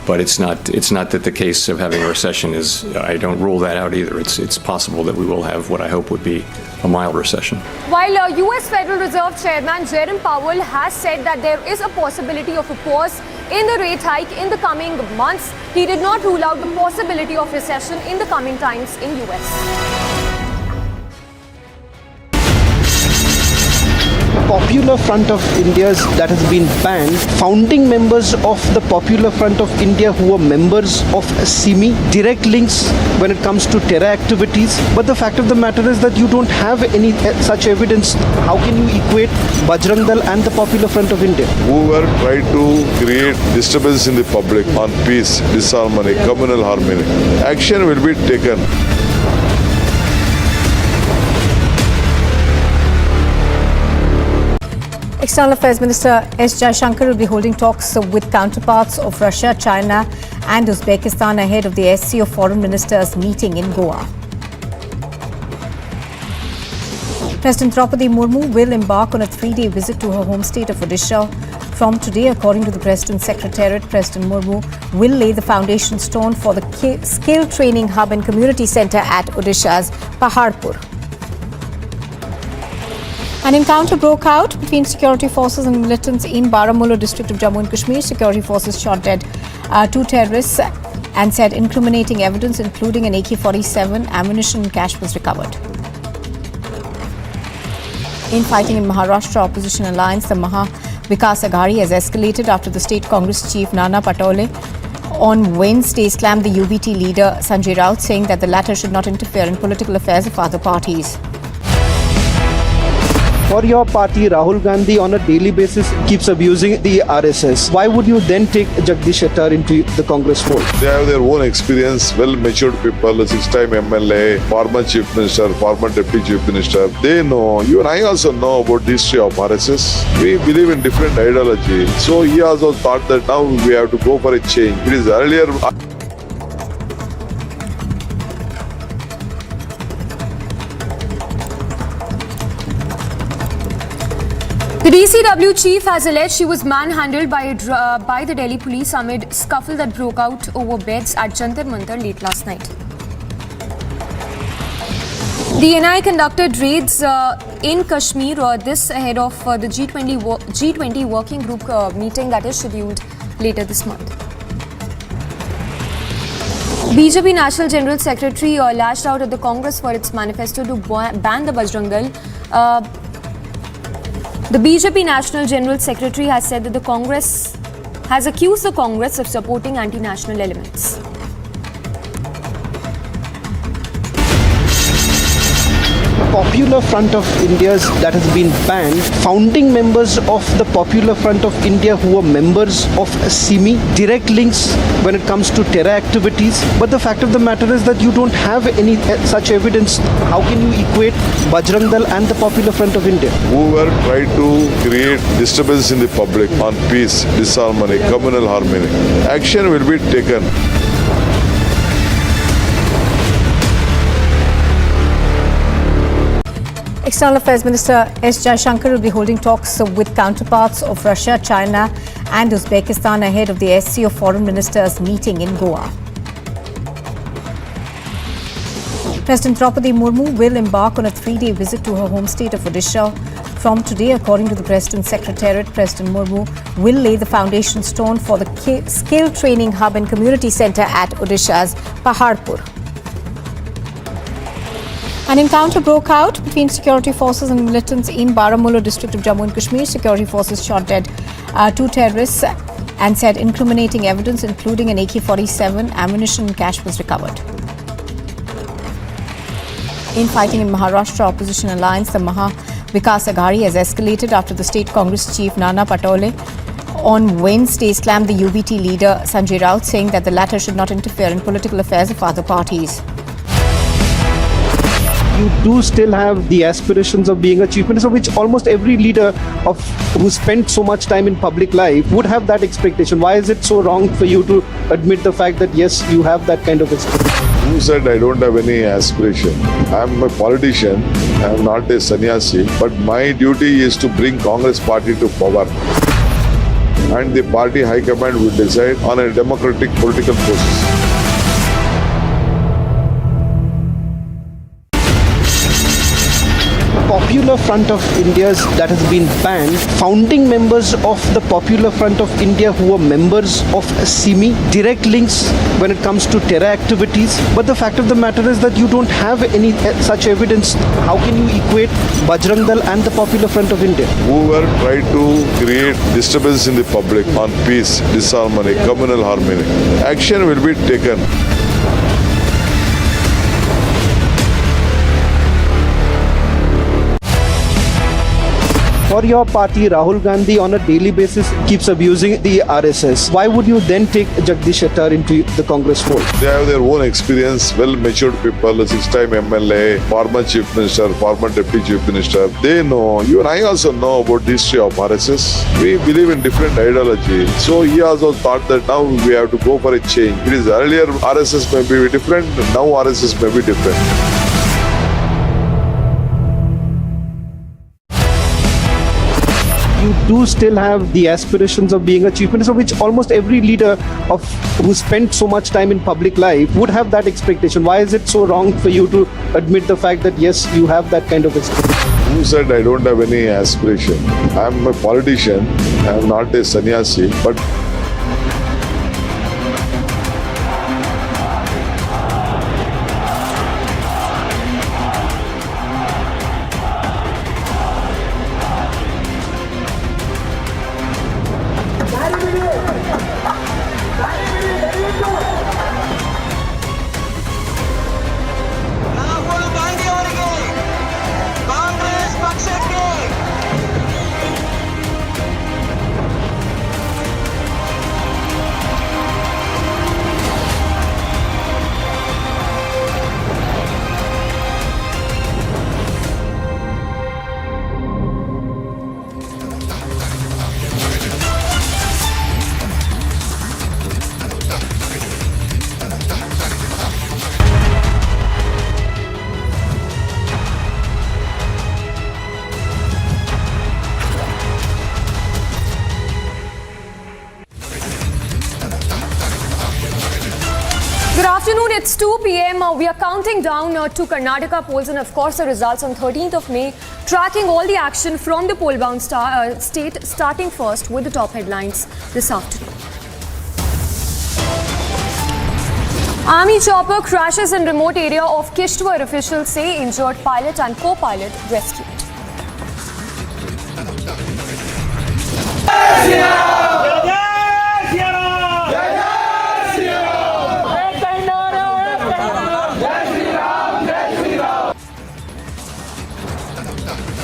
But it's not that the case of having a recession is. I don't rule that out either. It's possible that we will have what I hope would be a mild recession. While US Federal Reserve Chairman Jerome Powell has said that there is a possibility of a pause in the rate hike in the coming months, he did not rule out the possibility of recession in the coming times in US. Popular Front of India's that has been banned, founding members of the Popular Front of India who were members of SIMI, direct links when it comes to terror activities. But the fact of the matter is that you don't have any such evidence. How can you equate Bajrang Dal and the Popular Front of India? Whoever tried to create disturbance in the public on peace, disharmony, communal harmony, action will be taken. External Affairs Minister S. Jaishankar will be holding talks with counterparts of Russia, China and Uzbekistan ahead of the SCO Foreign Ministers meeting in Goa. President Draupadi Murmu will embark on a 3-day visit to her home state of Odisha. From today, according to the President's Secretariat, President Murmu will lay the foundation stone for the skill training hub and community centre at Odisha's Paharpur. An encounter broke out between security forces and militants in Baramulla district of Jammu and Kashmir. Security forces shot dead 2 terrorists and said incriminating evidence, including an AK-47, ammunition and cash was recovered. Infighting in Maharashtra opposition alliance, the Maha Vikas Aghadi, has escalated after the state Congress chief Nana Patole on Wednesday slammed the UBT leader Sanjay Raut, saying that the latter should not interfere in political affairs of other parties. For your party, Rahul Gandhi on a daily basis keeps abusing the RSS. Why would you then take Jagdish Shettar into the Congress fold? They have their own experience, well-matured people, a 6-time MLA, former chief minister, former deputy chief minister. They know, even I also know about the history of RSS. We believe in different ideology. So he also thought that now we have to go for a change. It is earlier. The DCW chief has alleged she was manhandled by the Delhi police amid scuffle that broke out over beds at Jantar Mantar late last night. The NI conducted raids in Kashmir this ahead of the G20 working group meeting that is scheduled later this month. BJP National General Secretary lashed out at the Congress for its manifesto to ban the Bajrang Dal. The BJP National General Secretary has said that the Congress has accused the Congress of supporting anti-national elements. Popular Front of India's that has been banned, founding members of the Popular Front of India who were members of CIMI, direct links when it comes to terror activities. But the fact of the matter is that you don't have any such evidence. How can you equate Bajrang Dal and the Popular Front of India? Whoever tried to create disturbance in the public on peace, disharmony, communal harmony, action will be taken. External Affairs Minister S. Jaishankar will be holding talks with counterparts of Russia, China and Uzbekistan ahead of the SCO Foreign Ministers meeting in Goa. President Draupadi Murmu will embark on a 3-day visit to her home state of Odisha from today. According to the President's Secretariat, President Murmu will lay the foundation stone for the skill training hub and community centre at Odisha's Paharpur. An encounter broke out between security forces and militants in Baramulla district of Jammu and Kashmir. Security forces shot dead 2 terrorists and said incriminating evidence, including an AK-47, ammunition and cash was recovered. Infighting in Maharashtra opposition alliance, the Maha Vikas Aghadi, has escalated after the state Congress chief Nana Patole on Wednesday slammed the UBT leader Sanjay Raut, saying that the latter should not interfere in political affairs of other parties. You do still have the aspirations of being a chief minister, which almost every leader who spent so much time in public life would have that expectation. Why is it so wrong for you to admit the fact that yes, you have that kind of expectation? Who said I don't have any aspiration? I'm a politician, I'm not a sannyasi, but my duty is to bring Congress party to power. And the party high command will decide on a democratic political process. Popular Front of India's that has been banned, founding members of the Popular Front of India who were members of CIMI, direct links when it comes to terror activities. But the fact of the matter is that you don't have any such evidence. How can you equate Bajrang Dal and the Popular Front of India? Whoever tried to create disturbance in the public on peace, disharmony, communal harmony, action will be taken. For your party, Rahul Gandhi on a daily basis keeps abusing the RSS. Why would you then take Jagdish Shettar into the Congress fold? They have their own experience, well-matured people, 6-time MLA, former Chief Minister, former Deputy Chief Minister. They know, even I also know about the history of RSS. We believe in different ideology. So he also thought that now we have to go for a change. It is earlier RSS may be different, now RSS may be different. You do still have the aspirations of being a chief minister, which almost every leader who spent so much time in public life would have that expectation. Why is it so wrong for you to admit the fact that yes, you have that kind of expectation? Who said I don't have any aspiration? I'm a politician, I'm not a sannyasi, but It's 2 p.m. We are counting down to Karnataka polls and, of course, the results on 13th of May, tracking all the action from the poll-bound state, starting first with the top headlines this afternoon. Army chopper crashes in remote area of Kishtwar. Officials say injured pilot and co-pilot rescued.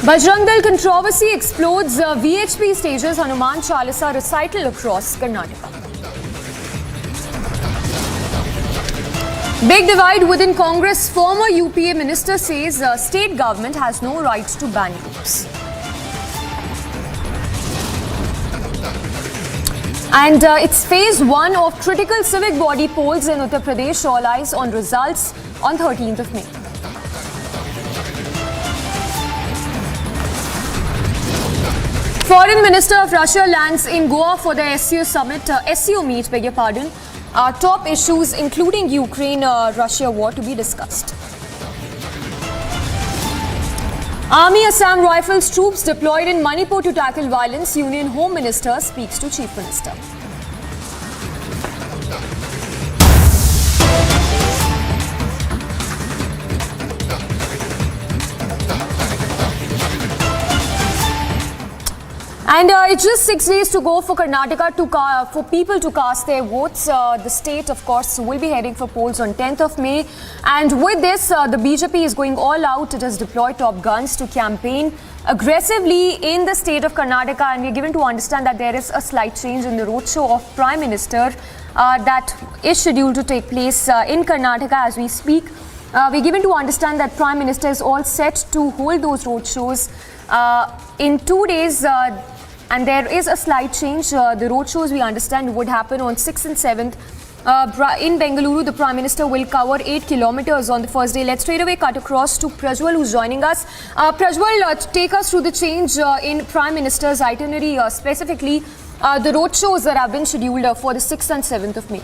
Bajrang Dal controversy explodes. VHP stages Hanuman Chalisa recital across Karnataka. Big divide within Congress. Former UPA minister says state government has no right to ban groups. And it's phase 1 of critical civic body polls in Uttar Pradesh. All eyes on results on 13th of May. Foreign Minister of Russia lands in Goa for the SCO summit, SCO meet, beg your pardon. Top issues including Ukraine-Russia war to be discussed. Army Assam Rifles troops deployed in Manipur to tackle violence. Union Home Minister speaks to Chief Minister. And it's just 6 days to go for Karnataka for people to cast their votes. The state, of course, will be heading for polls on 10th of May. And with this, the BJP is going all out. It has deployed top guns to campaign aggressively in the state of Karnataka. And we're given to understand that there is a slight change in the roadshow of Prime Minister that is scheduled to take place in Karnataka as we speak. We're given to understand that Prime Minister is all set to hold those roadshows in 2 days. And there is a slight change. The roadshows, we understand, would happen on 6th and 7th. In Bengaluru, the Prime Minister will cover 8 kilometers on the first day. Let's straight away cut across to Prajwal, who's joining us. Prajwal, take us through the change in Prime Minister's itinerary, specifically the roadshows that have been scheduled for the 6th and 7th of May.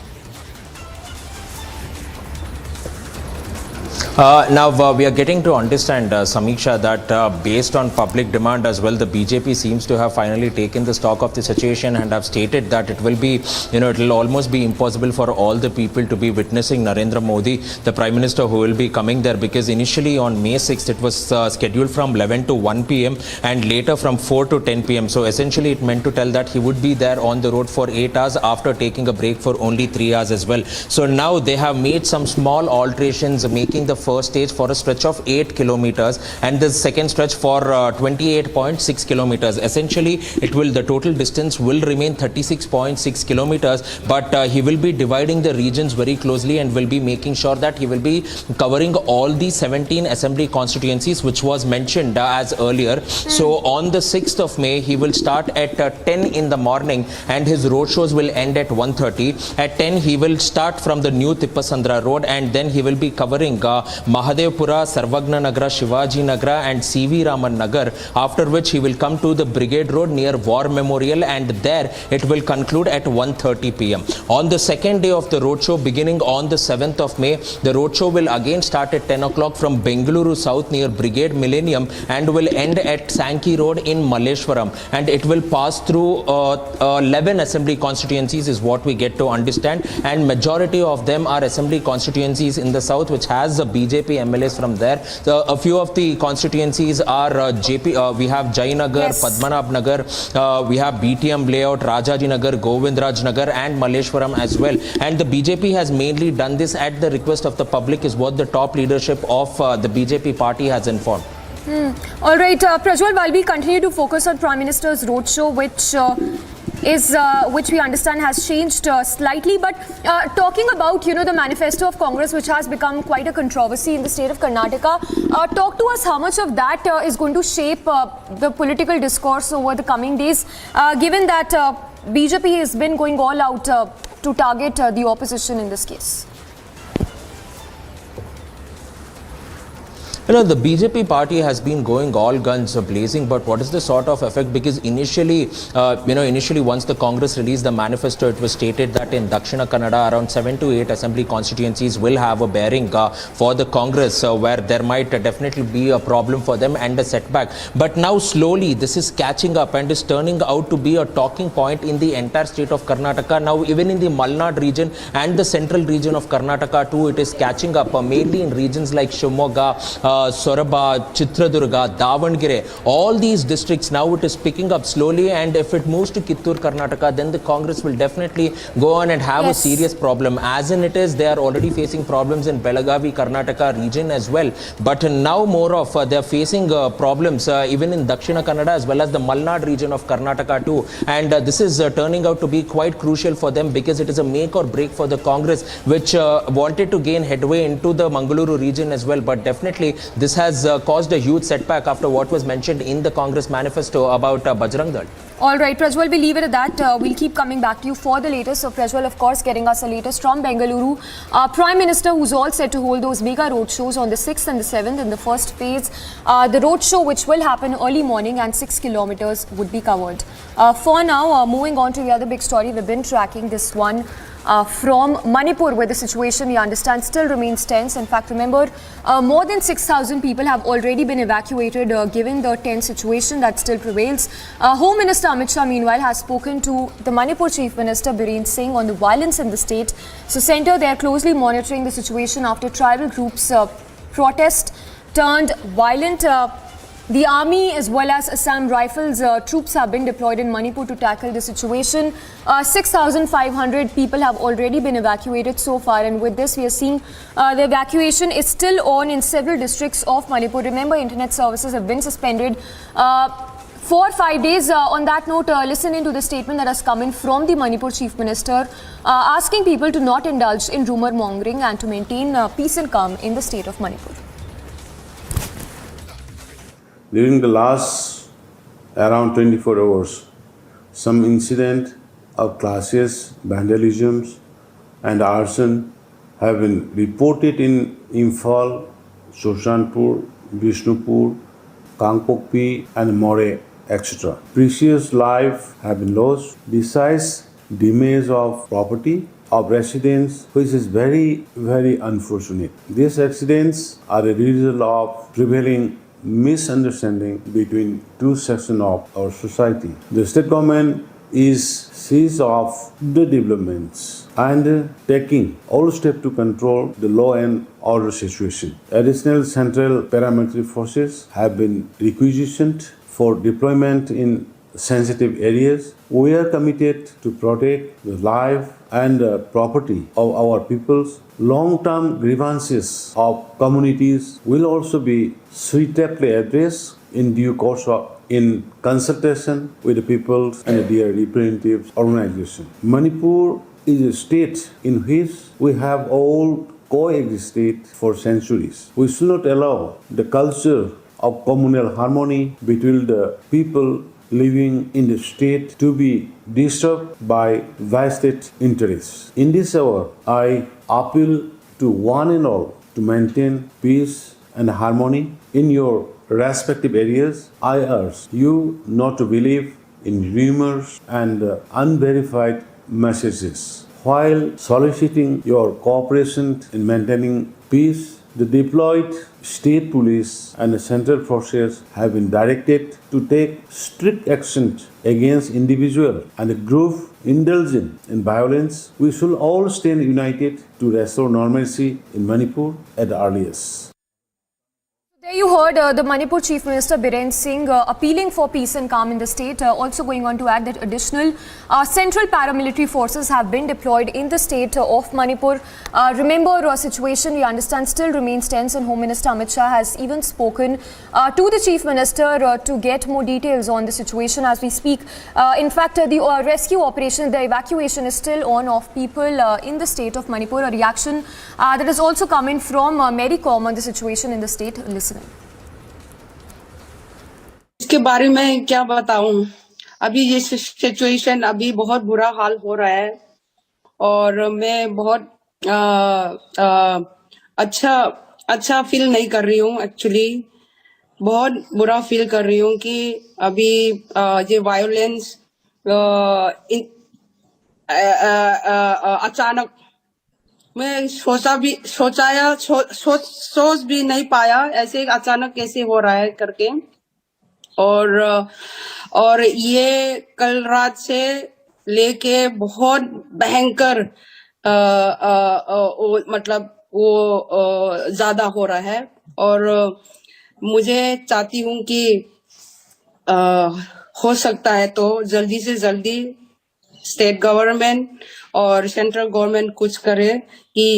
Now we are getting to understand, Samiksha, that based on public demand as well, the BJP seems to have finally taken the stock of the situation and have stated that it will be, it will almost be impossible for all the people to be witnessing Narendra Modi, the Prime Minister, who will be coming there, because initially on May 6th it was scheduled from 11 to 1 p.m. and later from 4 to 10 p.m. So essentially it meant to tell that he would be there on the road for 8 hours after taking a break for only 3 hours as well. So now they have made some small alterations, making the first stage for a stretch of 8 kilometers and the second stretch for 28.6 kilometers. Essentially, the total distance will remain 36.6 kilometers, but he will be dividing the regions very closely and will be making sure that he will be covering all the 17 assembly constituencies, which was mentioned as earlier. So on the 6th of May, he will start at 10 in the morning and his roadshows will end at 1:30. At 10, he will start from the new Tippasandra Road and then he will be covering Mahadevpura, Sarvagna Nagara, Shivaji Nagara and CV Raman Nagar, after which he will come to the Brigade Road near War Memorial and there it will conclude at 1:30 p.m. On the second day of the roadshow, beginning on the 7th of May, the roadshow will again start at 10 o'clock from Bengaluru South near Brigade Millennium and will end at Sankey Road in Malleshwaram, and it will pass through 11 assembly constituencies is what we get to understand, and majority of them are assembly constituencies in the south which has the BJP MLAs from there. So a few of the constituencies are we have Jainagar, yes, Padmanabh Nagar, we have BTM layout, Rajaji Nagar, Govindraj Nagar and Malleshwaram as well. And the BJP has mainly done this at the request of the public is what the top leadership of the BJP party has informed. All right, Prajwal, while we continue to focus on Prime Minister's roadshow, which we understand has changed slightly, but talking about the manifesto of Congress, which has become quite a controversy in the state of Karnataka, talk to us how much of that is going to shape the political discourse over the coming days, given that BJP has been going all out to target the opposition in this case. The BJP party has been going all guns blazing, but what is the sort of effect? Because initially, once the Congress released the manifesto, it was stated that in Dakshina Kannada, around 7 to 8 assembly constituencies will have a bearing for the Congress, where there might definitely be a problem for them and a setback. But now slowly, this is catching up and is turning out to be a talking point in the entire state of Karnataka. Now, even in the Malnad region and the central region of Karnataka too, it is catching up, mainly in regions like Shimoga, Soraba, Chitradurga, Davangere, all these districts. Now it is picking up slowly, and if it moves to Kittur, Karnataka, then the Congress will definitely go on and have a serious problem. As in it is, they are already facing problems in Belagavi, Karnataka region as well. But now more of they are facing problems even in Dakshina Kannada as well as the Malnad region of Karnataka too. And this is turning out to be quite crucial for them, because it is a make or break for the Congress, which wanted to gain headway into the Mangaluru region as well. But definitely this has caused a huge setback after what was mentioned in the Congress manifesto about Bajrang Dal. All right, Prajwal, we'll leave it at that. We'll keep coming back to you for the latest. So, Prajwal, of course, getting us the latest from Bengaluru. Prime Minister, who's all set to hold those mega road shows on the 6th and the 7th in the first phase. The road show, which will happen early morning, and 6 kilometers would be covered. For now, moving on to the other big story, we've been tracking this one. From Manipur, where the situation, we understand, still remains tense. In fact, remember, more than 6,000 people have already been evacuated given the tense situation that still prevails. Home Minister Amit Shah, meanwhile, has spoken to the Manipur Chief Minister Biren Singh on the violence in the state. So, Centre, they are closely monitoring the situation after tribal groups protest turned violent. The army as well as Assam Rifles troops have been deployed in Manipur to tackle the situation. 6,500 people have already been evacuated so far, and with this we are seeing the evacuation is still on in several districts of Manipur. Remember, internet services have been suspended for 5 days. On that note, listen into the statement that has come in from the Manipur Chief Minister, asking people to not indulge in rumour mongering and to maintain peace and calm in the state of Manipur. During the last around 24 hours, some incident of clashes, vandalisms and arson have been reported in Imphal, Shoshanpur, Bishnupur, Kangpokpi and More, etc. Precious lives have been lost. Besides, damage of property of residents, which is very, very unfortunate. These accidents are a result of prevailing misunderstanding between two sections of our society. The state government is seized of the developments and taking all steps to control the law and order situation. Additional central paramilitary forces have been requisitioned for deployment in sensitive areas. We are committed to protect the life and property of our peoples. Long-term grievances of communities will also be suitably addressed in due course in consultation with the peoples and their representative organizations. Manipur is a state in which we have all coexisted for centuries. We should not allow the culture of communal harmony between the people living in the state to be disturbed by vested interests. In this hour, I appeal to one and all to maintain peace and harmony in your respective areas. I urge you not to believe in rumors and unverified messages. While soliciting your cooperation in maintaining peace, the deployed state police and the central forces have been directed to take strict action against individuals and the group indulging in violence. We should all stand united to restore normalcy in Manipur at the earliest. There you heard the Manipur Chief Minister Biren Singh appealing for peace and calm in the state, also going on to add that additional central paramilitary forces have been deployed in the state of Manipur. Remember, situation we understand still remains tense, and Home Minister Amit Shah has even spoken to the Chief Minister to get more details on the situation as we speak. In fact, the rescue operation, the evacuation is still on of people in the state of Manipur. A reaction that has also come in from Mary Com on the situation in the state. Listen. इसके बारे में क्या बताऊं, अभी ये situation अभी बहुत बुरा हाल हो रहा है और मैं बहुत अच्छा अच्छा फील नहीं कर रही हूँ एक्चुअली, बहुत बुरा फील कर रही हूँ कि अभी ये वायोलेंस अचानक मैं सोच भी नहीं पाया ऐसे अचानक कैसे हो रहा है करके। और ये कल रात से लेके बहुत भयंकर मतलब वो ज्यादा हो रहा है। और मुझे चाहती हूँ कि हो सकता है तो जल्दी से जल्दी स्टेट गवर्नमेंट और सेंट्रल गवर्नमेंट कुछ करे कि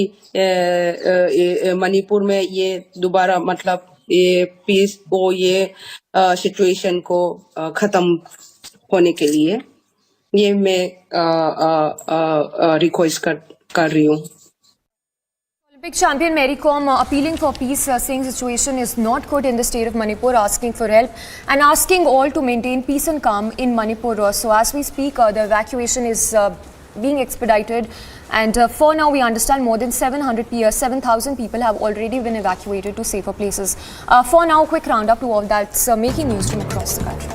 मणिपुर में ये दोबारा मतलब ये पीस को ये सिचुएशन को खत्म होने के लिए ये मैं रिक्वेस्ट कर रही हूँ। Olympic champion Mary Kom appealing for peace, saying situation is not good in the state of Manipur, asking for help and asking all to maintain peace and calm in Manipur. So as we speak, the evacuation is being expedited, and for now we understand more than 7,000 people have already been evacuated to safer places. For now, quick roundup to all that's making news from across the country.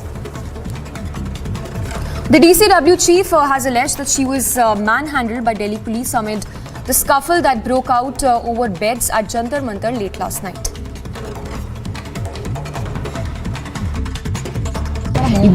The DCW chief has alleged that she was manhandled by Delhi police amid the scuffle that broke out over beds at Jantar Mantar late last night.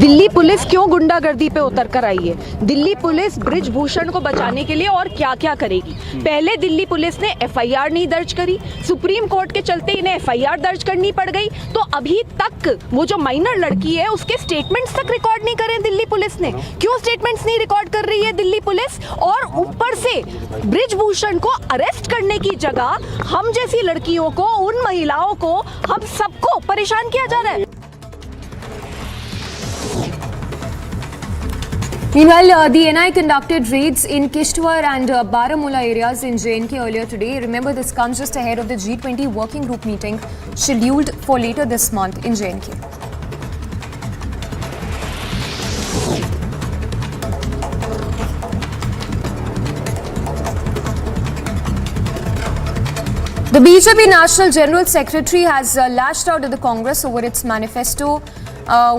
Delhi police क्यों गुंडागर्दी पे उतर कर आई है? Delhi police bridge Bhushan को बचाने के लिए और क्या क्या करेगी? पहले दिल्ली पुलिस ने एफआईआर नहीं दर्ज करी, सुप्रीम कोर्ट के चलते इन्हें एफआईआर दर्ज करनी पड़ गई, तो अभी तक वो जो माइनर लड़की है उसके स्टेटमेंट्स तक रिकॉर्ड नहीं करे दिल्ली पुलिस ने। क्यों स्टेटमेंट्स नहीं रिकॉर्ड कर रही है दिल्ली पुलिस? और ऊपर से ब्रिज भूषण को अरेस्ट करने की जगह हम जैसी लड़कियों को, उन महिलाओं को, हम सबको परेशान किया जा रहा है। Meanwhile, the NI conducted raids in Kishtwar and Baramulla areas in JNK earlier today. Remember, this comes just ahead of the G20 working group meeting scheduled for later this month in JNK. The BJP National General Secretary has lashed out at the Congress over its manifesto,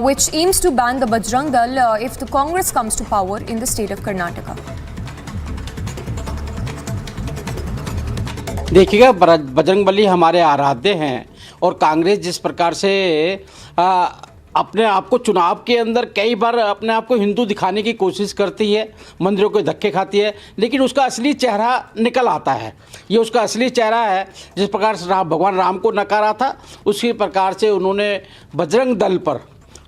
which aims to ban the Bajrang Dal if the Congress comes to power in the state of Karnataka. देखिएगा, बजरंगबली हमारे आराध्य हैं और कांग्रेस जिस प्रकार से अपने आप को चुनाव के अंदर कई बार अपने आप को हिंदू दिखाने की कोशिश करती है, मंदिरों के धक्के खाती है, लेकिन उसका असली चेहरा निकल आता है। ये उसका असली चेहरा है। जिस प्रकार से भगवान राम को नकारा था, उसी प्रकार से उन्होंने बजरंग दल पर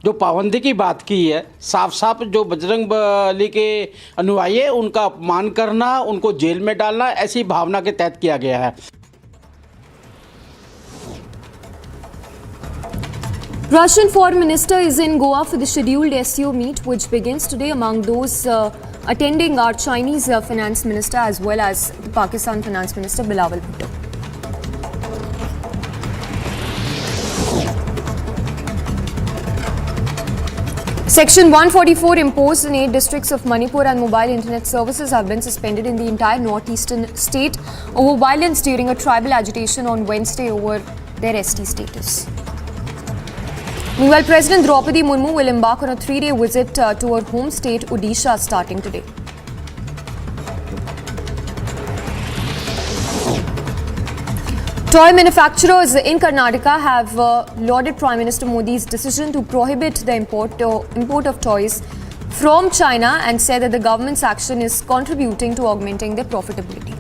जो पाबंदी की बात की है, साफ साफ जो बजरंग बली के अनुयायी है उनका अपमान करना, उनको जेल में डालना, ऐसी भावना के तहत किया गया है। Russian Foreign Minister is in Goa for the scheduled SCO meet, which begins today. Among those attending are Chinese Finance Minister as well as the Pakistan Finance Minister Bilawal Bhutto. Section 144 imposed in 8 districts of Manipur and mobile internet services have been suspended in the entire northeastern state over violence during a tribal agitation on Wednesday over their ST status. Meanwhile, President Draupadi Murmu will embark on a 3-day visit to her home state, Odisha, starting today. Toy manufacturers in Karnataka have lauded Prime Minister Modi's decision to prohibit the import of toys from China and said that the government's action is contributing to augmenting their profitability.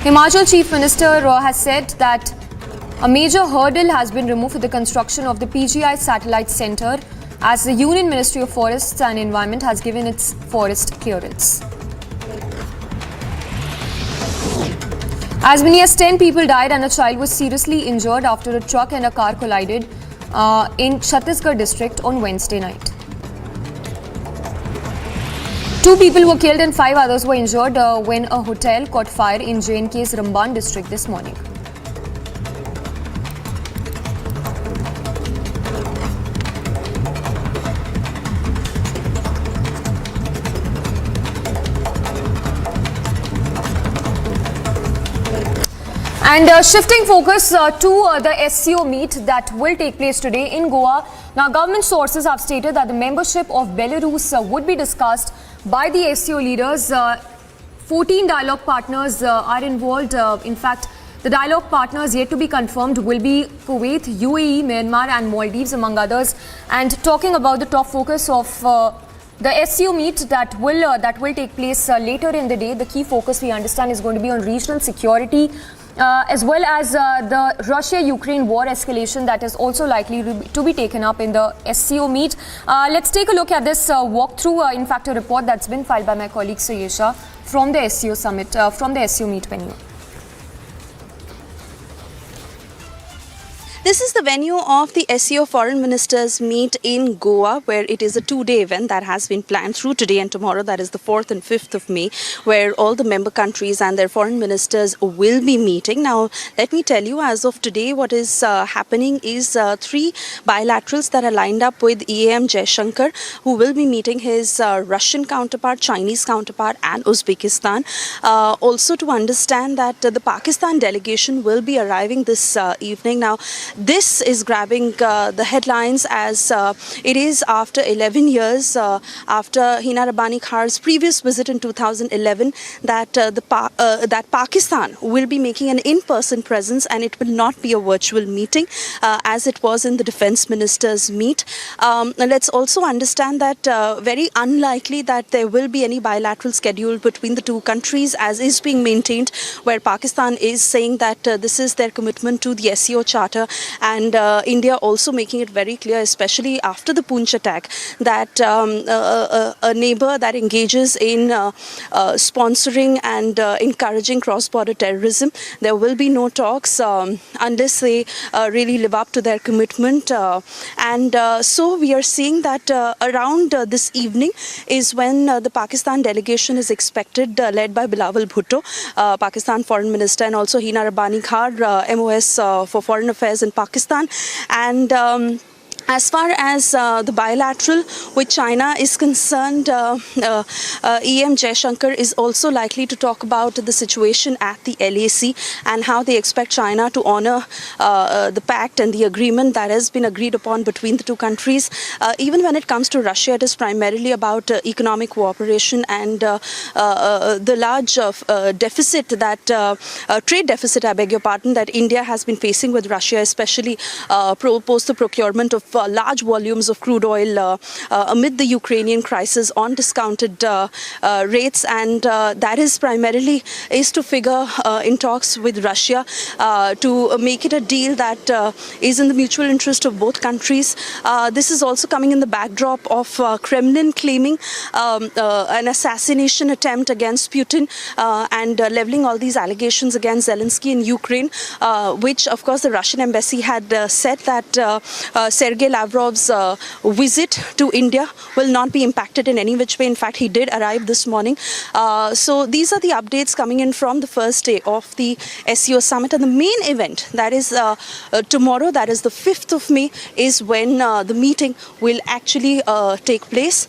Himachal Chief Minister has said that a major hurdle has been removed for the construction of the PGI Satellite Centre as the Union Ministry of Forests and Environment has given its forest clearance. As many as 10 people died and a child was seriously injured after a truck and a car collided in Chhattisgarh district on Wednesday night. 2 people were killed and 5 others were injured when a hotel caught fire in JNK's Ramban district this morning. And shifting focus to the SCO meet that will take place today in Goa. Now, government sources have stated that the membership of Belarus would be discussed by the SCO leaders. 14 dialogue partners are involved. In fact, the dialogue partners yet to be confirmed will be Kuwait, UAE, Myanmar and Maldives, among others. And talking about the top focus of the SCO meet that will take place later in the day, the key focus we understand is going to be on regional security, as well as the Russia-Ukraine war escalation that is also likely to be taken up in the SCO meet. Let's take a look at this walkthrough. In fact, a report that's been filed by my colleague Sayesha from the SCO summit, from the SCO meet venue. This is the venue of the SCO Foreign Ministers meet in Goa, where it is a two-day event that has been planned through today and tomorrow. That is the 4th and 5th of May, where all the member countries and their foreign ministers will be meeting. Now, let me tell you, as of today, what is happening is 3 bilaterals that are lined up with EAM Jaishankar, who will be meeting his Russian counterpart, Chinese counterpart and Uzbekistan. Also to understand that the Pakistan delegation will be arriving this evening. Now, this is grabbing the headlines as it is after 11 years after Hina Rabbani Khan's previous visit in 2011 that that Pakistan will be making an in-person presence, and it will not be a virtual meeting as it was in the defense ministers meet. Let's also understand that very unlikely that there will be any bilateral schedule between the two countries, as is being maintained, where Pakistan is saying that this is their commitment to the SCO Charter, and India also making it very clear, especially after the Poonch attack, that a neighbor that engages in sponsoring and encouraging cross-border terrorism, there will be no talks unless they really live up to their commitment. So we are seeing that around this evening is when the Pakistan delegation is expected, led by Bilawal Bhutto, Pakistan Foreign Minister, and also Hina Rabbani Khan, MOS for Foreign Affairs in Pakistan. And as far as the bilateral with China is concerned, EM Jaishankar is also likely to talk about the situation at the LAC and how they expect China to honor the pact and the agreement that has been agreed upon between the two countries. Even when it comes to Russia, it is primarily about economic cooperation and the large deficit that trade deficit, I beg your pardon, that India has been facing with Russia, especially post the procurement of large volumes of crude oil amid the Ukrainian crisis on discounted rates, and that is primarily to figure in talks with Russia to make it a deal that is in the mutual interest of both countries. This is also coming in the backdrop of Kremlin claiming an assassination attempt against Putin and leveling all these allegations against Zelensky in Ukraine, which of course the Russian embassy had said that Sergei Lavrov's visit to India will not be impacted in any which way. In fact, he did arrive this morning. So these are the updates coming in from the first day of the SCO summit. And the main event, that is tomorrow, that is the 5th of May, is when the meeting will actually take place.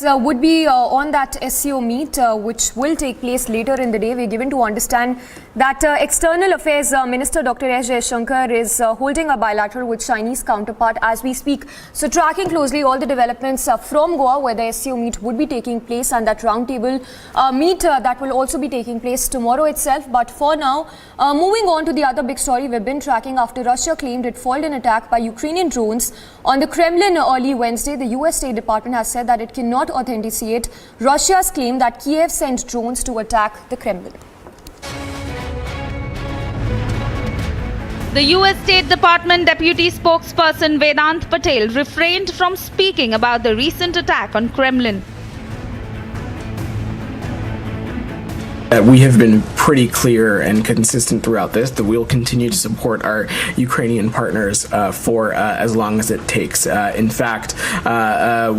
Would be on that SCO meet, which will take place later in the day. We're given to understand that External Affairs Minister Dr. S. Jaishankar is holding a bilateral with Chinese counterpart as we speak. So tracking closely all the developments from Goa, where the SCO meet would be taking place, and that roundtable meet that will also be taking place tomorrow itself. But for now, moving on to the other big story we've been tracking after Russia claimed it foiled an attack by Ukrainian drones on the Kremlin early Wednesday. The US State Department has said that it cannot authenticate Russia's claim that Kiev sent drones to attack the Kremlin. The US State Department Deputy Spokesperson Vedant Patel refrained from speaking about the recent attack on Kremlin. We have been pretty clear and consistent throughout this that we'll continue to support our Ukrainian partners for as long as it takes. In fact,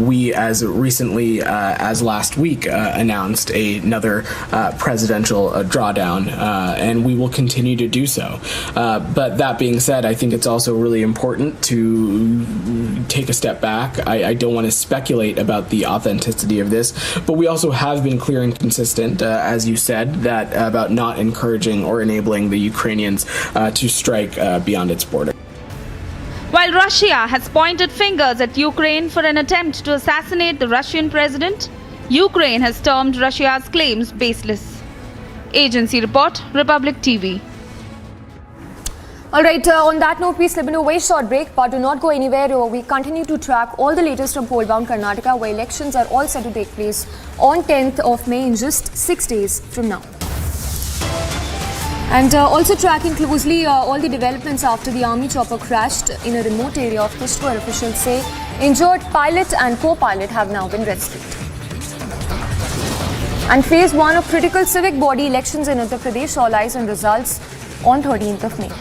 we as recently as last week announced another presidential drawdown, and we will continue to do so. But that being said, I think it's also really important to take a step back. I don't want to speculate about the authenticity of this, but we also have been clear and consistent, as you said, that about not encouraging or enabling the Ukrainians to strike beyond its border. While Russia has pointed fingers at Ukraine for an attempt to assassinate the Russian president, Ukraine has termed Russia's claims baseless. Agency report, Republic TV. All right, on that note, we slip into a very short break, but do not go anywhere. We continue to track all the latest from poll-bound Karnataka, where elections are all set to take place on 10th of May in just 6 days from now. And also tracking closely all the developments after the army chopper crashed in a remote area of Kashmir, where officials say injured pilot and co-pilot have now been rescued. And phase 1 of critical civic body elections in Uttar Pradesh, all eyes on results on 13th of May.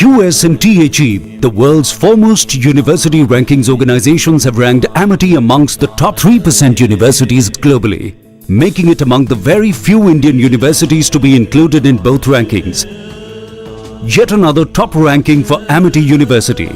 QS and THE, the world's foremost university rankings organizations, have ranked Amity amongst the top 3% universities globally, making it among the very few Indian universities to be included in both rankings. Yet another top ranking for Amity University.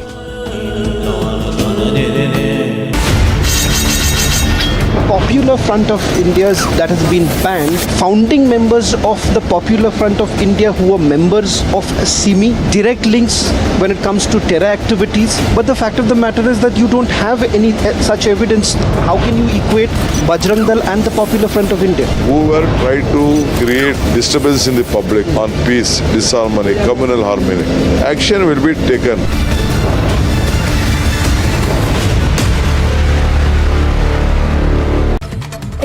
Popular Front of India's that has been banned, founding members of the Popular Front of India who are members of CIMI, direct links when it comes to terror activities. But the fact of the matter is that you don't have any such evidence. How can you equate Bajrang Dal and the Popular Front of India? Whoever tried to create disturbance in the public on peace, disharmony, communal harmony, action will be taken.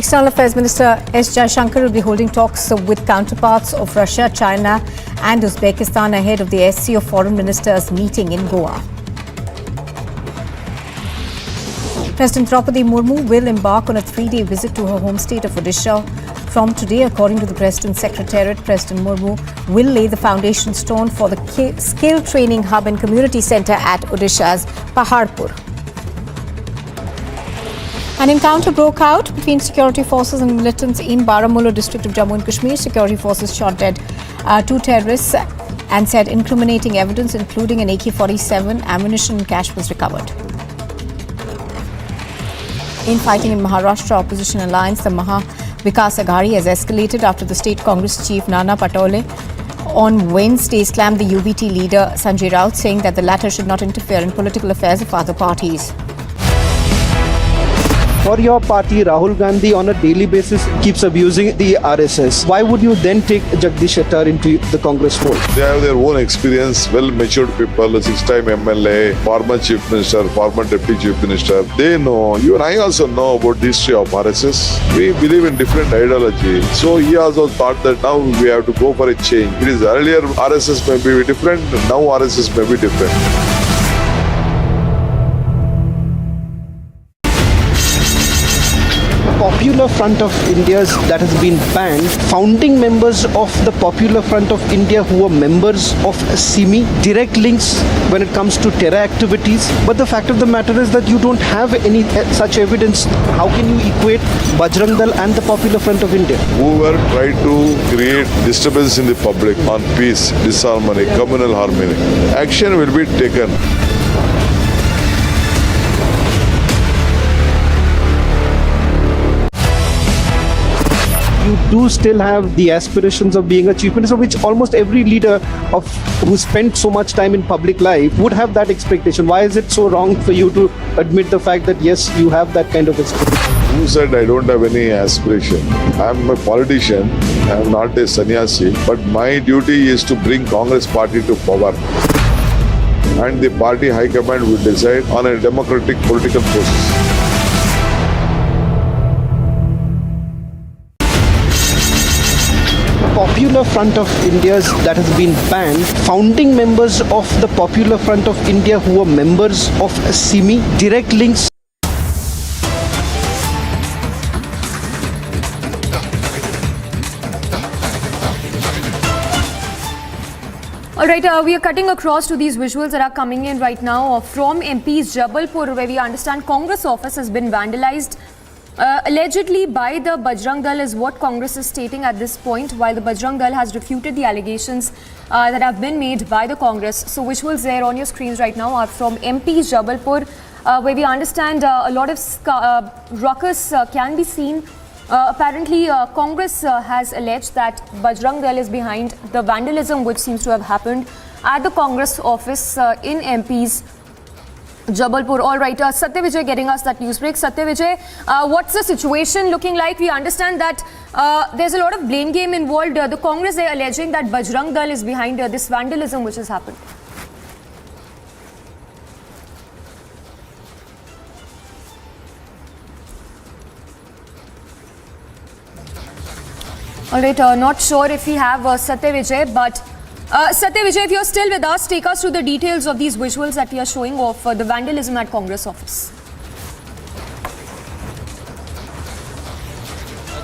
External Affairs Minister S. Jaishankar will be holding talks with counterparts of Russia, China and Uzbekistan ahead of the SCO Foreign Ministers meeting in Goa. President Draupadi Murmu will embark on a 3-day visit to her home state of Odisha from today. According to the President's Secretariat, President Murmu will lay the foundation stone for the skill training hub and community centre at Odisha's Paharpur. An encounter broke out between security forces and militants in Baramulla district of Jammu and Kashmir. Security forces shot dead 2 terrorists and said incriminating evidence, including an AK-47, ammunition and cash, was recovered. Infighting in Maharashtra opposition alliance, the Maha Vikas Aghadi, has escalated after the state Congress chief Nana Patole on Wednesday slammed the UBT leader Sanjay Raut, saying that the latter should not interfere in political affairs of other parties. For your party, Rahul Gandhi on a daily basis keeps abusing the RSS. Why would you then take Jagdish Shettar into the Congress fold? They have their own experience, well-matured people, 6-time MLA, former Chief Minister, former Deputy Chief Minister. They know, you and I also know about the history of RSS. We believe in different ideology. So he also thought that now we have to go for a change. It is earlier RSS may be different, now RSS may be different. Popular Front of India's that has been banned, founding members of the Popular Front of India who are members of CIMI, direct links when it comes to terror activities. But the fact of the matter is that you don't have any such evidence. How can you equate Bajrang Dal and the Popular Front of India? Whoever tried to create disturbance in the public on peace, disharmony, communal harmony, action will be taken. You do still have the aspirations of being a chief minister, which almost every leader who spent so much time in public life would have that expectation. Why is it so wrong for you to admit the fact that yes, you have that kind of expectation? Who said I don't have any aspiration? I'm a politician, I'm not a sannyasi, but my duty is to bring Congress party to power. And the party high command will decide on a democratic political process. Popular Front of India's that has been banned, founding members of the Popular Front of India who are members of CIMI, direct links All right, we are cutting across to these visuals that are coming in right now from MP's Jabalpur, where we understand Congress office has been vandalized. Allegedly by the Bajrang Dal is what Congress is stating at this point, while the Bajrang Dal has refuted the allegations that have been made by the Congress. So visuals there on your screens right now are from MP's Jabalpur, where we understand a lot of ruckus can be seen. Apparently, Congress has alleged that Bajrang Dal is behind the vandalism which seems to have happened at the Congress office in MP's Jabalpur. All right, Satya Vijay getting us that news break. Satya Vijay, what's the situation looking like? We understand that there's a lot of blame game involved. The Congress, they're alleging that Bajrang Dal is behind this vandalism which has happened. All right, not sure if we have Satya Vijay, but Satya Vijay, if you're still with us, take us through the details of these visuals that we are showing of the vandalism at Congress office.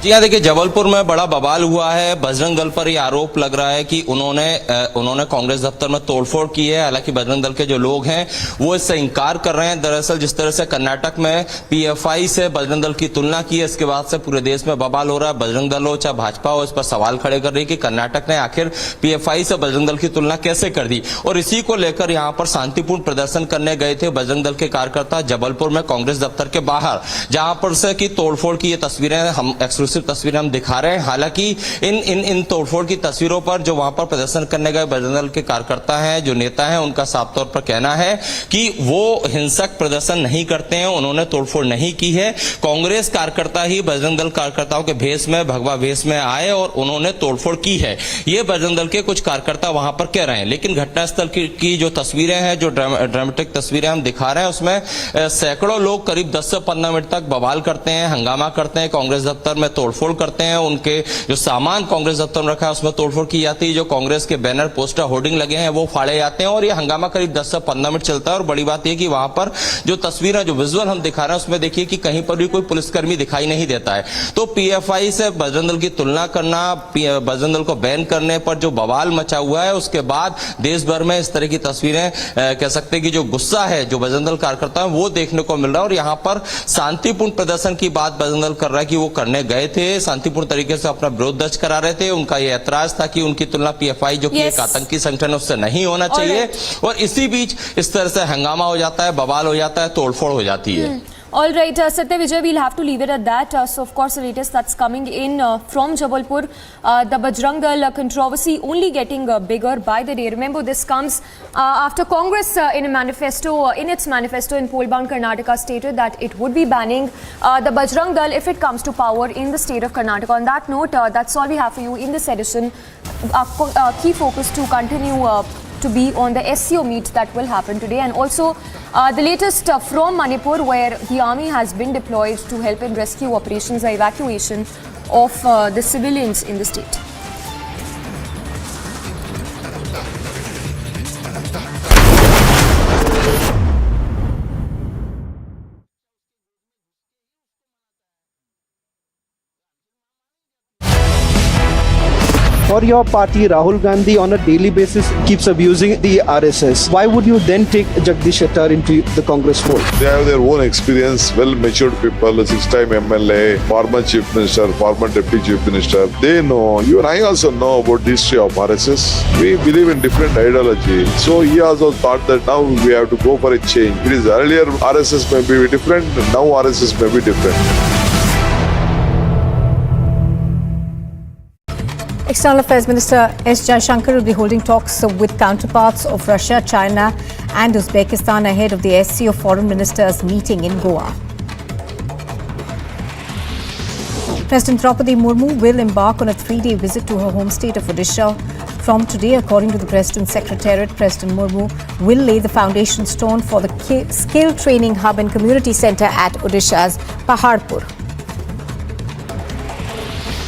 जी हाँ, देखिए जबलपुर में बड़ा बवाल हुआ है। बजरंग दल पर ये आरोप लग रहा है कि उन्होंने कांग्रेस दफ्तर में तोड़फोड़ की है। हालांकि बजरंग दल के जो लोग हैं वो इससे इंकार कर रहे हैं। दरअसल जिस तरह से कर्नाटक में पीएफआई से बजरंग दल की तुलना की है, इसके बाद से पूरे देश में बवाल हो रहा है। बजरंग दल हो चाहे भाजपा हो, इस पर सवाल खड़े कर रही है कि कर्नाटक ने आखिर पीएफआई से बजरंग दल की तुलना कैसे कर दी। और इसी को लेकर यहाँ पर शांतिपूर्ण प्रदर्शन करने गए थे बजरंग दल के कार्यकर्ता जबलपुर में कांग्रेस दफ्तर के बाहर, जहां पर से की तोड़फोड़ की ये तस्वीरें हम तस्वीरें हम दिखा रहे हैं। हालांकि इन तोड़फोड़ की तस्वीरों पर जो वहां पर प्रदर्शन करने गए बजरंग दल के कार्यकर्ता हैं, जो नेता हैं, उनका साफ तौर पर कहना है कि वो हिंसक प्रदर्शन नहीं करते हैं, उन्होंने तोड़फोड़ नहीं की है। कांग्रेस कार्यकर्ता ही बजरंग दल कार्यकर्ताओं के भेष में, भगवा भेष में आए और उन्होंने तोड़फोड़ की है, ये बजरंग दल के कुछ कार्यकर्ता वहां पर कह रहे हैं। लेकिन घटनास्थल की जो तस्वीरें हैं, जो ड्रामेटिक तस्वीरें हम दिखा रहे हैं, उसमें सैकड़ों लोग करीब 10 से 15 मिनट तक बवाल करते हैं, हंगामा करते हैं, कांग्रेस दफ्तर में तोड़फोड़ करते हैं। उनके जो सामान कांग्रेस दफ्तर में रखा है उसमें तोड़फोड़ की जाती है। जो कांग्रेस के बैनर, पोस्टर, होर्डिंग लगे हैं वो फाड़े जाते हैं और ये हंगामा करीब 10 से 15 मिनट चलता है। और बड़ी बात यह कि वहां पर जो तस्वीरें, जो विजुअल हम दिखा रहे हैं, उसमें देखिए कि कहीं पर भी कोई पुलिसकर्मी दिखाई नहीं देता है। तो पीएफआई से बजरंग दल की तुलना करना, बजरंग दल को बैन करने पर जो बवाल मचा हुआ है, उसके बाद देश भर में इस तरह की तस्वीरें कह सकते हैं कि जो गुस्सा है जो बजरंग दल कार्यकर्ता है वो देखने को मिल रहा है। और यहां पर शांतिपूर्ण प्रदर्शन की बात बजरंग दल कर रहा है कि वो करने गए थे, शांतिपूर्ण तरीके से अपना विरोध दर्ज करा रहे थे। उनका यह ऐतराज था कि उनकी तुलना पीएफआई जो कि एक आतंकी संगठन है उससे नहीं होना चाहिए। और इसी बीच इस तरह से हंगामा हो जाता है, बवाल हो जाता है, तोड़फोड़ हो जाती है। All right, Satya Vijay, we'll have to leave it at that. So, of course, the latest that's coming in from Jabalpur, the Bajrang Dal controversy only getting bigger by the day. Remember, this comes after Congress in its manifesto in poll-bound Karnataka stated that it would be banning the Bajrang Dal if it comes to power in the state of Karnataka. On that note, that's all we have for you in this edition. Our key focus to continue to be on the SCO meet that will happen today, and also the latest from Manipur, where the army has been deployed to help in rescue operations or evacuation of the civilians in the state. For your party, Rahul Gandhi on a daily basis keeps abusing the RSS. Why would you then take Jagdish Shettar into the Congress fold? They have their own experience, well-matured people, 6-time MLA, former Chief Minister, former Deputy Chief Minister. They know, you and I also know about the history of RSS. We believe in different ideology. So he also thought that now we have to go for a change. It is earlier RSS may be different, now RSS may be different. External Affairs Minister S. Jaishankar will be holding talks with counterparts of Russia, China and Uzbekistan ahead of the SCO Foreign Ministers meeting in Goa. President Draupadi Murmu will embark on a 3-day visit to her home state of Odisha from today. According to the President's Secretariat, President Murmu will lay the foundation stone for the skill training hub and community centre at Odisha's Paharpur.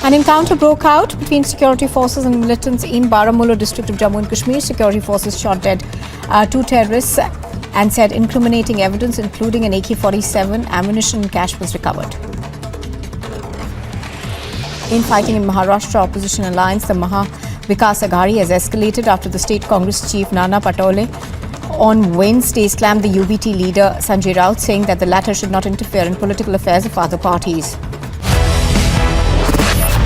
An encounter broke out between security forces and militants in Baramulla district of Jammu and Kashmir. Security forces shot dead 2 terrorists and said incriminating evidence, including an AK-47, ammunition and cash was recovered. In fighting in Maharashtra, opposition alliance, the Vikas Aghari has escalated after the state Congress chief Nana Patole on Wednesday slammed the UBT leader Sanjay Raut, saying that the latter should not interfere in political affairs of other parties.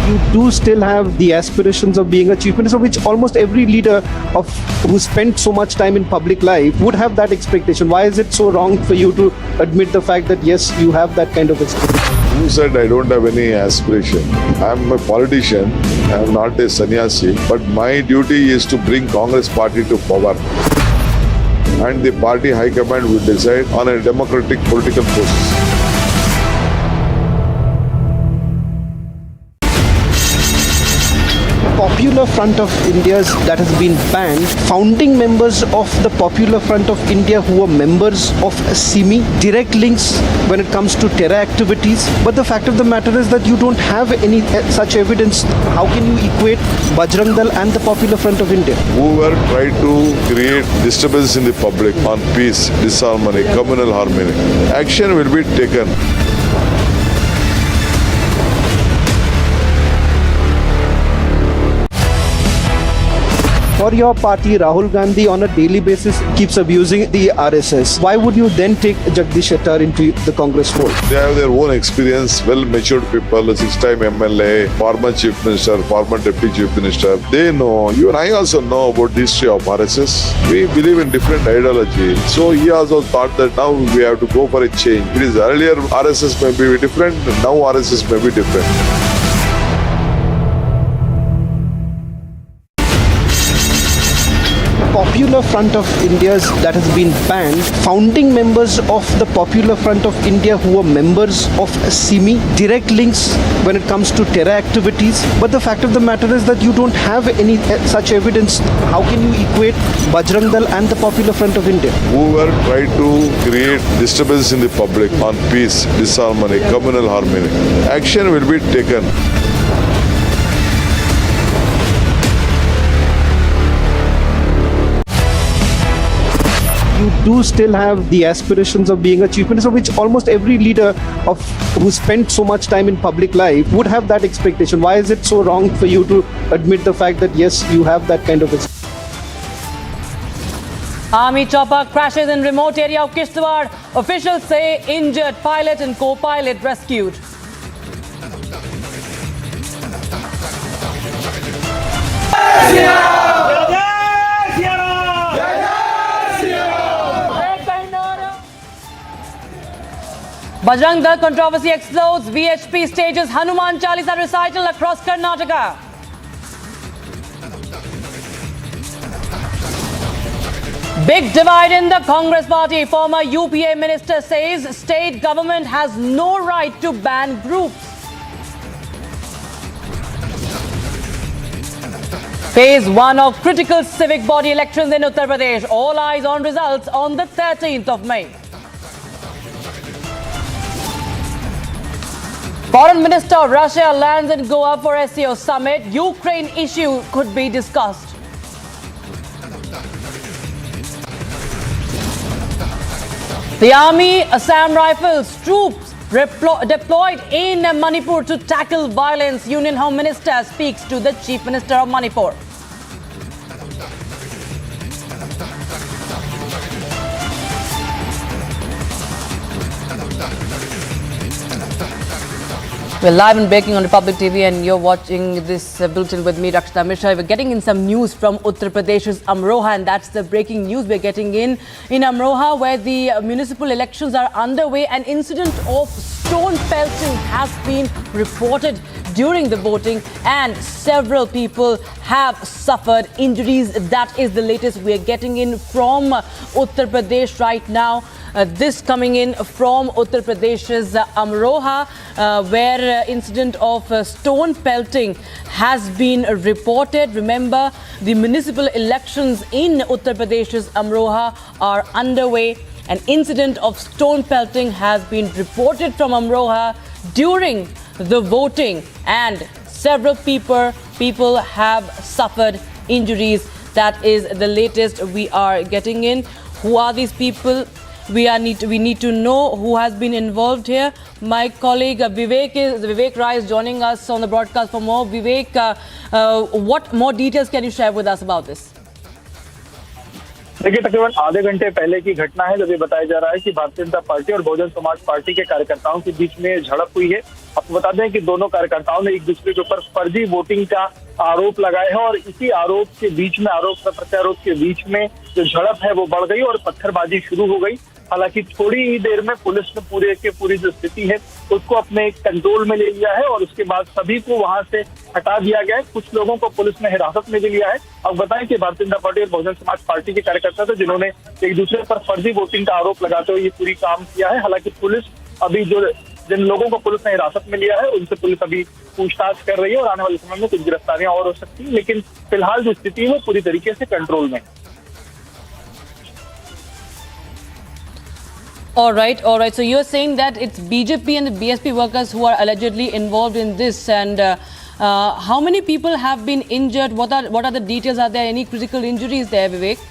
You do still have the aspirations of being a chief minister, which almost every leader who spent so much time in public life would have that expectation. Why is it so wrong for you to admit the fact that yes, you have that kind of expectation? Who said I don't have any aspiration? I'm a politician. I'm not a sannyasi. But my duty is to bring Congress party to power. And the party high command will decide on a democratic political process. Popular Front of India's that has been banned, founding members of the Popular Front of India who were members of SIMI, direct links when it comes to terror activities. But the fact of the matter is that you don't have any such evidence. How can you equate Bajrang Dal and the Popular Front of India? Whoever tried to create disturbance in the public on peace, disharmony, communal harmony, action will be taken. For your party, Rahul Gandhi on a daily basis keeps abusing the RSS. Why would you then take Jagdish Shettar into the Congress fold? They have their own experience, well-matured people, 6-time MLA, former Chief Minister, former Deputy Chief Minister. They know, even I also know about the history of RSS. We believe in different ideology. So he also thought that now we have to go for a change. It is earlier RSS may be different, now RSS may be different. Popular Front of India's that has been banned, founding members of the Popular Front of India who were members of SIMI, direct links when it comes to terror activities. But the fact of the matter is that you don't have any such evidence. How can you equate Bajrang Dal and the Popular Front of India? Whoever tried to create disturbance in the public on peace, disharmony, communal harmony, action will be taken. You do still have the aspirations of being a chief minister, which almost every leader who spent so much time in public life would have that expectation. Why is it so wrong for you to admit the fact that yes, you have that kind of expectation? Army chopper crashes in remote area of Kishtwar. Officials say injured pilot and co-pilot rescued. Bajrang Dal controversy explodes. VHP stages Hanuman Chalisa recital across Karnataka. Big divide in the Congress party. Former UPA minister says state government has no right to ban groups. Phase 1 of critical civic body elections in Uttar Pradesh. All eyes on results on the 13th of May. Foreign Minister of Russia lands in Goa for SCO summit. Ukraine issue could be discussed. The Army, Assam Rifles, troops deployed in Manipur to tackle violence. Union Home Minister speaks to the Chief Minister of Manipur. We're live and breaking on Republic TV and you're watching this bulletin with me, Rakshita Mishra. We're getting in some news from Uttar Pradesh's Amroha, and that's the breaking news we're getting in Amroha, where the municipal elections are underway. An incident of stone pelting has been reported during the voting and several people have suffered injuries. That is the latest we're getting in from Uttar Pradesh right now. This coming in from Uttar Pradesh's Amroha, where incident of stone pelting has been reported. Remember, the municipal elections in Uttar Pradesh's Amroha are underway. An incident of stone pelting has been reported from Amroha during the voting, and several people have suffered injuries. That is the latest we are getting in. Who are these people? We need to know who has been involved here. My colleague Vivek Rai is joining us on the broadcast for more. Vivek, what more details can you share with us about this? देखिए, तकरीबन आधे घंटे पहले की घटना है जब ये बताया जा रहा है कि भारतीय जनता पार्टी और बहुजन समाज पार्टी के कार्यकर्ताओं के बीच में झड़प हुई है। आपको बता दें कि दोनों कार्यकर्ताओं ने एक दूसरे के ऊपर फर्जी वोटिंग का आरोप लगाए हैं और इसी आरोप के बीच में, आरोप प्रत्यारोप के बीच में जो झड़प है वो बढ़ गई और पत्थरबाजी शुरू हो गई। हालांकि थोड़ी ही देर में पुलिस ने पूरी जो स्थिति है उसको अपने कंट्रोल में ले लिया है और उसके बाद सभी को वहां से हटा दिया गया है। कुछ लोगों को पुलिस ने हिरासत में भी लिया है। अब बताएं कि भारतीय जनता पार्टी और बहुजन समाज पार्टी के कार्यकर्ता थे जिन्होंने एक दूसरे पर फर्जी वोटिंग का आरोप लगाते हुए ये पूरी काम किया है। हालांकि पुलिस अभी जिन लोगों को पुलिस ने हिरासत में लिया है उनसे पुलिस अभी पूछताछ कर रही है और आने वाले समय में कुछ गिरफ्तारियां और हो सकती है, लेकिन फिलहाल जो स्थिति है वो पूरी तरीके से कंट्रोल में। All right. So you're saying that it's BJP and the BSP workers who are allegedly involved in this, and how many people have been injured? What are the details? Are there any critical injuries there, Vivek?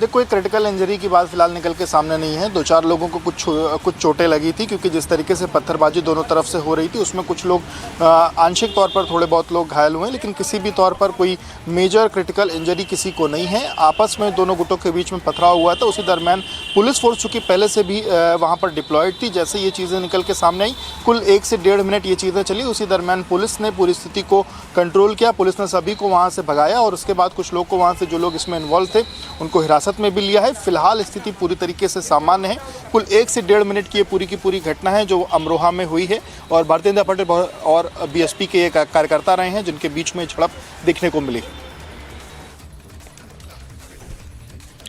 देखो, कोई critical injury की बात फिलहाल निकल के सामने नहीं है। 2-4 लोगों को कुछ चोटें लगी थी क्योंकि जिस तरीके से पत्थरबाजी दोनों तरफ से हो रही थी उसमें कुछ लोग आंशिक तौर पर थोड़े बहुत लोग घायल हुए, लेकिन किसी भी तौर पर कोई मेजर क्रिटिकल इंजरी किसी को नहीं है। आपस में दोनों गुटों के बीच में पथराव हुआ था। उसी दरमियान पुलिस फोर्स चूँकि पहले से भी वहाँ पर डिप्लॉयड थी। जैसे ये चीज़ें निकल के सामने आई, कुल 1 से 1.5 मिनट ये चीज़ें चली। उसी दरमियान पुलिस ने पूरी स्थिति को कंट्रोल किया। पुलिस ने सभी को वहाँ से भगाया और उसके बाद कुछ लोग को वहाँ से, जो लोग इसमें इन्वॉल्व थे, उनको हिरासत में भी लिया है। फिलहाल स्थिति पूरी तरीके से सामान्य है। कुल 1 से 1.5 मिनट की पूरी की पूरी घटना है जो अमरोहा में हुई है और भारतीय जनता पार्टी और बीएसपी के कार्यकर्ता रहे हैं जिनके बीच में झड़प देखने को मिली।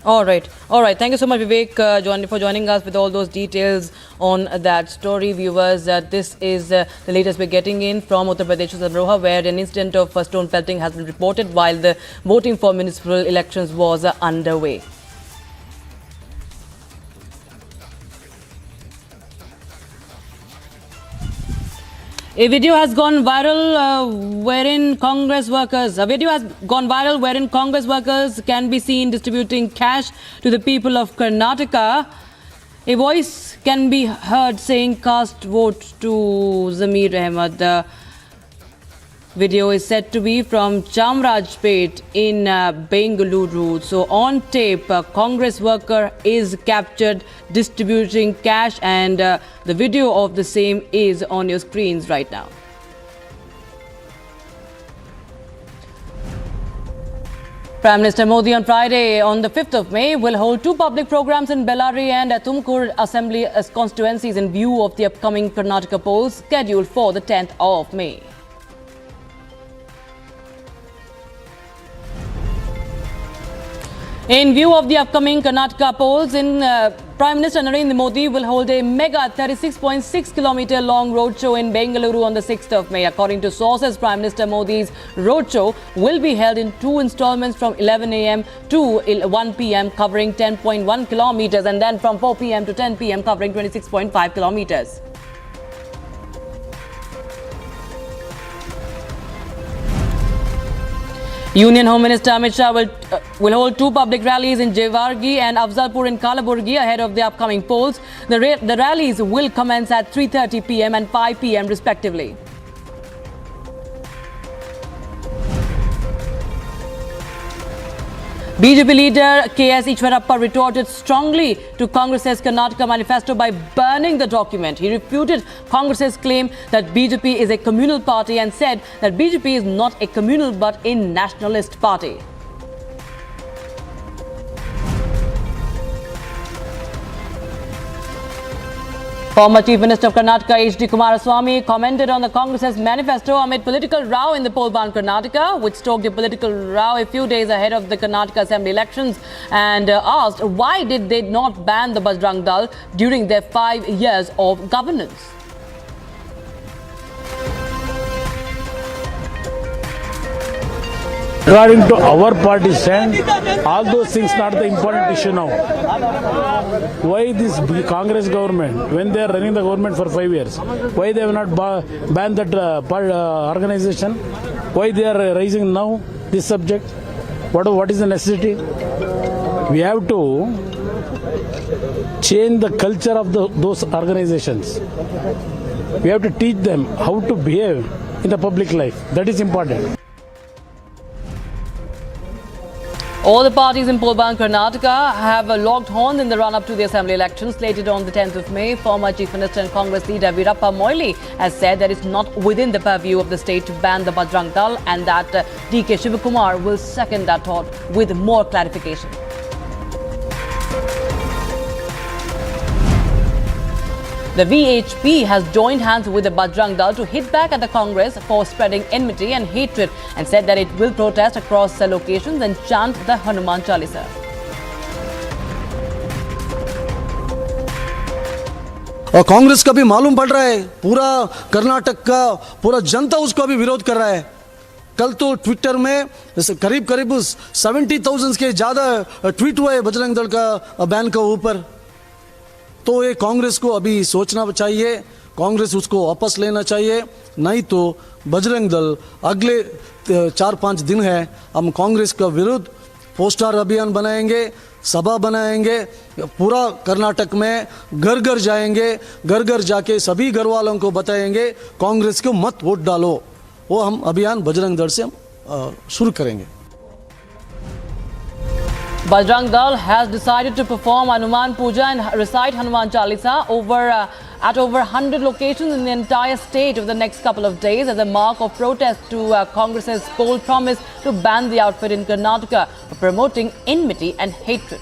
All right. Thank you so much, Vivek, for joining us with all those details on that story. Viewers, this is the latest we're getting in from Uttar Pradesh's Amroha, where an incident of stone pelting has been reported while the voting for municipal elections was underway. A video has gone viral wherein Congress workers can be seen distributing cash to the people of Karnataka. A voice can be heard saying cast vote to Zameer Ahmed. The video is said to be from Chamrajpet in Bengaluru. So on tape, a Congress worker is captured distributing cash, and the video of the same is on your screens right now. Prime Minister Modi on Friday, on the 5th of May, will hold 2 public programs in Bellary and Tumkur Assembly constituencies in view of the upcoming Karnataka polls scheduled for the 10th of May. In view of the upcoming Karnataka polls, Prime Minister Narendra Modi will hold a mega 36.6 kilometer long roadshow in Bengaluru on the 6th of May. According to sources, Prime Minister Modi's roadshow will be held in 2 installments from 11 a.m. to 1 p.m. covering 10.1 kilometers and then from 4 p.m. to 10 p.m. covering 26.5 kilometers. Union Home Minister Amit Shah will hold 2 public rallies in Jewargi and Afzalpur in Kalaburgi ahead of the upcoming polls. The rallies will commence at 3:30 p.m. and 5 p.m. respectively. BJP leader K.S. Ishwarappa retorted strongly to Congress's Karnataka manifesto by burning the document. He refuted Congress's claim that BJP is a communal party and said that BJP is not a communal but a nationalist party. Former Chief Minister of Karnataka H.D. Kumaraswamy commented on the Congress's manifesto amid political row in the poll-bound Karnataka, which stoked a political row a few days ahead of the Karnataka Assembly elections, and asked why did they not ban the Bajrang Dal during their 5 years of governance. According to our party stand, all those things not the important issue now. Why this Congress government, when they are running the government for 5 years, why they have not banned that organization? Why they are raising now this subject? What is the necessity? We have to change the culture of those organizations. We have to teach them how to behave in the public life. That is important. All the parties in poll-bound Karnataka have locked horns in the run-up to the assembly elections slated on the 10th of May. Former Chief Minister and Congress leader Veerappa Moily has said that it's not within the purview of the state to ban the Bajrang Dal and that DK Shivakumar will second that thought with more clarification. The VHP has joined hands with the Bajrang Dal to hit back at the Congress for spreading enmity and hatred and said that it will protest across locations and chant the Hanuman Chalisa. और कांग्रेस का भी मालूम पड़ रहा है, पूरा कर्नाटक का पूरा जनता उसका भी विरोध कर रहा है। कल तो ट्विटर में करीब 70,000 के ज़्यादा ट्वीट हुए बजरंग दल का बैन के ऊपर। तो ये कांग्रेस को अभी सोचना चाहिए, कांग्रेस उसको वापस लेना चाहिए, नहीं तो बजरंग दल अगले 4-5 दिन है हम कांग्रेस का विरुद्ध पोस्टर अभियान बनाएंगे, सभा बनाएंगे, पूरा कर्नाटक में घर घर जाएंगे, घर घर जाके सभी घर वालों को बताएंगे कांग्रेस को मत वोट डालो। वो हम अभियान बजरंग दल से हम शुरू करेंगे। Bajrang Dal has decided to perform Hanuman Puja and recite Hanuman Chalisa at over 100 locations in the entire state over the next couple of days as a mark of protest to Congress's bold promise to ban the outfit in Karnataka for promoting enmity and hatred.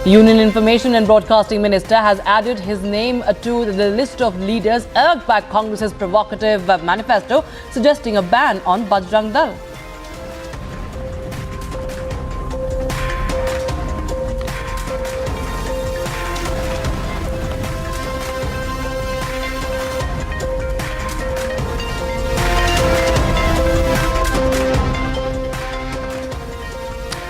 Union Information and Broadcasting Minister has added his name to the list of leaders urged by Congress's provocative manifesto suggesting a ban on Bajrang Dal.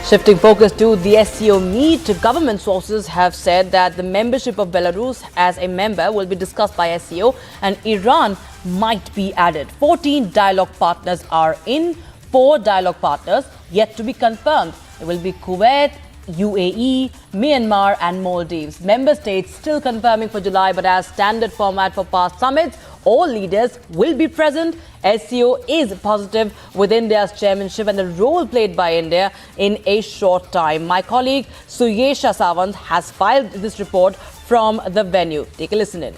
Shifting focus to the SCO meet, government sources have said that the membership of Belarus as a member will be discussed by SCO and Iran might be added. 14 dialogue partners are in, 4 dialogue partners yet to be confirmed. It will be Kuwait, UAE, Myanmar and Maldives. Member states still confirming for July, but as standard format for past summits, all leaders will be present. SCO is positive with India's chairmanship and the role played by India in a short time. My colleague Suyesha Sawant has filed this report from the venue. Take a listen in.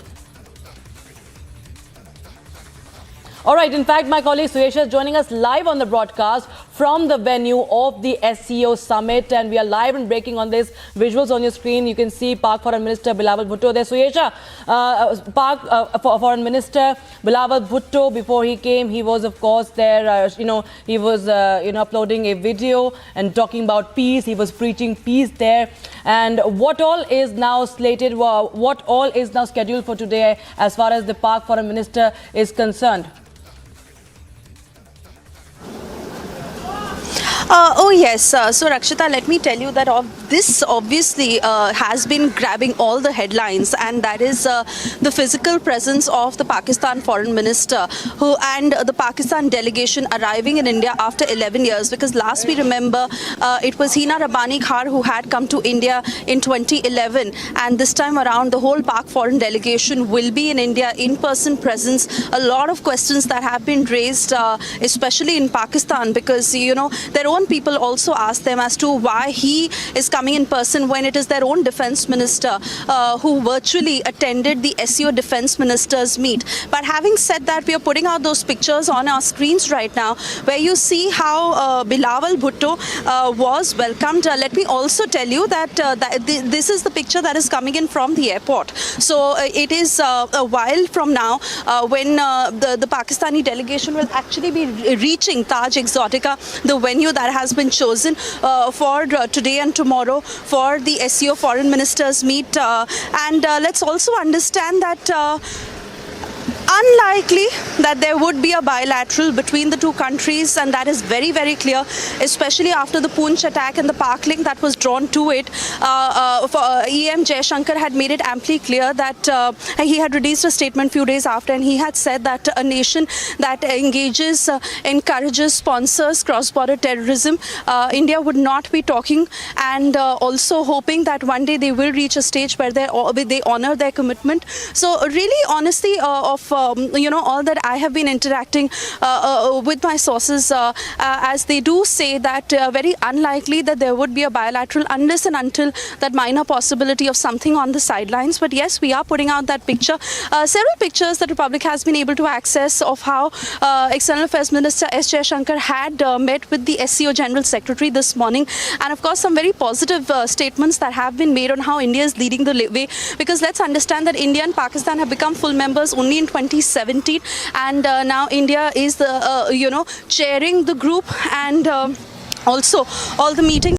All right, in fact, my colleague Suyesha is joining us live on the broadcast from the venue of the SCO summit, and we are live and breaking on this. Visuals on your screen, you can see Pak Foreign Minister Bilawal Bhutto there. Suyesha, Foreign Minister Bilawal Bhutto, before he came, he was of course there, he was uploading a video and talking about peace. He was preaching peace there. And what all is now slated, what all is now scheduled for today as far as the Pak Foreign Minister is concerned? Oh yes, so Rakshita, let me tell you that this obviously has been grabbing all the headlines, and that is the physical presence of the Pakistan Foreign Minister and the Pakistan delegation arriving in India after 11 years, because last we remember it was Hina Rabbani Khar who had come to India in 2011, and this time around the whole Pak Foreign delegation will be in India, in-person presence. A lot of questions that have been raised, especially in Pakistan, because their own people also ask them as to why he is coming in person when it is their own defense minister who virtually attended the SCO defense ministers meet. But having said that, we are putting out those pictures on our screens right now where you see how Bilawal Bhutto was welcomed. Let me also tell you that, this is the picture that is coming in from the airport. So it is a while from now when the Pakistani delegation will actually be reaching Taj Exotica, the venue that has been chosen for today and tomorrow for the SCO foreign ministers meet. And let's also understand that unlikely that there would be a bilateral between the two countries, and that is very, very clear, especially after the Poonch attack and the Pak link that was drawn to it. EM Jaishankar had made it amply clear that he had released a statement few days after, and he had said that a nation that engages, encourages, sponsors cross-border terrorism, India would not be talking, and also hoping that one day they will reach a stage where they honor their commitment. So really, honestly, of all that I have been interacting with my sources, as they do say that very unlikely that there would be a bilateral unless and until that minor possibility of something on the sidelines. But yes, we are putting out that picture. Several pictures that Republic has been able to access of how External Affairs Minister S. Jaishankar had met with the SCO General Secretary this morning, and of course some very positive statements that have been made on how India is leading the way, because let's understand that India and Pakistan have become full members only in 2017, and now India is the chairing the group, and also all the meetings